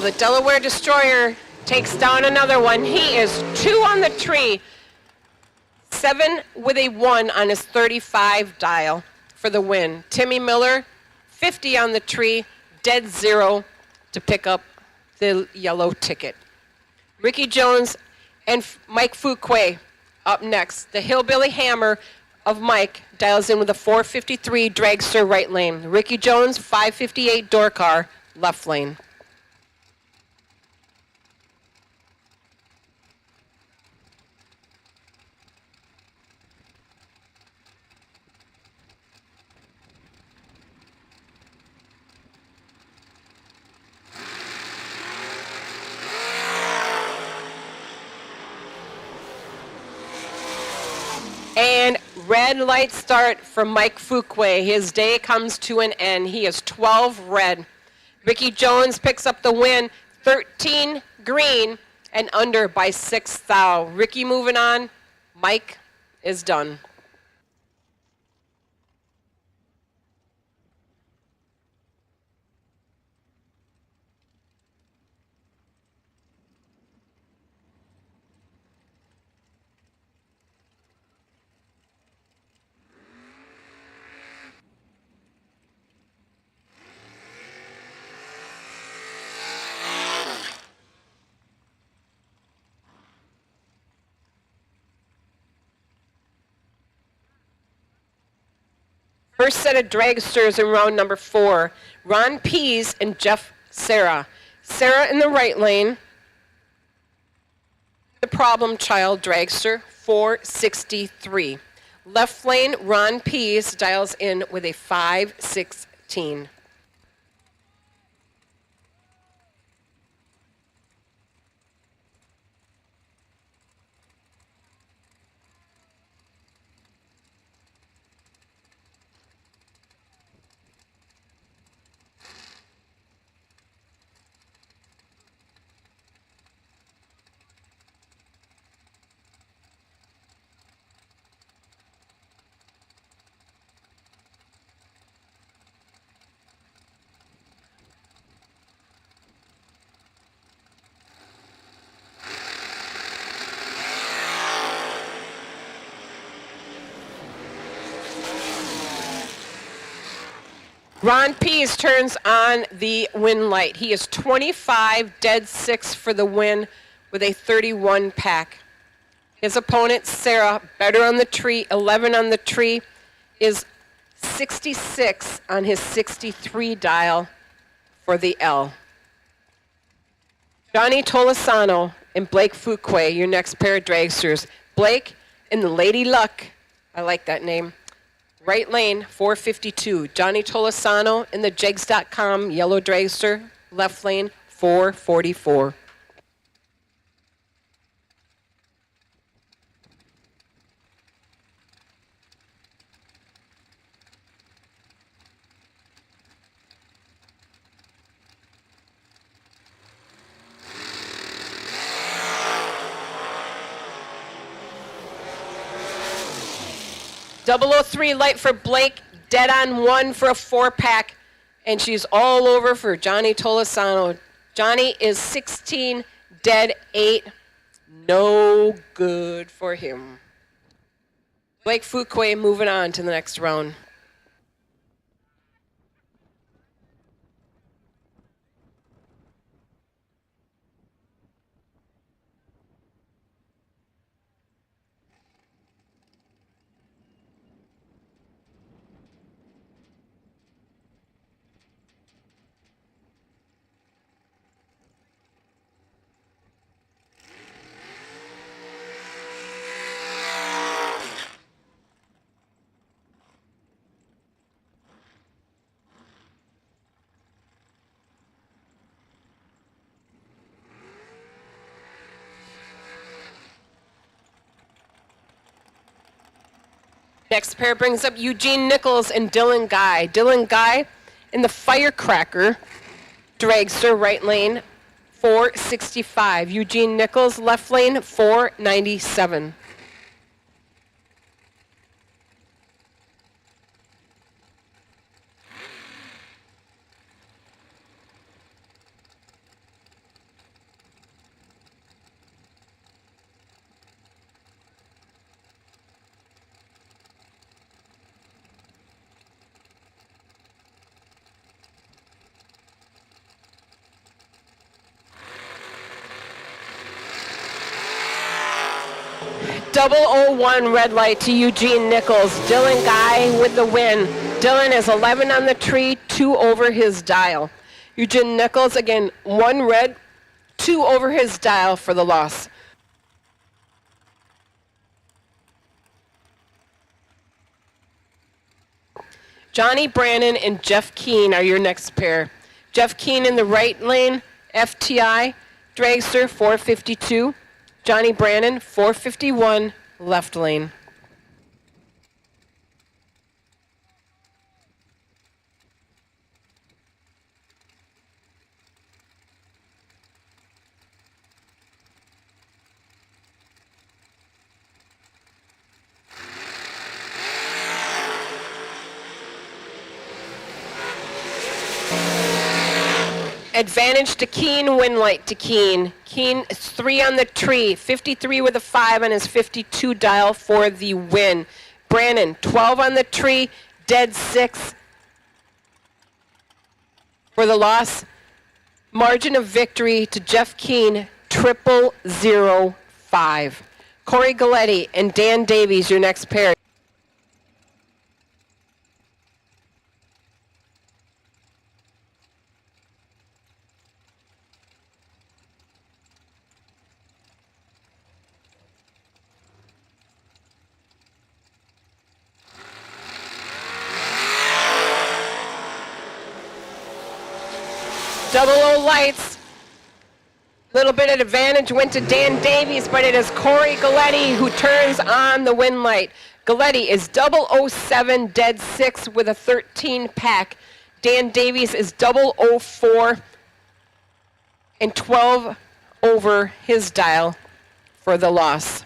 Speaker 7: The Delaware Destroyer takes down another one. He is 2 on the tree, 7 with a 1 on his 35 dial for the win. Timmy Miller, 50 on the tree, dead 0 to pick up the yellow ticket. Ricky Jones and Mike Fuquay up next. The Hillbilly Hammer of Mike dials in with a 453 dragster right lane. Ricky Jones, 558 door car left lane. Red light start for Mike Fuquay. His day comes to an end. He is 12 red. Ricky Jones picks up the win, 13 green and under by 6 thou. Ricky moving on. Mike is done. First set of dragsters in round number 4. Ron Pease and Jeff Sarah. Sarah in the right lane. The problem child dragster, 463. Left lane, Ron Pease dials in with a 516. Ron Pease turns on the win light. He is 25 dead 6 for the win with a 31 pack. His opponent, Sarah, better on the tree, 11 on the tree, is 66 on his 63 dial for the L. Johnny Tolosano and Blake Fuquay, your next pair of dragsters. Blake in the Lady Luck, I like that name. Right lane, 452. Johnny Tolosano in the Jegs.com yellow dragster. Left lane, 444. .003 light for Blake, dead on 1 for a 4-pack, and she's all over for Johnny Tolosano. Johnny is 16, dead 8, no good for him. Blake Fuquay moving on to the next round. Next pair brings up Eugene Nichols and Dylan Guy. Dylan Guy in the Firecracker dragster, right lane, 465. Eugene Nichols, left lane, 497. .001 red light to Eugene Nichols. Dylan Guy with the win. Dylan is 11 on the tree, 2 over his dial. Eugene Nichols, again, 1 red, 2 over his dial for the loss. Johnny Brannon and Jeff Keen are your next pair. Jeff Keen in the right lane, FTI, dragster, 452. Johnny Brannon, 451, left lane. Advantage to Keen, win light to Keen. Keen is 3 on the tree, 53 with a 5 on his 52 dial for the win. Brandon, 12 on the tree, dead 6 for the loss. Margin of victory to Jeff Keen, 005. Corey Galletti and Dan Davies, your next pair. Double O lights. Little bit of advantage went to Dan Davies, but it is Corey Galletti who turns on the win light. Galletti is 007, dead 6 with a 13 pack. Dan Davies is 004 and 12 over his dial for the loss.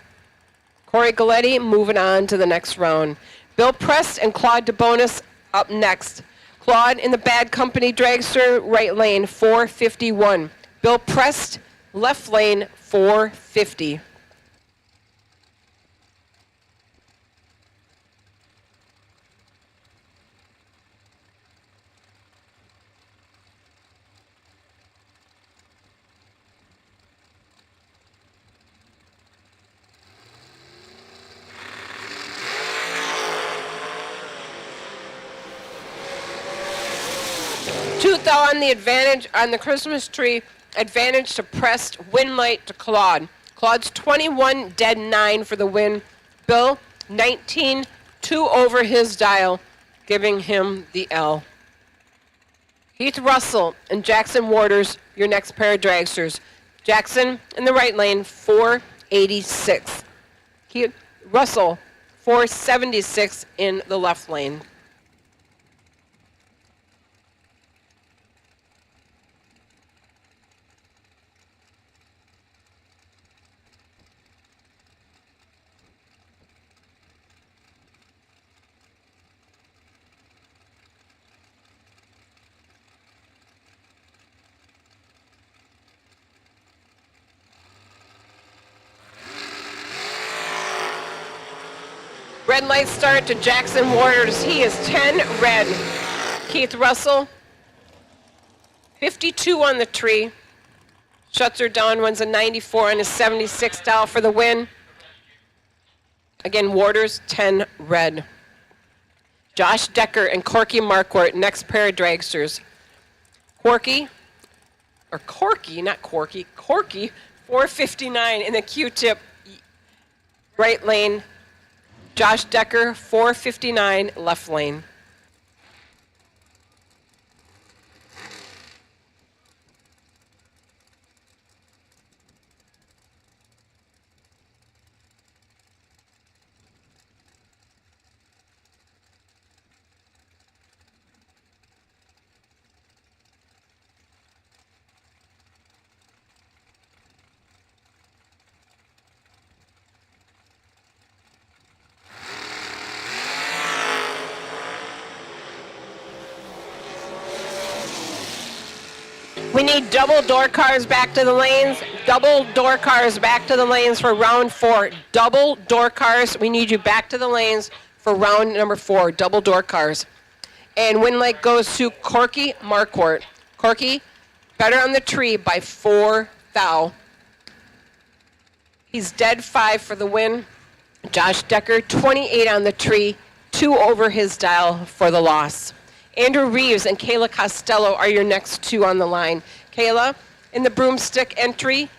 Speaker 7: Corey Galletti moving on to the next round. Bill Prest and Claude DeBonis up next. Claude in the Bad Company dragster, right lane, 451. Bill Prest, left lane, 450. Tooth on the advantage on the Christmas tree. Advantage to Prest, win light to Claude. Claude's 21, dead 9 for the win. Bill, 19, 2 over his dial, giving him the L. Heath Russell and Jackson Waters, your next pair of dragsters. Jackson in the right lane, 486. Heath Russell, 476 in the left lane. Red light start to Jackson Waters. He is 10 red. Keith Russell, 52 on the tree. Shuts her down, runs a 94 on his 76 dial for the win. Again, Waters, 10 red. Josh Decker and Corky Marquardt, next pair of dragsters. Corky, 459 in the Q-tip right lane. Josh Decker, 459 left lane. We need double door cars back to the lanes. Double door cars back to the lanes for round 4. Double door cars. We need you back to the lanes for round number 4. Double door cars. And win light goes to Corky Marquardt. Corky, better on the tree by 4 thou. He's dead 5 for the win. Josh Decker, 28 on the tree, 2 over his dial for the loss. Andrew Reeves and Kayla Costello are your next 2 on the line. Kayla in the broomstick entry,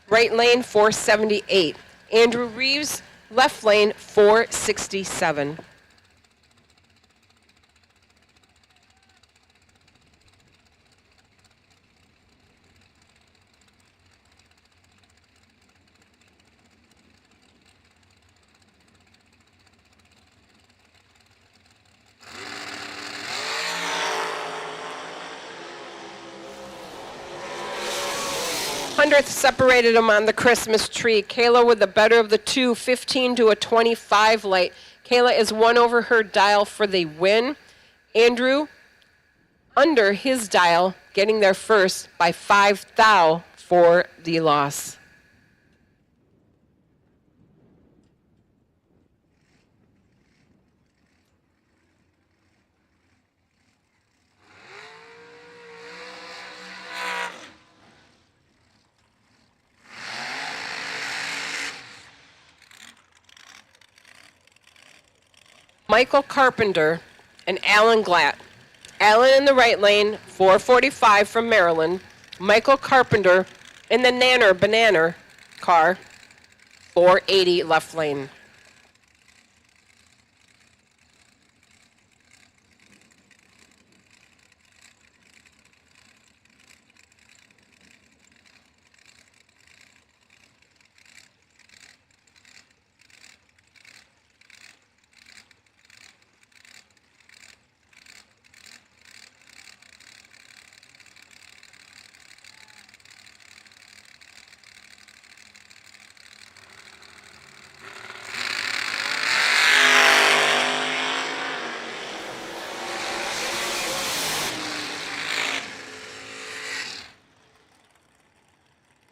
Speaker 7: right lane 478. Andrew Reeves, left lane 467. Hundredth separated them on the Christmas tree. Kayla with the better of the 2, 15 to a 25 light. Kayla is 1 over her dial for the win. Andrew under his dial, getting there first by 5 thou for the loss. Michael Carpenter and Alan Glatt. Alan in the right lane, 445 from Maryland. Michael Carpenter in the Nanner Banana car, 480 left lane.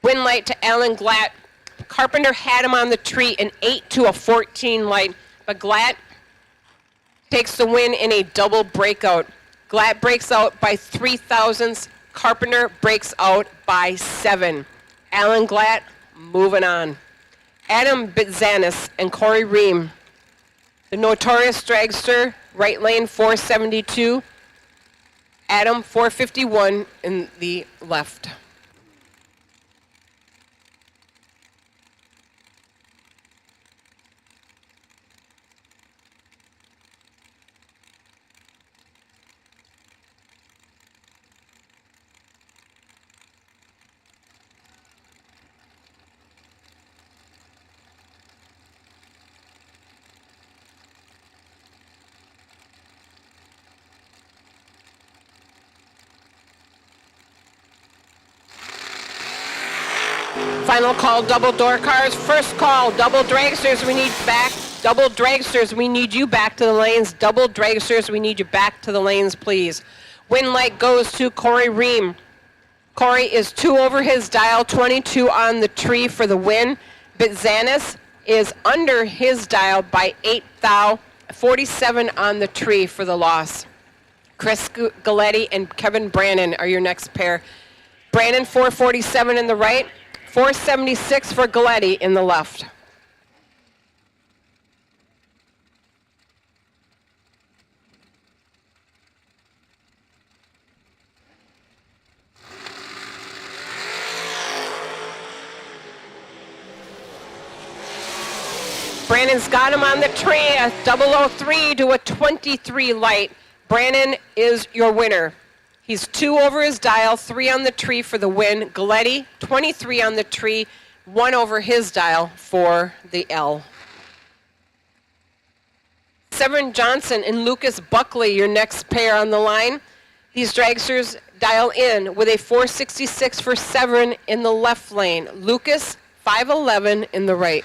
Speaker 7: Win light to Alan Glatt. Carpenter had him on the tree, an 8 to a 14 light, but Glatt takes the win in a double breakout. Glatt breaks out by 3 thousandths. Carpenter breaks out by 7. Alan Glatt moving on. Adam Bitzanis and Corey Ream. The notorious dragster, right lane 472. Adam 451 in the left. Final call, double door cars. First call, double dragsters, we need back. Double dragsters, we need you back to the lanes. Double dragsters, we need you back to the lanes, please. Win light goes to Corey Ream. Corey is 2 over his dial, 22 on the tree for the win. Bitzanis is under his dial by 8 thou, 47 on the tree for the loss. Chris Galletti and Kevin Brannon are your next pair. Brannon 447 in the right. 476 for Galletti in the left. Brandon's got him on the tree, a 003 to a 23 light. Brandon is your winner. He's 2 over his dial, 3 on the tree for the win. Galletti, 23 on the tree, 1 over his dial for the L. Severin Johnson and Lucas Buckley, your next pair on the line. These dragsters dial in with a 466 for Severin in the left lane. Lucas, 511 in the right.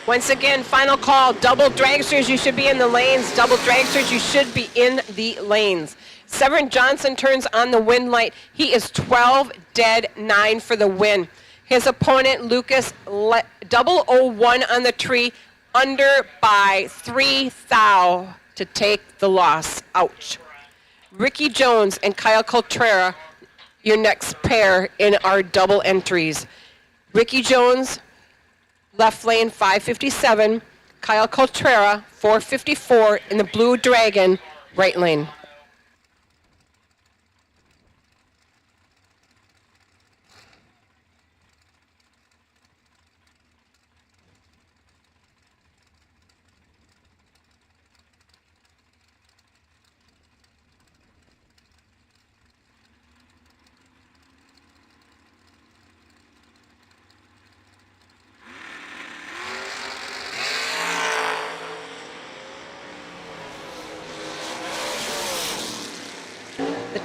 Speaker 7: Once again, final call, double dragsters, you should be in the lanes. Double dragsters, you should be in the lanes. Severin Johnson turns on the win light. He is 12 dead 9 for the win. His opponent, Lucas, 001 on the tree, under by 3 thou to take the loss. Ouch. Ricky Jones and Kyle Coltrera, your next pair in our double entries. Ricky Jones, left lane 557, Kyle Coltrera 454 in the Blue Dragon, right lane.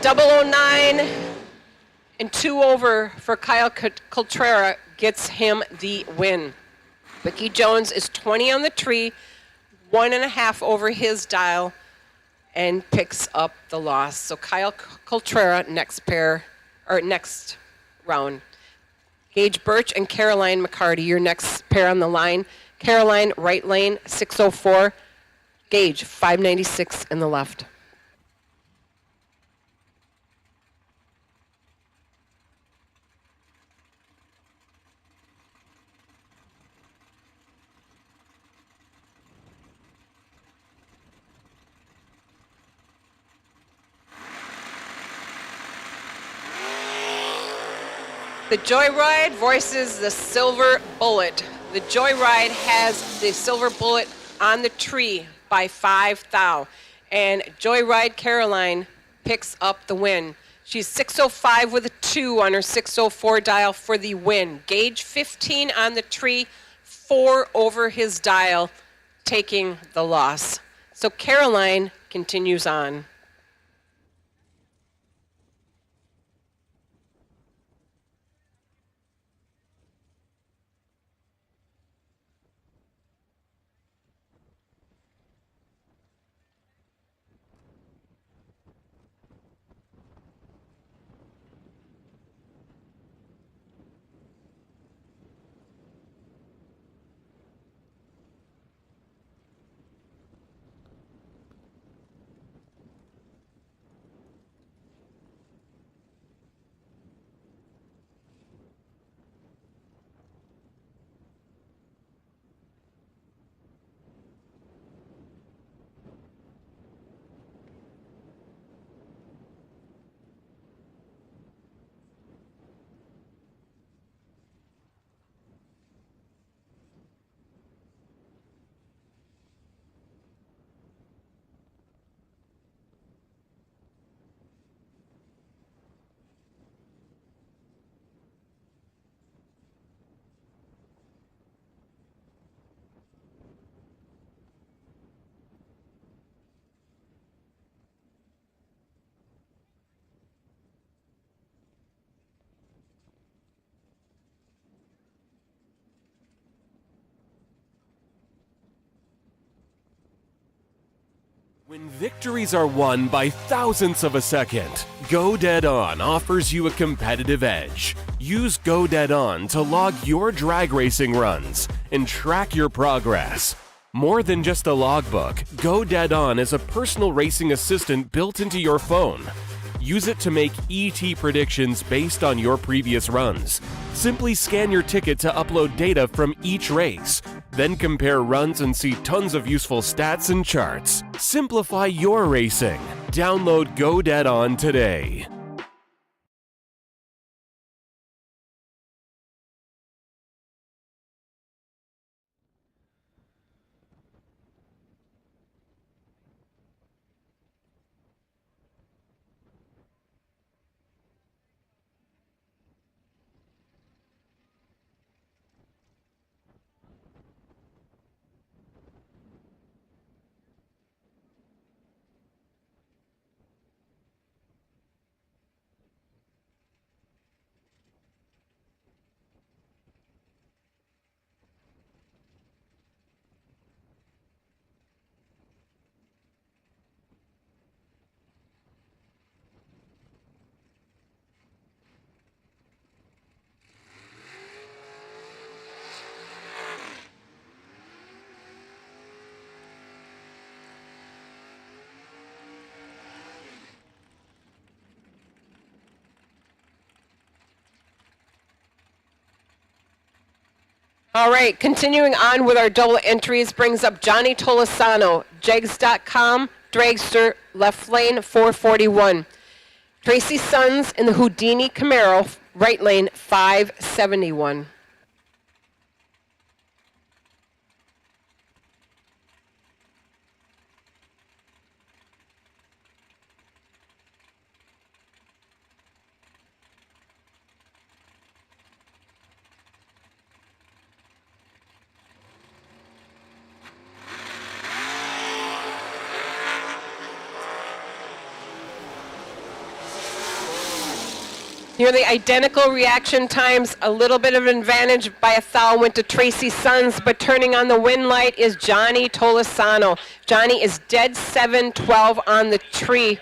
Speaker 7: 009 and 2 over for Kyle Coltrera gets him the win. Vicky Jones is 20 on the tree, 1.5 over his dial, and picks up the loss. So Kyle Coltrera next round. Gage Birch and Caroline McCarty, your next pair on the line. Caroline, right lane, 604. Gage, 596 in the left. The Joyride versus the Silver Bullet. The Joyride has the Silver Bullet on the tree by 5 thou. And Joyride Caroline picks up the win. She's 605 with a 2 on her 604 dial for the win. Gage 15 on the tree, 4 over his dial, taking the loss. So Caroline continues on.
Speaker 2: When victories are won by thousandths of a second, Go Dead On offers you a competitive edge. Use Go Dead On to log your drag racing runs and track your progress. More than just a logbook, Go Dead On is a personal racing assistant built into your phone. Use it to make ET predictions based on your previous runs. Simply scan your ticket to upload data from each race. Then compare runs and see tons of useful stats and charts. Simplify your racing. Download Go Dead On today.
Speaker 7: All right, continuing on with our double entries brings up Johnny Tolosano, Jegs.com, Dragster, left lane 441. Tracy Sons in the Houdini Camaro, right lane 571. Nearly identical reaction times, a little bit of an advantage by a thou went to Tracy Sons, but turning on the win light is Johnny Tolosano. Johnny is dead 7-12 on the tree.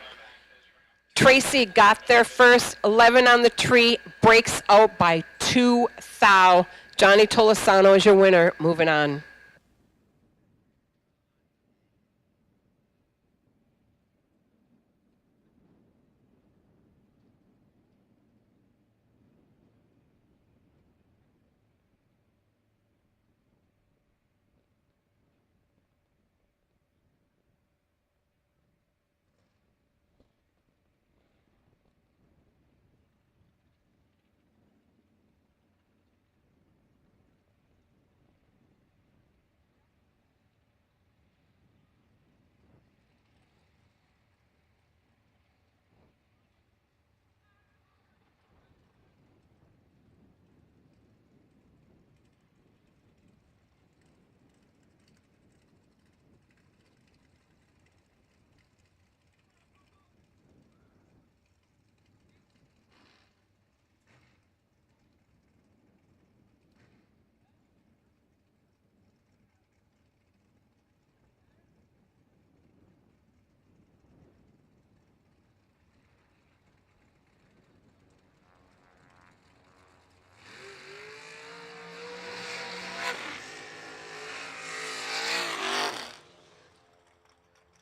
Speaker 7: Tracy got there first, 11 on the tree, breaks out by 2 thou. Johnny Tolosano is your winner. Moving on.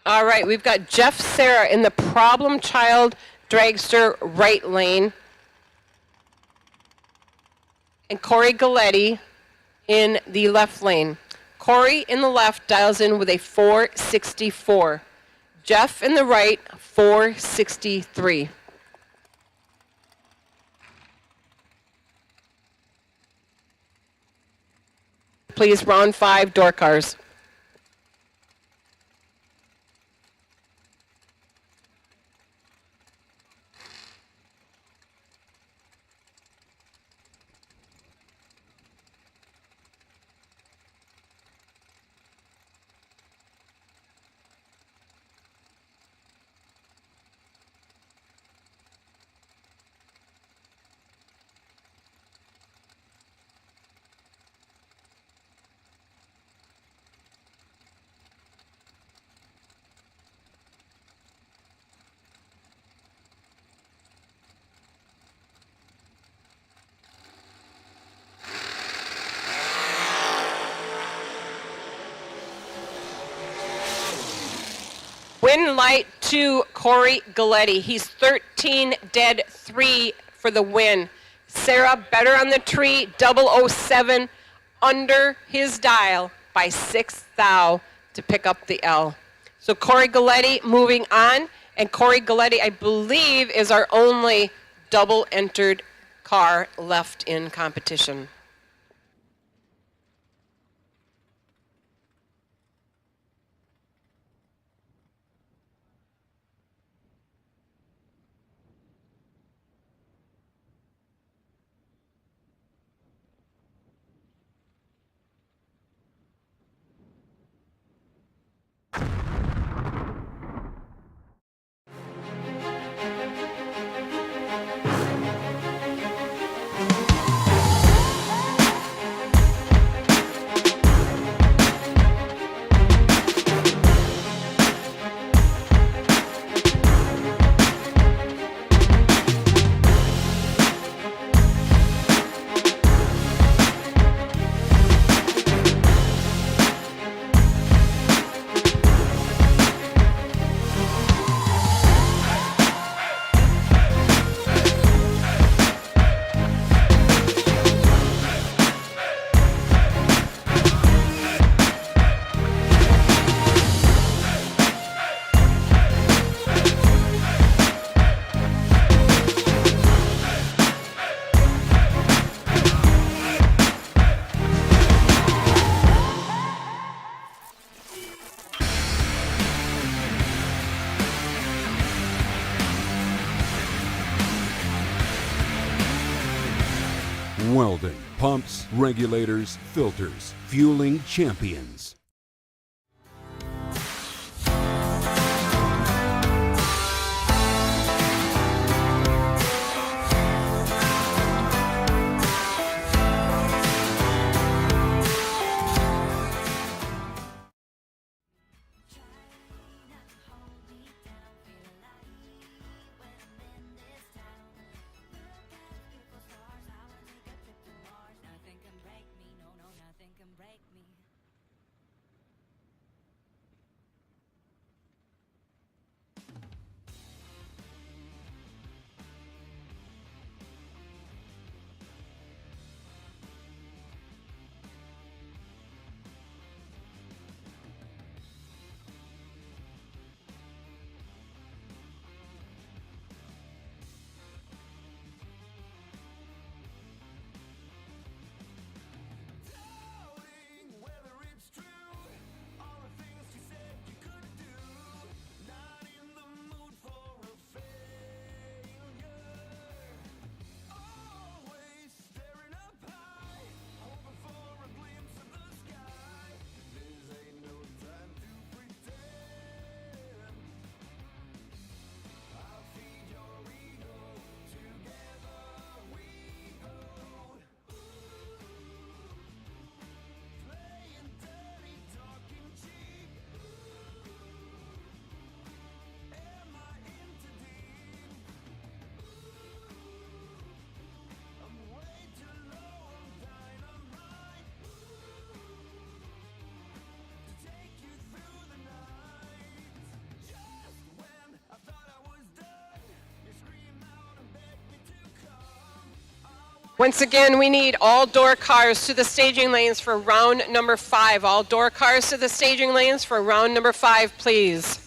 Speaker 7: All right, we've got Jeff Serra in the problem child dragster right lane. And Corey Galletti in the left lane. Corey in the left dials in with a 464. Jeff in the right, 463. Please, round 5, door cars. Win light to Corey Galletti. He's 13 dead 3 for the win. Sarah better on the tree, 007 under his dial by 6 thou to pick up the L. So Corey Galletti moving on, and Corey Galletti, I believe, is our only double entered car left in competition.
Speaker 1: Welding, pumps, regulators, filters, fueling champions.
Speaker 7: Once again, we need all door cars to the staging lanes for round number 5. All door cars to the staging lanes for round number 5, please.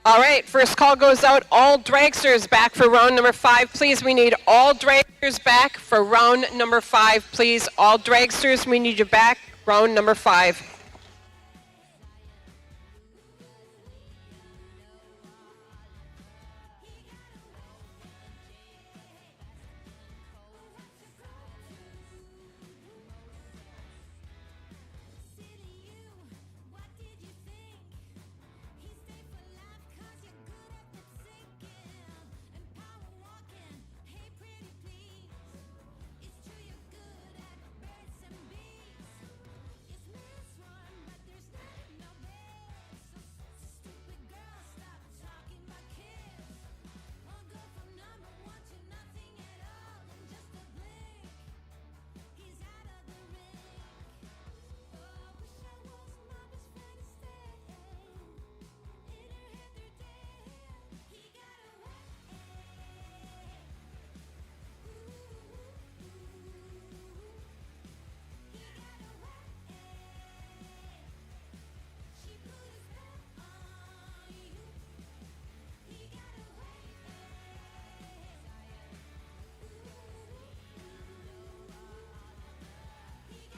Speaker 7: All right, first call goes out. All dragsters back for round number 5, please. We need all dragsters back for round number 5, please. All dragsters, we need you back. Round number 5.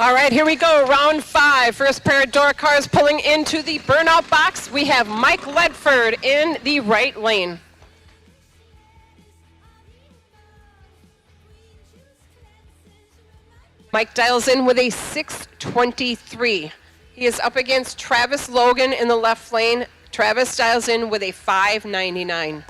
Speaker 7: All right, here we go. Round 5. First pair of door cars pulling into the burnout box. We have Mike Ledford in the right lane. Mike dials in with a 623. He is up against Travis Logan in the left lane. Travis dials in with a 599.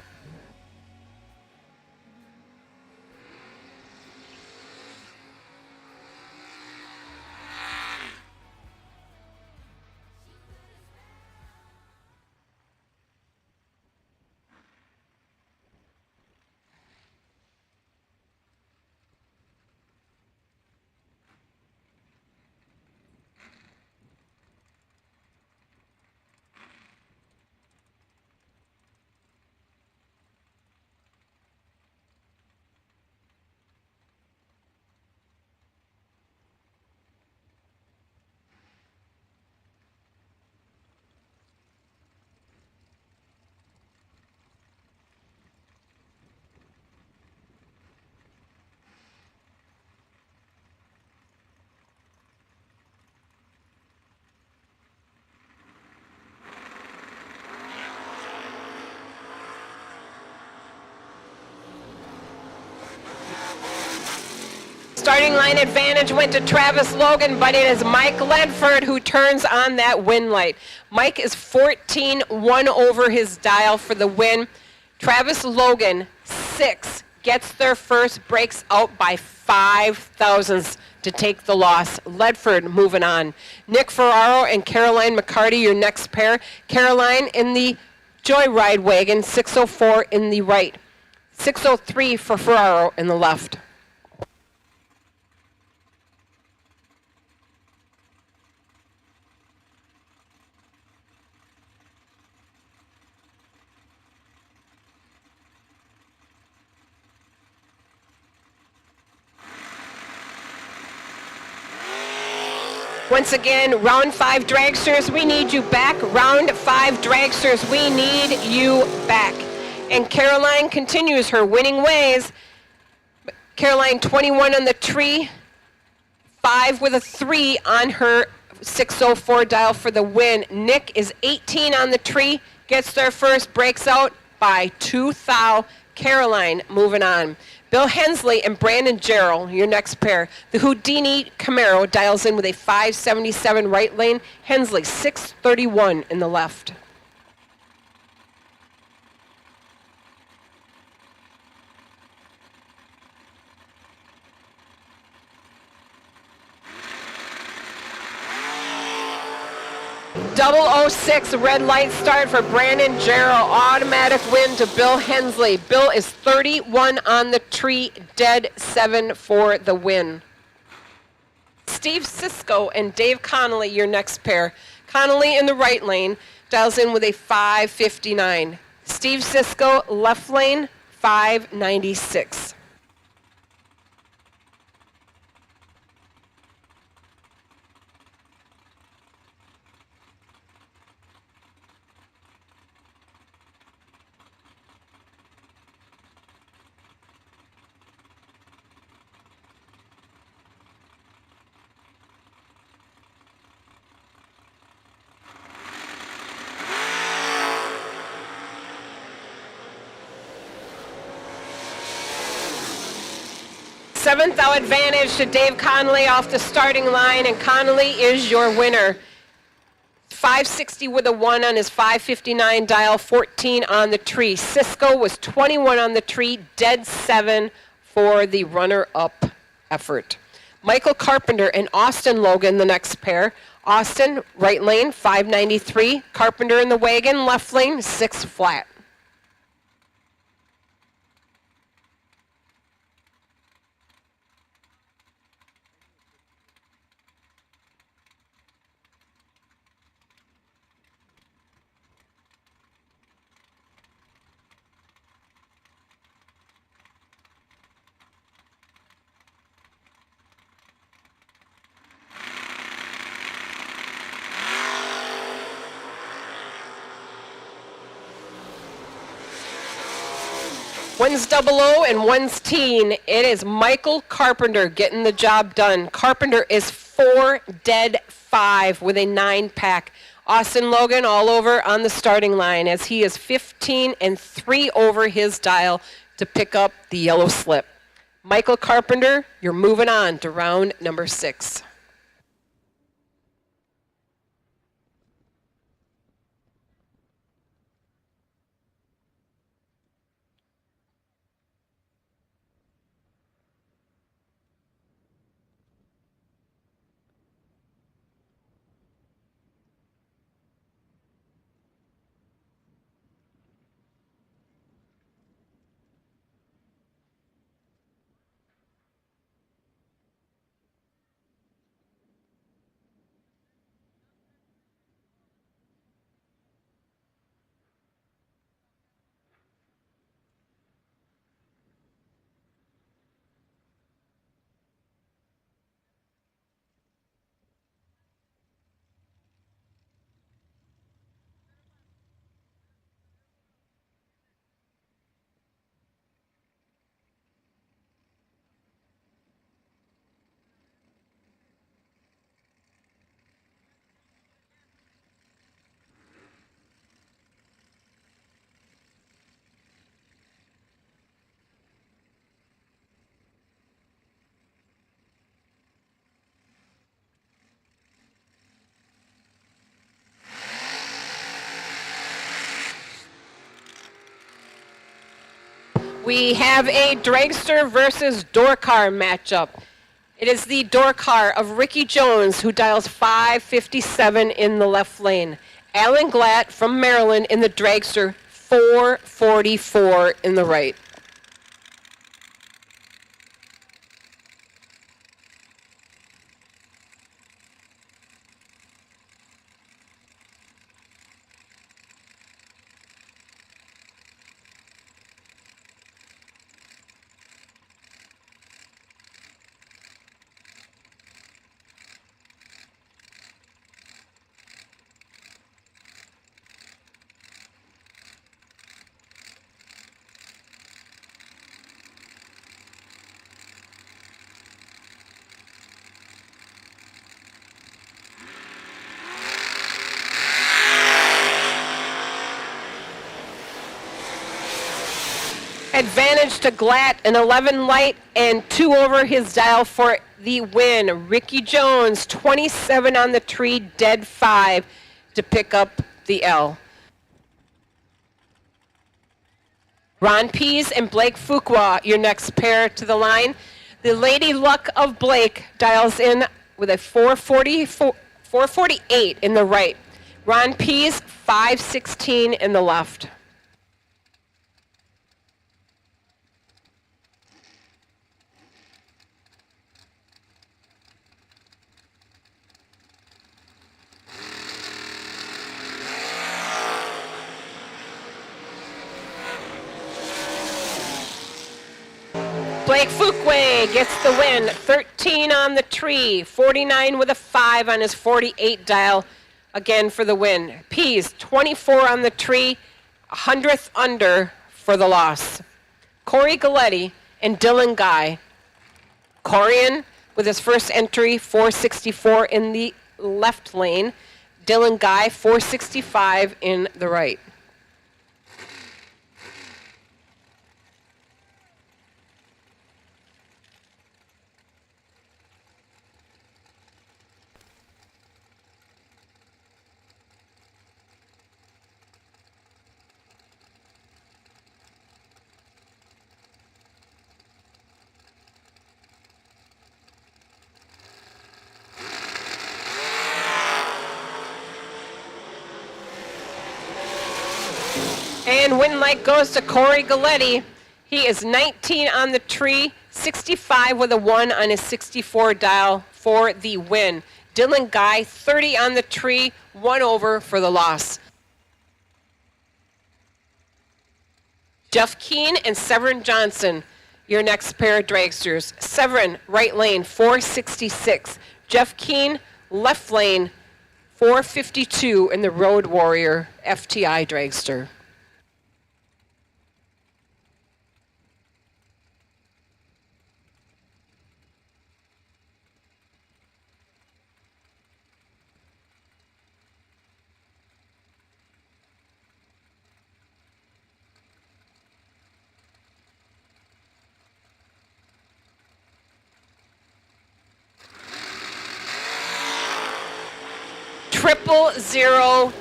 Speaker 7: Starting line advantage went to Travis Logan, but it is Mike Ledford who turns on that win light. Mike is 14-1 over his dial for the win. Travis Logan, 6, gets there first, breaks out by 5 thousandths to take the loss. Ledford moving on. Nick Ferraro and Caroline McCarty, your next pair. Caroline in the Joyride wagon, 604 in the right. 603 for Ferraro in the left. Once again, round 5 dragsters, we need you back. Round 5 dragsters, we need you back. And Caroline continues her winning ways. Caroline 21 on the tree, 5 with a 3 on her 604 dial for the win. Nick is 18 on the tree, gets there first, breaks out by 2 thou. Caroline moving on. Bill Hensley and Brandon Jarrell, your next pair. The Houdini Camaro dials in with a 577 right lane. Hensley 631 in the left. Double 06 red light start for Brandon Jarrell. Automatic win to Bill Hensley. Bill is 31 on the tree, dead 7 for the win. Steve Sisko and Dave Connolly, your next pair. Connolly in the right lane dials in with a 559. Steve Sisko, left lane, 596. Seventh out advantage to Dave Connolly off the starting line, and Connolly is your winner. 560 with a 1 on his 559 dial, 14 on the tree. Cisco was 21 on the tree, dead 7 for the runner-up effort. Michael Carpenter and Austin Logan, the next pair. Austin, right lane, 593. Carpenter in the wagon, left lane, 6 flat. One's 00 and one's teen. It is Michael Carpenter getting the job done. Carpenter is 4 dead 5 with a 9-pack. Austin Logan all over on the starting line as he is 15 and 3 over his dial to pick up the yellow slip. Michael Carpenter, you're moving on to round number 6. We have a dragster versus door car matchup. It is the door car of Ricky Jones, who dials 557 in the left lane. Alan Glatt from Maryland in the dragster, 444 in the right. Advantage to Glatt, an 11 light and 2 over his dial for the win. Ricky Jones, 27 on the tree, dead 5 to pick up the L. Ron Pease and Blake Fuqua, your next pair to the line. The Lady Luck of Blake dials in with a 448 in the right. Ron Pease, 516 in the left. Blake Fuqua gets the win, 13 on the tree, 49 with a 5 on his 48 dial, again for the win. Pease, 24 on the tree, 100th under for the loss. Corey Galletti and Dylan Guy. Corian with his first entry, 464 in the left lane. Dylan Guy, 465 in the right. And win light goes to Corey Galletti. He is 19 on the tree, 65 with a 1 on his 64 dial for the win. Dylan Guy, 30 on the tree, 1 over for the loss. Jeff Keane and Severin Johnson, your next pair of dragsters. Severin, right lane, 466. Jeff Keane, left lane, 452 in the Road Warrior FTI dragster. Triple 08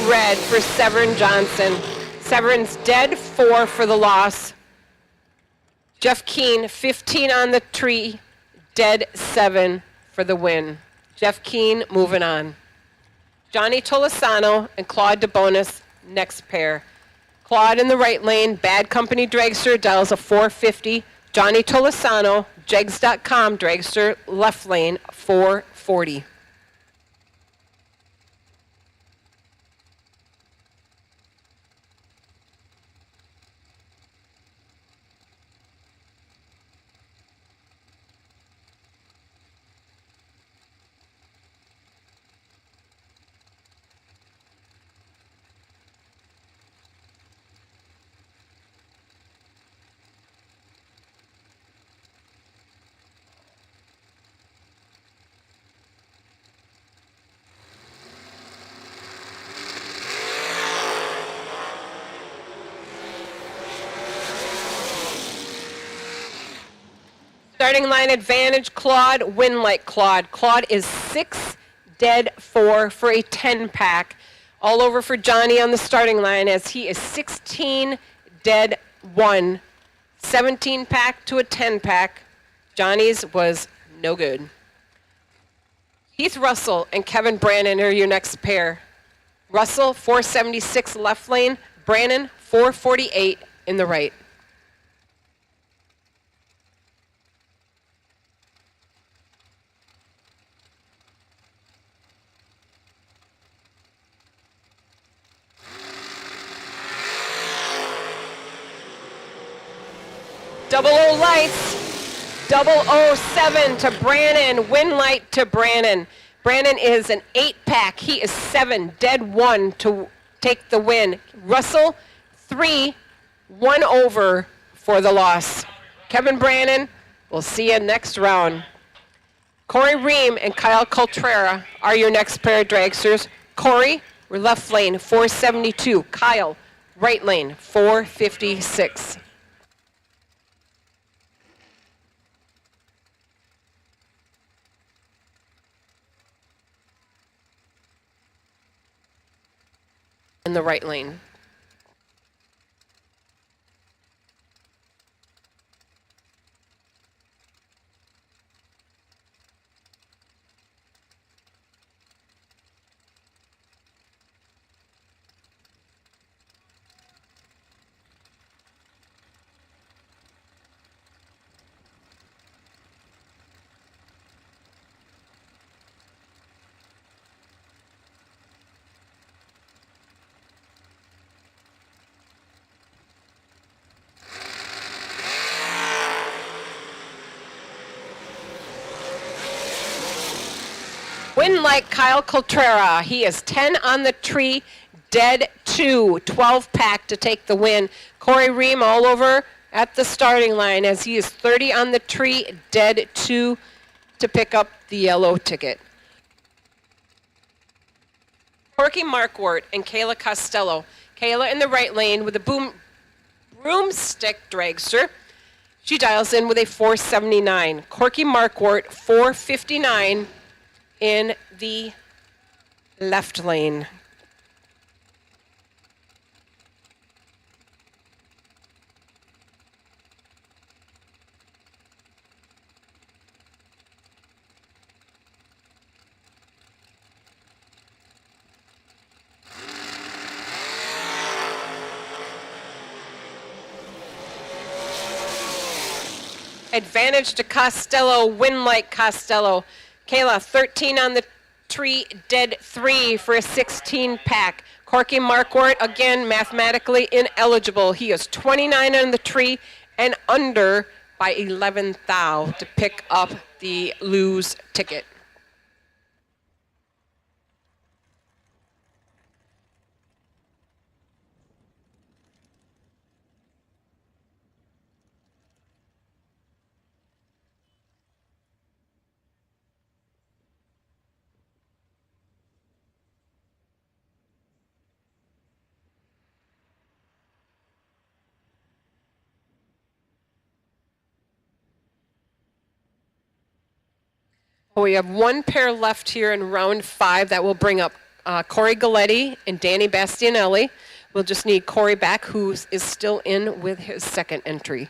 Speaker 7: red for Severin Johnson. Severin's dead 4 for the loss. Jeff Keane, 15 on the tree, dead 7 for the win. Jeff Keane moving on. Johnny Tolosano and Claude DeBonis, next pair. Claude in the right lane, Bad Company dragster, dials a 450. Johnny Tolosano, jegs.com dragster, left lane, 440. Starting line advantage, Claude, win like Claude. Claude is 6, dead 4 for a 10-pack. All over for Johnny on the starting line as he is 16, dead 1, 17 pack to a 10 pack. Johnny's was no good. Heath Russell and Kevin Brannon are your next pair. Russell, 476 left lane. Brannon, 448 in the right. Double O lights, 007 to Brannon, win light to Brannon. Brannon is an 8-pack. He is 7, dead 1 to take the win. Russell, 3, 1 over for the loss. Kevin Brannon, we'll see you next round. Corey Ream and Kyle Coltrera are your next pair of dragsters. Corey, left lane, 472. Kyle, right lane, 456. In the right lane. Win like Kyle Coltrera. He is 10 on the tree, dead 2, 12 pack to take the win. Corey Ream all over at the starting line as he is 30 on the tree, dead 2 to pick up the yellow ticket. Corky Markwart and Kayla Costello. Kayla in the right lane with a broomstick dragster. She dials in with a 479. Corky Markwart, 459 in the left lane. Advantage to Costello, win like Costello. Kayla, 13 on the tree, dead 3 for a 16 pack. Corky Markwart, again, mathematically ineligible. He is 29 on the tree and under by 11 thou to pick up the lose ticket. We have one pair left here in round 5 that will bring up Corey Galletti and Danny Bastianelli. We'll just need Corey back, who is still in with his second entry.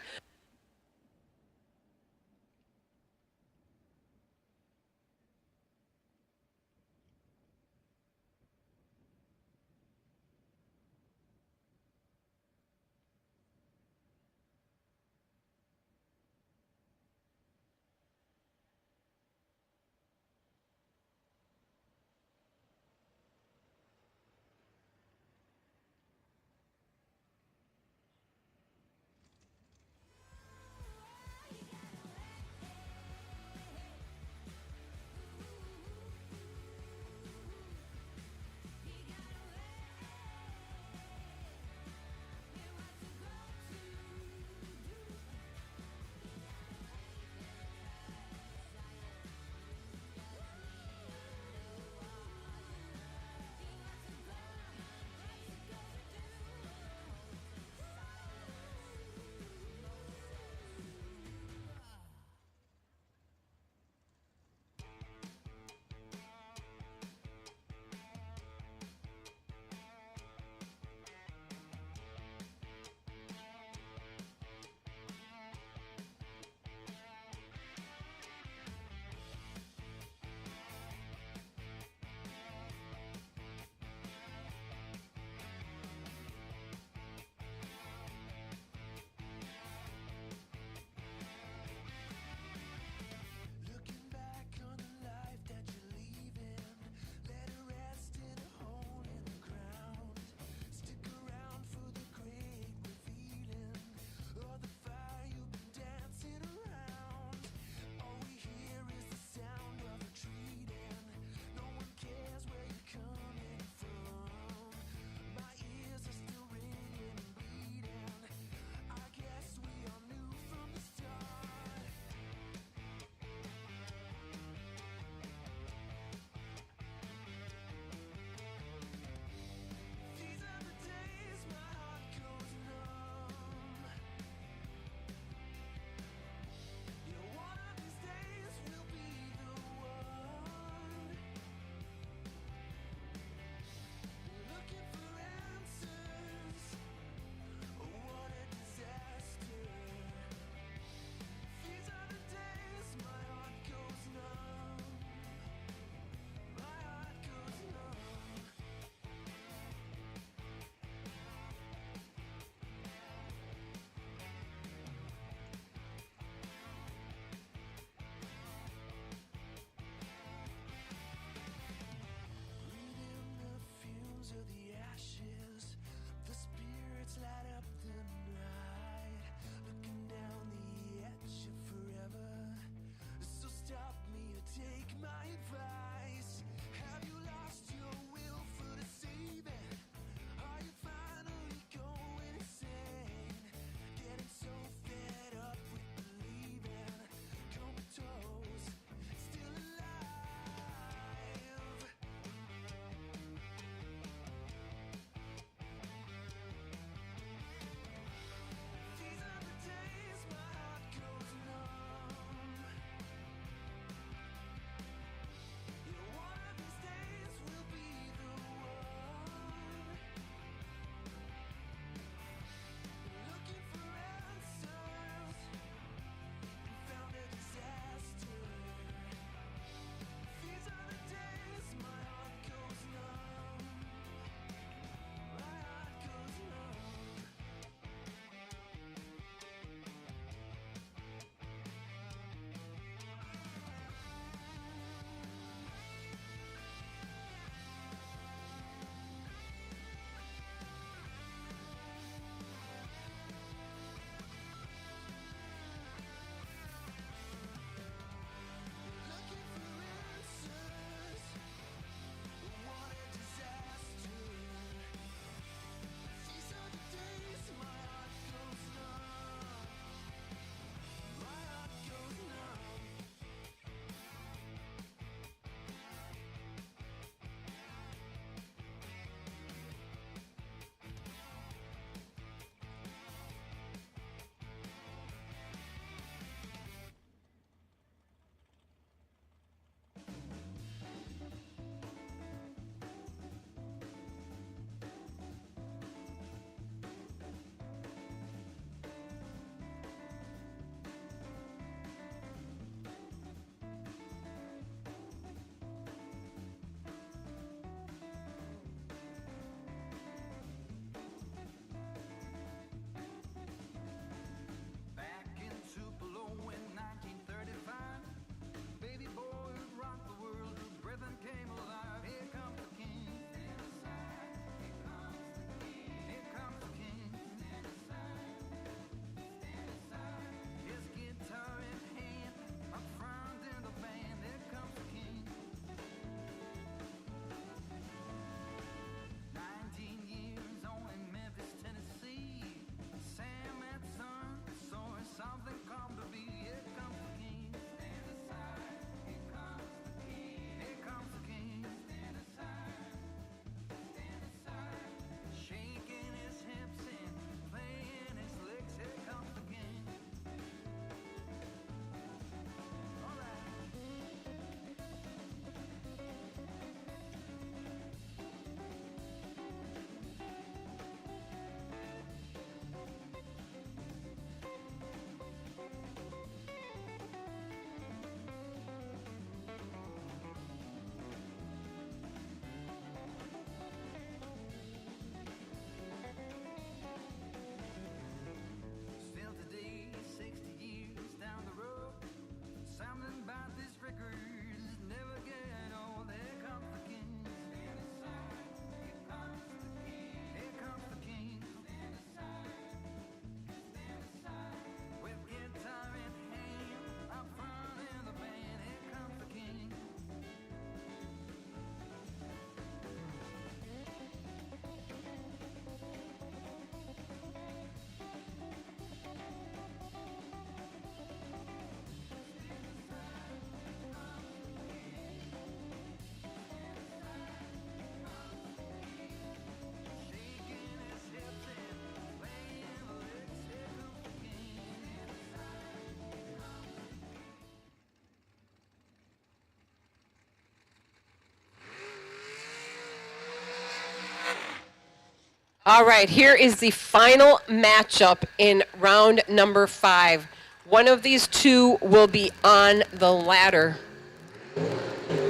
Speaker 7: All right, here is the final matchup in round number 5. One of these two will be on the ladder.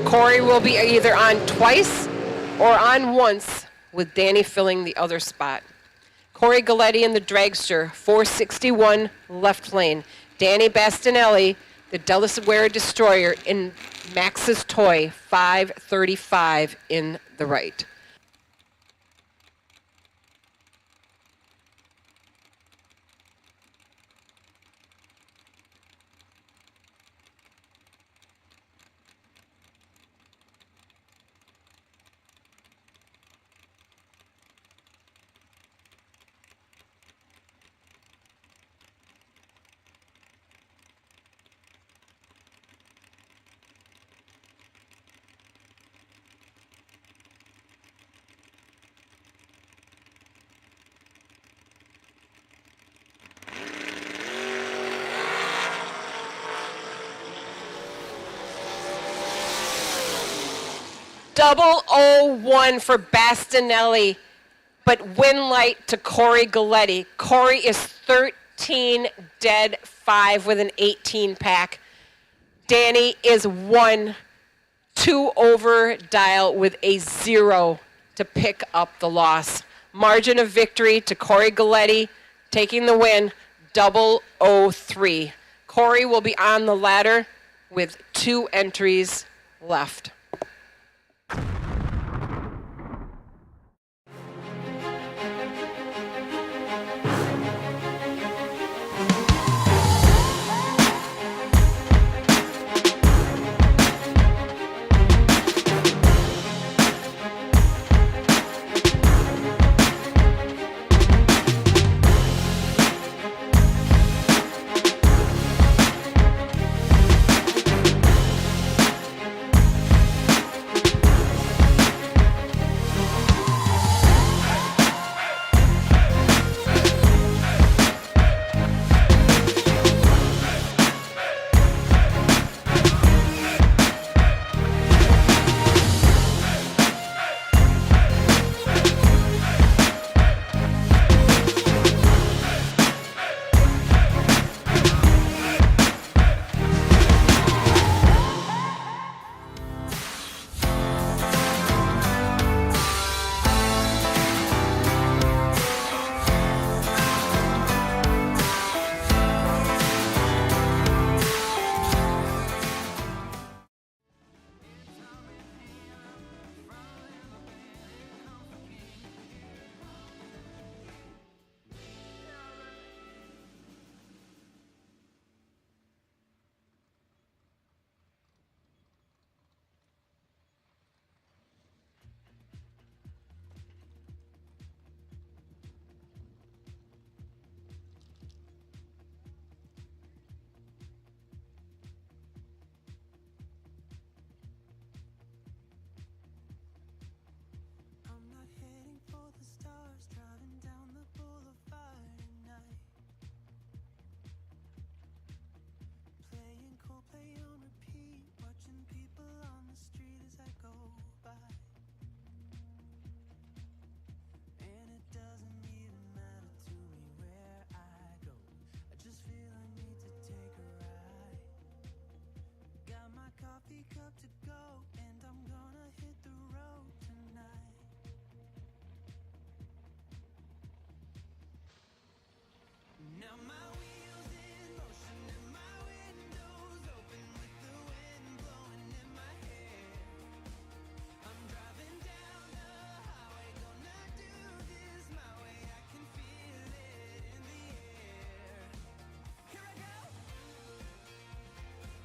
Speaker 7: Corey will be either on twice or on once, with Danny filling the other spot. Corey Galletti in the dragster, 461 left lane. Danny Bastinelli, the Delaware Destroyer in Max's Toy, 535 in the right. Double 0-1 for Bastinelli, but win light to Corey Galletti. Corey is 13 dead 5 with an 18 pack. Danny is 1-2 over dial with a 0 to pick up the loss. Margin of victory to Corey Galletti, taking the win, 003. Corey will be on the ladder with 2 entries left.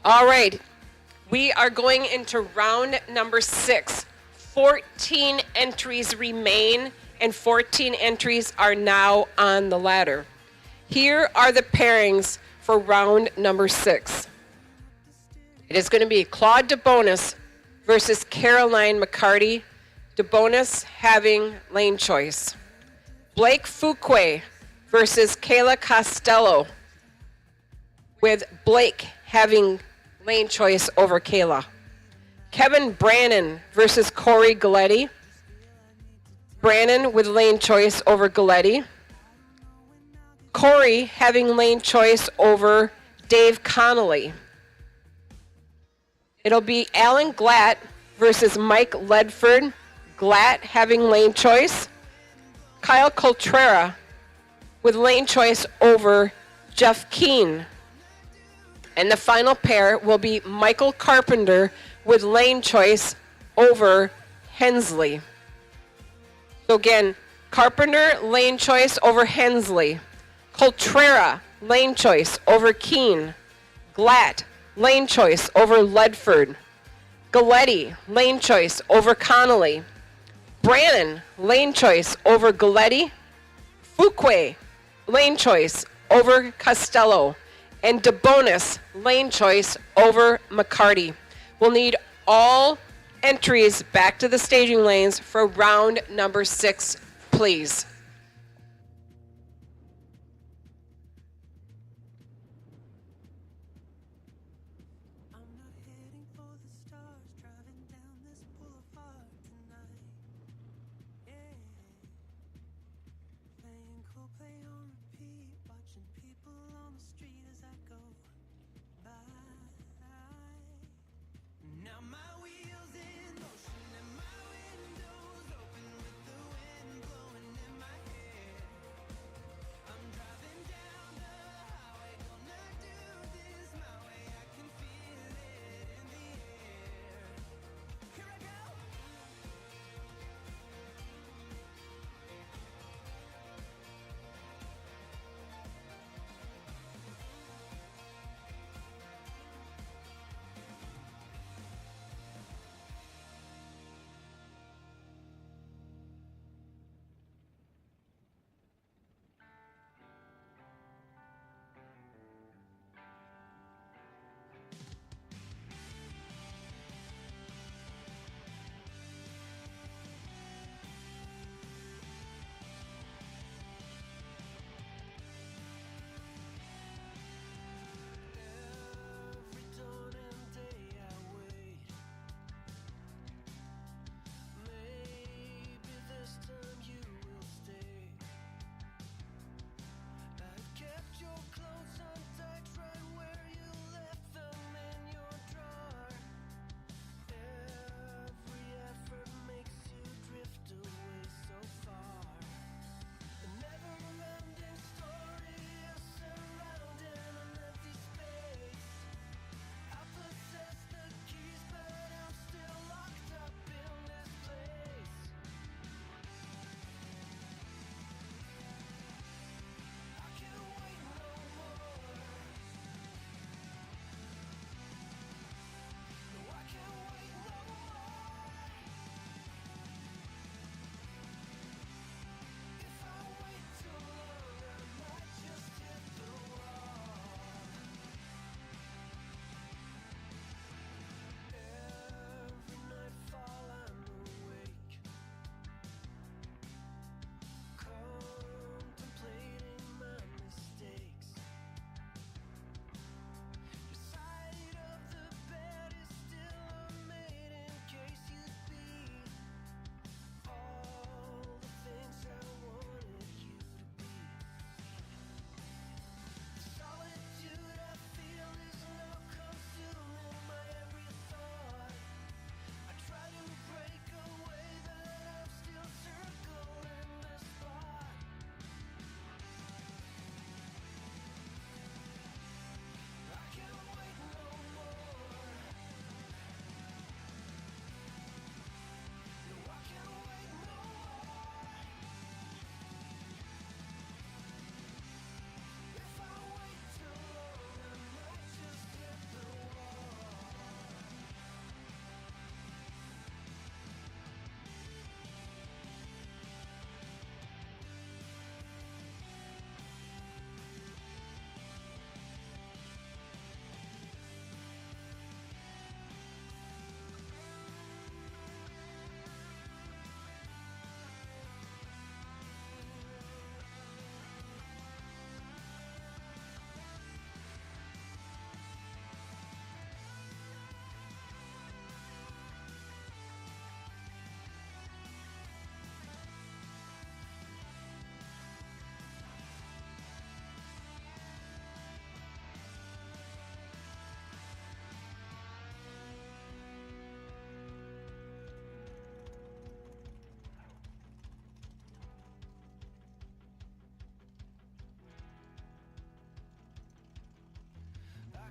Speaker 7: All right, we are going into round number 6. 14 entries remain, and 14 entries are now on the ladder. Here are the pairings for round number 6. It is going to be Claude DeBonis versus Caroline McCarty. DeBonis having lane choice. Blake Fuqua versus Kayla Costello, with Blake having lane choice over Kayla. Kevin Brannon versus Corey Galletti. Brandon with lane choice over Galletti. Corey having lane choice over Dave Connolly. It'll be Alan Glatt versus Mike Ledford. Glatt having lane choice. Kyle Coltrera with lane choice over Jeff Keane. And the final pair will be Michael Carpenter with lane choice over Hensley. So again, Carpenter, lane choice over Hensley. Coltrera, lane choice over Keane. Glatt, lane choice over Ledford. Galletti, lane choice over Connolly. Brannon, lane choice over Galletti. Fuquay, lane choice over Costello. And DeBonis, lane choice over McCarty. We'll need all entries back to the staging lanes for round number 6, please.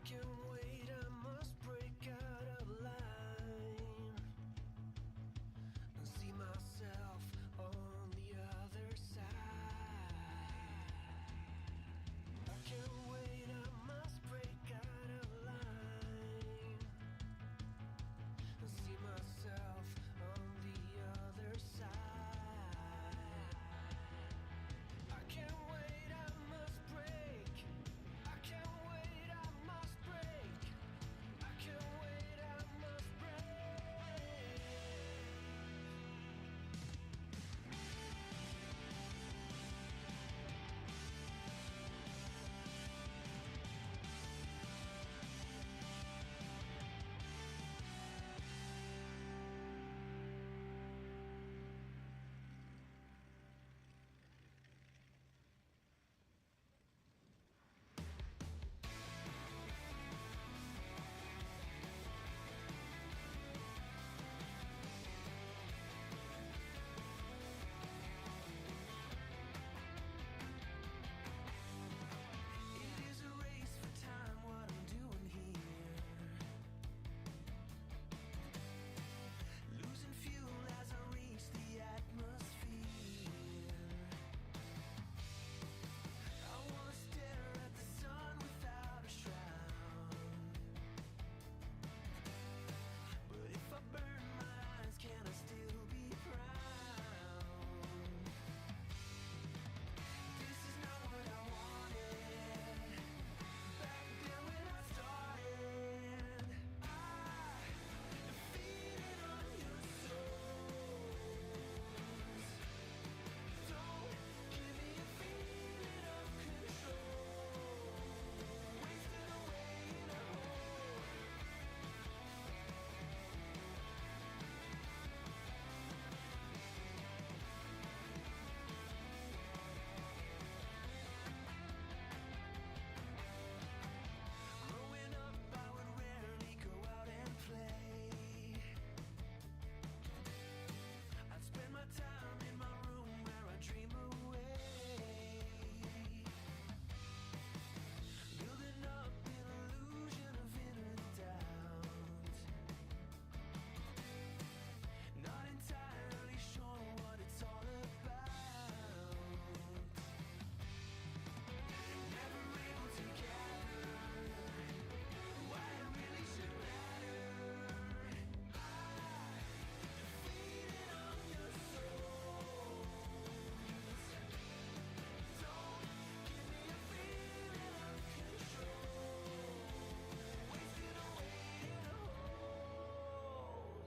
Speaker 9: can't wait, I must break out of line and see myself on the other side. I can't wait, I must break out of line and see myself on the other side. I can't wait, I must break. I can't wait, I must break. I can't wait, I must break. It is a race for time, what I'm doing here. Losing fuel as I reach the atmosphere. I wanna stare at the sun without a shroud. But if I burn my eyes, can I still be proud? This is not what I wanted. Back then when I started, I defeated on your souls. Don't give me a feeling of control. Wasted away in a hole. Growing up, I would rarely go out and play. I'd spend my time in my room where I dream away, building up an illusion of inner doubt. Not entirely sure what it's all about. Never able to gather why it really should matter. I defeated on your souls. Don't give me a feeling of control. Wasted away in a hole.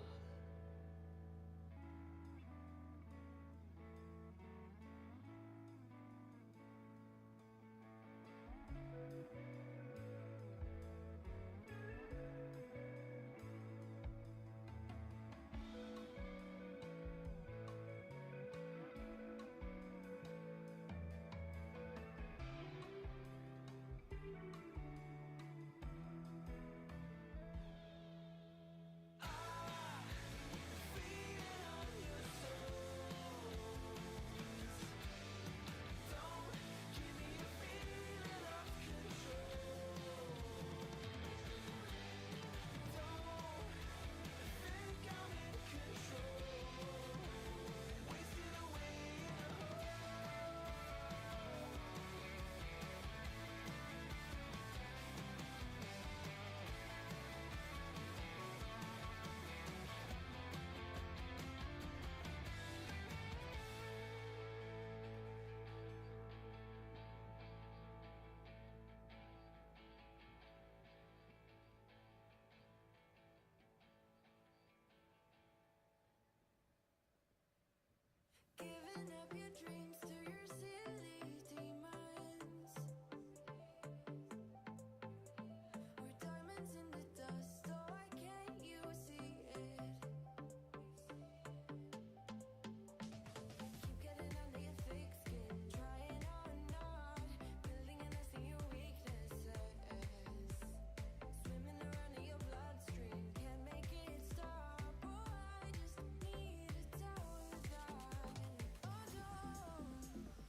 Speaker 9: Defeated on your souls. Don't give me a feeling of control. Don't think I'm in control. Wasted away in a hole. Giving up your dreams to your silly demons. We're diamonds in the dust, so why can't you see it? Keep getting under your thick skin, trying or not, building a nest in your weaknesses. Swimming around in your bloodstream, can't make it stop. Oh, I just need a towel that. Oh no.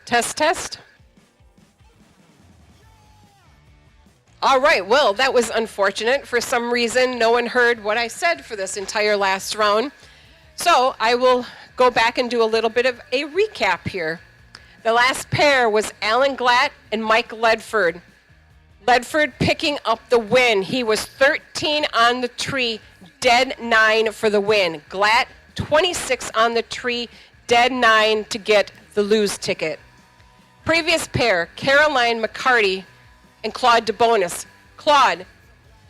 Speaker 7: Test, test. All right, well, that was unfortunate. For some reason, no one heard what I said for this entire last round. So I will go back and do a little bit of a recap here. The last pair was Alan Glatt and Mike Ledford. Ledford picking up the win. He was 13 on the tree, dead 9 for the win. Glatt, 26 on the tree, dead 9 to get the lose ticket. Previous pair, Caroline McCarty and Claude DeBonis. Claude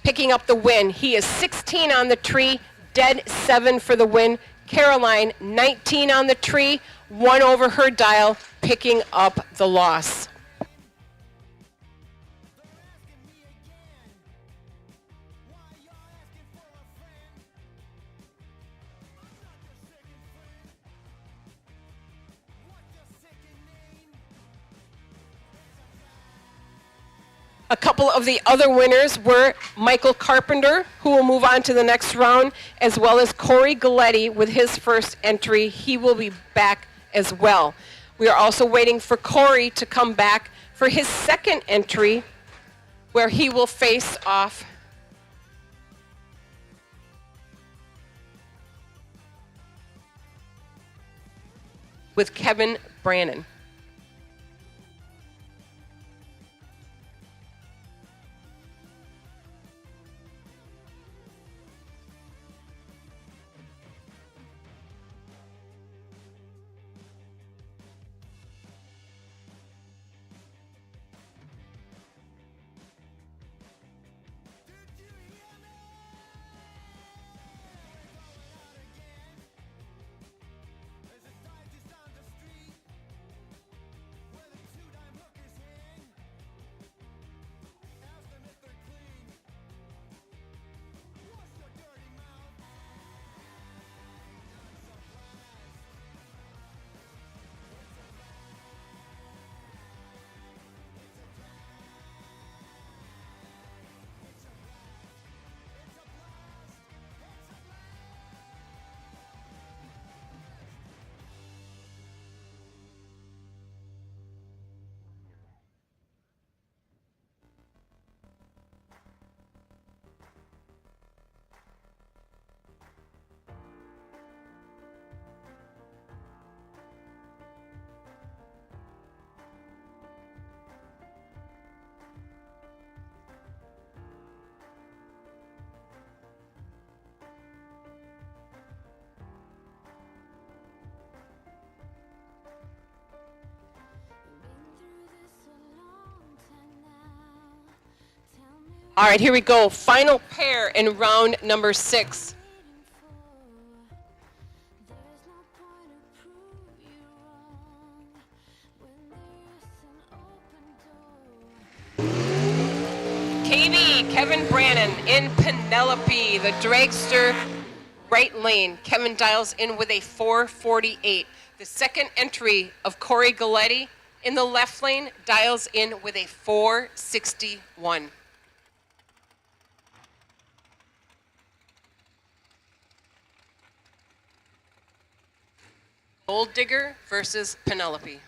Speaker 7: picking up the win. He is 16 on the tree, dead 7 for the win. Caroline, 19 on the tree, 1 over her dial, picking up the loss. A couple of the other winners were Michael Carpenter, who will move on to the next round, as well as Corey Galletti with his first entry. He will be back as well. We are also waiting for Corey to come back for his second entry, where he will face off with Kevin Brannon. All right, here we go. Final pair in round number 6. KV, Kevin Brannon in Penelope, the dragster, right lane. Kevin dials in with a 448. The second entry of Corey Galletti in the left lane dials in with a 461. Gold Digger versus Penelope.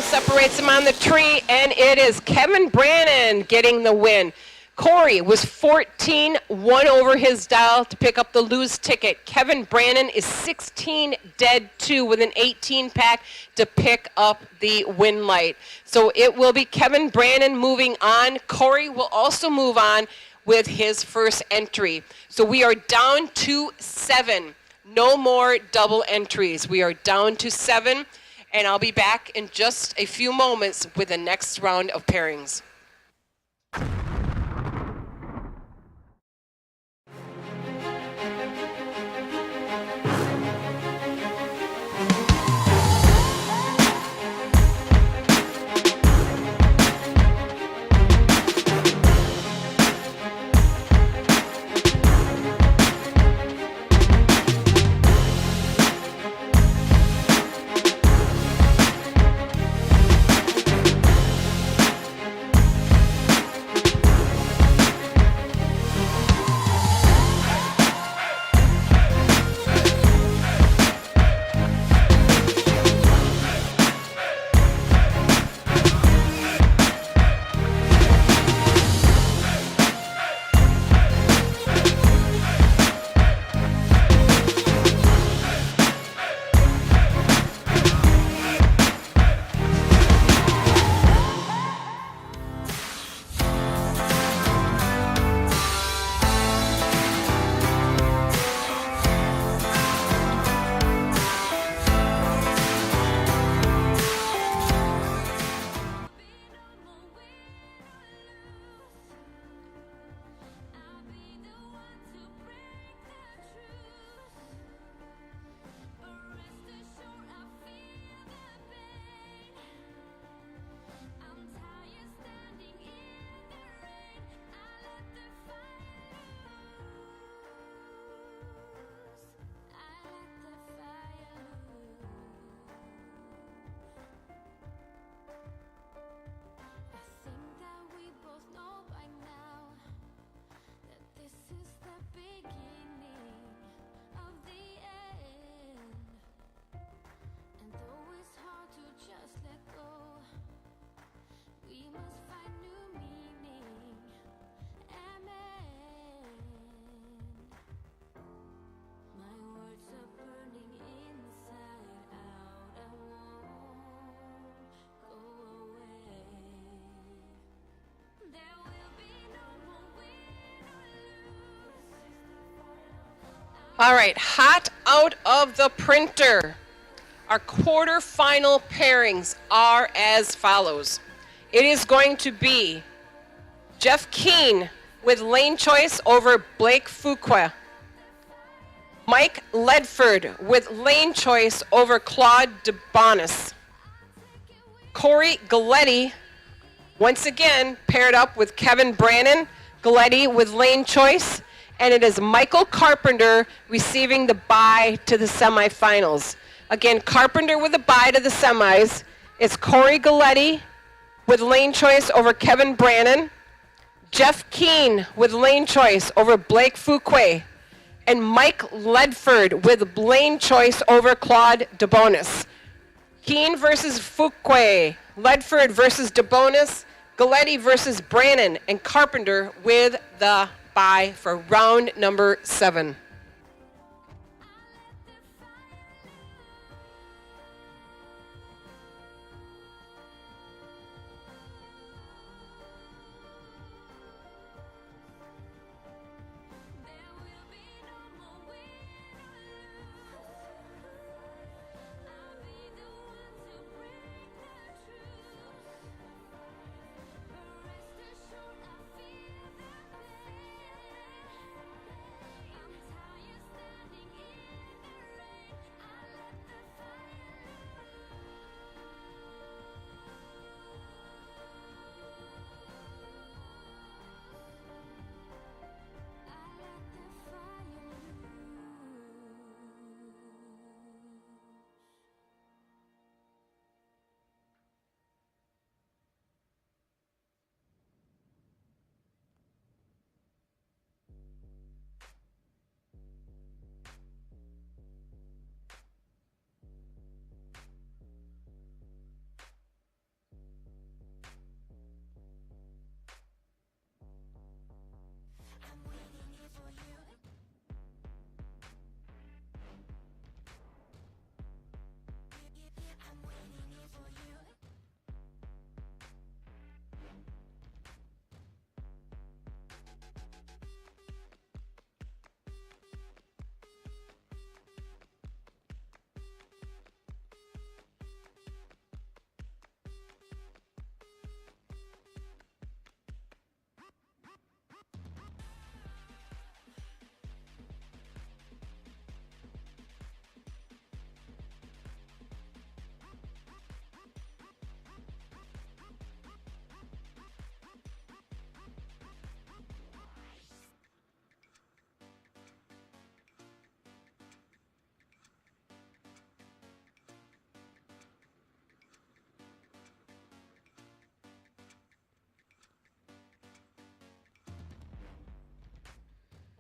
Speaker 7: Separates him on the tree, and it is Kevin Brannon getting the win. Corey was 14, 1 over his dial to pick up the lose ticket. Kevin Brannon is 16, dead 2 with an 18 pack to pick up the win light. So it will be Kevin Brannon moving on. Corey will also move on with his first entry. So we are down to 7. No more double entries. We are down to 7. And I'll be back in just a few moments with the next round of pairings. All right, hot out of the printer. Our quarterfinal pairings are as follows. It is going to be Jeff Keane with lane choice over Blake Fuqua. Mike Ledford with lane choice over Claude DeBonis. Corey Galletti, once again, paired up with Kevin Brannon. Galletti with lane choice. And it is Michael Carpenter receiving the bye to the semifinals. Again, Carpenter with the bye to the semis. It's Corey Galletti with lane choice over Kevin Brannon. Jeff Keane with lane choice over Blake Fuqua. And Mike Ledford with lane choice over Claude DeBonis. Keane versus Fuqua. Ledford versus DeBonis. Galletti versus Brannon. And Carpenter with the bye for round number 7.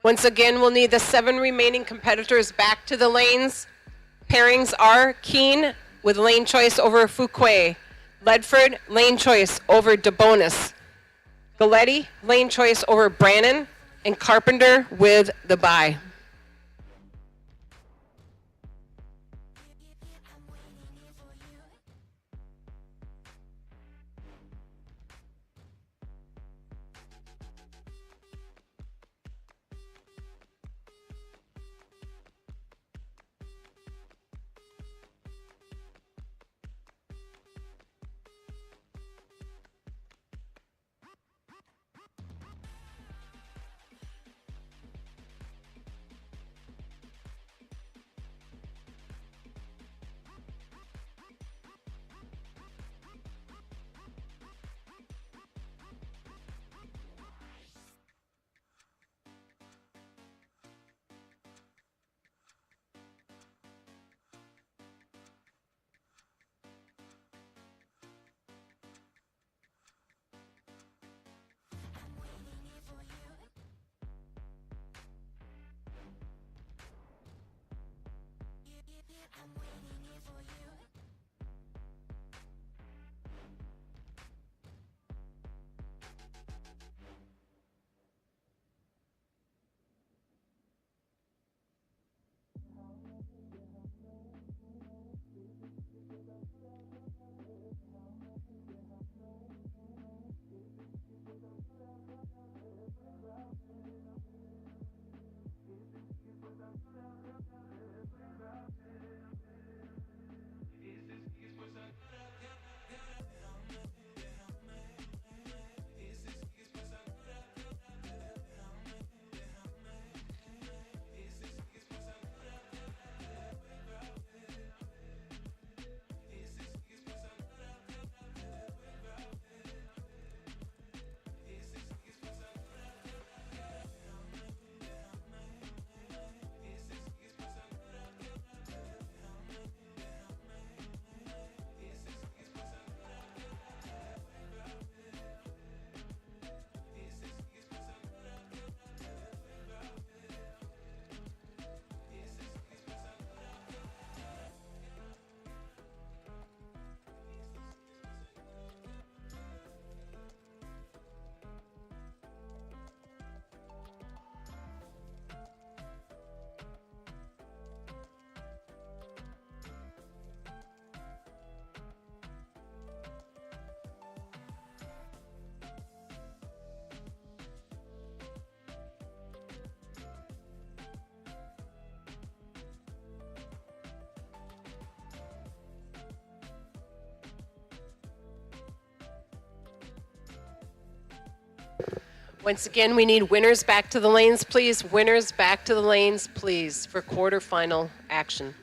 Speaker 7: Once again, we'll need the 7 remaining competitors back to the lanes. Pairings are Keane with lane choice over Fuqua. Ledford, lane choice over DeBonis. Galletti, lane choice over Brannon. And Carpenter with the bye. Once again, we need winners back to the lanes, please. Winners back to the lanes, please, for quarterfinal action.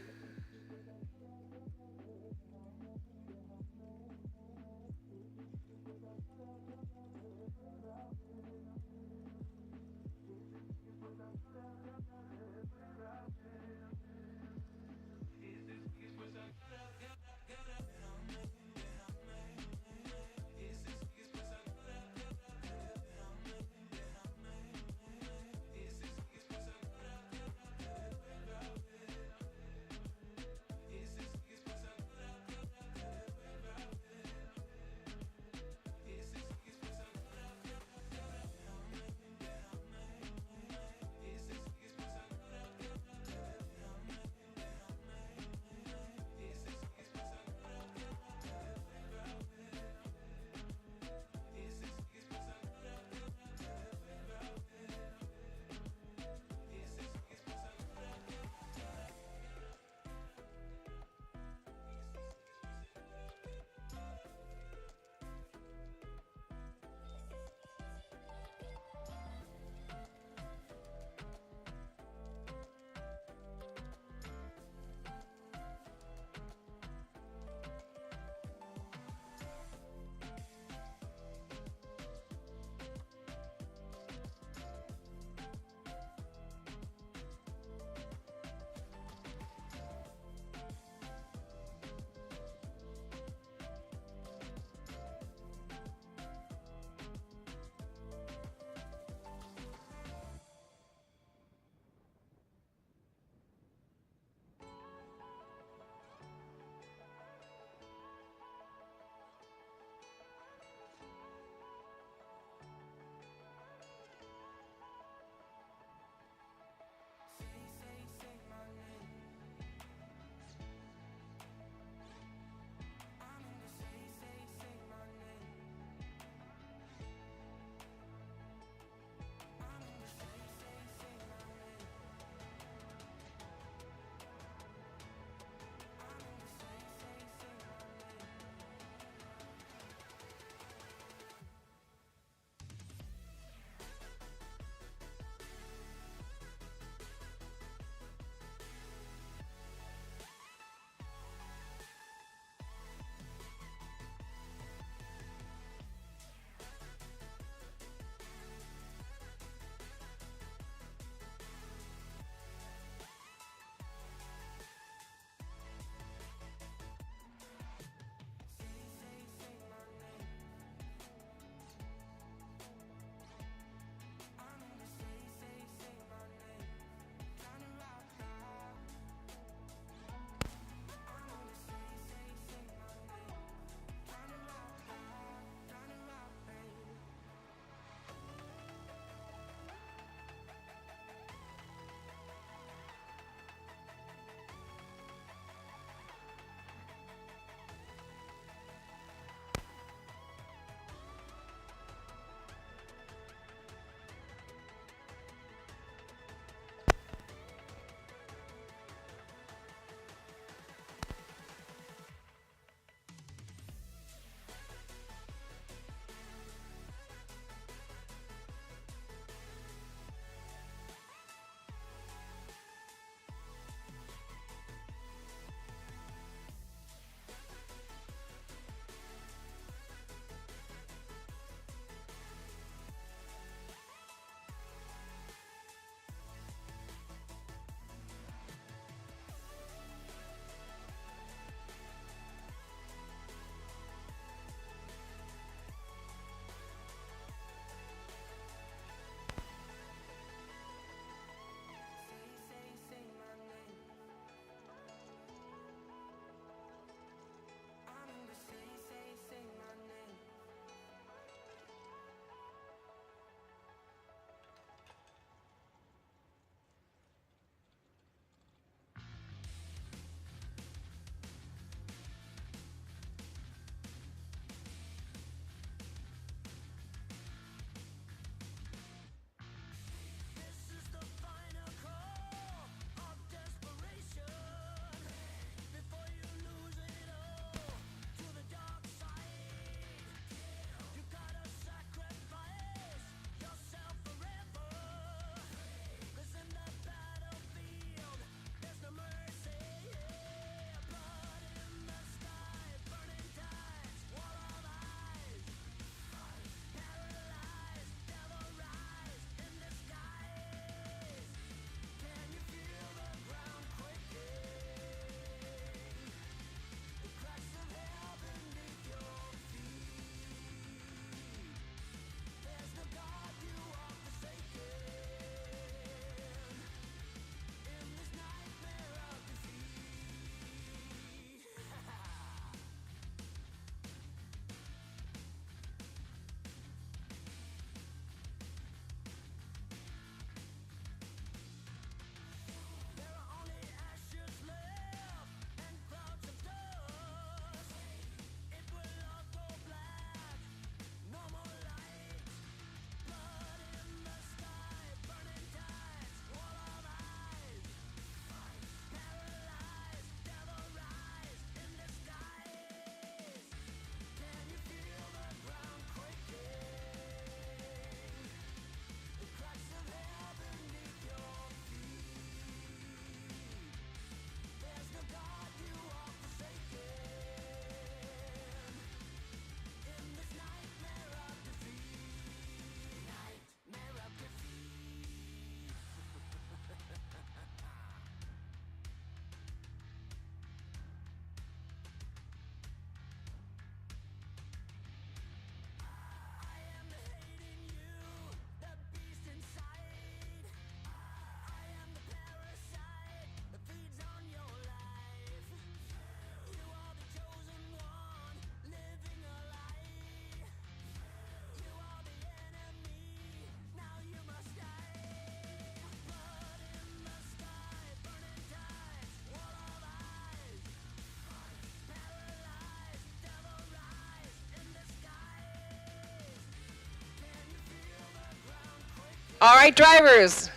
Speaker 7: All right, drivers,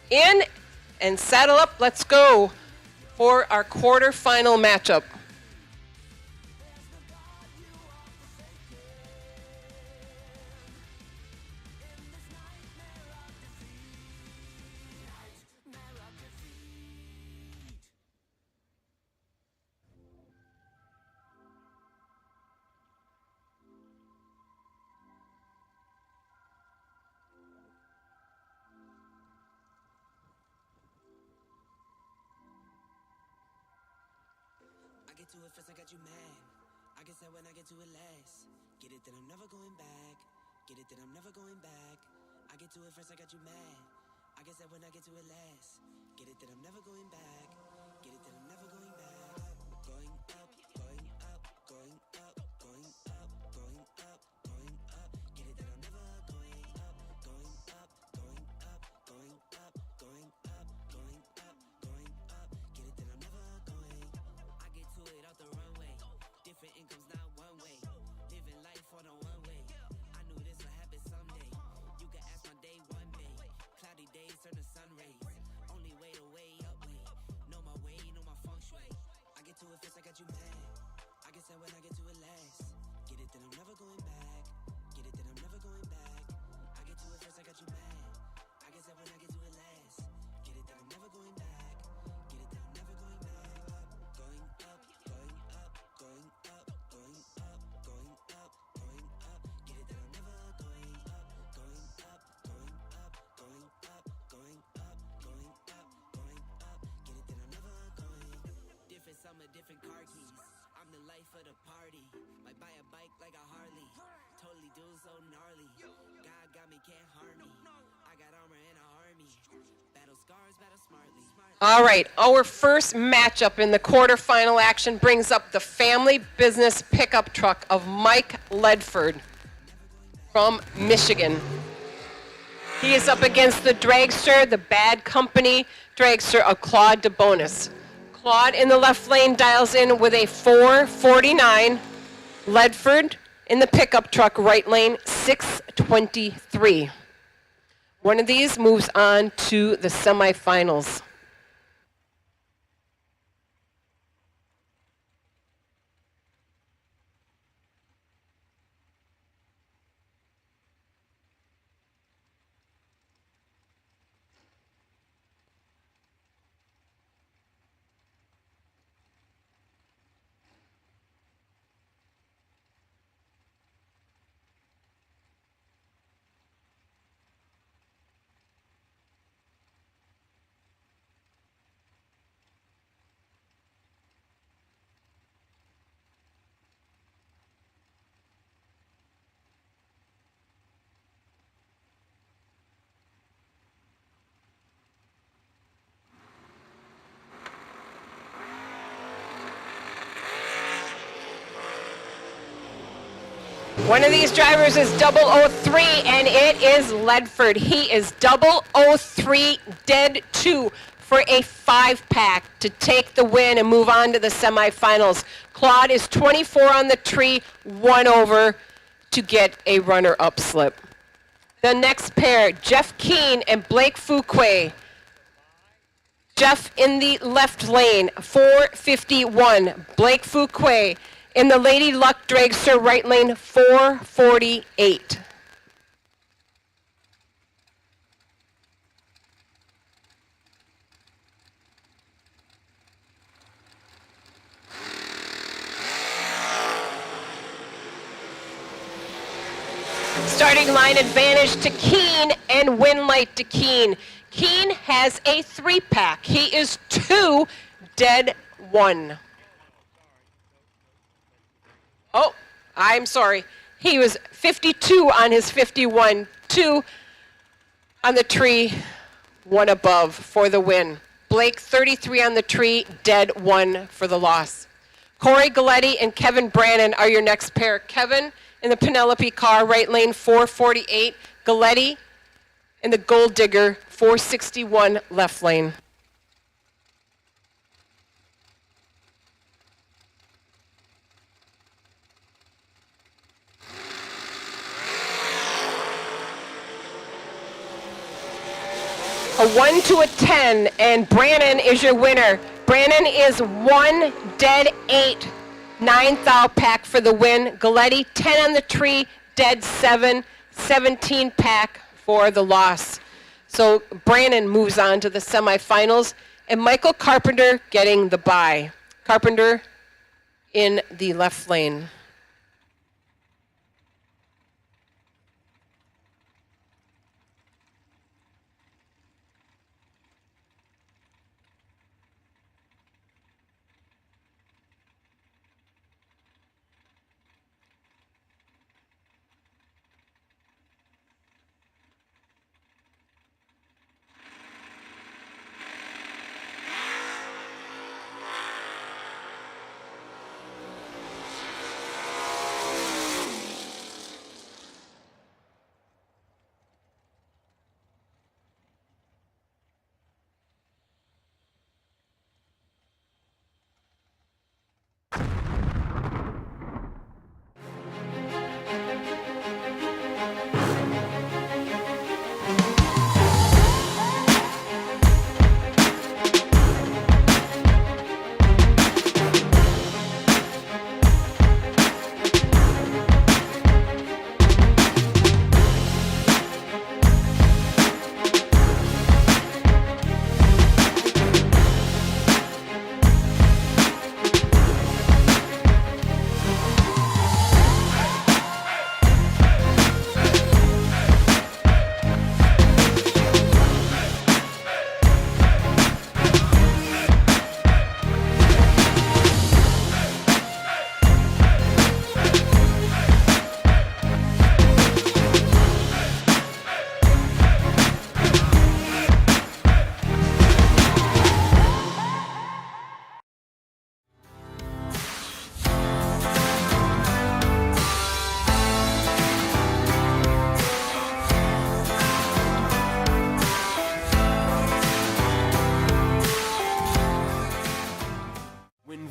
Speaker 7: in and saddle up. Let's go for our quarterfinal matchup.
Speaker 10: I get to it first, I got you mad. I guess that when I get to it last. Get it that I'm never going back. Get it that I'm never going back. I get to it first, I got you mad. I guess that when I get to it last. Get it that I'm never going back. Get it that I'm never going back. Going up, going up, going up, going up, going up, going up. Get it that I'm never going up, going up, going up, going up, going up, going up, going up. Get it that I'm never going. I get to it off the runway. Different incomes, not one way. Living life on a one way. I knew this would happen someday. You can ask my day one day. Cloudy days turn to sun rays. Only way to way up way. Know my way, know my feng shui. I get to it first, I got you mad. I guess that when I get to it last. Get it that I'm never going back. Get it that I'm never going back. I get to it first, I got you mad. I guess that when I get to it last. Get it that I'm never going back. Get it that I'm never going back. Going up, going up, going up, going up, going up, going up. Get it that I'm never going up, going up, going up, going up, going up, going up, going up. Get it that I'm never going. Different summer, different car keys. I'm the life of the party. Might buy a bike like a Harley. Totally do so gnarly. God got me, can't harm me. I got armor and an army. Battle scars, battle smartly.
Speaker 7: All right, our first matchup in the quarterfinal action brings up the family business pickup truck of Mike Ledford from Michigan. He is up against the dragster, the Bad Company dragster of Claude DeBonis. Claude in the left lane dials in with a 449. Ledford in the pickup truck right lane, 623. One of these moves on to the semifinals. One of these drivers is 003, and it is Ledford. He is 003 dead 2 for a 5-pack to take the win and move on to the semifinals. Claude is 24 on the tree, 1 over to get a runner-up slip. The next pair, Jeff Keane and Blake Fuquay. Jeff in the left lane, 451. Blake Fuquay in the Lady Luck dragster right lane, 448. Starting line advantage to Keane and win light to Keane. Keane has a 3-pack. He is 2 dead 1. Oh, I'm sorry. He was 52 on his 51, 2 on the tree, 1 above for the win. Blake, 33 on the tree, dead 1 for the loss. Corey Galletti and Kevin Brannon are your next pair. Kevin in the Penelope car, right lane, 448. Galletti in the Gold Digger, 461, left lane. A 1 to a 10, and Brandon is your winner. Brandon is 1 dead 8, 9 thou pack for the win. Galletti 10 on the tree, dead 7, 17 pack for the loss. So Brandon moves on to the semifinals, and Michael Carpenter getting the bye. Carpenter in the left lane.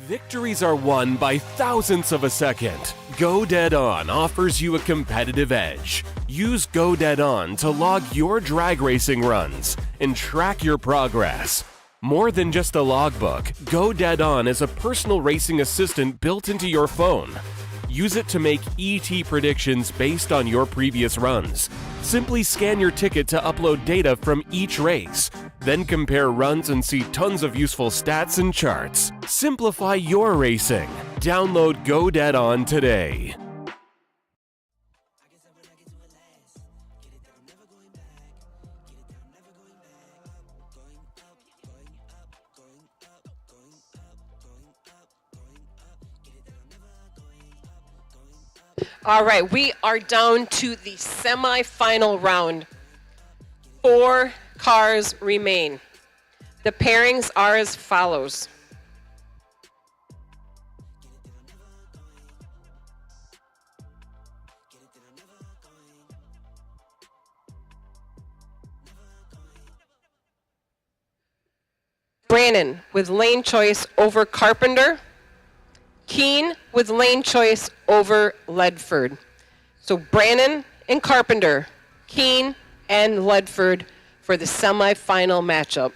Speaker 2: Victories are won by thousandths of a second. Go Dead On offers you a competitive edge. Use Go Dead On to log your drag racing runs and track your progress. More than just a logbook, Go Dead On is a personal racing assistant built into your phone. Use it to make ET predictions based on your previous runs. Simply scan your ticket to upload data from each race. Then compare runs and see tons of useful stats and charts. Simplify your racing. Download Go Dead On today.
Speaker 7: All right, we are down to the semifinal round. 4 cars remain. The pairings are as follows. Brannon with lane choice over Carpenter. Keene with lane choice over Ledford. So Brannon and Carpenter, Keene and Ledford for the semifinal matchup.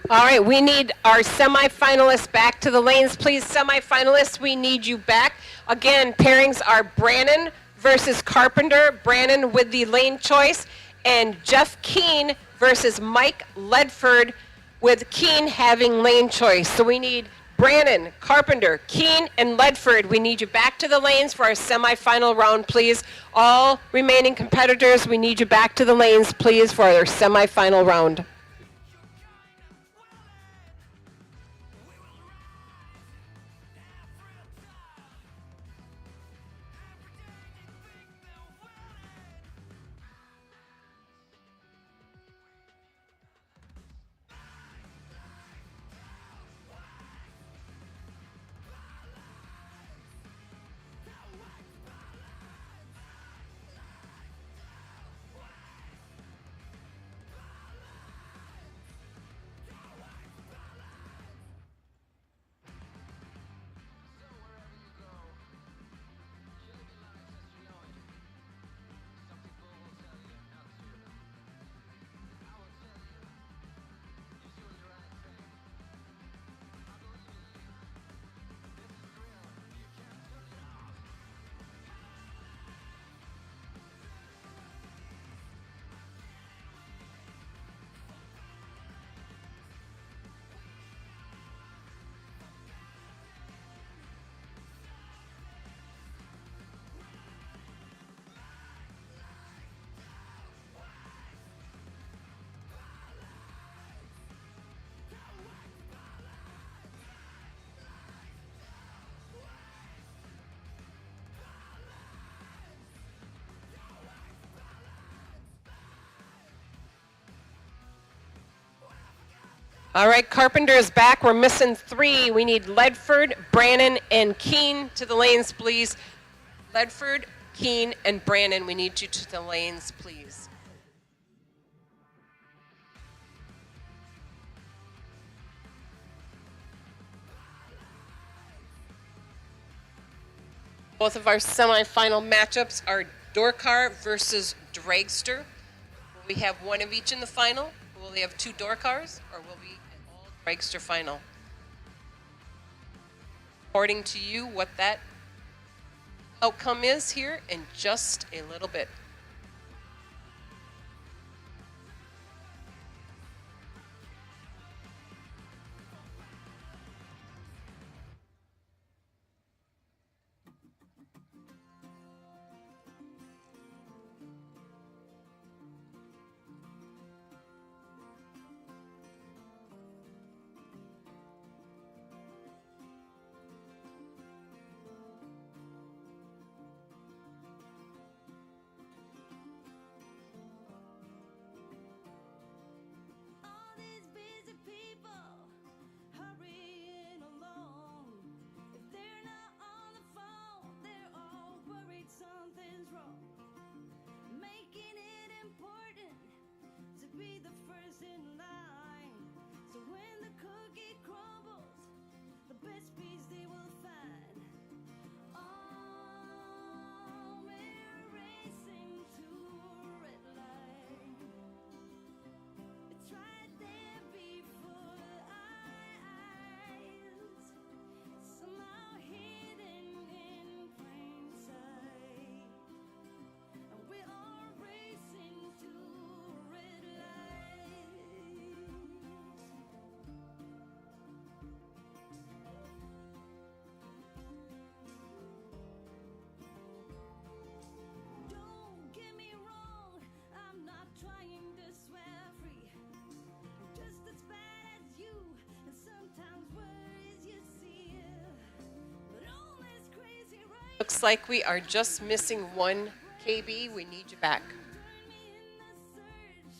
Speaker 7: All right, we need our semifinalists back to the lanes, please. Semifinalists, we need you back. Again, pairings are Brannon versus Carpenter. Brannon with the lane choice, and Jeff Keene versus Mike Ledford with Keene having lane choice. So we need Brannon, Carpenter, Keene, and Ledford. We need you back to the lanes for our semifinal round, please. All remaining competitors, we need you back to the lanes, please, for our semifinal round. All right, Carpenter is back. We're missing 3. We need Ledford, Brannon, and Keene to the lanes, please. Ledford, Keene, and Brannon, we need you to the lanes, please. Both of our semifinal matchups are door car versus dragster. Will we have one of each in the final? Will they have 2 door cars, or will we an all dragster final? According to you, what that outcome is here in just a little bit.
Speaker 9: All these busy people hurrying along. If they're not on the phone, they're all worried something's wrong. Making it important to be the first in line. So when the cookie crumbles, the best piece they will find. Oh, we're racing to a red light. It's right there before our eyes, somehow hidden in plain sight. And we're all racing to red lights. Don't get me wrong, I'm not trying to swear free. I'm just as bad as you, and sometimes worse you see. But all this crazy right
Speaker 7: Looks like we are just missing 1 KB. We need you back.
Speaker 9: turn me in the search.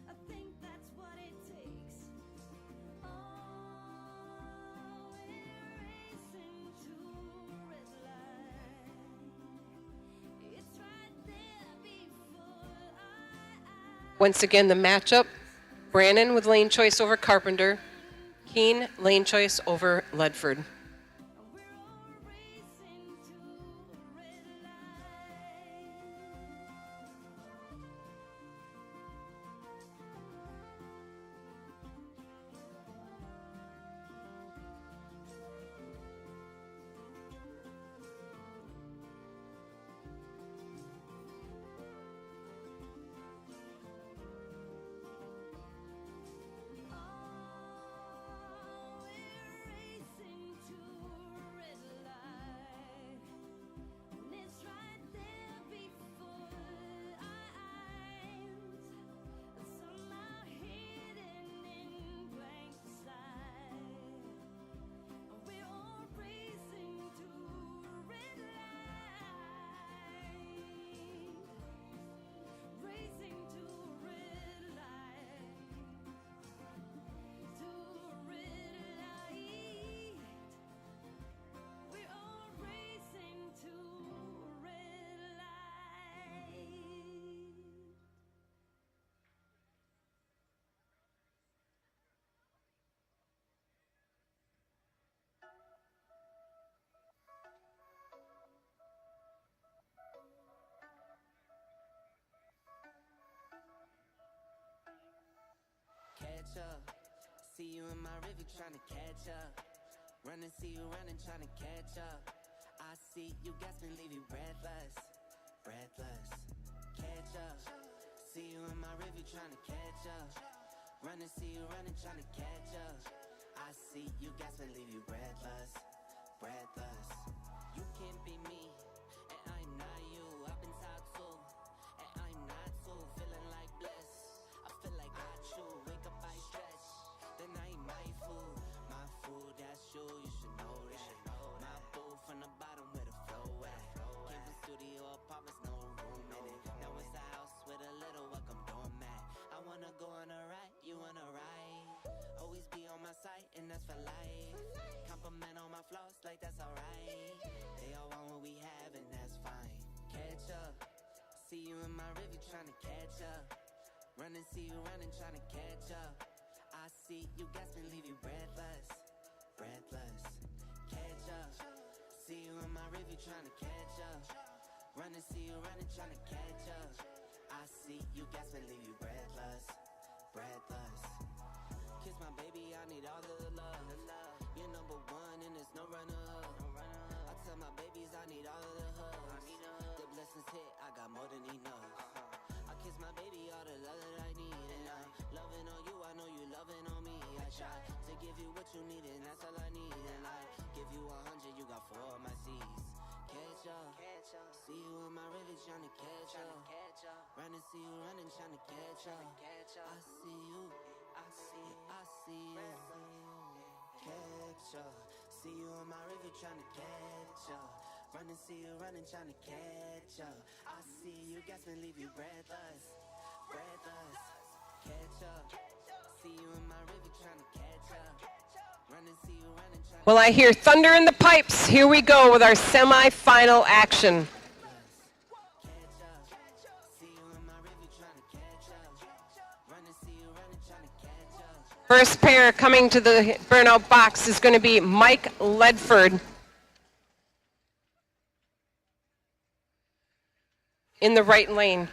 Speaker 9: I think that's what it takes. Oh, we're racing to a red light. It's right there before our eyes.
Speaker 7: Once again, the matchup, Brannon with lane choice over Carpenter, Keene lane choice over Ledford.
Speaker 9: We're all racing to a red light.
Speaker 10: up. See you in my river trying to catch up. Running, see you running, trying to catch up. I see you gasping, leave you breathless, breathless. Catch up. See you in my river trying to catch up. Running, see you running, trying to catch up. I see you gasping, leave you breathless, breathless. You can't be me, and I'm not you. I've been talked to, and I'm not too. Feeling like bliss, I feel like I chew. Wake up, I stretch, then I eat my food. My food, that's you, you should know that. My boo from the bottom where the flow at. Came from studio apartments, no room in it. Now it's a house with a little welcome doormat. I wanna go on a ride, you wanna ride. Always be on my side, and that's for life. Compliment on my flaws, like that's alright. They all want what we have, and that's fine. Catch up. See you in my river trying to catch up. Running, see you running, trying to catch up. I see you gasping, leave you breathless, breathless. Catch up. See you in my river trying to catch up. Running, see you running, trying to catch up. I see you gasping, leave you breathless, breathless. Kiss my baby, I need all the love. You're number one and there's no runner-up. I tell my babies I need all of the hugs. The blessings hit, I got more than enough. I kiss my baby, all the love that I need. And I'm loving on you, I know you loving on me. I try to give you what you need and that's all I need. And I give you 100, you got 4 of my C's. Catch up, see you in my river trying to catch up. Running, see you running, trying to catch up. I see you, I see you. Catch up, see you in my river trying to catch up. Running, see you running, trying to catch up. I see you gasping, leave you breathless, breathless. Catch up, see you in my river trying to catch up. Running, see you running, trying to.
Speaker 7: Well, I hear thunder in the pipes. Here we go with our semi-final action. First pair coming to the burnout box is going to be Mike Ledford in the right lane.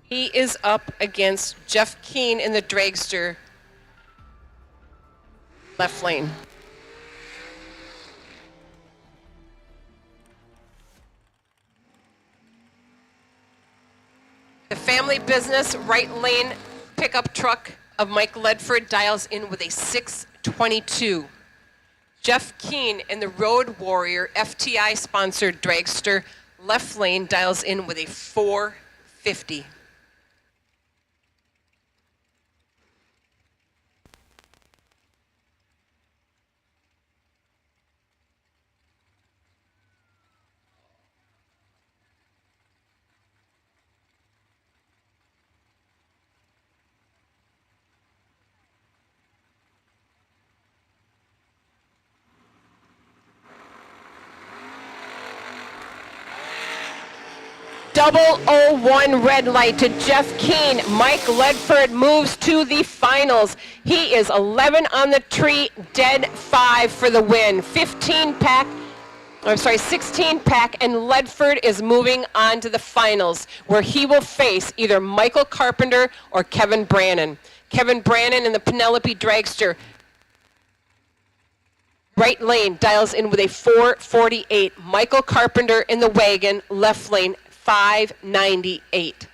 Speaker 7: He is up against Jeff Keane in the dragster, left lane. The family business right lane pickup truck of Mike Ledford dials in with a 622. Jeff Keane in the Road Warrior FTI sponsored dragster left lane dials in with a 450. .001 red light to Jeff Keane. Mike Ledford moves to the finals. He is 11 on the tree, dead 5 for the win. 16 pack, and Ledford is moving on to the finals, where he will face either Michael Carpenter or Kevin Brannon. Kevin Brannon in the Penelope dragster. Right lane dials in with a 448. Michael Carpenter in the wagon, left lane 598.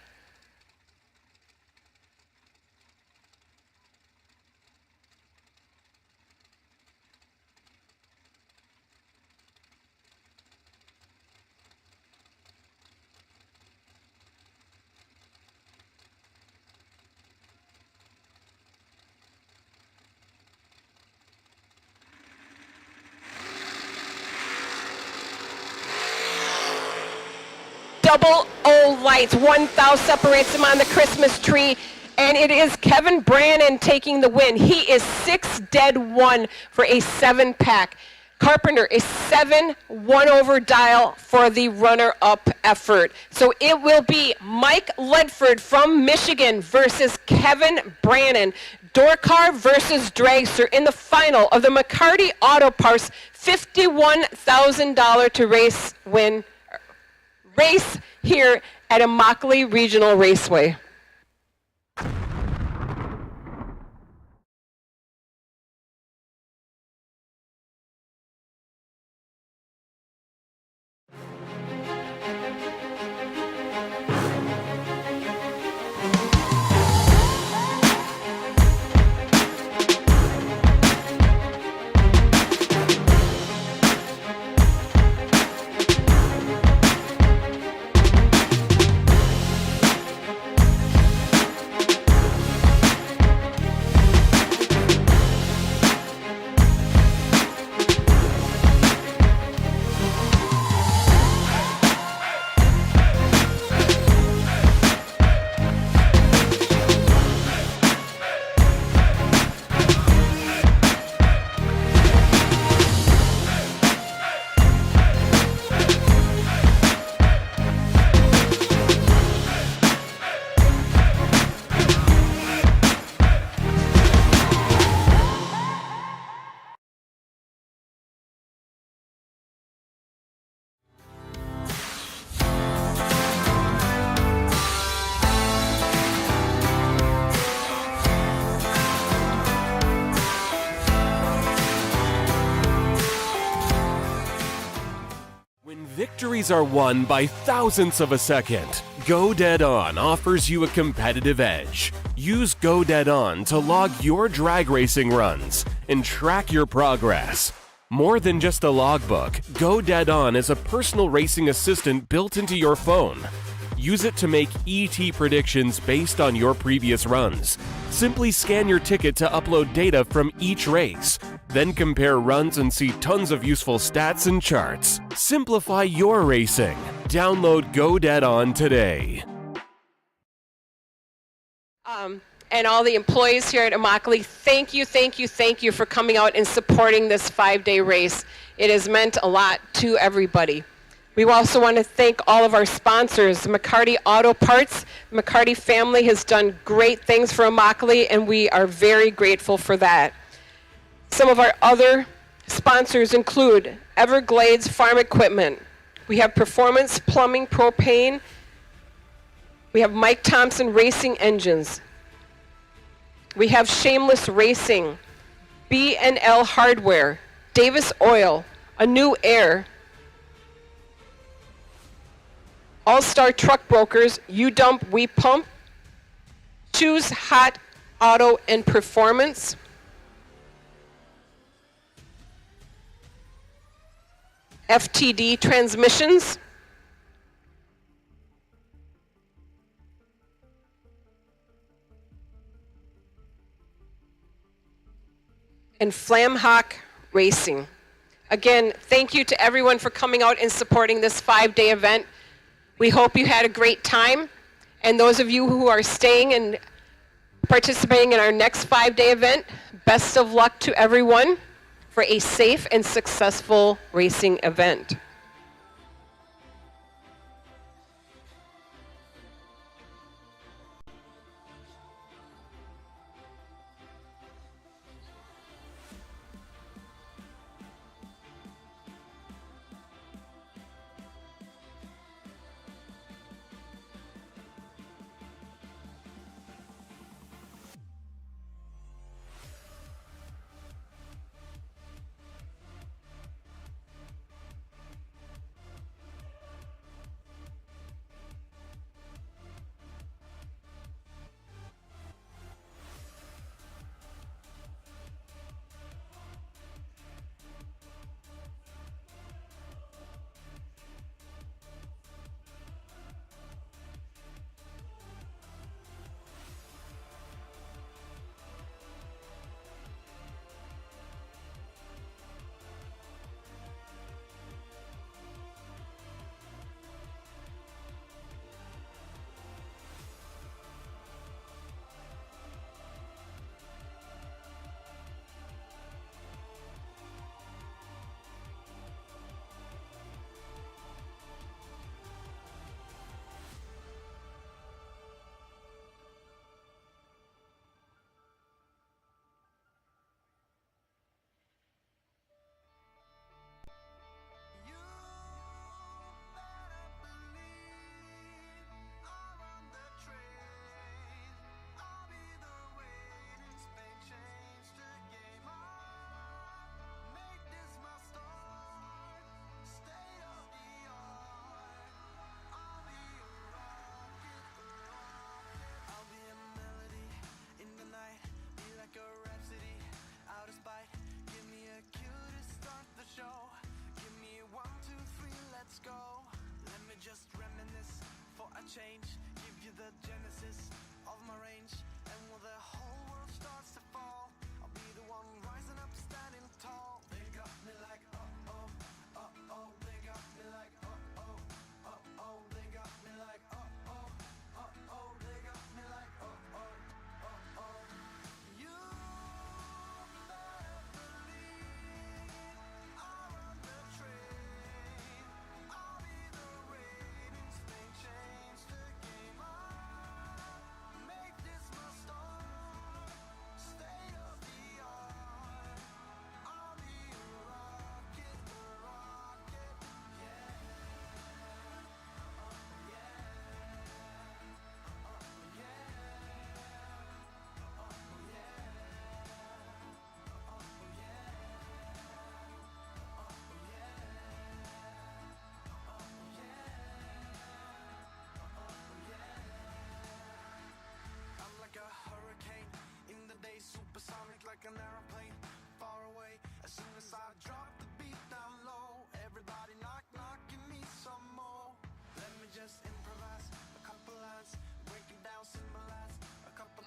Speaker 7: Double O lights. 1 thou separates them on the Christmas tree, and it is Kevin Brannon taking the win. He is 6 dead 1 for a 7-pack. Carpenter is 7 1-over dial for the runner-up effort. So it will be Mike Ledford from Michigan versus Kevin Brannon. Dorcar versus Dragster in the final of the McCarty Auto Parts $51,000 to race here at Immokalee Regional Raceway.
Speaker 2: Victories are won by thousandths of a second. Go Dead On offers you a competitive edge. Use Go Dead On to log your drag racing runs and track your progress. More than just a logbook, Go Dead On is a personal racing assistant built into your phone. Use it to make ET predictions based on your previous runs. Simply scan your ticket to upload data from each race. Then compare runs and see tons of useful stats and charts. Simplify your racing. Download Go Dead On today.
Speaker 7: And all the employees here at Immokalee, thank you for coming out and supporting this 5-day race. It has meant a lot to everybody. We also want to thank all of our sponsors. McCarty Auto Parts, the McCarty family has done great things for Immokalee, and we are very grateful for that. Some of our other sponsors include Everglades Farm Equipment. We have Performance Plumbing Propane. We have Mike Thompson Racing Engines. We have Shameless Racing, B&L Hardware, Davis Oil, A New Air, All-Star Truck Brokers, You Dump, We Pump, Choose Hot Auto and Performance, FTD Transmissions, and Flamhawk Racing. Again, thank you to everyone for coming out and supporting this 5-day event. We hope you had a great time. And those of you who are staying and participating in our next 5-day event, best of luck to everyone for a safe and successful racing event.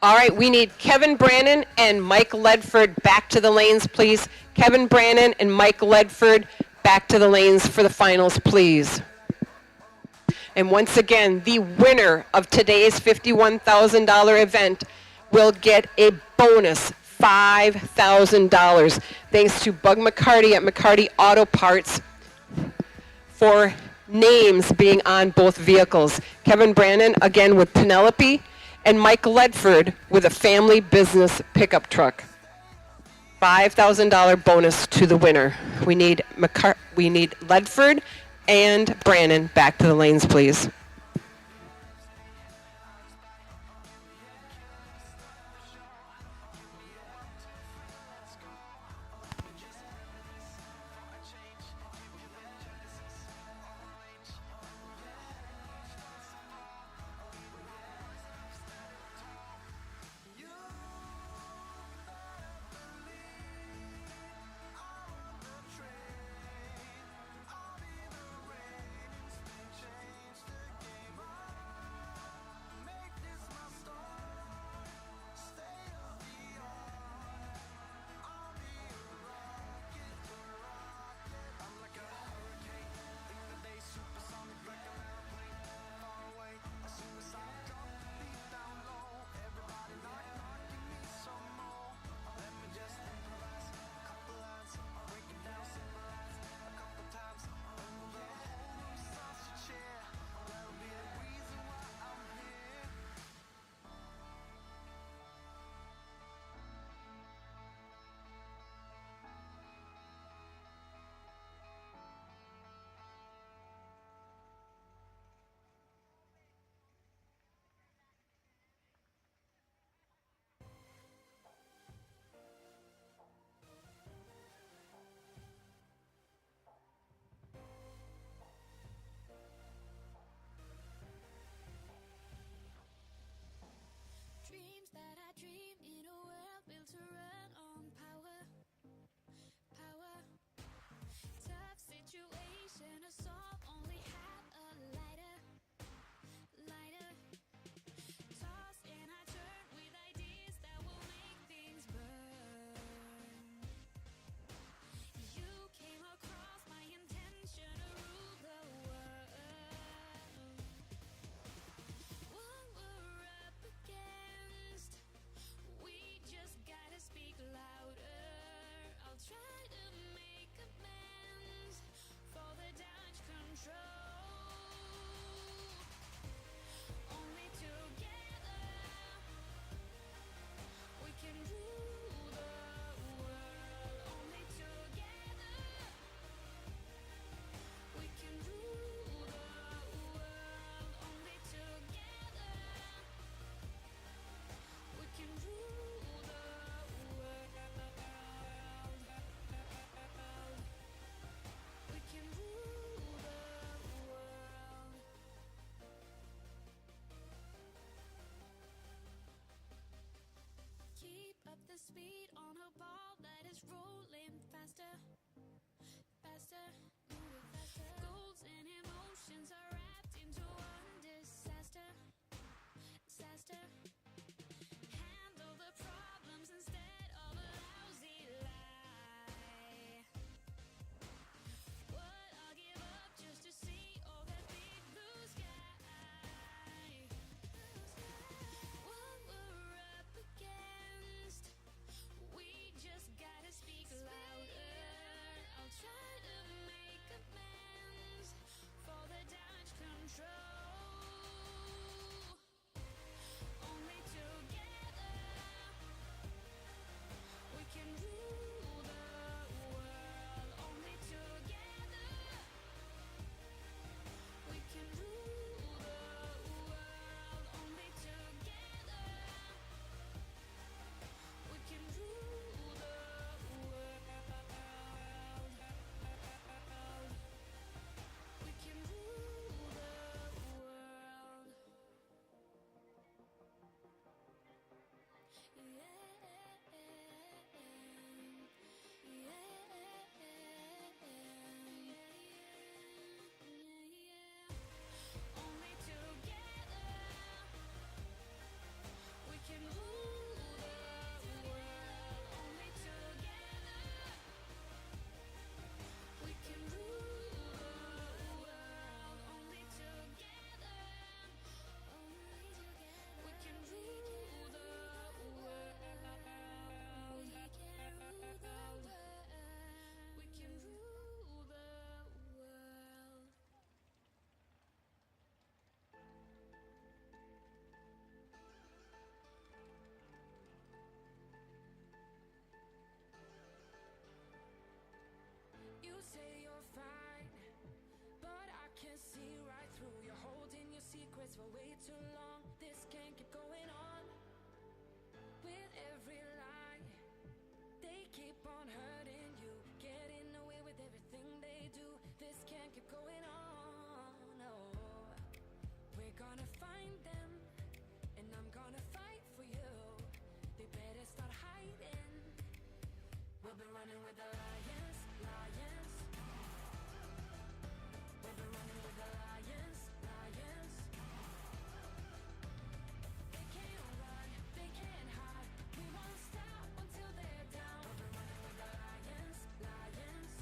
Speaker 7: All right, we need Kevin Brannon and Mike Ledford back to the lanes, please. Kevin Brannon and Mike Ledford back to the lanes for the finals, please. And once again, the winner of today's $51,000 event will get a bonus $5,000 thanks to Bug McCarty at McCarty Auto Parts for names being on both vehicles. Kevin Brannon, again with Penelope, and Mike Ledford with a family business pickup truck. $5,000 bonus to the winner. We need Ledford and Brannon back to the lanes, please.
Speaker 8: Dreams that I dream in a world built to run on power. Tough situation to solve, only have a lighter. Toss and I turn with ideas that will make things burn. You came across my intention to rule the world. What we're up against, we just gotta speak louder. I'll try to make amends for the damage control. Only together we can rule the world. Only together we can rule the world. Only together we can rule the world. We can rule the world. Keep up the speed on a ball that is rolling faster. Moving faster. Goals and emotions are wrapped into one disaster. Handle the problems instead of a lousy lie. What I'll give up just to see all that big blue sky. What we're up against, we just gotta speak louder.
Speaker 9: We'll be running with the lions, lions. We'll be running with the lions, lions. They can't run, they can't hide. We won't stop until they're down. We'll be running with the lions, lions.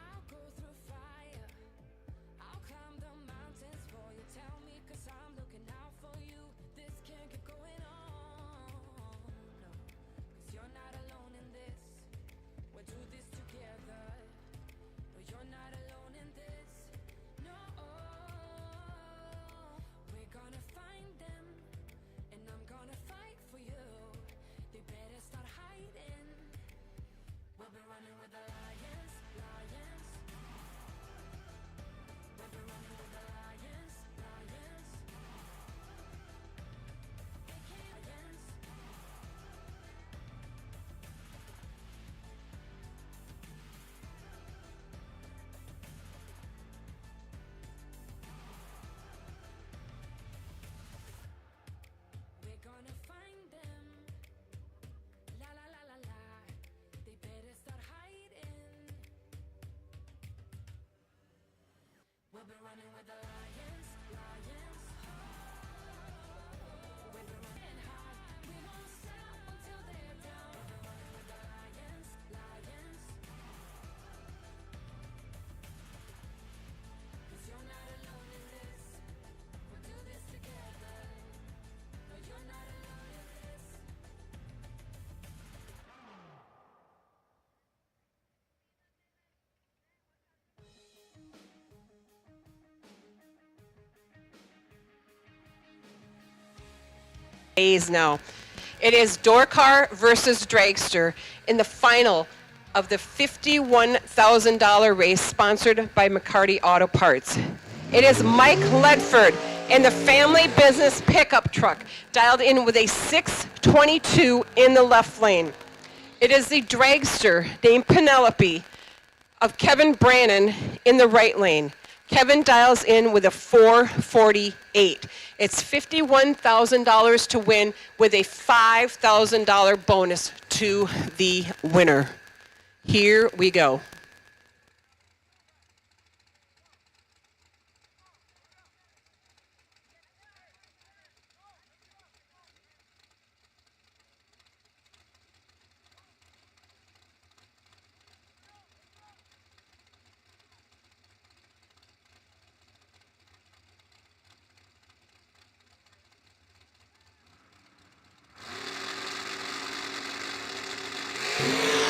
Speaker 9: I'll go through fire. I'll climb the mountains for you. Tell me, 'cause I'm looking out for you. This can't keep going on. No, 'cause you're not alone in this. We'll do this together. No, you're not alone in this. No, we're gonna find them, and I'm gonna fight for you. They better start hiding. We'll be running with the lions, lions. We'll be running with the lions, lions. They can't lions. We're gonna find them. La la la la la. They better start hiding. We'll be running with the lions, lions. We'll be running hard. We won't stop until they're down. We'll be running with the lions, lions. 'Cause you're not alone in this. We'll do this together. No, you're not alone in this.
Speaker 7: Days now. It is door car versus dragster in the final of the $51,000 race sponsored by McCarty Auto Parts. It is Mike Ledford in the family business pickup truck, dialed in with a 622 in the left lane. It is the dragster named Penelope of Kevin Brannon in the right lane. Kevin dials in with a 448. It's $51,000 to win with a $5,000 bonus to the winner. Here we go.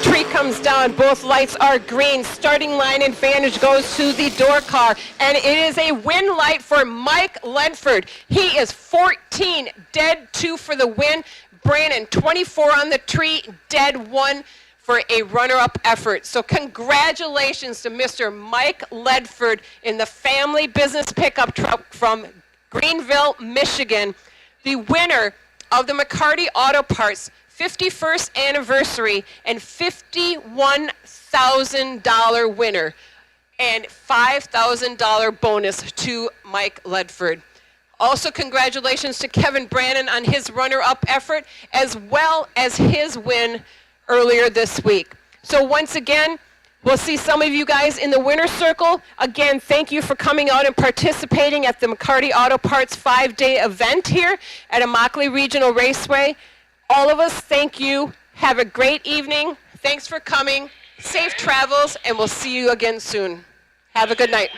Speaker 7: Tree comes down, both lights are green. Starting line advantage goes to the door car, and it is a win light for Mike Ledford. He is 14, dead 2 for the win. Brannon, 24 on the tree, dead 1 for a runner-up effort. So congratulations to Mr. Mike Ledford in the family business pickup truck from Greenville, Michigan, the winner of the McCarty Auto Parts 51st anniversary and $51,000 winner, and $5,000 bonus to Mike Ledford. Also, congratulations to Kevin Brannon on his runner-up effort, as well as his win earlier this week. So once again, we'll see some of you guys in the winner's circle. Again, thank you for coming out and participating at the McCarty Auto Parts 5-day event here at Immokalee Regional Raceway. All of us, thank you. Have a great evening. Thanks for coming. Safe travels, and we'll see you again soon. Have a good night.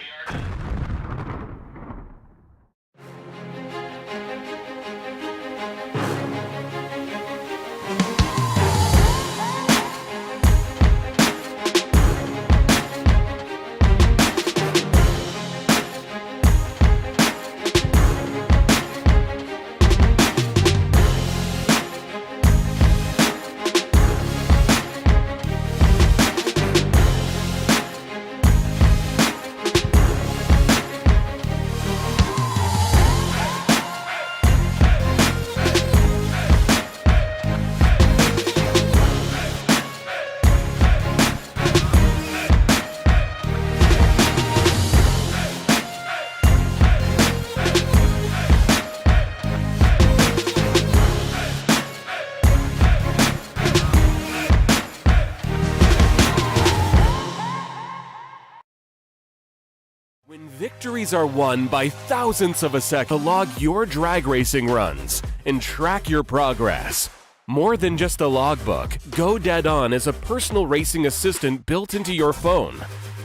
Speaker 2: Victories are won by thousandths of a second to log your drag racing runs and track your progress. More than just a logbook, Go Dead On is a personal racing assistant built into your phone.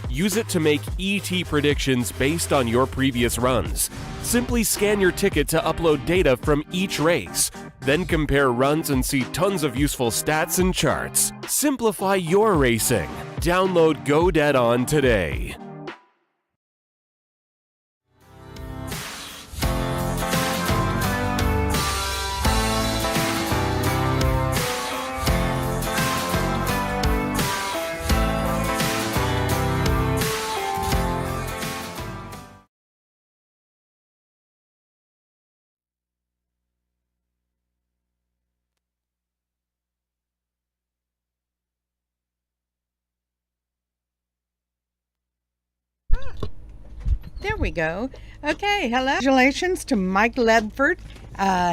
Speaker 2: Use it to make ET predictions based on your previous runs. Simply scan your ticket to upload data from each race. Then compare runs and see tons of useful stats and charts. Simplify your racing. Download Go Dead On today.
Speaker 3: There we go. Okay, hello. Congratulations to Mike Ledford.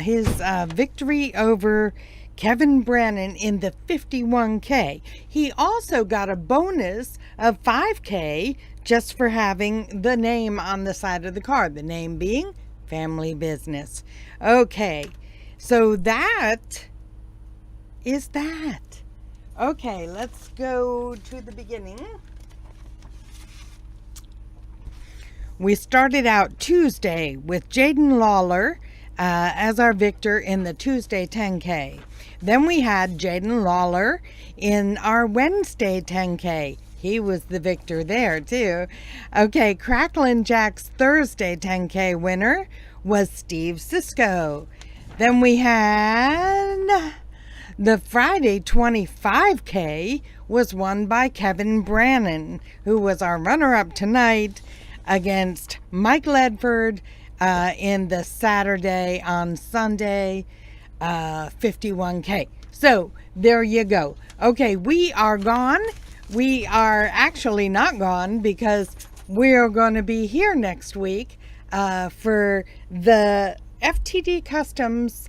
Speaker 3: His victory over Kevin Brannon in the 51K. He also got a bonus of 5K just for having the name on the side of the car. The name being Family Business. Okay, so that is that. Okay, let's go to the beginning. We started out Tuesday with Jaden Lawler as our victor in the Tuesday 10K. Then we had Jaden Lawler in our Wednesday 10K. He was the victor there too. Okay, Cracklin' Jack's Thursday 10K winner was Steve Cisco. Then we had the Friday 25K was won by Kevin Brannon, who was our runner-up tonight against Mike Ledford in the Saturday on Sunday 51K. So there you go. Okay, we are gone. We are actually not gone because we're going to be here next week for the FTD Customs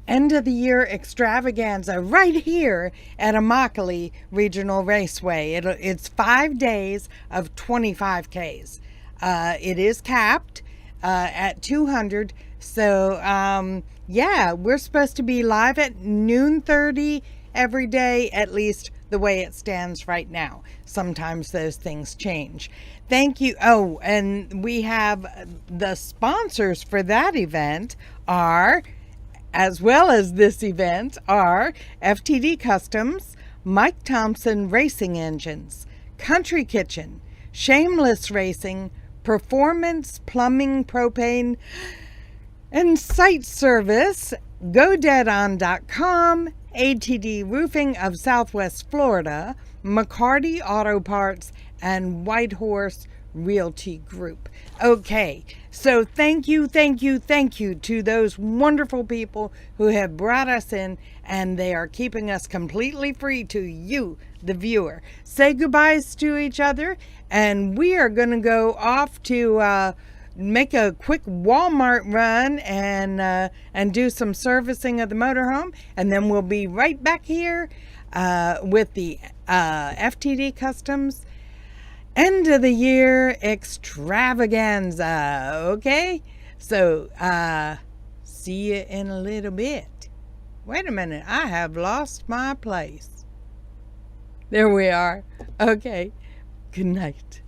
Speaker 3: end of the year extravaganza right here at Immokalee Regional Raceway. It's 5 days of 25Ks. It is capped at 200. So, yeah, we're supposed to be live at noon 30 every day, at least the way it stands right now. Sometimes those things change. Thank you. Oh, and we have the sponsors for that event are, as well as this event, are FTD Customs, Mike Thompson Racing Engines, Country Kitchen, Shameless Racing, Performance Plumbing Propane and Site Service, GoDeadOn.com, ATD Roofing of Southwest Florida, McCarty Auto Parts, and Whitehorse Realty Group. Okay, so thank you to those wonderful people who have brought us in, and they are keeping us completely free to you, the viewer. Say goodbyes to each other, and we are going to go off to make a quick Walmart run and do some servicing of the motorhome, and then we'll be right back here with the FTD Customs end of the year extravaganza. Okay, so see you in a little bit. Wait a minute, I have lost my place. There we are. Okay, good night.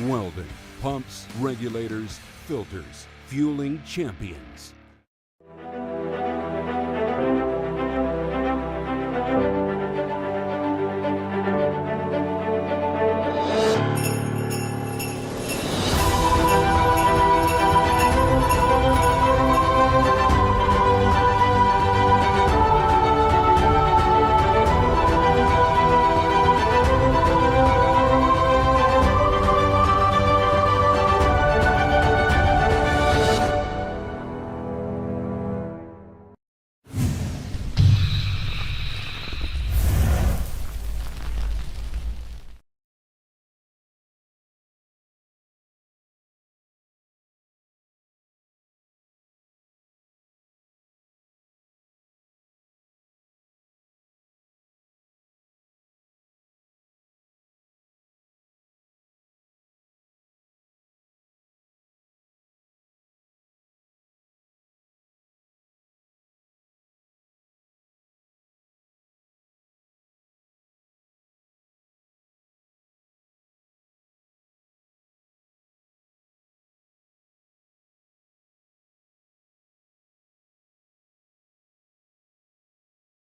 Speaker 1: Welding, pumps, regulators, filters, fueling champions.